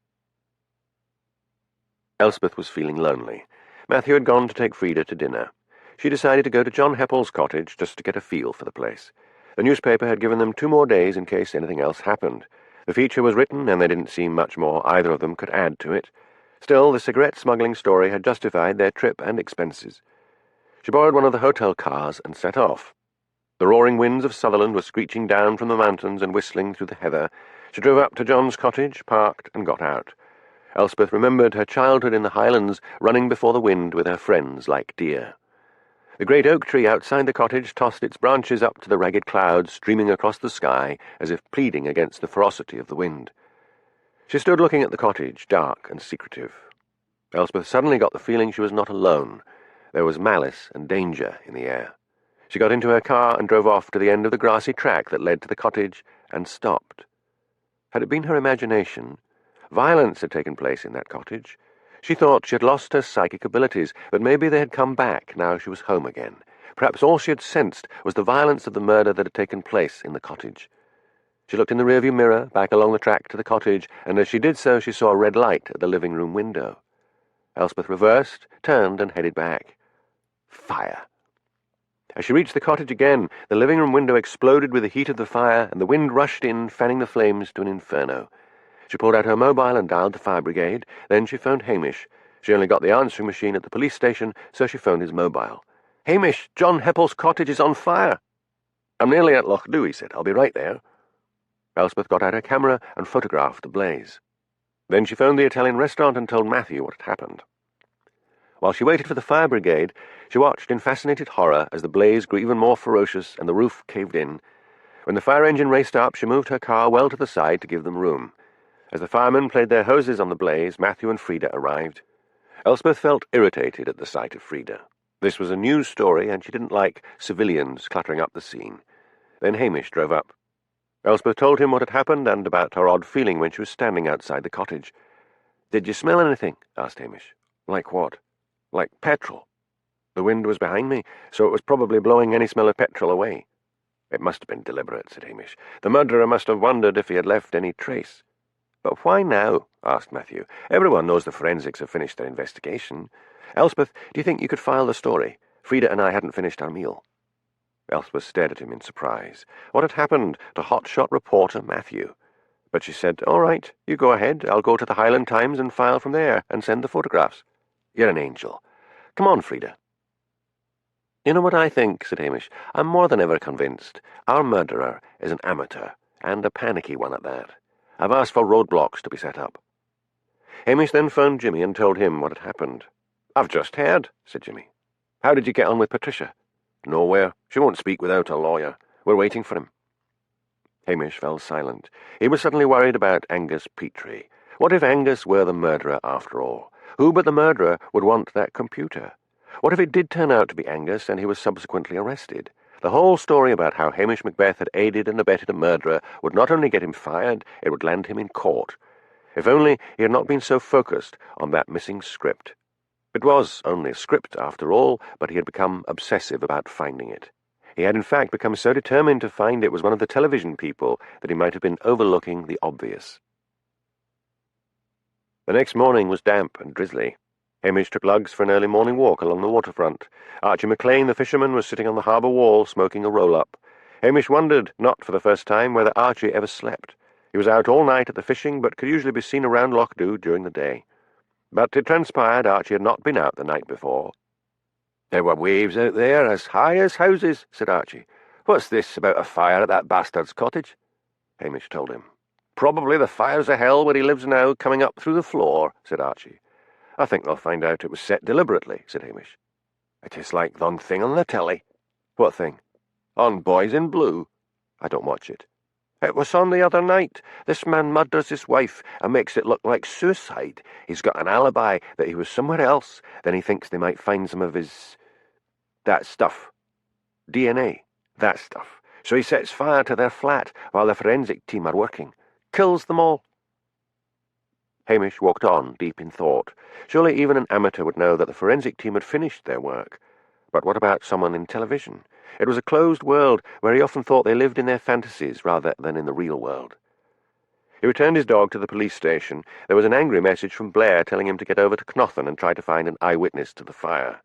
Elspeth was feeling lonely. Matthew had gone to take Frida to dinner. She decided to go to John Heppel's cottage just to get a feel for the place. The newspaper had given them 2 more days in case anything else happened. The feature was written, and there didn't seem much more either of them could add to it. Still, the cigarette smuggling story had justified their trip and expenses. She borrowed one of the hotel cars and set off. The roaring winds of Sutherland were screeching down from the mountains and whistling through the heather. She drove up to John's cottage, parked, and got out. Elspeth remembered her childhood in the Highlands, running before the wind with her friends like deer. The great oak tree outside the cottage tossed its branches up to the ragged clouds streaming across the sky as if pleading against the ferocity of the wind. She stood looking at the cottage, dark and secretive. Elspeth suddenly got the feeling she was not alone. There was malice and danger in the air. She got into her car and drove off to the end of the grassy track that led to the cottage and stopped. Had it been her imagination? Violence had taken place in that cottage. She thought she had lost her psychic abilities, but maybe they had come back now she was home again. Perhaps all she had sensed was the violence of the murder that had taken place in the cottage. She looked in the rearview mirror, back along the track to the cottage, and as she did so she saw a red light at the living-room window. Elspeth reversed, turned, and headed back. Fire! As she reached the cottage again, the living-room window exploded with the heat of the fire, and the wind rushed in, fanning the flames to an inferno. She pulled out her mobile and dialed the fire brigade. Then she phoned Hamish. She only got the answering machine at the police station, so she phoned his mobile. "Hamish, John Heppel's cottage is on fire." "I'm nearly at Loch Dhu," he said. "I'll be right there." Elspeth got out her camera and photographed the blaze. Then she phoned the Italian restaurant and told Matthew what had happened. While she waited for the fire brigade, she watched in fascinated horror as the blaze grew even more ferocious and the roof caved in. When the fire engine raced up, she moved her car well to the side to give them room. As the firemen played their hoses on the blaze, Matthew and Frida arrived. Elspeth felt irritated at the sight of Frida. This was a news story, and she didn't like civilians cluttering up the scene. Then Hamish drove up. Elspeth told him what had happened and about her odd feeling when she was standing outside the cottage. "Did you smell anything?" asked Hamish. "Like what?" "Like petrol. The wind was behind me, so it was probably blowing any smell of petrol away." "It must have been deliberate," said Hamish. "The murderer must have wondered if he had left any trace." "But why now?" asked Matthew. "Everyone knows the forensics have finished their investigation. Elspeth, do you think you could file the story? Frida and I hadn't finished our meal." Elspeth stared at him in surprise. What had happened to hotshot reporter Matthew? But she said, "All right, you go ahead. I'll go to the Highland Times and file from there and send the photographs." "You're an angel. Come on, Frida." "You know what I think," said Hamish. "I'm more than ever convinced. Our murderer is an amateur, and a panicky one at that. I've asked for roadblocks to be set up." Hamish then phoned Jimmy and told him what had happened. "I've just heard," said Jimmy. "How did you get on with Patricia?" "Nowhere. She won't speak without a lawyer. We're waiting for him." Hamish fell silent. He was suddenly worried about Angus Petrie. What if Angus were the murderer after all? Who but the murderer would want that computer? What if it did turn out to be Angus and he was subsequently arrested? The whole story about how Hamish Macbeth had aided and abetted a murderer would not only get him fired, it would land him in court. If only he had not been so focused on that missing script. It was only a script, after all, but he had become obsessive about finding it. He had in fact become so determined to find it was one of the television people that he might have been overlooking the obvious. The next morning was damp and drizzly. Hamish took Lugs for an early morning walk along the waterfront. Archie McLean, the fisherman, was sitting on the harbour wall smoking a roll-up. Hamish wondered, not for the first time, whether Archie ever slept. He was out all night at the fishing, but could usually be seen around Lochdew during the day. But it transpired Archie had not been out the night before. "There were waves out there as high as houses," said Archie. "What's this about a fire at that bastard's cottage?" Hamish told him. "Probably the fires of hell where he lives now coming up through the floor," said Archie. "I think they'll find out it was set deliberately," said Hamish. "It is like thon thing on the telly." "What thing?" "On Boys in Blue." "I don't watch it." "It was on the other night. This man murders his wife and makes it look like suicide. He's got an alibi that he was somewhere else. Then he thinks they might find some of his... that stuff. DNA. That stuff. So he sets fire to their flat while the forensic team are working. Kills them all." Hamish walked on, deep in thought. Surely even an amateur would know that the forensic team had finished their work. But what about someone in television? It was a closed world where he often thought they lived in their fantasies rather than in the real world. He returned his dog to the police station. There was an angry message from Blair telling him to get over to Knothen and try to find an eyewitness to the fire.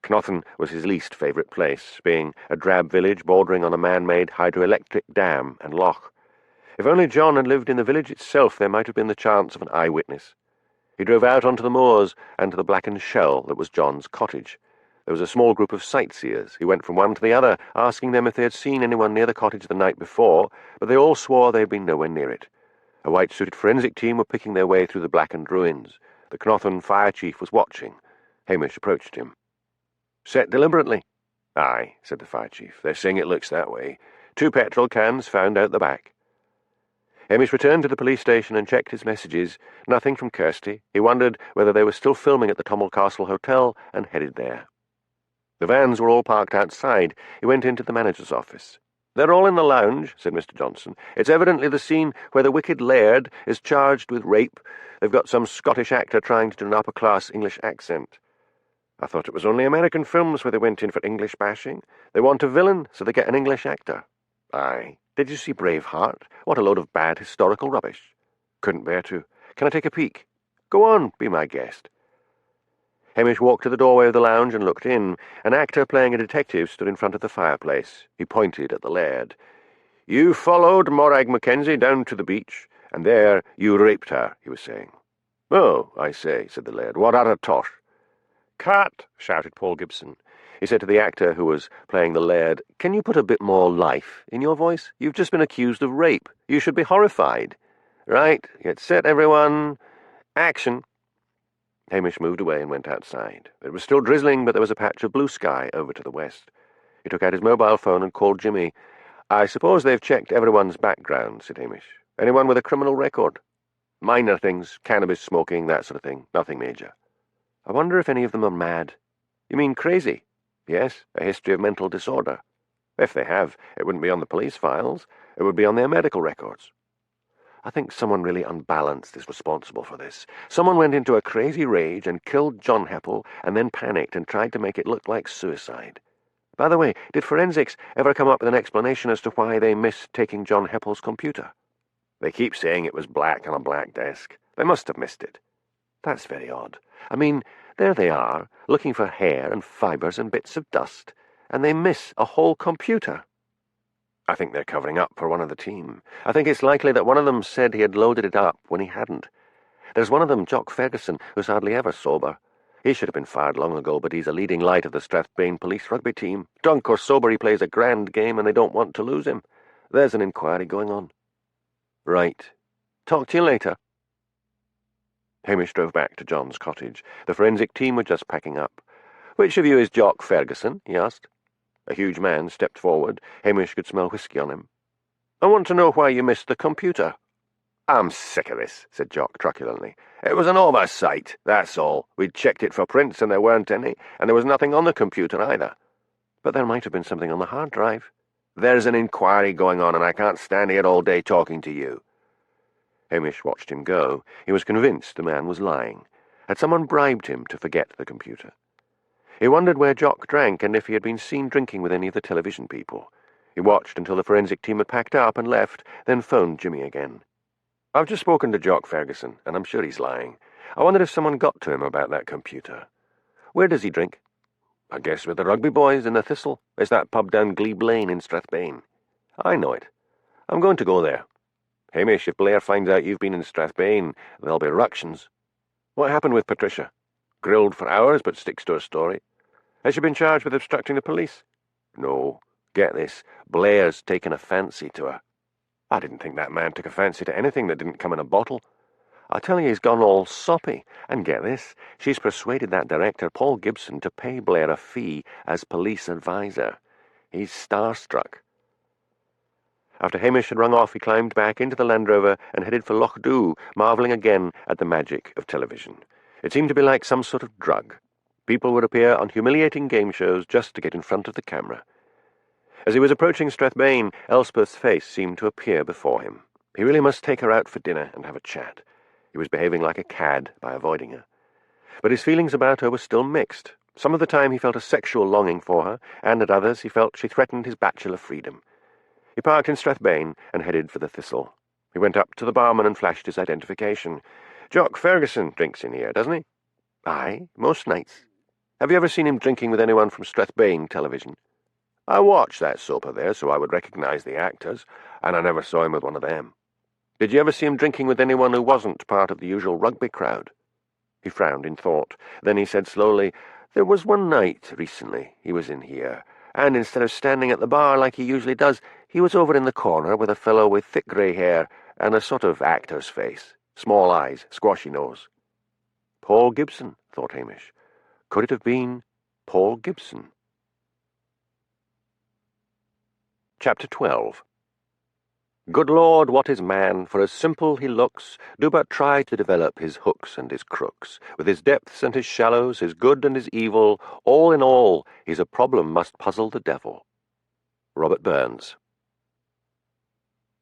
Knothen was his least favourite place, being a drab village bordering on a man-made hydroelectric dam and loch. If only John had lived in the village itself, there might have been the chance of an eyewitness. He drove out onto the moors and to the blackened shell that was John's cottage. There was a small group of sightseers. He went from one to the other, asking them if they had seen anyone near the cottage the night before, but they all swore they had been nowhere near it. A white-suited forensic team were picking their way through the blackened ruins. The Knothen fire chief was watching. Hamish approached him. "Set deliberately?" "Aye," said the fire chief. "They're saying it looks that way. 2 petrol cans found out the back." Hamish returned to the police station and checked his messages. Nothing from Kirsty. He wondered whether they were still filming at the Tommel Castle Hotel and headed there. The vans were all parked outside. He went into the manager's office. "They're all in the lounge," said Mr. Johnson. "It's evidently the scene where the wicked laird is charged with rape. They've got some Scottish actor trying to do an upper-class English accent." "I thought it was only American films where they went in for English bashing. They want a villain, so they get an English actor." "Aye. Did you see Braveheart? What a load of bad historical rubbish." "Couldn't bear to. Can I take a peek?" "Go on, be my guest." Hamish walked to the doorway of the lounge and looked in. An actor playing a detective stood in front of the fireplace. He pointed at the laird. "You followed Morag Mackenzie down to the beach, and there you raped her," he was saying. "Oh, I say," said the laird. "What are a tosh?" "Cut!" shouted Paul Gibson. He said to the actor who was playing the laird, "Can you put a bit more life in your voice? You've just been accused of rape. You should be horrified." "Right, get set, everyone. Action." Hamish moved away and went outside. It was still drizzling, but there was a patch of blue sky over to the west. He took out his mobile phone and called Jimmy. "I suppose they've checked everyone's background," said Hamish. "Anyone with a criminal record?" "Minor things, cannabis smoking, that sort of thing. Nothing major." "I wonder if any of them are mad." "You mean crazy?" "Yes, a history of mental disorder." "If they have, it wouldn't be on the police files. It would be on their medical records." "I think someone really unbalanced is responsible for this. Someone went into a crazy rage and killed John Heppel and then panicked and tried to make it look like suicide. By the way, did forensics ever come up with an explanation as to why they missed taking John Heppel's computer?" "They keep saying it was black on a black desk. They must have missed it." "That's very odd. I mean, there they are, looking for hair and fibres and bits of dust, and they miss a whole computer." "I think they're covering up for one of the team. I think it's likely that one of them said he had loaded it up when he hadn't. There's one of them, Jock Ferguson, who's hardly ever sober. He should have been fired long ago, but he's a leading light of the Strathbane police rugby team. Drunk or sober, he plays a grand game, and they don't want to lose him. There's an inquiry going on." "Right. Talk to you later." Hamish drove back to John's cottage. The forensic team were just packing up. "Which of you is Jock Ferguson?" he asked. A huge man stepped forward. Hamish could smell whisky on him. "I want to know why you missed the computer." "I'm sick of this," said Jock truculently. "It was an oversight, that's all. We'd checked it for prints and there weren't any, and there was nothing on the computer either." "But there might have been something on the hard drive." "There's an inquiry going on, and I can't stand here all day talking to you." Hamish watched him go. He was convinced the man was lying. Had someone bribed him to forget the computer? He wondered where Jock drank and if he had been seen drinking with any of the television people. He watched until the forensic team had packed up and left, then phoned Jimmy again. I've just spoken to Jock Ferguson, and I'm sure he's lying. I wondered if someone got to him about that computer. Where does he drink? I guess with the rugby boys in the Thistle. It's that pub down Glebe Lane in Strathbane. I know it. I'm going to go there. Hamish, if Blair finds out you've been in Strathbane, there'll be ructions. What happened with Patricia? Grilled for hours, but sticks to her story. Has she been charged with obstructing the police? No. Get this. Blair's taken a fancy to her. I didn't think that man took a fancy to anything that didn't come in a bottle. I tell you, he's gone all soppy. And get this, she's persuaded that director, Paul Gibson, to pay Blair a fee as police advisor. He's starstruck. After Hamish had rung off, he climbed back into the Land Rover and headed for Loch Dhu, marvelling again at the magic of television. It seemed to be like some sort of drug. People would appear on humiliating game shows just to get in front of the camera. As he was approaching Strathbane, Elspeth's face seemed to appear before him. He really must take her out for dinner and have a chat. He was behaving like a cad by avoiding her. But his feelings about her were still mixed. Some of the time he felt a sexual longing for her, and at others he felt she threatened his bachelor freedom. He parked in Strathbane and headed for the Thistle. He went up to the barman and flashed his identification. Jock Ferguson drinks in here, doesn't he? Aye, most nights. Have you ever seen him drinking with anyone from Strathbane television? I watched that soap there, so I would recognise the actors, and I never saw him with one of them. Did you ever see him drinking with anyone who wasn't part of the usual rugby crowd? He frowned in thought. Then he said slowly, There was one night recently he was in here, and instead of standing at the bar like he usually does, he was over in the corner with a fellow with thick grey hair and a sort of actor's face, small eyes, squashy nose. Paul Gibson, thought Hamish. Could it have been Paul Gibson? Chapter 12. Good Lord, what is man? For as simple he looks, do but try to develop his hooks and his crooks, with his depths and his shallows, his good and his evil, all in all, he's a problem must puzzle the devil. Robert Burns.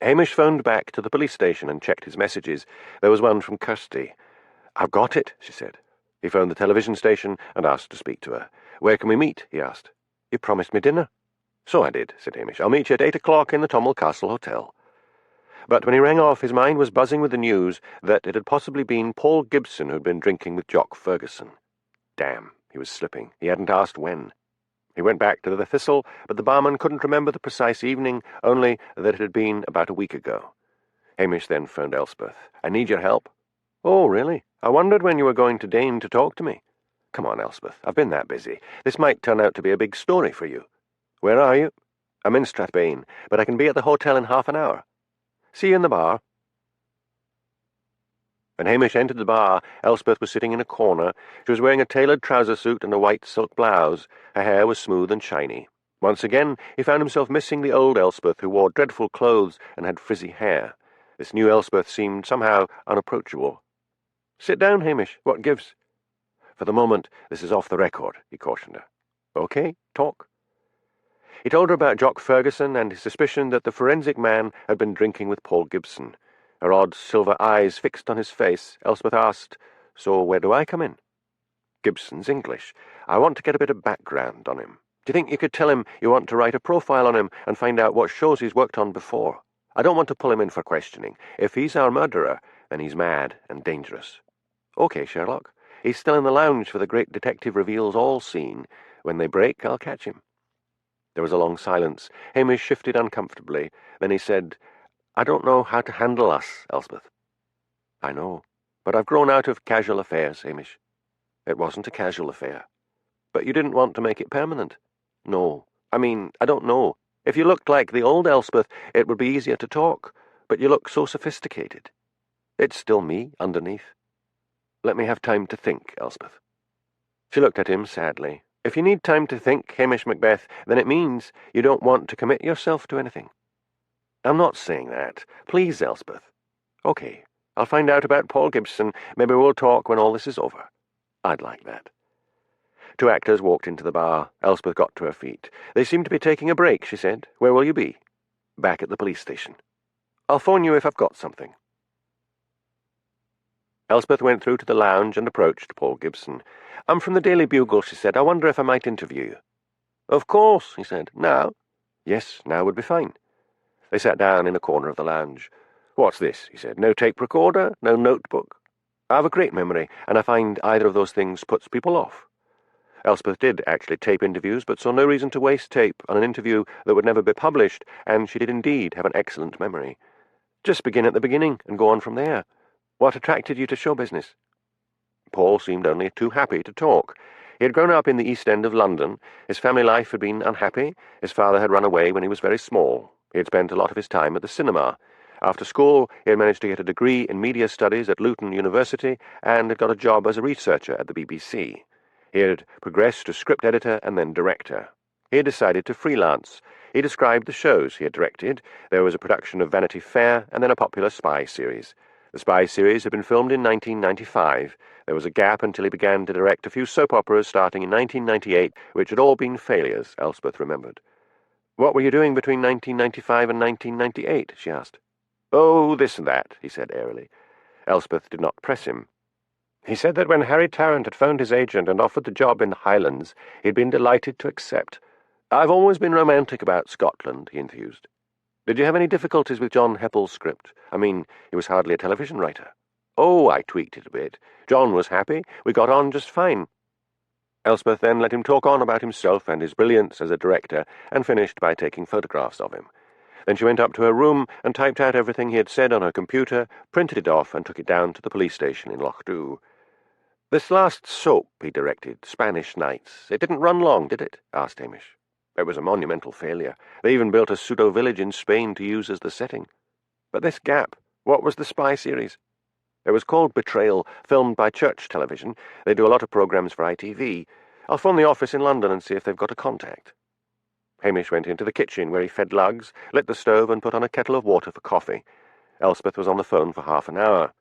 Hamish phoned back to the police station and checked his messages. There was one from Kirsty. I've got it, she said. He phoned the television station and asked to speak to her. Where can we meet? He asked. You promised me dinner. So I did, said Hamish. I'll meet you at 8 o'clock in the Tommel Castle Hotel. But when he rang off, his mind was buzzing with the news that it had possibly been Paul Gibson who'd been drinking with Jock Ferguson. Damn, he was slipping. He hadn't asked when. He went back to the Thistle, but the barman couldn't remember the precise evening, only that it had been about a week ago. Hamish then phoned Elspeth. I need your help. Oh, really? I wondered when you were going to deign to talk to me. Come on, Elspeth. I've been that busy. This might turn out to be a big story for you. Where are you? I'm in Strathbane, but I can be at the hotel in half an hour. See you in the bar. When Hamish entered the bar, Elspeth was sitting in a corner. She was wearing a tailored trouser suit and a white silk blouse. Her hair was smooth and shiny. Once again, he found himself missing the old Elspeth who wore dreadful clothes and had frizzy hair. This new Elspeth seemed somehow unapproachable. Sit down, Hamish. What gives? For the moment, this is off the record, he cautioned her. Okay, talk. He told her about Jock Ferguson and his suspicion that the forensic man had been drinking with Paul Gibson. Her odd silver eyes fixed on his face, Elspeth asked, So where do I come in? Gibson's English. I want to get a bit of background on him. Do you think you could tell him you want to write a profile on him and find out what shows he's worked on before? I don't want to pull him in for questioning. If he's our murderer, then he's mad and dangerous. Okay, Sherlock. He's still in the lounge for the great detective reveals all scene. When they break, I'll catch him. There was a long silence. Hamish shifted uncomfortably. Then he said, I don't know how to handle us, Elspeth. I know, but I've grown out of casual affairs, Hamish. It wasn't a casual affair. But you didn't want to make it permanent. No. I mean, I don't know. If you looked like the old Elspeth, it would be easier to talk, but you look so sophisticated. It's still me underneath. Let me have time to think, Elspeth. She looked at him sadly. If you need time to think, Hamish Macbeth, then it means you don't want to commit yourself to anything. I'm not saying that. Please, Elspeth. Okay, I'll find out about Paul Gibson. Maybe we'll talk when all this is over. I'd like that. Two actors walked into the bar. Elspeth got to her feet. They seem to be taking a break, she said. Where will you be? Back at the police station. I'll phone you if I've got something. Elspeth went through to the lounge and approached Paul Gibson. I'm from the Daily Bugle, she said. I wonder if I might interview you. Of course, he said. Now? Yes, now would be fine. They sat down in a corner of the lounge. "What's this?" he said. "No tape recorder? No notebook?" "I have a great memory, and I find either of those things puts people off." Elspeth did actually tape interviews, but saw no reason to waste tape on an interview that would never be published, and she did indeed have an excellent memory. "Just begin at the beginning and go on from there. What attracted you to show business?" Paul seemed only too happy to talk. He had grown up in the East End of London. His family life had been unhappy. His father had run away when he was very small. He had spent a lot of his time at the cinema. After school, he had managed to get a degree in media studies at Luton University and had got a job as a researcher at the BBC. He had progressed to script editor and then director. He had decided to freelance. He described the shows he had directed. There was a production of Vanity Fair and then a popular spy series. The spy series had been filmed in 1995. There was a gap until he began to direct a few soap operas starting in 1998, which had all been failures, Elspeth remembered. "What were you doing between 1995 and 1998? She asked. "Oh, this and that," he said airily. Elspeth did not press him. He said that when Harry Tarrant had phoned his agent and offered the job in the Highlands, he had been delighted to accept. "I've always been romantic about Scotland," he enthused. "Did you have any difficulties with John Heppel's script? I mean, he was hardly a television writer." "Oh, I tweaked it a bit. John was happy. We got on just fine." Elspeth then let him talk on about himself and his brilliance as a director, and finished by taking photographs of him. Then she went up to her room and typed out everything he had said on her computer, printed it off, and took it down to the police station in Lochdu. "This last soap he directed, Spanish Nights, it didn't run long, did it?" asked Hamish. "It was a monumental failure. They even built a pseudo-village in Spain to use as the setting. But this gap, what was the spy series?" "It was called Betrayal, filmed by Church Television. They do a lot of programmes for ITV. I'll phone the office in London and see if they've got a contact." Hamish went into the kitchen, where he fed lugs, lit the stove, and put on a kettle of water for coffee. Elspeth was on the phone for half an hour.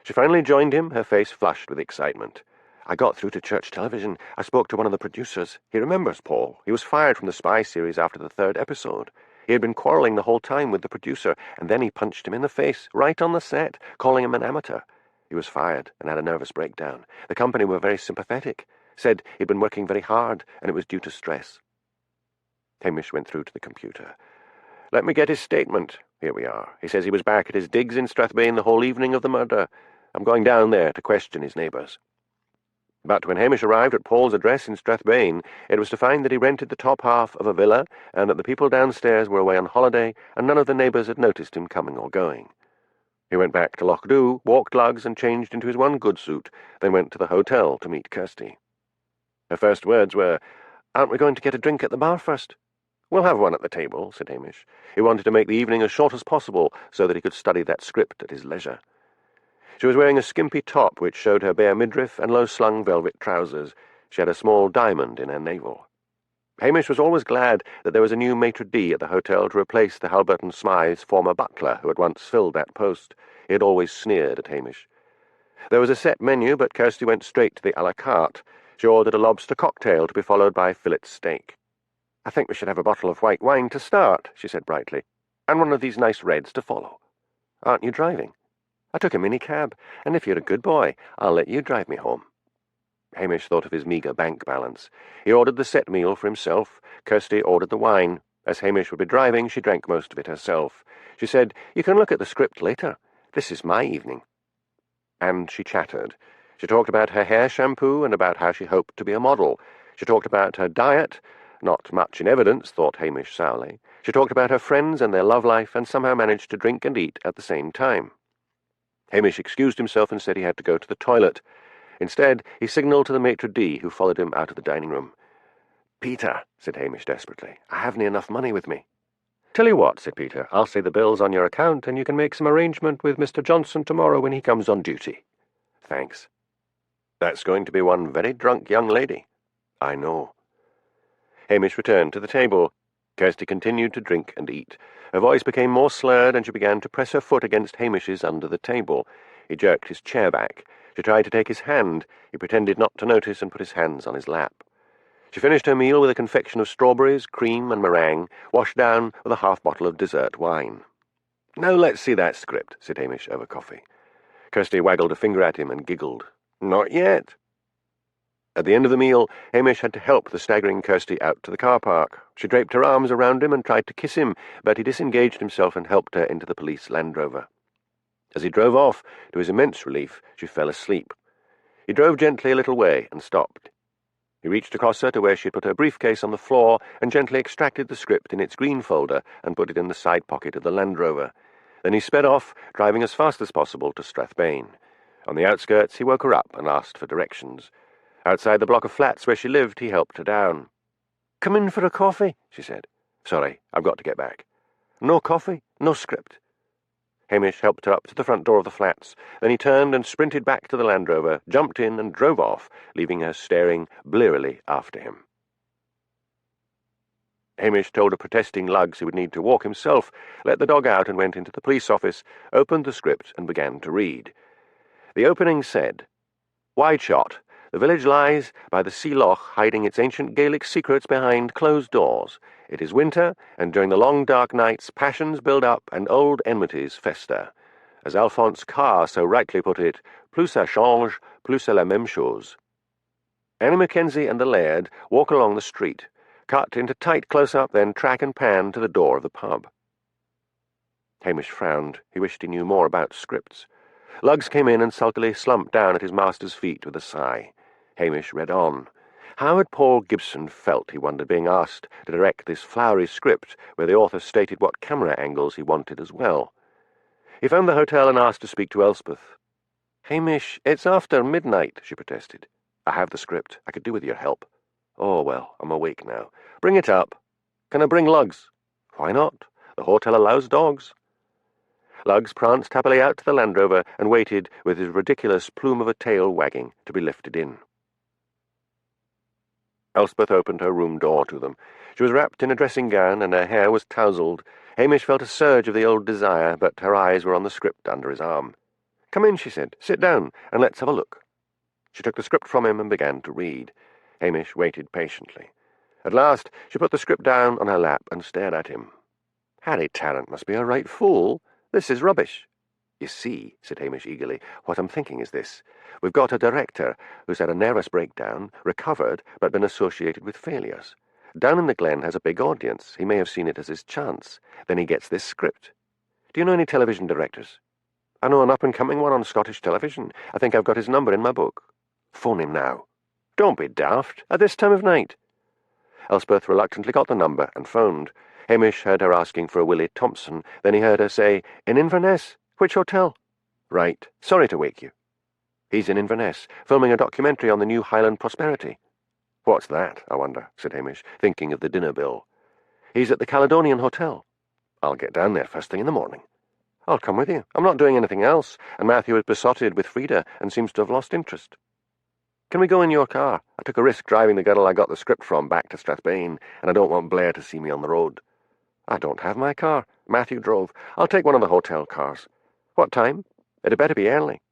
She finally joined him, her face flushed with excitement. "I got through to Church Television. I spoke to one of the producers. He remembers Paul. He was fired from the spy series after the 3rd episode. He had been quarrelling the whole time with the producer, and then he punched him in the face, right on the set, calling him an amateur. He was fired and had a nervous breakdown. The company were very sympathetic, said he'd been working very hard, and it was due to stress." Hamish went through to the computer. "Let me get his statement. Here we are. He says he was back at his digs in Strathbane the whole evening of the murder. I'm going down there to question his neighbours." But when Hamish arrived at Paul's address in Strathbane, it was to find that he rented the top half of a villa, and that the people downstairs were away on holiday, and none of the neighbours had noticed him coming or going. He went back to Lochdu, walked lugs, and changed into his one good suit, then went to the hotel to meet Kirsty. Her first words were, "Aren't we going to get a drink at the bar first?" "We'll have one at the table," said Hamish. He wanted to make the evening as short as possible, so that he could study that script at his leisure. She was wearing a skimpy top which showed her bare midriff and low-slung velvet trousers. She had a small diamond in her navel. Hamish was always glad that there was a new maitre d' at the hotel to replace the Halberton Smythe's former butler who had once filled that post. He had always sneered at Hamish. There was a set menu, but Kirsty went straight to the à la carte. She ordered a lobster cocktail to be followed by fillet steak. "I think we should have a bottle of white wine to start," she said brightly, "and one of these nice reds to follow. Aren't you driving?" "I took a minicab, and if you're a good boy, I'll let you drive me home." Hamish thought of his meagre bank balance. He ordered the set meal for himself. Kirsty ordered the wine. As Hamish would be driving, she drank most of it herself. She said, "You can look at the script later. This is my evening." And she chattered. She talked about her hair shampoo and about how she hoped to be a model. She talked about her diet. Not much in evidence, thought Hamish sourly. She talked about her friends and their love life, and somehow managed to drink and eat at the same time. Hamish excused himself and said he had to go to the toilet. Instead, he signalled to the maitre d', who followed him out of the dining room. "Peter," said Hamish desperately, "I haven't enough money with me." "Tell you what," said Peter, "I'll say the bill's on your account, and you can make some arrangement with Mr. Johnson tomorrow when he comes on duty." "Thanks." "That's going to be one very drunk young lady." "I know." Hamish returned to the table. Kirsty continued to drink and eat. Her voice became more slurred, and she began to press her foot against Hamish's under the table. He jerked his chair back. She tried to take his hand. He pretended not to notice and put his hands on his lap. She finished her meal with a confection of strawberries, cream, and meringue, washed down with a half-bottle of dessert wine. "Now let's see that script," said Hamish over coffee. Kirsty waggled a finger at him and giggled. "Not yet." At the end of the meal, Hamish had to help the staggering Kirsty out to the car park. She draped her arms around him and tried to kiss him, but he disengaged himself and helped her into the police Land Rover. As he drove off, to his immense relief, she fell asleep. He drove gently a little way and stopped. He reached across her to where she had put her briefcase on the floor and gently extracted the script in its green folder and put it in the side pocket of the Land Rover. Then he sped off, driving as fast as possible to Strathbane. On the outskirts, he woke her up and asked for directions. Outside the block of flats where she lived, he helped her down. "Come in for a coffee," she said. "Sorry, I've got to get back." "No coffee, no script." Hamish helped her up to the front door of the flats. Then he turned and sprinted back to the Land Rover, jumped in and drove off, leaving her staring blearily after him. Hamish told a protesting Lugs he would need to walk himself, let the dog out and went into the police office, opened the script and began to read. The opening said, "Wide shot. The village lies by the sea loch, hiding its ancient Gaelic secrets behind closed doors. It is winter, and during the long dark nights passions build up and old enmities fester. As Alphonse Carr so rightly put it, plus ça change, plus c'est la même chose." Annie Mackenzie and the Laird walk along the street, cut into tight close-up, then track and pan to the door of the pub. Hamish frowned. He wished he knew more about scripts. Lugs came in and sulkily slumped down at his master's feet with a sigh. Hamish read on. How had Paul Gibson felt, he wondered, being asked to direct this flowery script where the author stated what camera angles he wanted as well? He phoned the hotel and asked to speak to Elspeth. "Hamish, it's after midnight," she protested. "I have the script. I could do with your help." "Oh, well, I'm awake now." "Bring it up." "Can I bring Lugs?" "Why not? The hotel allows dogs." Lugs pranced happily out to the Land Rover and waited with his ridiculous plume of a tail wagging to be lifted in. Elspeth opened her room door to them. She was wrapped in a dressing gown, and her hair was tousled. Hamish felt a surge of the old desire, but her eyes were on the script under his arm. "Come in," she said. "Sit down, and let's have a look." She took the script from him and began to read. Hamish waited patiently. At last she put the script down on her lap and stared at him. "Harry Tarrant must be a right fool. This is rubbish." "You see," said Hamish eagerly, "what I'm thinking is this. We've got a director who's had a nervous breakdown, recovered, but been associated with failures. Down in the Glen has a big audience. He may have seen it as his chance. Then he gets this script. Do you know any television directors?" "I know an up-and-coming one on Scottish television. I think I've got his number in my book." "Phone him now." "Don't be daft. At this time of night." Elspeth reluctantly got the number and phoned. Hamish heard her asking for a Willie Thompson. Then he heard her say, "In Inverness? Which hotel?" "Right. Sorry to wake you." "He's in Inverness, filming a documentary on the new Highland Prosperity." "What's that, I wonder?" said Hamish, thinking of the dinner bill. "He's at the Caledonian Hotel." "I'll get down there first thing in the morning." "I'll come with you. I'm not doing anything else, and Matthew is besotted with Frida and seems to have lost interest." "Can we go in your car? I took a risk driving the girl I got the script from back to Strathbane, and I don't want Blair to see me on the road." "I don't have my car. Matthew drove. I'll take one of the hotel cars." "What time?" "It had better be early."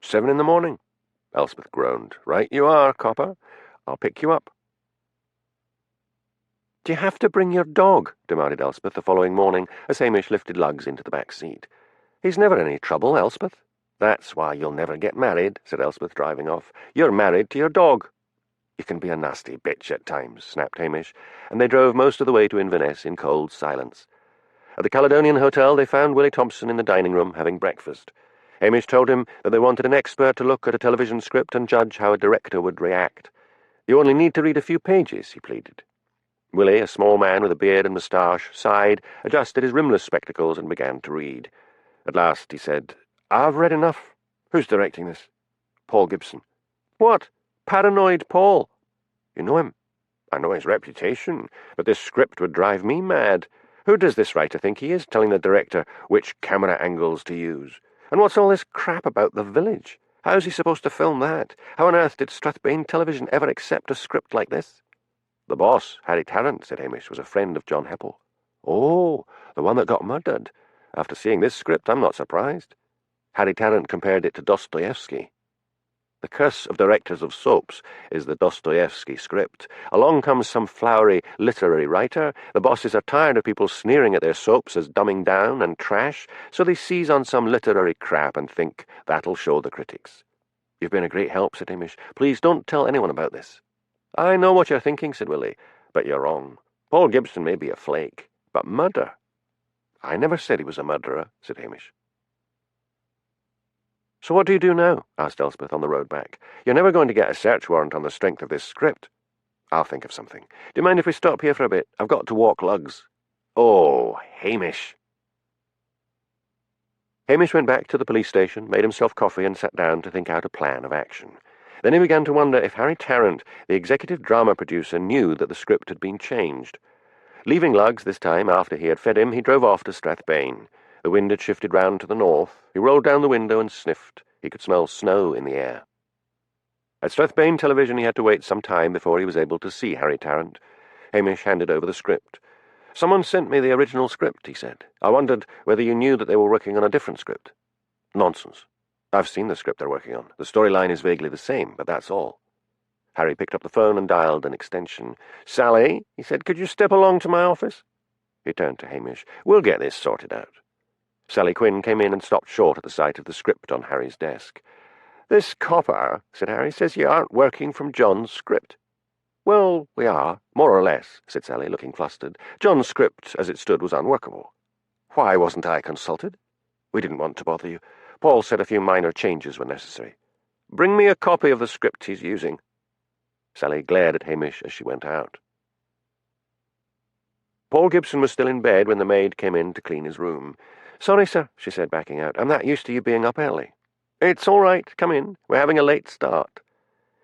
7 in the morning. Elspeth groaned. "Right you are, copper. I'll pick you up." "Do you have to bring your dog?" demanded Elspeth the following morning, as Hamish lifted Lugs into the back seat. "He's never any trouble, Elspeth." "That's why you'll never get married," said Elspeth, driving off. "You're married to your dog." "You can be a nasty bitch at times," snapped Hamish, and they drove most of the way to Inverness in cold silence. At the Caledonian Hotel they found Willie Thompson in the dining-room having breakfast. Hamish told him that they wanted an expert to look at a television script and judge how a director would react. "You only need to read a few pages," he pleaded. Willie, a small man with a beard and moustache, sighed, adjusted his rimless spectacles, and began to read. At last he said, "I've read enough. Who's directing this?" "Paul Gibson." "What? Paranoid Paul?" "You know him?" "I know his reputation, but this script would drive me mad. Who does this writer think he is, telling the director which camera angles to use? And what's all this crap about the village? How's he supposed to film that? How on earth did Strathbane Television ever accept a script like this?" "The boss, Harry Tarrant," said Hamish, "was a friend of John Heppel." "Oh, the one that got murdered. After seeing this script, I'm not surprised." Harry Tarrant compared it to Dostoevsky. The curse of directors of soaps is the Dostoevsky script. Along comes some flowery literary writer. The bosses are tired of people sneering at their soaps as dumbing down and trash, so they seize on some literary crap and think that'll show the critics. "You've been a great help," said Hamish. "Please don't tell anyone about this." "I know what you're thinking," said Willie, "but you're wrong. Paul Gibson may be a flake, but murder—" "I never said he was a murderer," said Hamish. "So what do you do now?" asked Elspeth on the road back. "You're never going to get a search warrant on the strength of this script." "I'll think of something. Do you mind if we stop here for a bit? I've got to walk lugs." "Oh, Hamish." Hamish went back to the police station, made himself coffee, and sat down to think out a plan of action. Then he began to wonder if Harry Tarrant, the executive drama producer, knew that the script had been changed. Leaving Lugs this time, after he had fed him, he drove off to Strathbane. The wind had shifted round to the north. He rolled down the window and sniffed. He could smell snow in the air. At Strathbane Television he had to wait some time before he was able to see Harry Tarrant. Hamish handed over the script. "Someone sent me the original script," he said. "I wondered whether you knew that they were working on a different script." "Nonsense. I've seen the script they're working on. The storyline is vaguely the same, but that's all." Harry picked up the phone and dialed an extension. "Sally," he said, "could you step along to my office?" He turned to Hamish. "We'll get this sorted out." Sally Quinn came in and stopped short at the sight of the script on Harry's desk. "This copper," said Harry, "says you aren't working from John's script." "Well, we are, more or less," said Sally, looking flustered. "John's script, as it stood, was unworkable." "Why wasn't I consulted?" "We didn't want to bother you. Paul said a few minor changes were necessary." "Bring me a copy of the script he's using." Sally glared at Hamish as she went out. Paul Gibson was still in bed when the maid came in to clean his room. "Sorry, sir," she said, backing out. "I'm not used to you being up early." "It's all right. Come in. We're having a late start."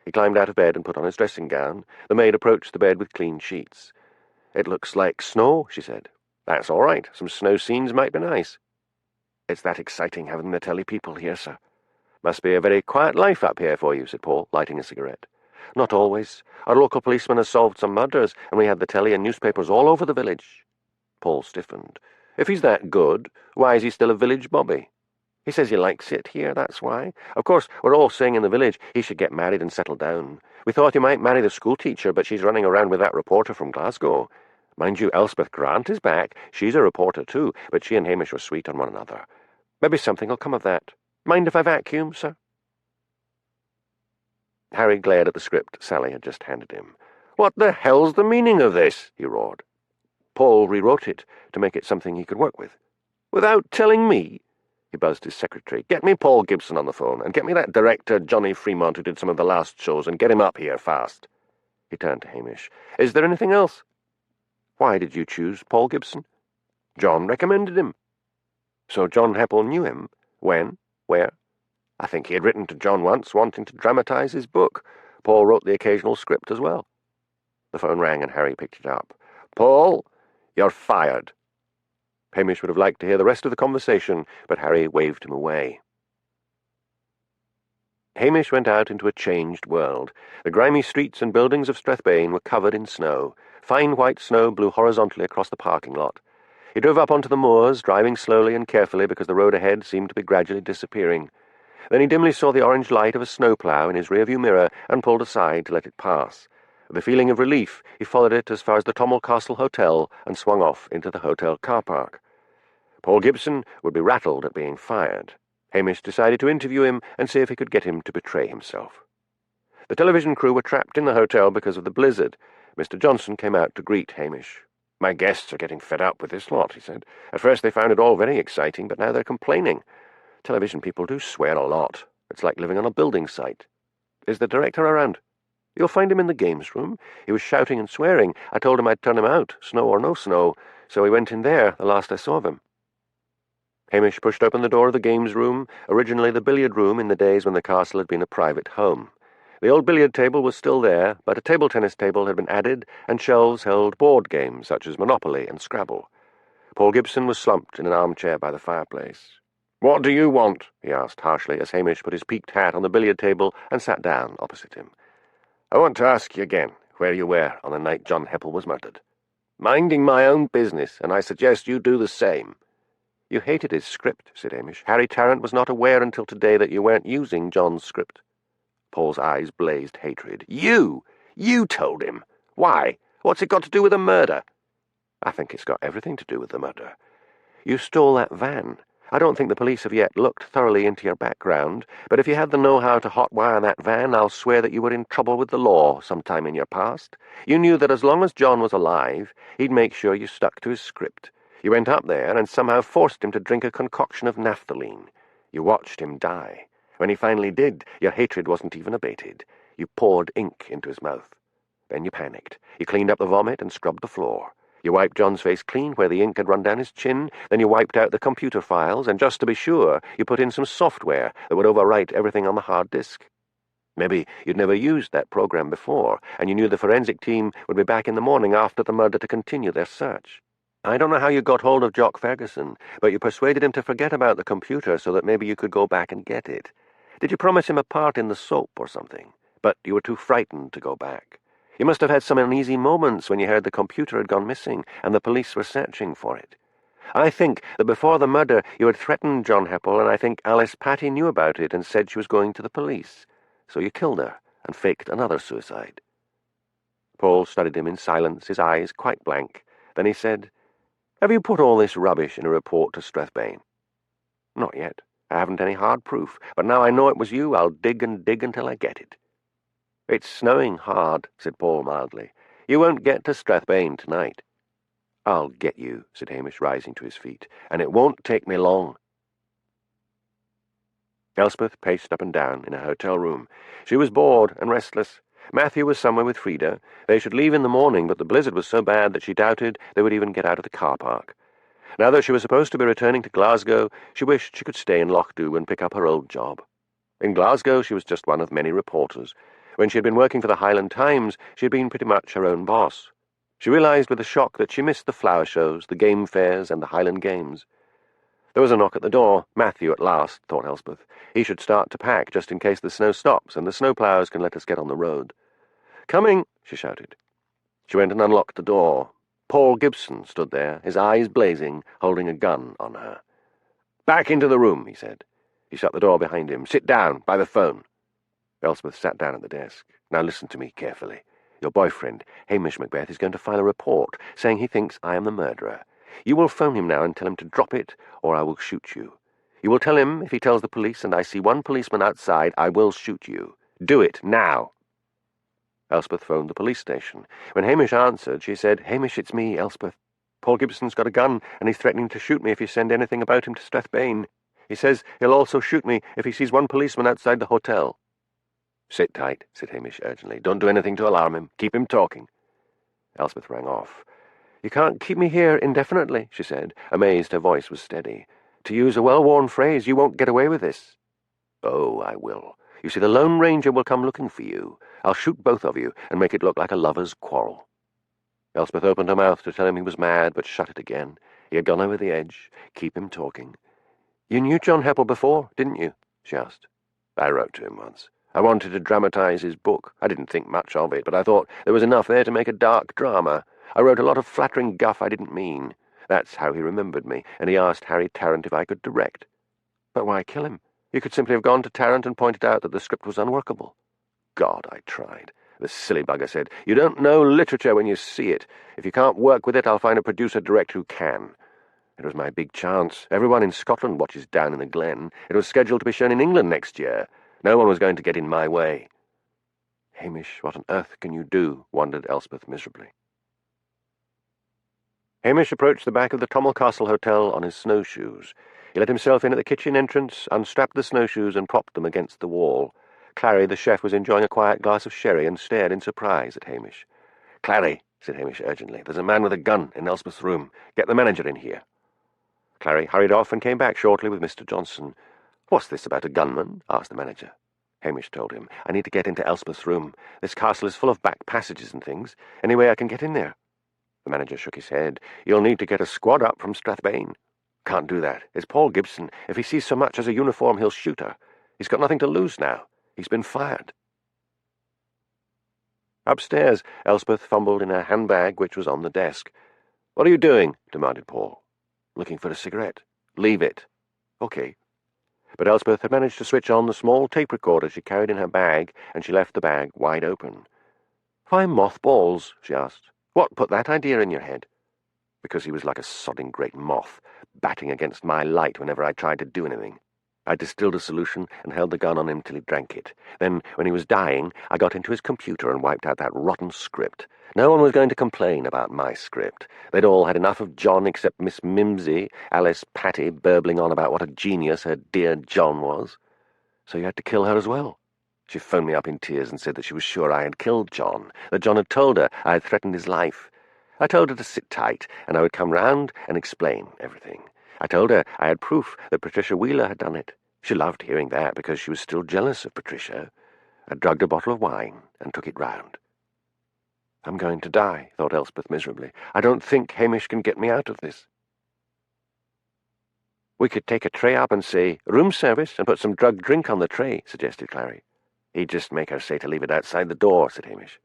He climbed out of bed and put on his dressing gown. The maid approached the bed with clean sheets. "It looks like snow," she said. "That's all right. Some snow scenes might be nice." "It's that exciting having the telly people here, sir." "Must be a very quiet life up here for you," said Paul, lighting a cigarette. "Not always. Our local policeman has solved some murders, and we had the telly and newspapers all over the village." Paul stiffened. "If he's that good, why is he still a village bobby?" "He says he likes it here, that's why. Of course, we're all saying in the village he should get married and settle down. We thought he might marry the schoolteacher, but she's running around with that reporter from Glasgow. Mind you, Elspeth Grant is back. She's a reporter too, but she and Hamish were sweet on one another. Maybe something'll come of that. Mind if I vacuum, sir?" Harry glared at the script Sally had just handed him. "What the hell's the meaning of this?" he roared. Paul rewrote it to make it something he could work with. "Without telling me?" He buzzed his secretary. "Get me Paul Gibson on the phone, and get me that director Johnny Fremont who did some of the last shows, and get him up here fast." He turned to Hamish. "Is there anything else?" "Why did you choose Paul Gibson?" "John recommended him." "So John Heppel knew him? When? Where?" "I think he had written to John once, wanting to dramatize his book. Paul wrote the occasional script as well." The phone rang and Harry picked it up. "Paul, you're fired." Hamish would have liked to hear the rest of the conversation, but Harry waved him away. Hamish went out into a changed world. The grimy streets and buildings of Strathbane were covered in snow. Fine white snow blew horizontally across the parking lot. He drove up onto the moors, driving slowly and carefully because the road ahead seemed to be gradually disappearing. Then he dimly saw the orange light of a snowplough in his rearview mirror and pulled aside to let it pass. With a feeling of relief, he followed it as far as the Tommel Castle Hotel and swung off into the hotel car park. Paul Gibson would be rattled at being fired. Hamish decided to interview him and see if he could get him to betray himself. The television crew were trapped in the hotel because of the blizzard. Mr. Johnson came out to greet Hamish. "My guests are getting fed up with this lot," he said. "At first they found it all very exciting, but now they're complaining. Television people do swear a lot. It's like living on a building site." "Is the director around?" "You'll find him in the games room. He was shouting and swearing. I told him I'd turn him out, snow or no snow, so he went in there the last I saw of him." Hamish pushed open the door of the games room, originally the billiard room in the days when the castle had been a private home. The old billiard table was still there, but a table tennis table had been added, and shelves held board games such as Monopoly and Scrabble. Paul Gibson was slumped in an armchair by the fireplace. "What do you want?" he asked harshly as Hamish put his peaked hat on the billiard table and sat down opposite him. "I want to ask you again where you were on the night John Heppel was murdered." "Minding my own business, and I suggest you do the same." "You hated his script," said Hamish. "Harry Tarrant was not aware until today that you weren't using John's script." Paul's eyes blazed hatred. "You! You told him! Why? What's it got to do with the murder?" "I think it's got everything to do with the murder. You stole that van. I don't think the police have yet looked thoroughly into your background, but if you had the know-how to hotwire that van, I'll swear that you were in trouble with the law sometime in your past. You knew that as long as John was alive, he'd make sure you stuck to his script. You went up there and somehow forced him to drink a concoction of naphthalene. You watched him die. When he finally did, your hatred wasn't even abated. You poured ink into his mouth. Then you panicked. You cleaned up the vomit and scrubbed the floor. You wiped John's face clean where the ink had run down his chin, then you wiped out the computer files, and just to be sure, you put in some software that would overwrite everything on the hard disk. Maybe you'd never used that program before, and you knew the forensic team would be back in the morning after the murder to continue their search. I don't know how you got hold of Jock Ferguson, but you persuaded him to forget about the computer so that maybe you could go back and get it. Did you promise him a part in the soap or something? But you were too frightened to go back. You must have had some uneasy moments when you heard the computer had gone missing and the police were searching for it. I think that before the murder you had threatened John Heppel, and I think Alice Patty knew about it and said she was going to the police. So you killed her and faked another suicide. Paul studied him in silence, his eyes quite blank. Then he said, "Have you put all this rubbish in a report to Strathbane?" "Not yet. I haven't any hard proof, but now I know it was you, I'll dig and dig until I get it." "It's snowing hard," said Paul mildly. "You won't get to Strathbane tonight." "I'll get you," said Hamish, rising to his feet, "and it won't take me long." Elspeth paced up and down in a hotel room. She was bored and restless. Matthew was somewhere with Frida. They should leave in the morning, but the blizzard was so bad that she doubted they would even get out of the car park. Now that she was supposed to be returning to Glasgow, she wished she could stay in Lochdew and pick up her old job. In Glasgow she was just one of many reporters. When she had been working for the Highland Times, she had been pretty much her own boss. She realised with a shock that she missed the flower shows, the game fairs, and the Highland Games. There was a knock at the door. Matthew at last, thought Elspeth. He should start to pack, just in case the snow stops, and the snowploughs can let us get on the road. "Coming!" she shouted. She went and unlocked the door. Paul Gibson stood there, his eyes blazing, holding a gun on her. "Back into the room," he said. He shut the door behind him. "Sit down, by the phone." Elspeth sat down at the desk. "Now listen to me carefully. Your boyfriend, Hamish Macbeth, is going to file a report saying he thinks I am the murderer. You will phone him now and tell him to drop it, or I will shoot you. You will tell him if he tells the police and I see one policeman outside, I will shoot you. Do it, now." Elspeth phoned the police station. When Hamish answered, she said, "Hamish, it's me, Elspeth. Paul Gibson's got a gun, and he's threatening to shoot me if you send anything about him to Strathbane. He says he'll also shoot me if he sees one policeman outside the hotel." "Sit tight," said Hamish urgently. "Don't do anything to alarm him. Keep him talking." Elspeth rang off. "You can't keep me here indefinitely," she said, amazed her voice was steady. "To use a well-worn phrase, you won't get away with this." "Oh, I will. You see, the Lone Ranger will come looking for you. I'll shoot both of you and make it look like a lover's quarrel." Elspeth opened her mouth to tell him he was mad, but shut it again. He had gone over the edge. Keep him talking. "You knew John Heppel before, didn't you?" she asked. "I wrote to him once. I wanted to dramatize his book. I didn't think much of it, but I thought there was enough there to make a dark drama. I wrote a lot of flattering guff I didn't mean. That's how he remembered me, and he asked Harry Tarrant if I could direct." "But why kill him? You could simply have gone to Tarrant and pointed out that the script was unworkable." "God, I tried." The silly bugger said, "You don't know literature when you see it. If you can't work with it, I'll find a producer direct who can." It was my big chance. Everyone in Scotland watches Down in the Glen. It was scheduled to be shown in England next year. No one was going to get in my way. "Hamish, what on earth can you do?" wondered Elspeth miserably. Hamish approached the back of the Tommel Castle Hotel on his snowshoes. He let himself in at the kitchen entrance, unstrapped the snowshoes and propped them against the wall. Clary, the chef, was enjoying a quiet glass of sherry and stared in surprise at Hamish. "Clary," said Hamish urgently, "there's a man with a gun in Elspeth's room. Get the manager in here." Clary hurried off and came back shortly with Mr. Johnson. "What's this about a gunman?" asked the manager. Hamish told him. "I need to get into Elspeth's room. This castle is full of back passages and things. Any way I can get in there?" The manager shook his head. "You'll need to get a squad up from Strathbane." "Can't do that. It's Paul Gibson. If he sees so much as a uniform, he'll shoot her. He's got nothing to lose now. He's been fired." Upstairs, Elspeth fumbled in her handbag, which was on the desk. "What are you doing?" demanded Paul. "Looking for a cigarette." "Leave it." "Okay." But Elspeth had managed to switch on the small tape recorder she carried in her bag, and she left the bag wide open. "Why mothballs?" she asked. "What put that idea in your head?" "Because he was like a sodding great moth, batting against my light whenever I tried to do anything. I distilled a solution and held the gun on him till he drank it. Then, when he was dying, I got into his computer and wiped out that rotten script. No one was going to complain about my script. They'd all had enough of John except Miss Mimsy, Alice Patty, burbling on about what a genius her dear John was. So you had to kill her as well? She phoned me up in tears and said that she was sure I had killed John, that John had told her I had threatened his life. I told her to sit tight, and I would come round and explain everything. I told her I had proof that Patricia Wheeler had done it. She loved hearing that because she was still jealous of Patricia. I drugged a bottle of wine and took it round. I'm going to die, thought Elspeth miserably. I don't think Hamish can get me out of this. We could take a tray up and say, room service, and put some drugged drink on the tray, suggested Clary. He'd just make her say to leave it outside the door, said Hamish.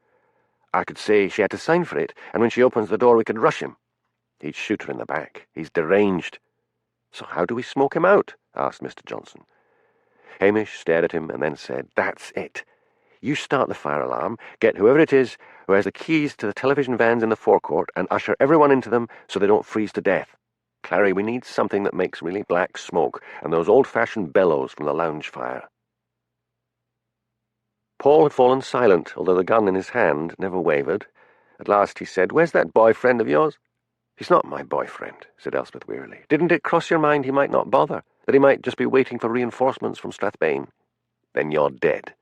I could say she had to sign for it, and when she opens the door we could rush him. He'd shoot her in the back. He's deranged. So how do we smoke him out? Asked Mr. Johnson. Hamish stared at him and then said, That's it. You start the fire alarm, get whoever it is who has the keys to the television vans in the forecourt, and usher everyone into them so they don't freeze to death. Clary, we need something that makes really black smoke, and those old-fashioned bellows from the lounge fire. Paul had fallen silent, although the gun in his hand never wavered. At last he said, Where's that boyfriend of yours? He's not my boyfriend, said Elspeth wearily. Didn't it cross your mind he might not bother, that he might just be waiting for reinforcements from Strathbane? Then you're dead.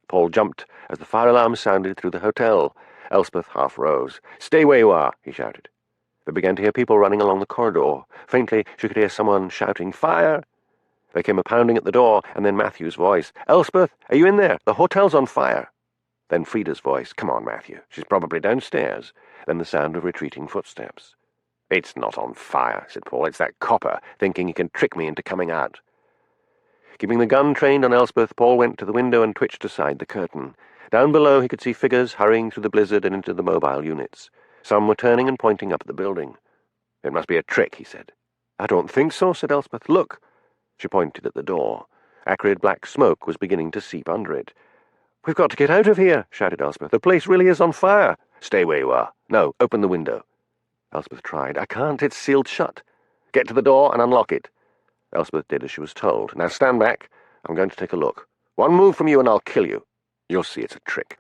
Paul jumped as the fire alarm sounded through the hotel. Elspeth half rose. Stay where you are, he shouted. They began to hear people running along the corridor. Faintly she could hear someone shouting, Fire! There came a pounding at the door, and then Matthew's voice. Elspeth, are you in there? The hotel's on fire. Then Frida's voice. Come on, Matthew. She's probably downstairs. Then the sound of retreating footsteps. It's not on fire, said Paul. It's that copper, thinking he can trick me into coming out. Keeping the gun trained on Elspeth, Paul went to the window and twitched aside the curtain. Down below he could see figures hurrying through the blizzard and into the mobile units. Some were turning and pointing up at the building. It must be a trick, he said. I don't think so, said Elspeth. Look. She pointed at the door. Acrid black smoke was beginning to seep under it. We've got to get out of here, shouted Elspeth. The place really is on fire. Stay where you are. No, open the window. Elspeth tried. I can't, it's sealed shut. Get to the door and unlock it. Elspeth did as she was told. Now stand back. I'm going to take a look. One move from you and I'll kill you. You'll see it's a trick.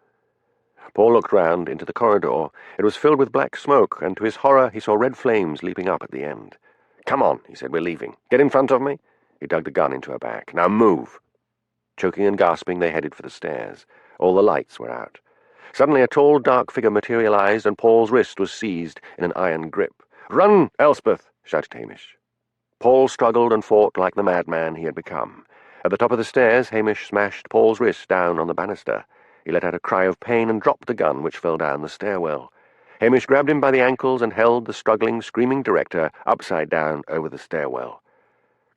Paul looked round into the corridor. It was filled with black smoke, and to his horror he saw red flames leaping up at the end. Come on, he said. We're leaving. Get in front of me. He dug the gun into her back. Now move. Choking and gasping, they headed for the stairs. All the lights were out. Suddenly a tall, dark figure materialized, and Paul's wrist was seized in an iron grip. Run, Elspeth, shouted Hamish. Paul struggled and fought like the madman he had become. At the top of the stairs, Hamish smashed Paul's wrist down on the banister. He let out a cry of pain and dropped the gun, which fell down the stairwell. Hamish grabbed him by the ankles and held the struggling, screaming director upside down over the stairwell.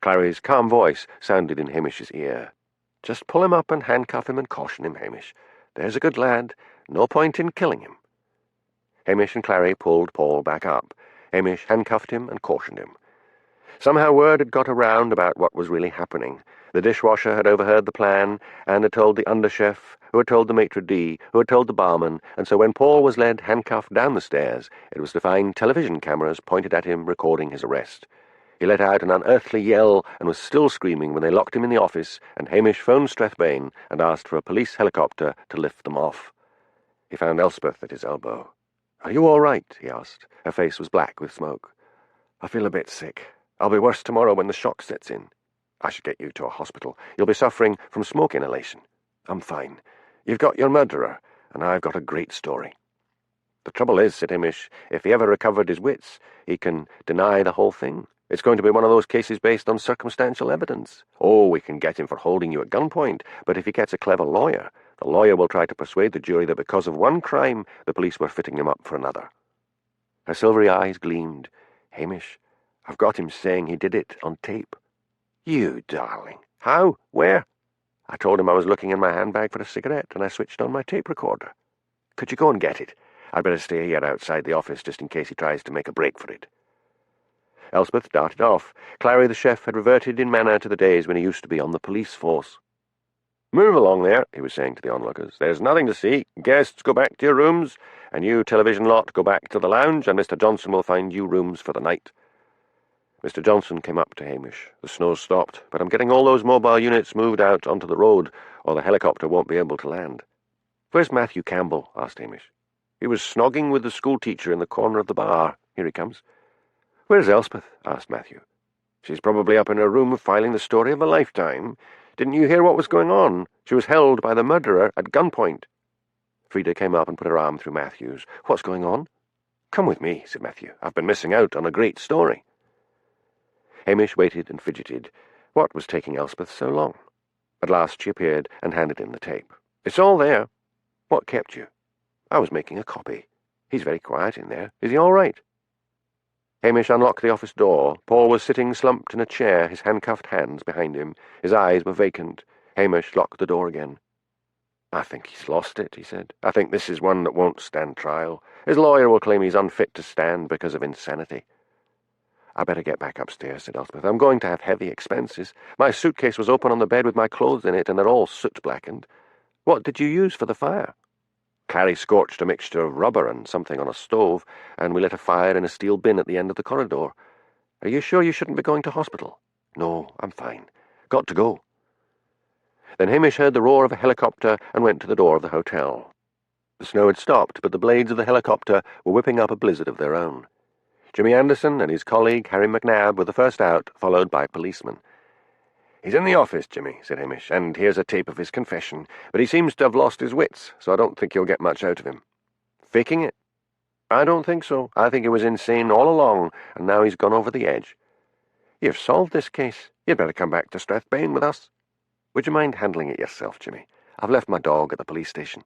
Clary's calm voice sounded in Hamish's ear. Just pull him up and handcuff him and caution him, Hamish. There's a good lad. No point in killing him. Hamish and Clary pulled Paul back up. Hamish handcuffed him and cautioned him. Somehow word had got around about what was really happening. The dishwasher had overheard the plan and had told the underchef, who had told the maitre d', who had told the barman, and so when Paul was led handcuffed down the stairs, it was to find television cameras pointed at him recording his arrest. He let out an unearthly yell and was still screaming when they locked him in the office, and Hamish phoned Strathbane and asked for a police helicopter to lift them off. He found Elspeth at his elbow. Are you all right? He asked. Her face was black with smoke. I feel a bit sick. I'll be worse tomorrow when the shock sets in. I should get you to a hospital. You'll be suffering from smoke inhalation. I'm fine. You've got your murderer, and I've got a great story. The trouble is, said Hamish, if he ever recovered his wits, he can deny the whole thing. It's going to be one of those cases based on circumstantial evidence. Oh, we can get him for holding you at gunpoint, but if he gets a clever lawyer, the lawyer will try to persuade the jury that because of one crime, the police were fitting him up for another. Her silvery eyes gleamed. Hamish, I've got him saying he did it on tape. You darling. How? Where? I told him I was looking in my handbag for a cigarette, and I switched on my tape recorder. Could you go and get it? I'd better stay here outside the office just in case he tries to make a break for it. Elspeth darted off. Clary the chef had reverted in manner to the days when he used to be on the police force. Move along there, he was saying to the onlookers. There's nothing to see. Guests, go back to your rooms, and you television lot go back to the lounge, and Mr. Johnson will find you rooms for the night. Mr. Johnson came up to Hamish. The snow stopped, but I'm getting all those mobile units moved out onto the road, or the helicopter won't be able to land. Where's Matthew Campbell? Asked Hamish. He was snogging with the schoolteacher in the corner of the bar. Here he comes. Where's Elspeth? Asked Matthew. She's probably up in her room filing the story of a lifetime. Didn't you hear what was going on? She was held by the murderer at gunpoint." Frida came up and put her arm through Matthew's. "What's going on?" "Come with me," said Matthew. "I've been missing out on a great story." Hamish waited and fidgeted. What was taking Elspeth so long? At last she appeared and handed him the tape. "It's all there." "What kept you?" "I was making a copy. He's very quiet in there. Is he all right?" Hamish unlocked the office door. Paul was sitting slumped in a chair, his handcuffed hands behind him. His eyes were vacant. Hamish locked the door again. "I think he's lost it," he said. "I think this is one that won't stand trial. His lawyer will claim he's unfit to stand because of insanity." "I better get back upstairs," said Elspeth. "I'm going to have heavy expenses. My suitcase was open on the bed with my clothes in it, and they're all soot-blackened. What did you use for the fire?" "Clary scorched a mixture of rubber and something on a stove, and we lit a fire in a steel bin at the end of the corridor. Are you sure you shouldn't be going to hospital?" "No, I'm fine. Got to go." Then Hamish heard the roar of a helicopter and went to the door of the hotel. The snow had stopped, but the blades of the helicopter were whipping up a blizzard of their own. Jimmy Anderson and his colleague, Harry McNabb, were the first out, followed by policemen. "He's in the office, Jimmy," said Hamish, "and here's a tape of his confession, but he seems to have lost his wits, so I don't think you'll get much out of him." "Faking it?" "I don't think so. I think he was insane all along, and now he's gone over the edge." "You've solved this case. You'd better come back to Strathbane with us." "Would you mind handling it yourself, Jimmy? I've left my dog at the police station."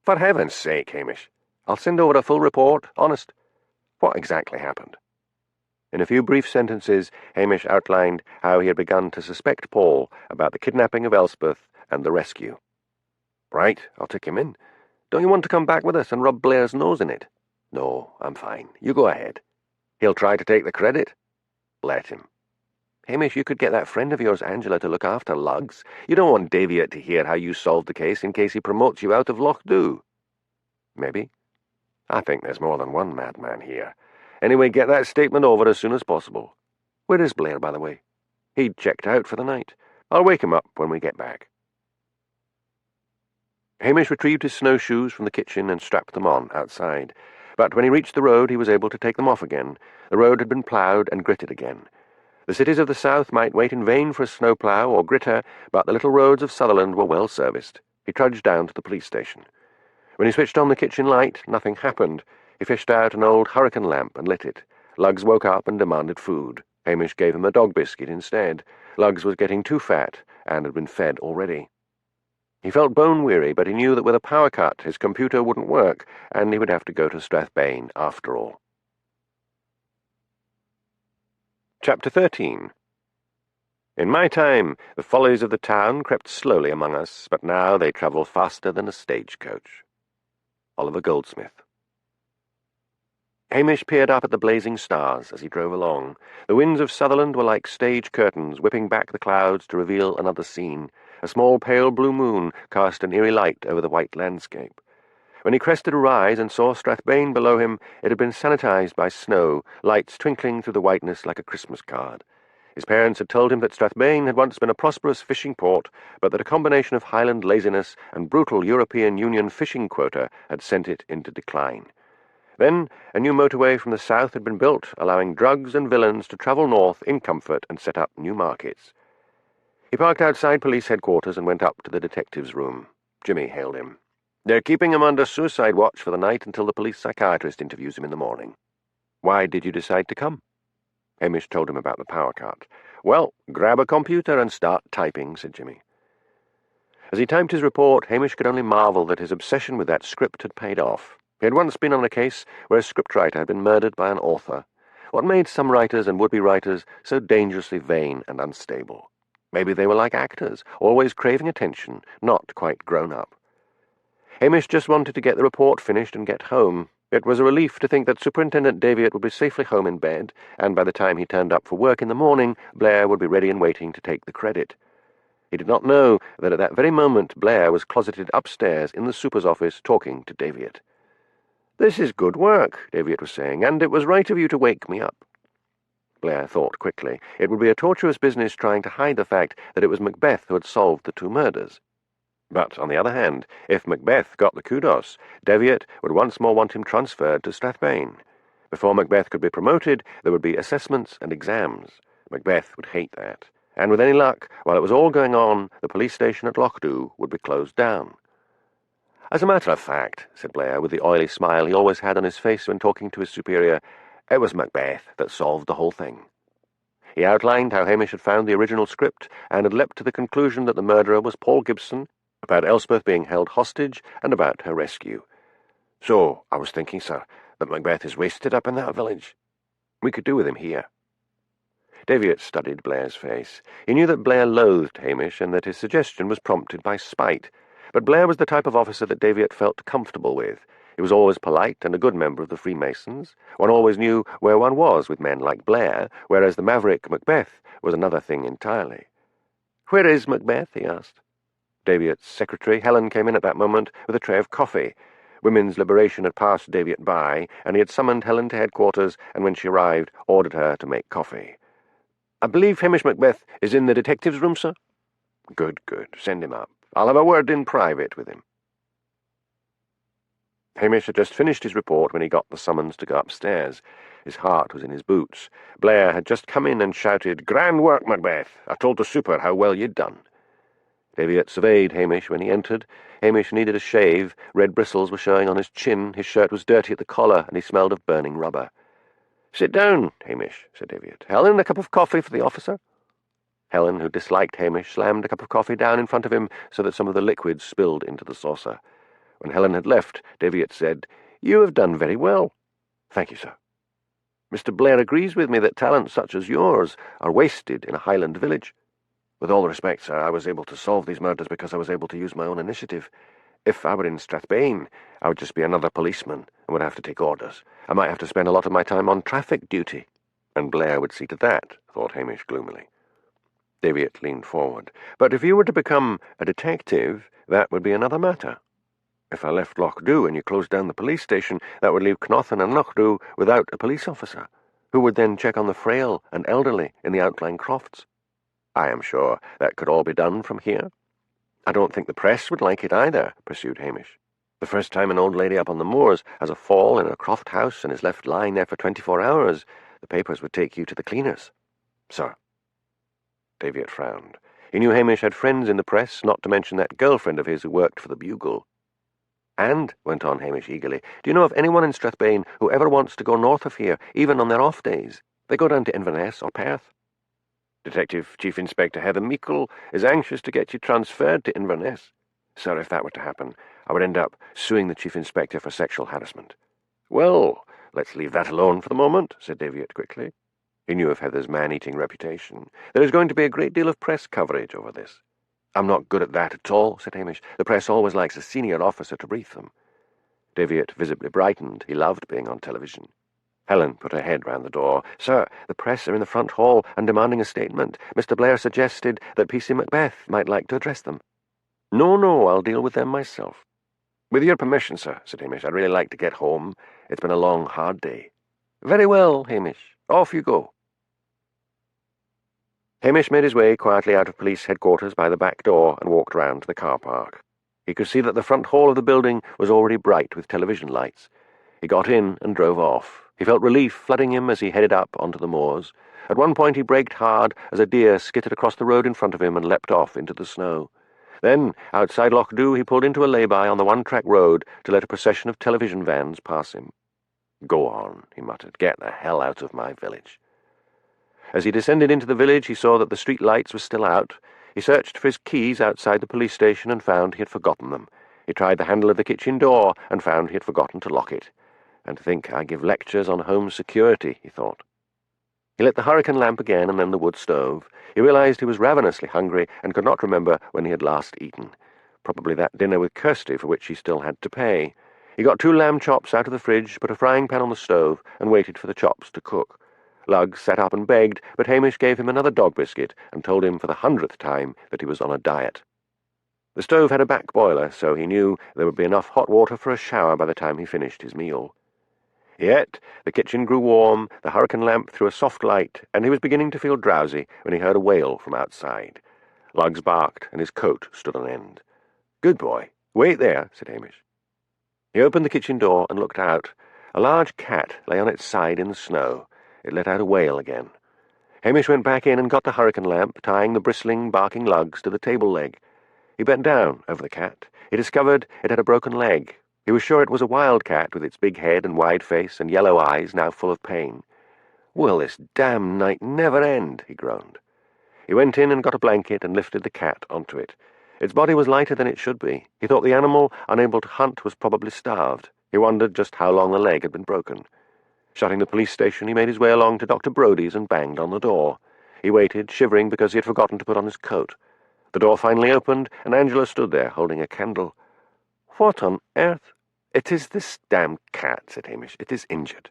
"For heaven's sake, Hamish." "I'll send over a full report, honest." "What exactly happened?" In a few brief sentences, Hamish outlined how he had begun to suspect Paul about the kidnapping of Elspeth and the rescue. "Right, I'll take him in. Don't you want to come back with us and rub Blair's nose in it?" "No, I'm fine. You go ahead." "He'll try to take the credit." "Let him." "Hamish, you could get that friend of yours, Angela, to look after Lugs. You don't want Daviot to hear how you solved the case in case he promotes you out of Loch Dhu." "Maybe. I think there's more than one madman here. Anyway, get that statement over as soon as possible. Where is Blair, by the way?" "He'd checked out for the night. I'll wake him up when we get back." Hamish retrieved his snowshoes from the kitchen and strapped them on outside. But when he reached the road, he was able to take them off again. The road had been ploughed and gritted again. The cities of the south might wait in vain for a snowplough or gritter, but the little roads of Sutherland were well serviced. He trudged down to the police station. When he switched on the kitchen light, nothing happened. He fished out an old hurricane lamp and lit it. Lugs woke up and demanded food. Hamish gave him a dog biscuit instead. Lugs was getting too fat and had been fed already. He felt bone-weary, but he knew that with a power cut his computer wouldn't work, and he would have to go to Strathbane after all. Chapter 13. In my time, the follies of the town crept slowly among us, but now they travel faster than a stagecoach. Oliver Goldsmith. Hamish peered up at the blazing stars as he drove along. The winds of Sutherland were like stage curtains, whipping back the clouds to reveal another scene. A small pale blue moon cast an eerie light over the white landscape. When he crested a rise and saw Strathbane below him, it had been sanitized by snow, lights twinkling through the whiteness like a Christmas card. His parents had told him that Strathbane had once been a prosperous fishing port, but that a combination of Highland laziness and brutal European Union fishing quota had sent it into decline. Then a new motorway from the south had been built, allowing drugs and villains to travel north in comfort and set up new markets. He parked outside police headquarters and went up to the detective's room. Jimmy hailed him. "They're keeping him under suicide watch for the night until the police psychiatrist interviews him in the morning." "Why did you decide to come?" Hamish told him about the power cut. "Well, grab a computer and start typing," said Jimmy. As he typed his report, Hamish could only marvel that his obsession with that script had paid off. He had once been on a case where a scriptwriter had been murdered by an author. What made some writers and would-be writers so dangerously vain and unstable? Maybe they were like actors, always craving attention, not quite grown up. Hamish just wanted to get the report finished and get home. It was a relief to think that Superintendent Daviot would be safely home in bed, and by the time he turned up for work in the morning, Blair would be ready and waiting to take the credit. He did not know that at that very moment Blair was closeted upstairs in the super's office talking to Daviot. "This is good work," Daviot was saying, "and it was right of you to wake me up." Blair thought quickly. It would be a tortuous business trying to hide the fact that it was Macbeth who had solved the two murders. But, on the other hand, if Macbeth got the kudos, Daviot would once more want him transferred to Strathbane. Before Macbeth could be promoted, there would be assessments and exams. Macbeth would hate that. and with any luck, while it was all going on, the police station at Lochdew would be closed down. "As a matter of fact," said Blair, with the oily smile he always had on his face when talking to his superior, "it was Macbeth that solved the whole thing." He outlined how Hamish had found the original script and had leapt to the conclusion that the murderer was Paul Gibson, about Elspeth being held hostage, and about her rescue. "So, I was thinking, sir, that Macbeth is wasted up in that village. We could do with him here." Daviot studied Blair's face. He knew that Blair loathed Hamish and that his suggestion was prompted by spite. But Blair was the type of officer that Daviot felt comfortable with. He was always polite and a good member of the Freemasons. One always knew where one was with men like Blair, whereas the maverick Macbeth was another thing entirely. "Where is Macbeth?" he asked. Daviot's secretary, Helen, came in at that moment with a tray of coffee. Women's Liberation had passed Daviot by, and he had summoned Helen to headquarters, and when she arrived, ordered her to make coffee. "I believe Hamish Macbeth is in the detective's room, sir." Good. Send him up. I'll have a word in private with him." Hamish had just finished his report when he got the summons to go upstairs. His heart was in his boots. Blair had just come in and shouted, "Grand work, Macbeth! I told the super how well you'd done." Daviot surveyed Hamish when he entered. Hamish needed a shave. Red bristles were showing on his chin. His shirt was dirty at the collar, and he smelled of burning rubber. "Sit down, Hamish," said Daviot. "Helen, a cup of coffee for the officer?" Helen, who disliked Hamish, slammed a cup of coffee down in front of him so that some of the liquid spilled into the saucer. When Helen had left, Daviot said, "You have done very well." "Thank you, sir." "Mr. Blair agrees with me that talents such as yours are wasted in a Highland village." "With all respect, sir, I was able to solve these murders because I was able to use my own initiative. If I were in Strathbane, I would just be another policeman and would have to take orders. I might have to spend a lot of my time on traffic duty." "And Blair would see to that," thought Hamish gloomily. Daviot leaned forward. "But if you were to become a detective, that would be another matter. If I left Lochdew and you closed down the police station, that would leave Cnothan and Lochdew without a police officer. Who would then check on the frail and elderly in the outlying crofts? I am sure that could all be done from here." "I don't think the press would like it either," pursued Hamish. "The first time an old lady up on the moors has a fall in a croft house and is left lying there for 24 hours, the papers would take you to the cleaners." "Sir." Daviot frowned. He knew Hamish had friends in the press, not to mention that girlfriend of his who worked for the Bugle. "And," went on Hamish eagerly, "do you know of anyone in Strathbane who ever wants to go north of here, even on their off days? They go down to Inverness or Perth." "Detective Chief Inspector Heather Meikle is anxious to get you transferred to Inverness. Sir, if that were to happen, I would end up suing the Chief Inspector for sexual harassment." "Well, let's leave that alone for the moment," said Daviot quickly. He knew of Heather's man-eating reputation. "There is going to be a great deal of press coverage over this." "I'm not good at that at all," said Hamish. "The press always likes a senior officer to brief them." Daviot visibly brightened. He loved being on television. Helen put her head round the door. "Sir, the press are in the front hall and demanding a statement. Mr. Blair suggested that P.C. Macbeth might like to address them." No, I'll deal with them myself." "With your permission, sir," said Hamish. "I'd really like to get home. It's been a long, hard day." "Very well, Hamish. Off you go." Hamish made his way quietly out of police headquarters by the back door and walked round to the car park. He could see that the front hall of the building was already bright with television lights. He got in and drove off. He felt relief flooding him as he headed up onto the moors. At one point he braked hard as a deer skittered across the road in front of him and leapt off into the snow. Then, outside Lochdew, he pulled into a lay-by on the one-track road to let a procession of television vans pass him. "Go on," he muttered. "Get the hell out of my village." As he descended into the village, he saw that the street lights were still out. He searched for his keys outside the police station and found he had forgotten them. He tried the handle of the kitchen door and found he had forgotten to lock it. "And to think I give lectures on home security," he thought. He lit the hurricane lamp again and then the wood stove. He realized he was ravenously hungry and could not remember when he had last eaten. Probably that dinner with Kirsty for which he still had to pay. He got 2 lamb chops out of the fridge, put a frying pan on the stove, and waited for the chops to cook. Lugg sat up and begged, but Hamish gave him another dog biscuit and told him for the 100th time that he was on a diet. The stove had a back boiler, so he knew there would be enough hot water for a shower by the time he finished his meal. Yet the kitchen grew warm, the hurricane lamp threw a soft light, and he was beginning to feel drowsy when he heard a wail from outside. Luggs barked, and his coat stood on end. "Good boy. Wait there," said Hamish. He opened the kitchen door and looked out. A large cat lay on its side in the snow. It let out a wail again. Hamish went back in and got the hurricane lamp, tying the bristling, barking lugs to the table leg. He bent down over the cat. He discovered it had a broken leg. He was sure it was a wild cat with its big head and wide face and yellow eyes now full of pain. "Will this damned night never end?" he groaned. He went in and got a blanket and lifted the cat onto it. Its body was lighter than it should be. He thought the animal, unable to hunt, was probably starved. He wondered just how long the leg had been broken. Shutting the police station, he made his way along to Dr. Brodie's and banged on the door. He waited, shivering because he had forgotten to put on his coat. The door finally opened, and Angela stood there, holding a candle. "What on earth?" "It is this damned cat," said Hamish. "It is injured."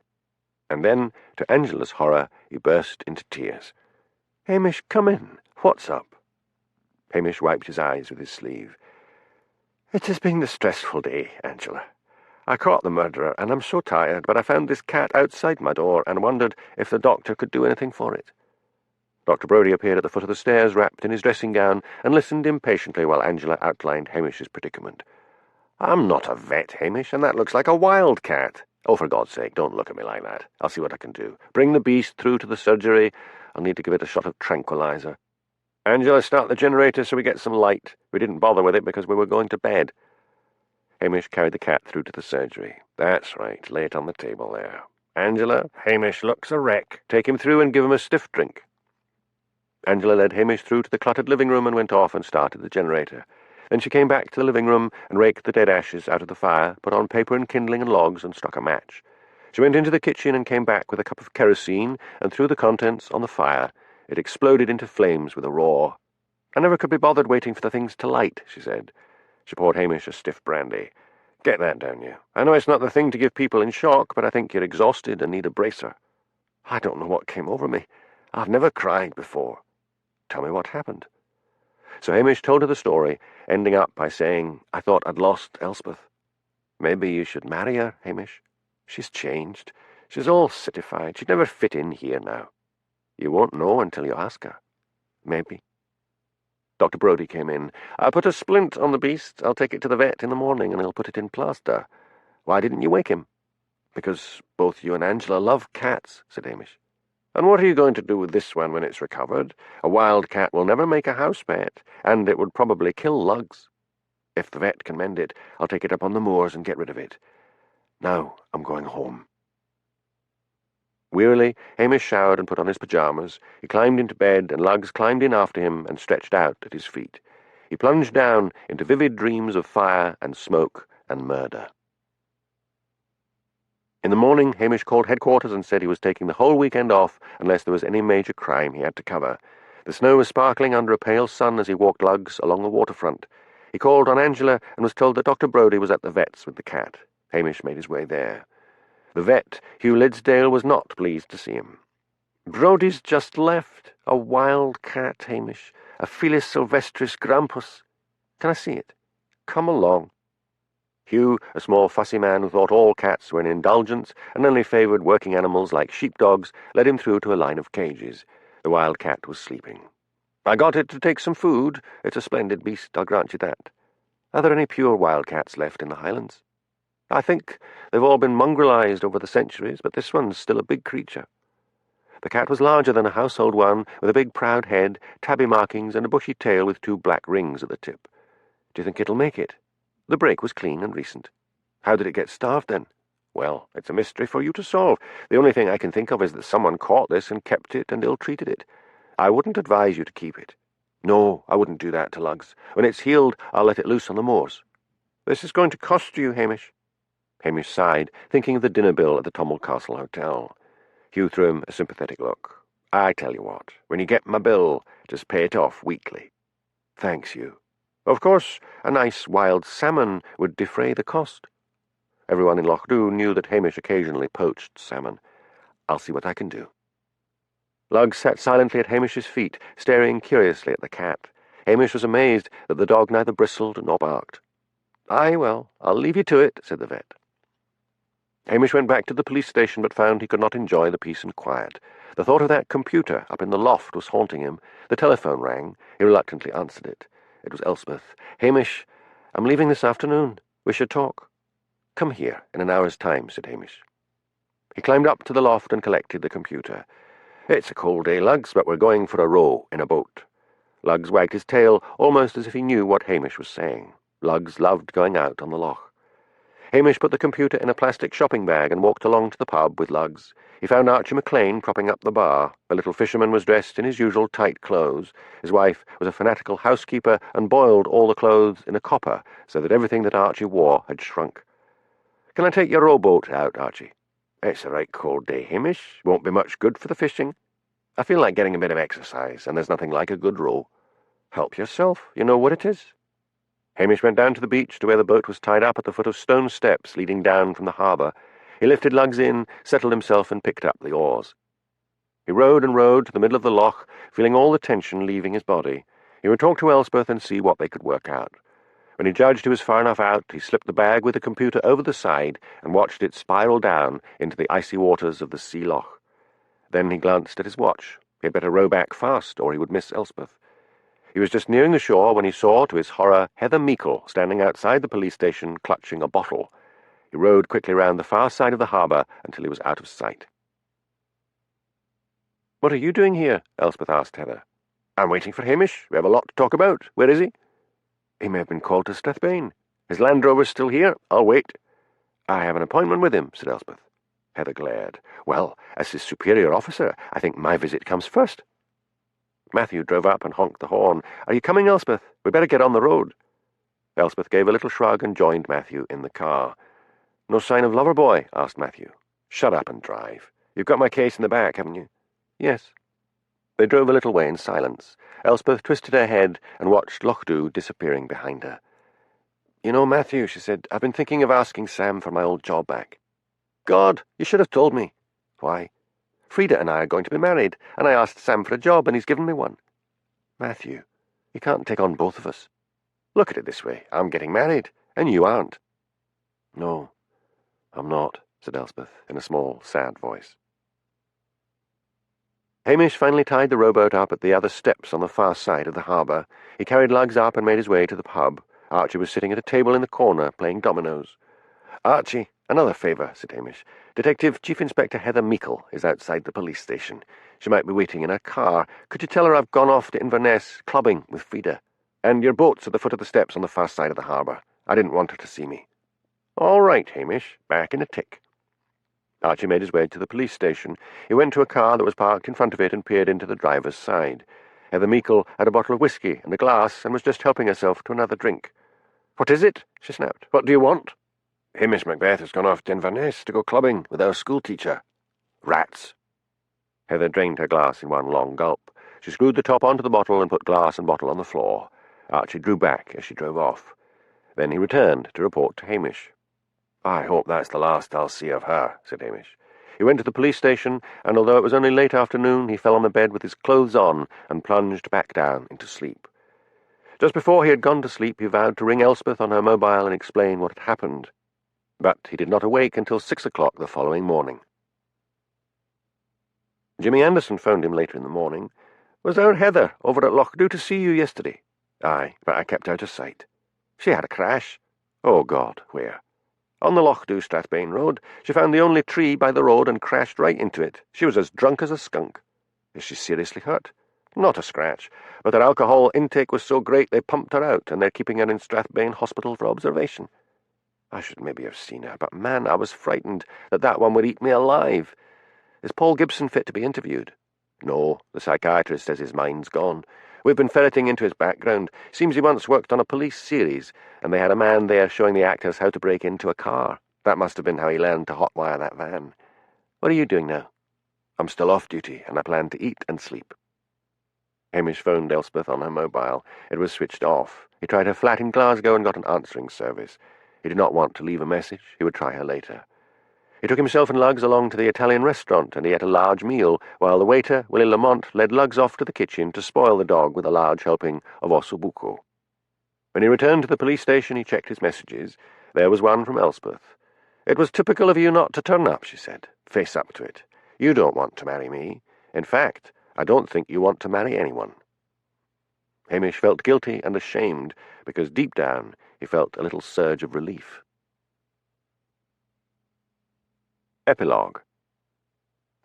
And then, to Angela's horror, he burst into tears. "Hamish, come in. What's up?" Hamish wiped his eyes with his sleeve. "It has been a stressful day, Angela. I caught the murderer, and I'm so tired, but I found this cat outside my door and wondered if the doctor could do anything for it." Dr. Brodie appeared at the foot of the stairs, wrapped in his dressing gown, and listened impatiently while Angela outlined Hamish's predicament. "I'm not a vet, Hamish, and that looks like a wild cat. Oh, for God's sake, don't look at me like that. I'll see what I can do. Bring the beast through to the surgery. I'll need to give it a shot of tranquilizer. Angela, start the generator so we get some light. We didn't bother with it because we were going to bed." Hamish carried the cat through to the surgery. "That's right, lay it on the table there. Angela, Hamish looks a wreck. Take him through and give him a stiff drink." Angela led Hamish through to the cluttered living room and went off and started the generator. Then she came back to the living room and raked the dead ashes out of the fire, put on paper and kindling and logs, and struck a match. She went into the kitchen and came back with a cup of kerosene and threw the contents on the fire. It exploded into flames with a roar. "I never could be bothered waiting for the things to light," she said. She poured Hamish a stiff brandy. "Get that down you. I know it's not the thing to give people in shock, but I think you're exhausted and need a bracer." "I don't know what came over me. I've never cried before." "Tell me what happened." So Hamish told her the story, ending up by saying, "I thought I'd lost Elspeth." "Maybe you should marry her, Hamish. She's changed. She's all citified. She'd never fit in here now." "You won't know until you ask her." "Maybe." Dr. Brodie came in. "I put a splint on the beast. I'll take it to the vet in the morning, and he'll put it in plaster." "Why didn't you wake him?" "Because both you and Angela love cats," said Hamish. "And what are you going to do with this one when it's recovered? A wild cat will never make a house pet, and it would probably kill lugs. If the vet can mend it, I'll take it up on the moors and get rid of it. Now I'm going home." Wearily, Hamish showered and put on his pyjamas. He climbed into bed, and Lugs climbed in after him and stretched out at his feet. He plunged down into vivid dreams of fire and smoke and murder. In the morning, Hamish called headquarters and said he was taking the whole weekend off unless there was any major crime he had to cover. The snow was sparkling under a pale sun as he walked Lugs along the waterfront. He called on Angela and was told that Dr. Brodie was at the vet's with the cat. Hamish made his way there. The vet, Hugh Lidsdale, was not pleased to see him. "Brodie's just left. A wild cat, Hamish. A Felis sylvestris grampus. Can I see it?" "Come along." Hugh, a small fussy man who thought all cats were an indulgence and only favoured working animals like sheepdogs, led him through to a line of cages. The wild cat was sleeping. "I got it to take some food. It's a splendid beast, I'll grant you that. Are there any pure wild cats left in the Highlands?" "I think they've all been mongrelized over the centuries, but this one's still a big creature." The cat was larger than a household one, with a big proud head, tabby markings, and a bushy tail with 2 black rings at the tip. "Do you think it'll make it?" "The break was clean and recent." "How did it get starved, then?" "Well, it's a mystery for you to solve. The only thing I can think of is that someone caught this and kept it and ill-treated it. I wouldn't advise you to keep it." "No, I wouldn't do that to Lugs. When it's healed, I'll let it loose on the moors." "This is going to cost you, Hamish." Hamish sighed, thinking of the dinner bill at the Tommel Castle Hotel. Hugh threw him a sympathetic look. "I tell you what, when you get my bill, just pay it off weekly." "Thanks, Hugh." "Of course, a nice wild salmon would defray the cost." Everyone in Lochdoon knew that Hamish occasionally poached salmon. "I'll see what I can do." Luggs sat silently at Hamish's feet, staring curiously at the cat. Hamish was amazed that the dog neither bristled nor barked. "Aye, well, I'll leave you to it," said the vet. Hamish went back to the police station, but found he could not enjoy the peace and quiet. The thought of that computer up in the loft was haunting him. The telephone rang. He reluctantly answered it. It was Elspeth. "Hamish, I'm leaving this afternoon. We should talk." "Come here in an hour's time," said Hamish. He climbed up to the loft and collected the computer. "It's a cold day, Lugs, but we're going for a row in a boat." Lugs wagged his tail, almost as if he knew what Hamish was saying. Lugs loved going out on the loch. Hamish put the computer in a plastic shopping bag and walked along to the pub with Lugs. He found Archie McLean propping up the bar. The little fisherman was dressed in his usual tight clothes. His wife was a fanatical housekeeper and boiled all the clothes in a copper so that everything that Archie wore had shrunk. "Can I take your rowboat out, Archie?" "It's a right cold day, Hamish. Won't be much good for the fishing. I feel like getting a bit of exercise, and there's nothing like a good row." "Help yourself. You know what it is." Hamish went down to the beach to where the boat was tied up at the foot of stone steps leading down from the harbour. He lifted Lugs in, settled himself, and picked up the oars. He rowed and rowed to the middle of the loch, feeling all the tension leaving his body. He would talk to Elspeth and see what they could work out. When he judged he was far enough out, he slipped the bag with the computer over the side and watched it spiral down into the icy waters of the sea loch. Then he glanced at his watch. He had better row back fast, or he would miss Elspeth. He was just nearing the shore when he saw, to his horror, Heather Meikle standing outside the police station clutching a bottle. He rowed quickly round the far side of the harbour until he was out of sight. "What are you doing here?" Elspeth asked Heather. "I'm waiting for Hamish. We have a lot to talk about. Where is he?" "He may have been called to Strathbane. His Land Rover's still here. I'll wait." "I have an appointment with him," said Elspeth. Heather glared. "Well, as his superior officer, I think my visit comes first." Matthew drove up and honked the horn. "Are you coming, Elspeth? We'd better get on the road." Elspeth gave a little shrug and joined Matthew in the car. "No sign of Loverboy?" asked Matthew. "Shut up and drive. You've got my case in the back, haven't you?" "Yes." They drove a little way in silence. Elspeth twisted her head and watched Lochdu disappearing behind her. "You know, Matthew," she said, "I've been thinking of asking Sam for my old job back." "God, you should have told me." "Why?" "Frida and I are going to be married, and I asked Sam for a job, and he's given me one." "Matthew, you can't take on both of us." "Look at it this way. I'm getting married, and you aren't." "No, I'm not," said Elspeth in a small, sad voice. Hamish finally tied the rowboat up at the other steps on the far side of the harbour. He carried Lugs up and made his way to the pub. Archie was sitting at a table in the corner, playing dominoes. "Archie, another favour," said Hamish. "Detective Chief Inspector Heather Meikle is outside the police station. She might be waiting in her car. Could you tell her I've gone off to Inverness clubbing with Frida? And your boat's at the foot of the steps on the far side of the harbour. I didn't want her to see me." "All right, Hamish. Back in a tick." Archie made his way to the police station. He went to a car that was parked in front of it and peered into the driver's side. Heather Meikle had a bottle of whisky and a glass and was just helping herself to another drink. "What is it?" she snapped. "What do you want?" "Hamish Macbeth has gone off to Inverness to go clubbing with our schoolteacher." "Rats." Heather drained her glass in one long gulp. She screwed the top onto the bottle and put glass and bottle on the floor. Archie drew back as she drove off. Then he returned to report to Hamish. "I hope that's the last I'll see of her," said Hamish. He went to the police station, and although it was only late afternoon, he fell on the bed with his clothes on and plunged back down into sleep. Just before he had gone to sleep, he vowed to ring Elspeth on her mobile and explain what had happened. But he did not awake until 6 o'clock the following morning. Jimmy Anderson phoned him later in the morning. "Was our Heather over at Lochdu to see you yesterday?" "Aye, but I kept out of sight." "She had a crash." "Oh, God, where?" "On the Lochdu Strathbane Road. She found the only tree by the road and crashed right into it. She was as drunk as a skunk." "Is she seriously hurt?" "Not a scratch, but her alcohol intake was so great they pumped her out, and they're keeping her in Strathbane Hospital for observation." "I should maybe have seen her, but man, I was frightened that one would eat me alive. Is Paul Gibson fit to be interviewed?" "No, the psychiatrist says his mind's gone. We've been ferreting into his background. Seems he once worked on a police series, and they had a man there showing the actors how to break into a car. That must have been how he learned to hotwire that van. What are you doing now?" "I'm still off duty, and I plan to eat and sleep." Hamish phoned Elspeth on her mobile. It was switched off. He tried her flat in Glasgow and got an answering service. He did not want to leave a message. He would try her later. He took himself and Lugs along to the Italian restaurant, and he ate a large meal, while the waiter, Willie Lamont, led Lugs off to the kitchen to spoil the dog with a large helping of ossobuco. When he returned to the police station, he checked his messages. There was one from Elspeth. "It was typical of you not to turn up," she said. "Face up to it. You don't want to marry me. In fact, I don't think you want to marry anyone." Hamish felt guilty and ashamed, because deep down he felt a little surge of relief. Epilogue.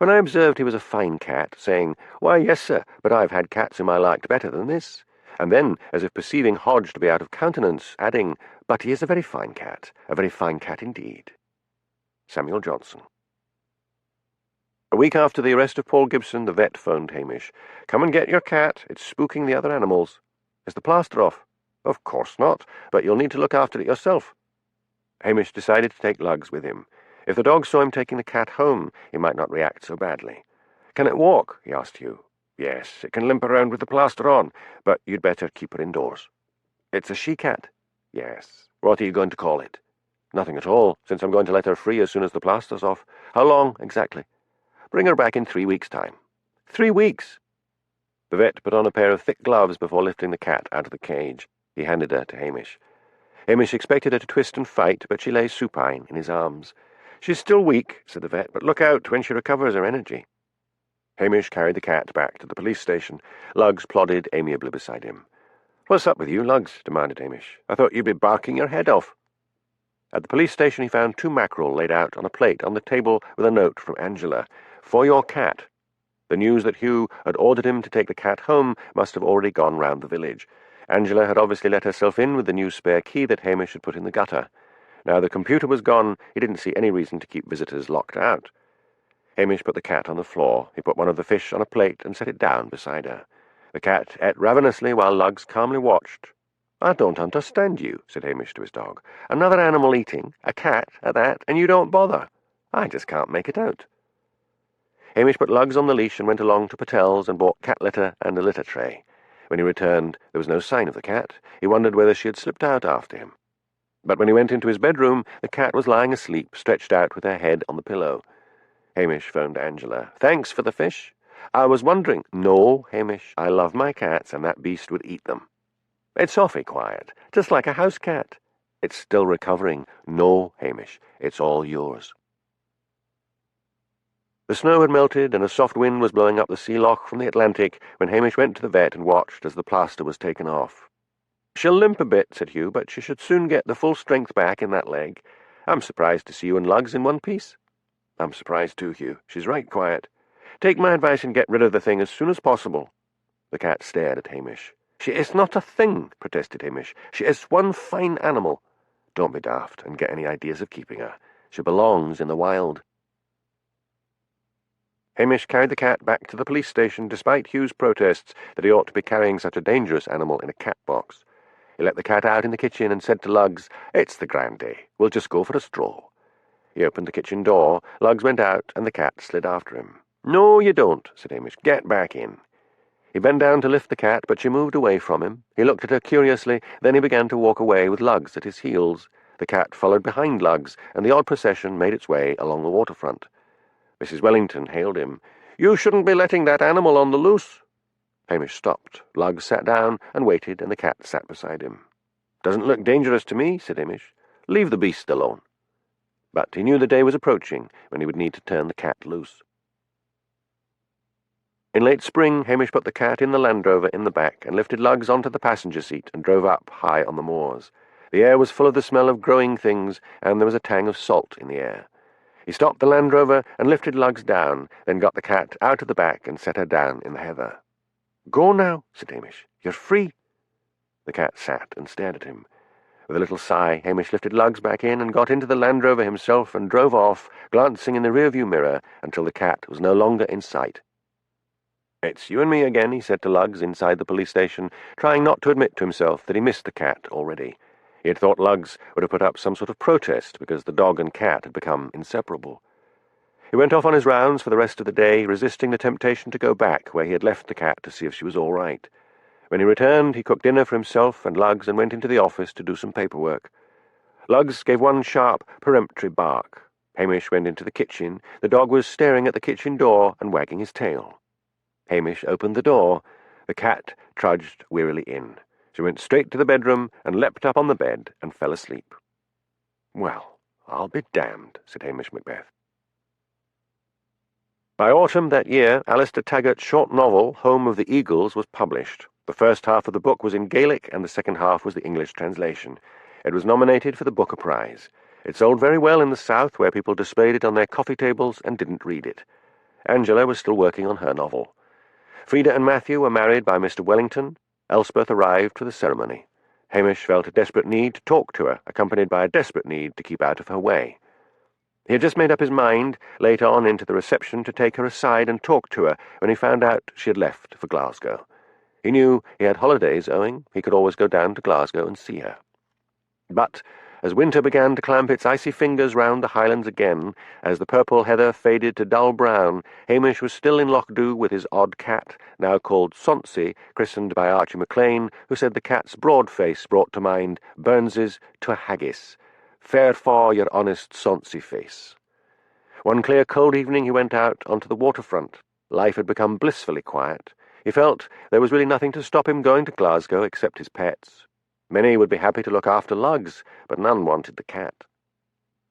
When I observed he was a fine cat, saying, "Why, yes, sir, but I've had cats whom I liked better than this," and then, as if perceiving Hodge to be out of countenance, adding, "But he is a very fine cat indeed." Samuel Johnson. A week after the arrest of Paul Gibson, the vet phoned Hamish. "Come and get your cat. It's spooking the other animals." "Is the plaster off?" "Of course not, but you'll need to look after it yourself." Hamish decided to take Lugs with him. If the dog saw him taking the cat home, he might not react so badly. "Can it walk?" he asked Hugh. "Yes, it can limp around with the plaster on, but you'd better keep her indoors." "It's a she-cat?" "Yes. What are you going to call it?" "Nothing at all, since I'm going to let her free as soon as the plaster's off." "How long, exactly?" "Bring her back in 3 weeks' time." 3 weeks! The vet put on a pair of thick gloves before lifting the cat out of the cage. He handed her to Hamish. Hamish expected her to twist and fight, but she lay supine in his arms. "She's still weak," said the vet, "but look out when she recovers her energy." Hamish carried the cat back to the police station. Lugs plodded amiably beside him. "What's up with you, Lugs?" demanded Hamish. "I thought you'd be barking your head off." At the police station he found 2 mackerel laid out on a plate on the table with a note from Angela. "For your cat." The news that Hugh had ordered him to take the cat home must have already gone round the village. Angela had obviously let herself in with the new spare key that Hamish had put in the gutter. Now the computer was gone, he didn't see any reason to keep visitors locked out. Hamish put the cat on the floor. He put one of the fish on a plate and set it down beside her. The cat ate ravenously while Lugs calmly watched. "I don't understand you," said Hamish to his dog. "Another animal eating, a cat at that, and you don't bother. I just can't make it out." Hamish put Lugs on the leash and went along to Patel's and bought cat litter and a litter tray. When he returned, there was no sign of the cat. He wondered whether she had slipped out after him. But when he went into his bedroom, the cat was lying asleep, stretched out with her head on the pillow. Hamish phoned Angela. "Thanks for the fish. I was wondering—" "No, Hamish, I love my cats, and that beast would eat them." "It's awfully quiet, just like a house cat." "It's still recovering." "No, Hamish, it's all yours." The snow had melted, and a soft wind was blowing up the sea loch from the Atlantic when Hamish went to the vet and watched as the plaster was taken off. "She'll limp a bit," said Hugh, "but she should soon get the full strength back in that leg. I'm surprised to see you and Lugs in one piece." "I'm surprised too, Hugh. She's right quiet. Take my advice and get rid of the thing as soon as possible." The cat stared at Hamish. "She is not a thing," protested Hamish. "She is one fine animal." "Don't be daft and get any ideas of keeping her. She belongs in the wild." Hamish carried the cat back to the police station despite Hugh's protests that he ought to be carrying such a dangerous animal in a cat box. He let the cat out in the kitchen and said to Lugs, "It's the grand day. We'll just go for a stroll." He opened the kitchen door, Lugs went out, and the cat slid after him. "No, you don't," said Hamish. "Get back in." He bent down to lift the cat, but she moved away from him. He looked at her curiously, then he began to walk away with Lugs at his heels. The cat followed behind Lugs, and the odd procession made its way along the waterfront. Mrs. Wellington hailed him. "You shouldn't be letting that animal on the loose." Hamish stopped. Lugs sat down and waited, and the cat sat beside him. "Doesn't look dangerous to me," said Hamish. "Leave the beast alone." But he knew the day was approaching when he would need to turn the cat loose. In late spring, Hamish put the cat in the Land Rover in the back and lifted Lugs onto the passenger seat and drove up high on the moors. The air was full of the smell of growing things, and there was a tang of salt in the air. He stopped the Land Rover and lifted Lugs down, then got the cat out of the back and set her down in the heather. "Go now," said Hamish. "You're free." The cat sat and stared at him. With a little sigh, Hamish lifted Lugs back in and got into the Land Rover himself and drove off, glancing in the rearview mirror until the cat was no longer in sight. "It's you and me again," he said to Lugs inside the police station, trying not to admit to himself that he missed the cat already. He had thought Lugs would have put up some sort of protest because the dog and cat had become inseparable. He went off on his rounds for the rest of the day, resisting the temptation to go back where he had left the cat to see if she was all right. When he returned, he cooked dinner for himself and Lugs and went into the office to do some paperwork. Lugs gave one sharp, peremptory bark. Hamish went into the kitchen. The dog was staring at the kitchen door and wagging his tail. Hamish opened the door. The cat trudged wearily in. She went straight to the bedroom and leapt up on the bed and fell asleep. "Well, I'll be damned," said Hamish Macbeth. By autumn that year, Alistair Taggart's short novel, Home of the Eagles, was published. The first half of the book was in Gaelic, and the second half was the English translation. It was nominated for the Booker Prize. It sold very well in the South, where people displayed it on their coffee tables and didn't read it. Angela was still working on her novel. Frida and Matthew were married by Mr. Wellington. Elspeth arrived for the ceremony. Hamish felt a desperate need to talk to her, accompanied by a desperate need to keep out of her way. He had just made up his mind, late on into the reception, to take her aside and talk to her when he found out she had left for Glasgow. He knew he had holidays owing. He could always go down to Glasgow and see her. But as winter began to clamp its icy fingers round the Highlands again, as the purple heather faded to dull brown, Hamish was still in Lochdew with his odd cat, now called Sonsie, christened by Archie MacLean, who said the cat's broad face brought to mind Burns's "To a Haggis," "Fair fa your honest Sonsie face." One clear cold evening he went out onto the waterfront. Life had become blissfully quiet. He felt there was really nothing to stop him going to Glasgow except his pets. Many would be happy to look after lugs, but none wanted the cat.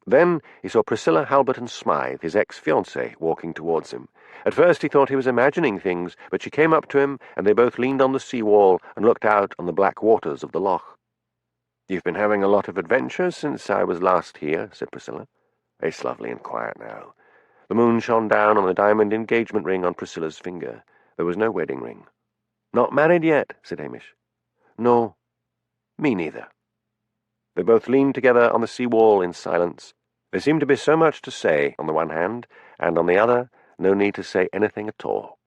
Then he saw Priscilla Halberton Smythe, his ex-fiancée, walking towards him. At first he thought he was imagining things, but she came up to him, and they both leaned on the sea-wall and looked out on the black waters of the loch. "You've been having a lot of adventures since I was last here," said Priscilla. "It's lovely and quiet now." The moon shone down on the diamond engagement ring on Priscilla's finger. There was no wedding ring. "Not married yet?" said Hamish. "No. Me neither." They both leaned together on the sea-wall in silence. There seemed to be so much to say on the one hand, and on the other, no need to say anything at all.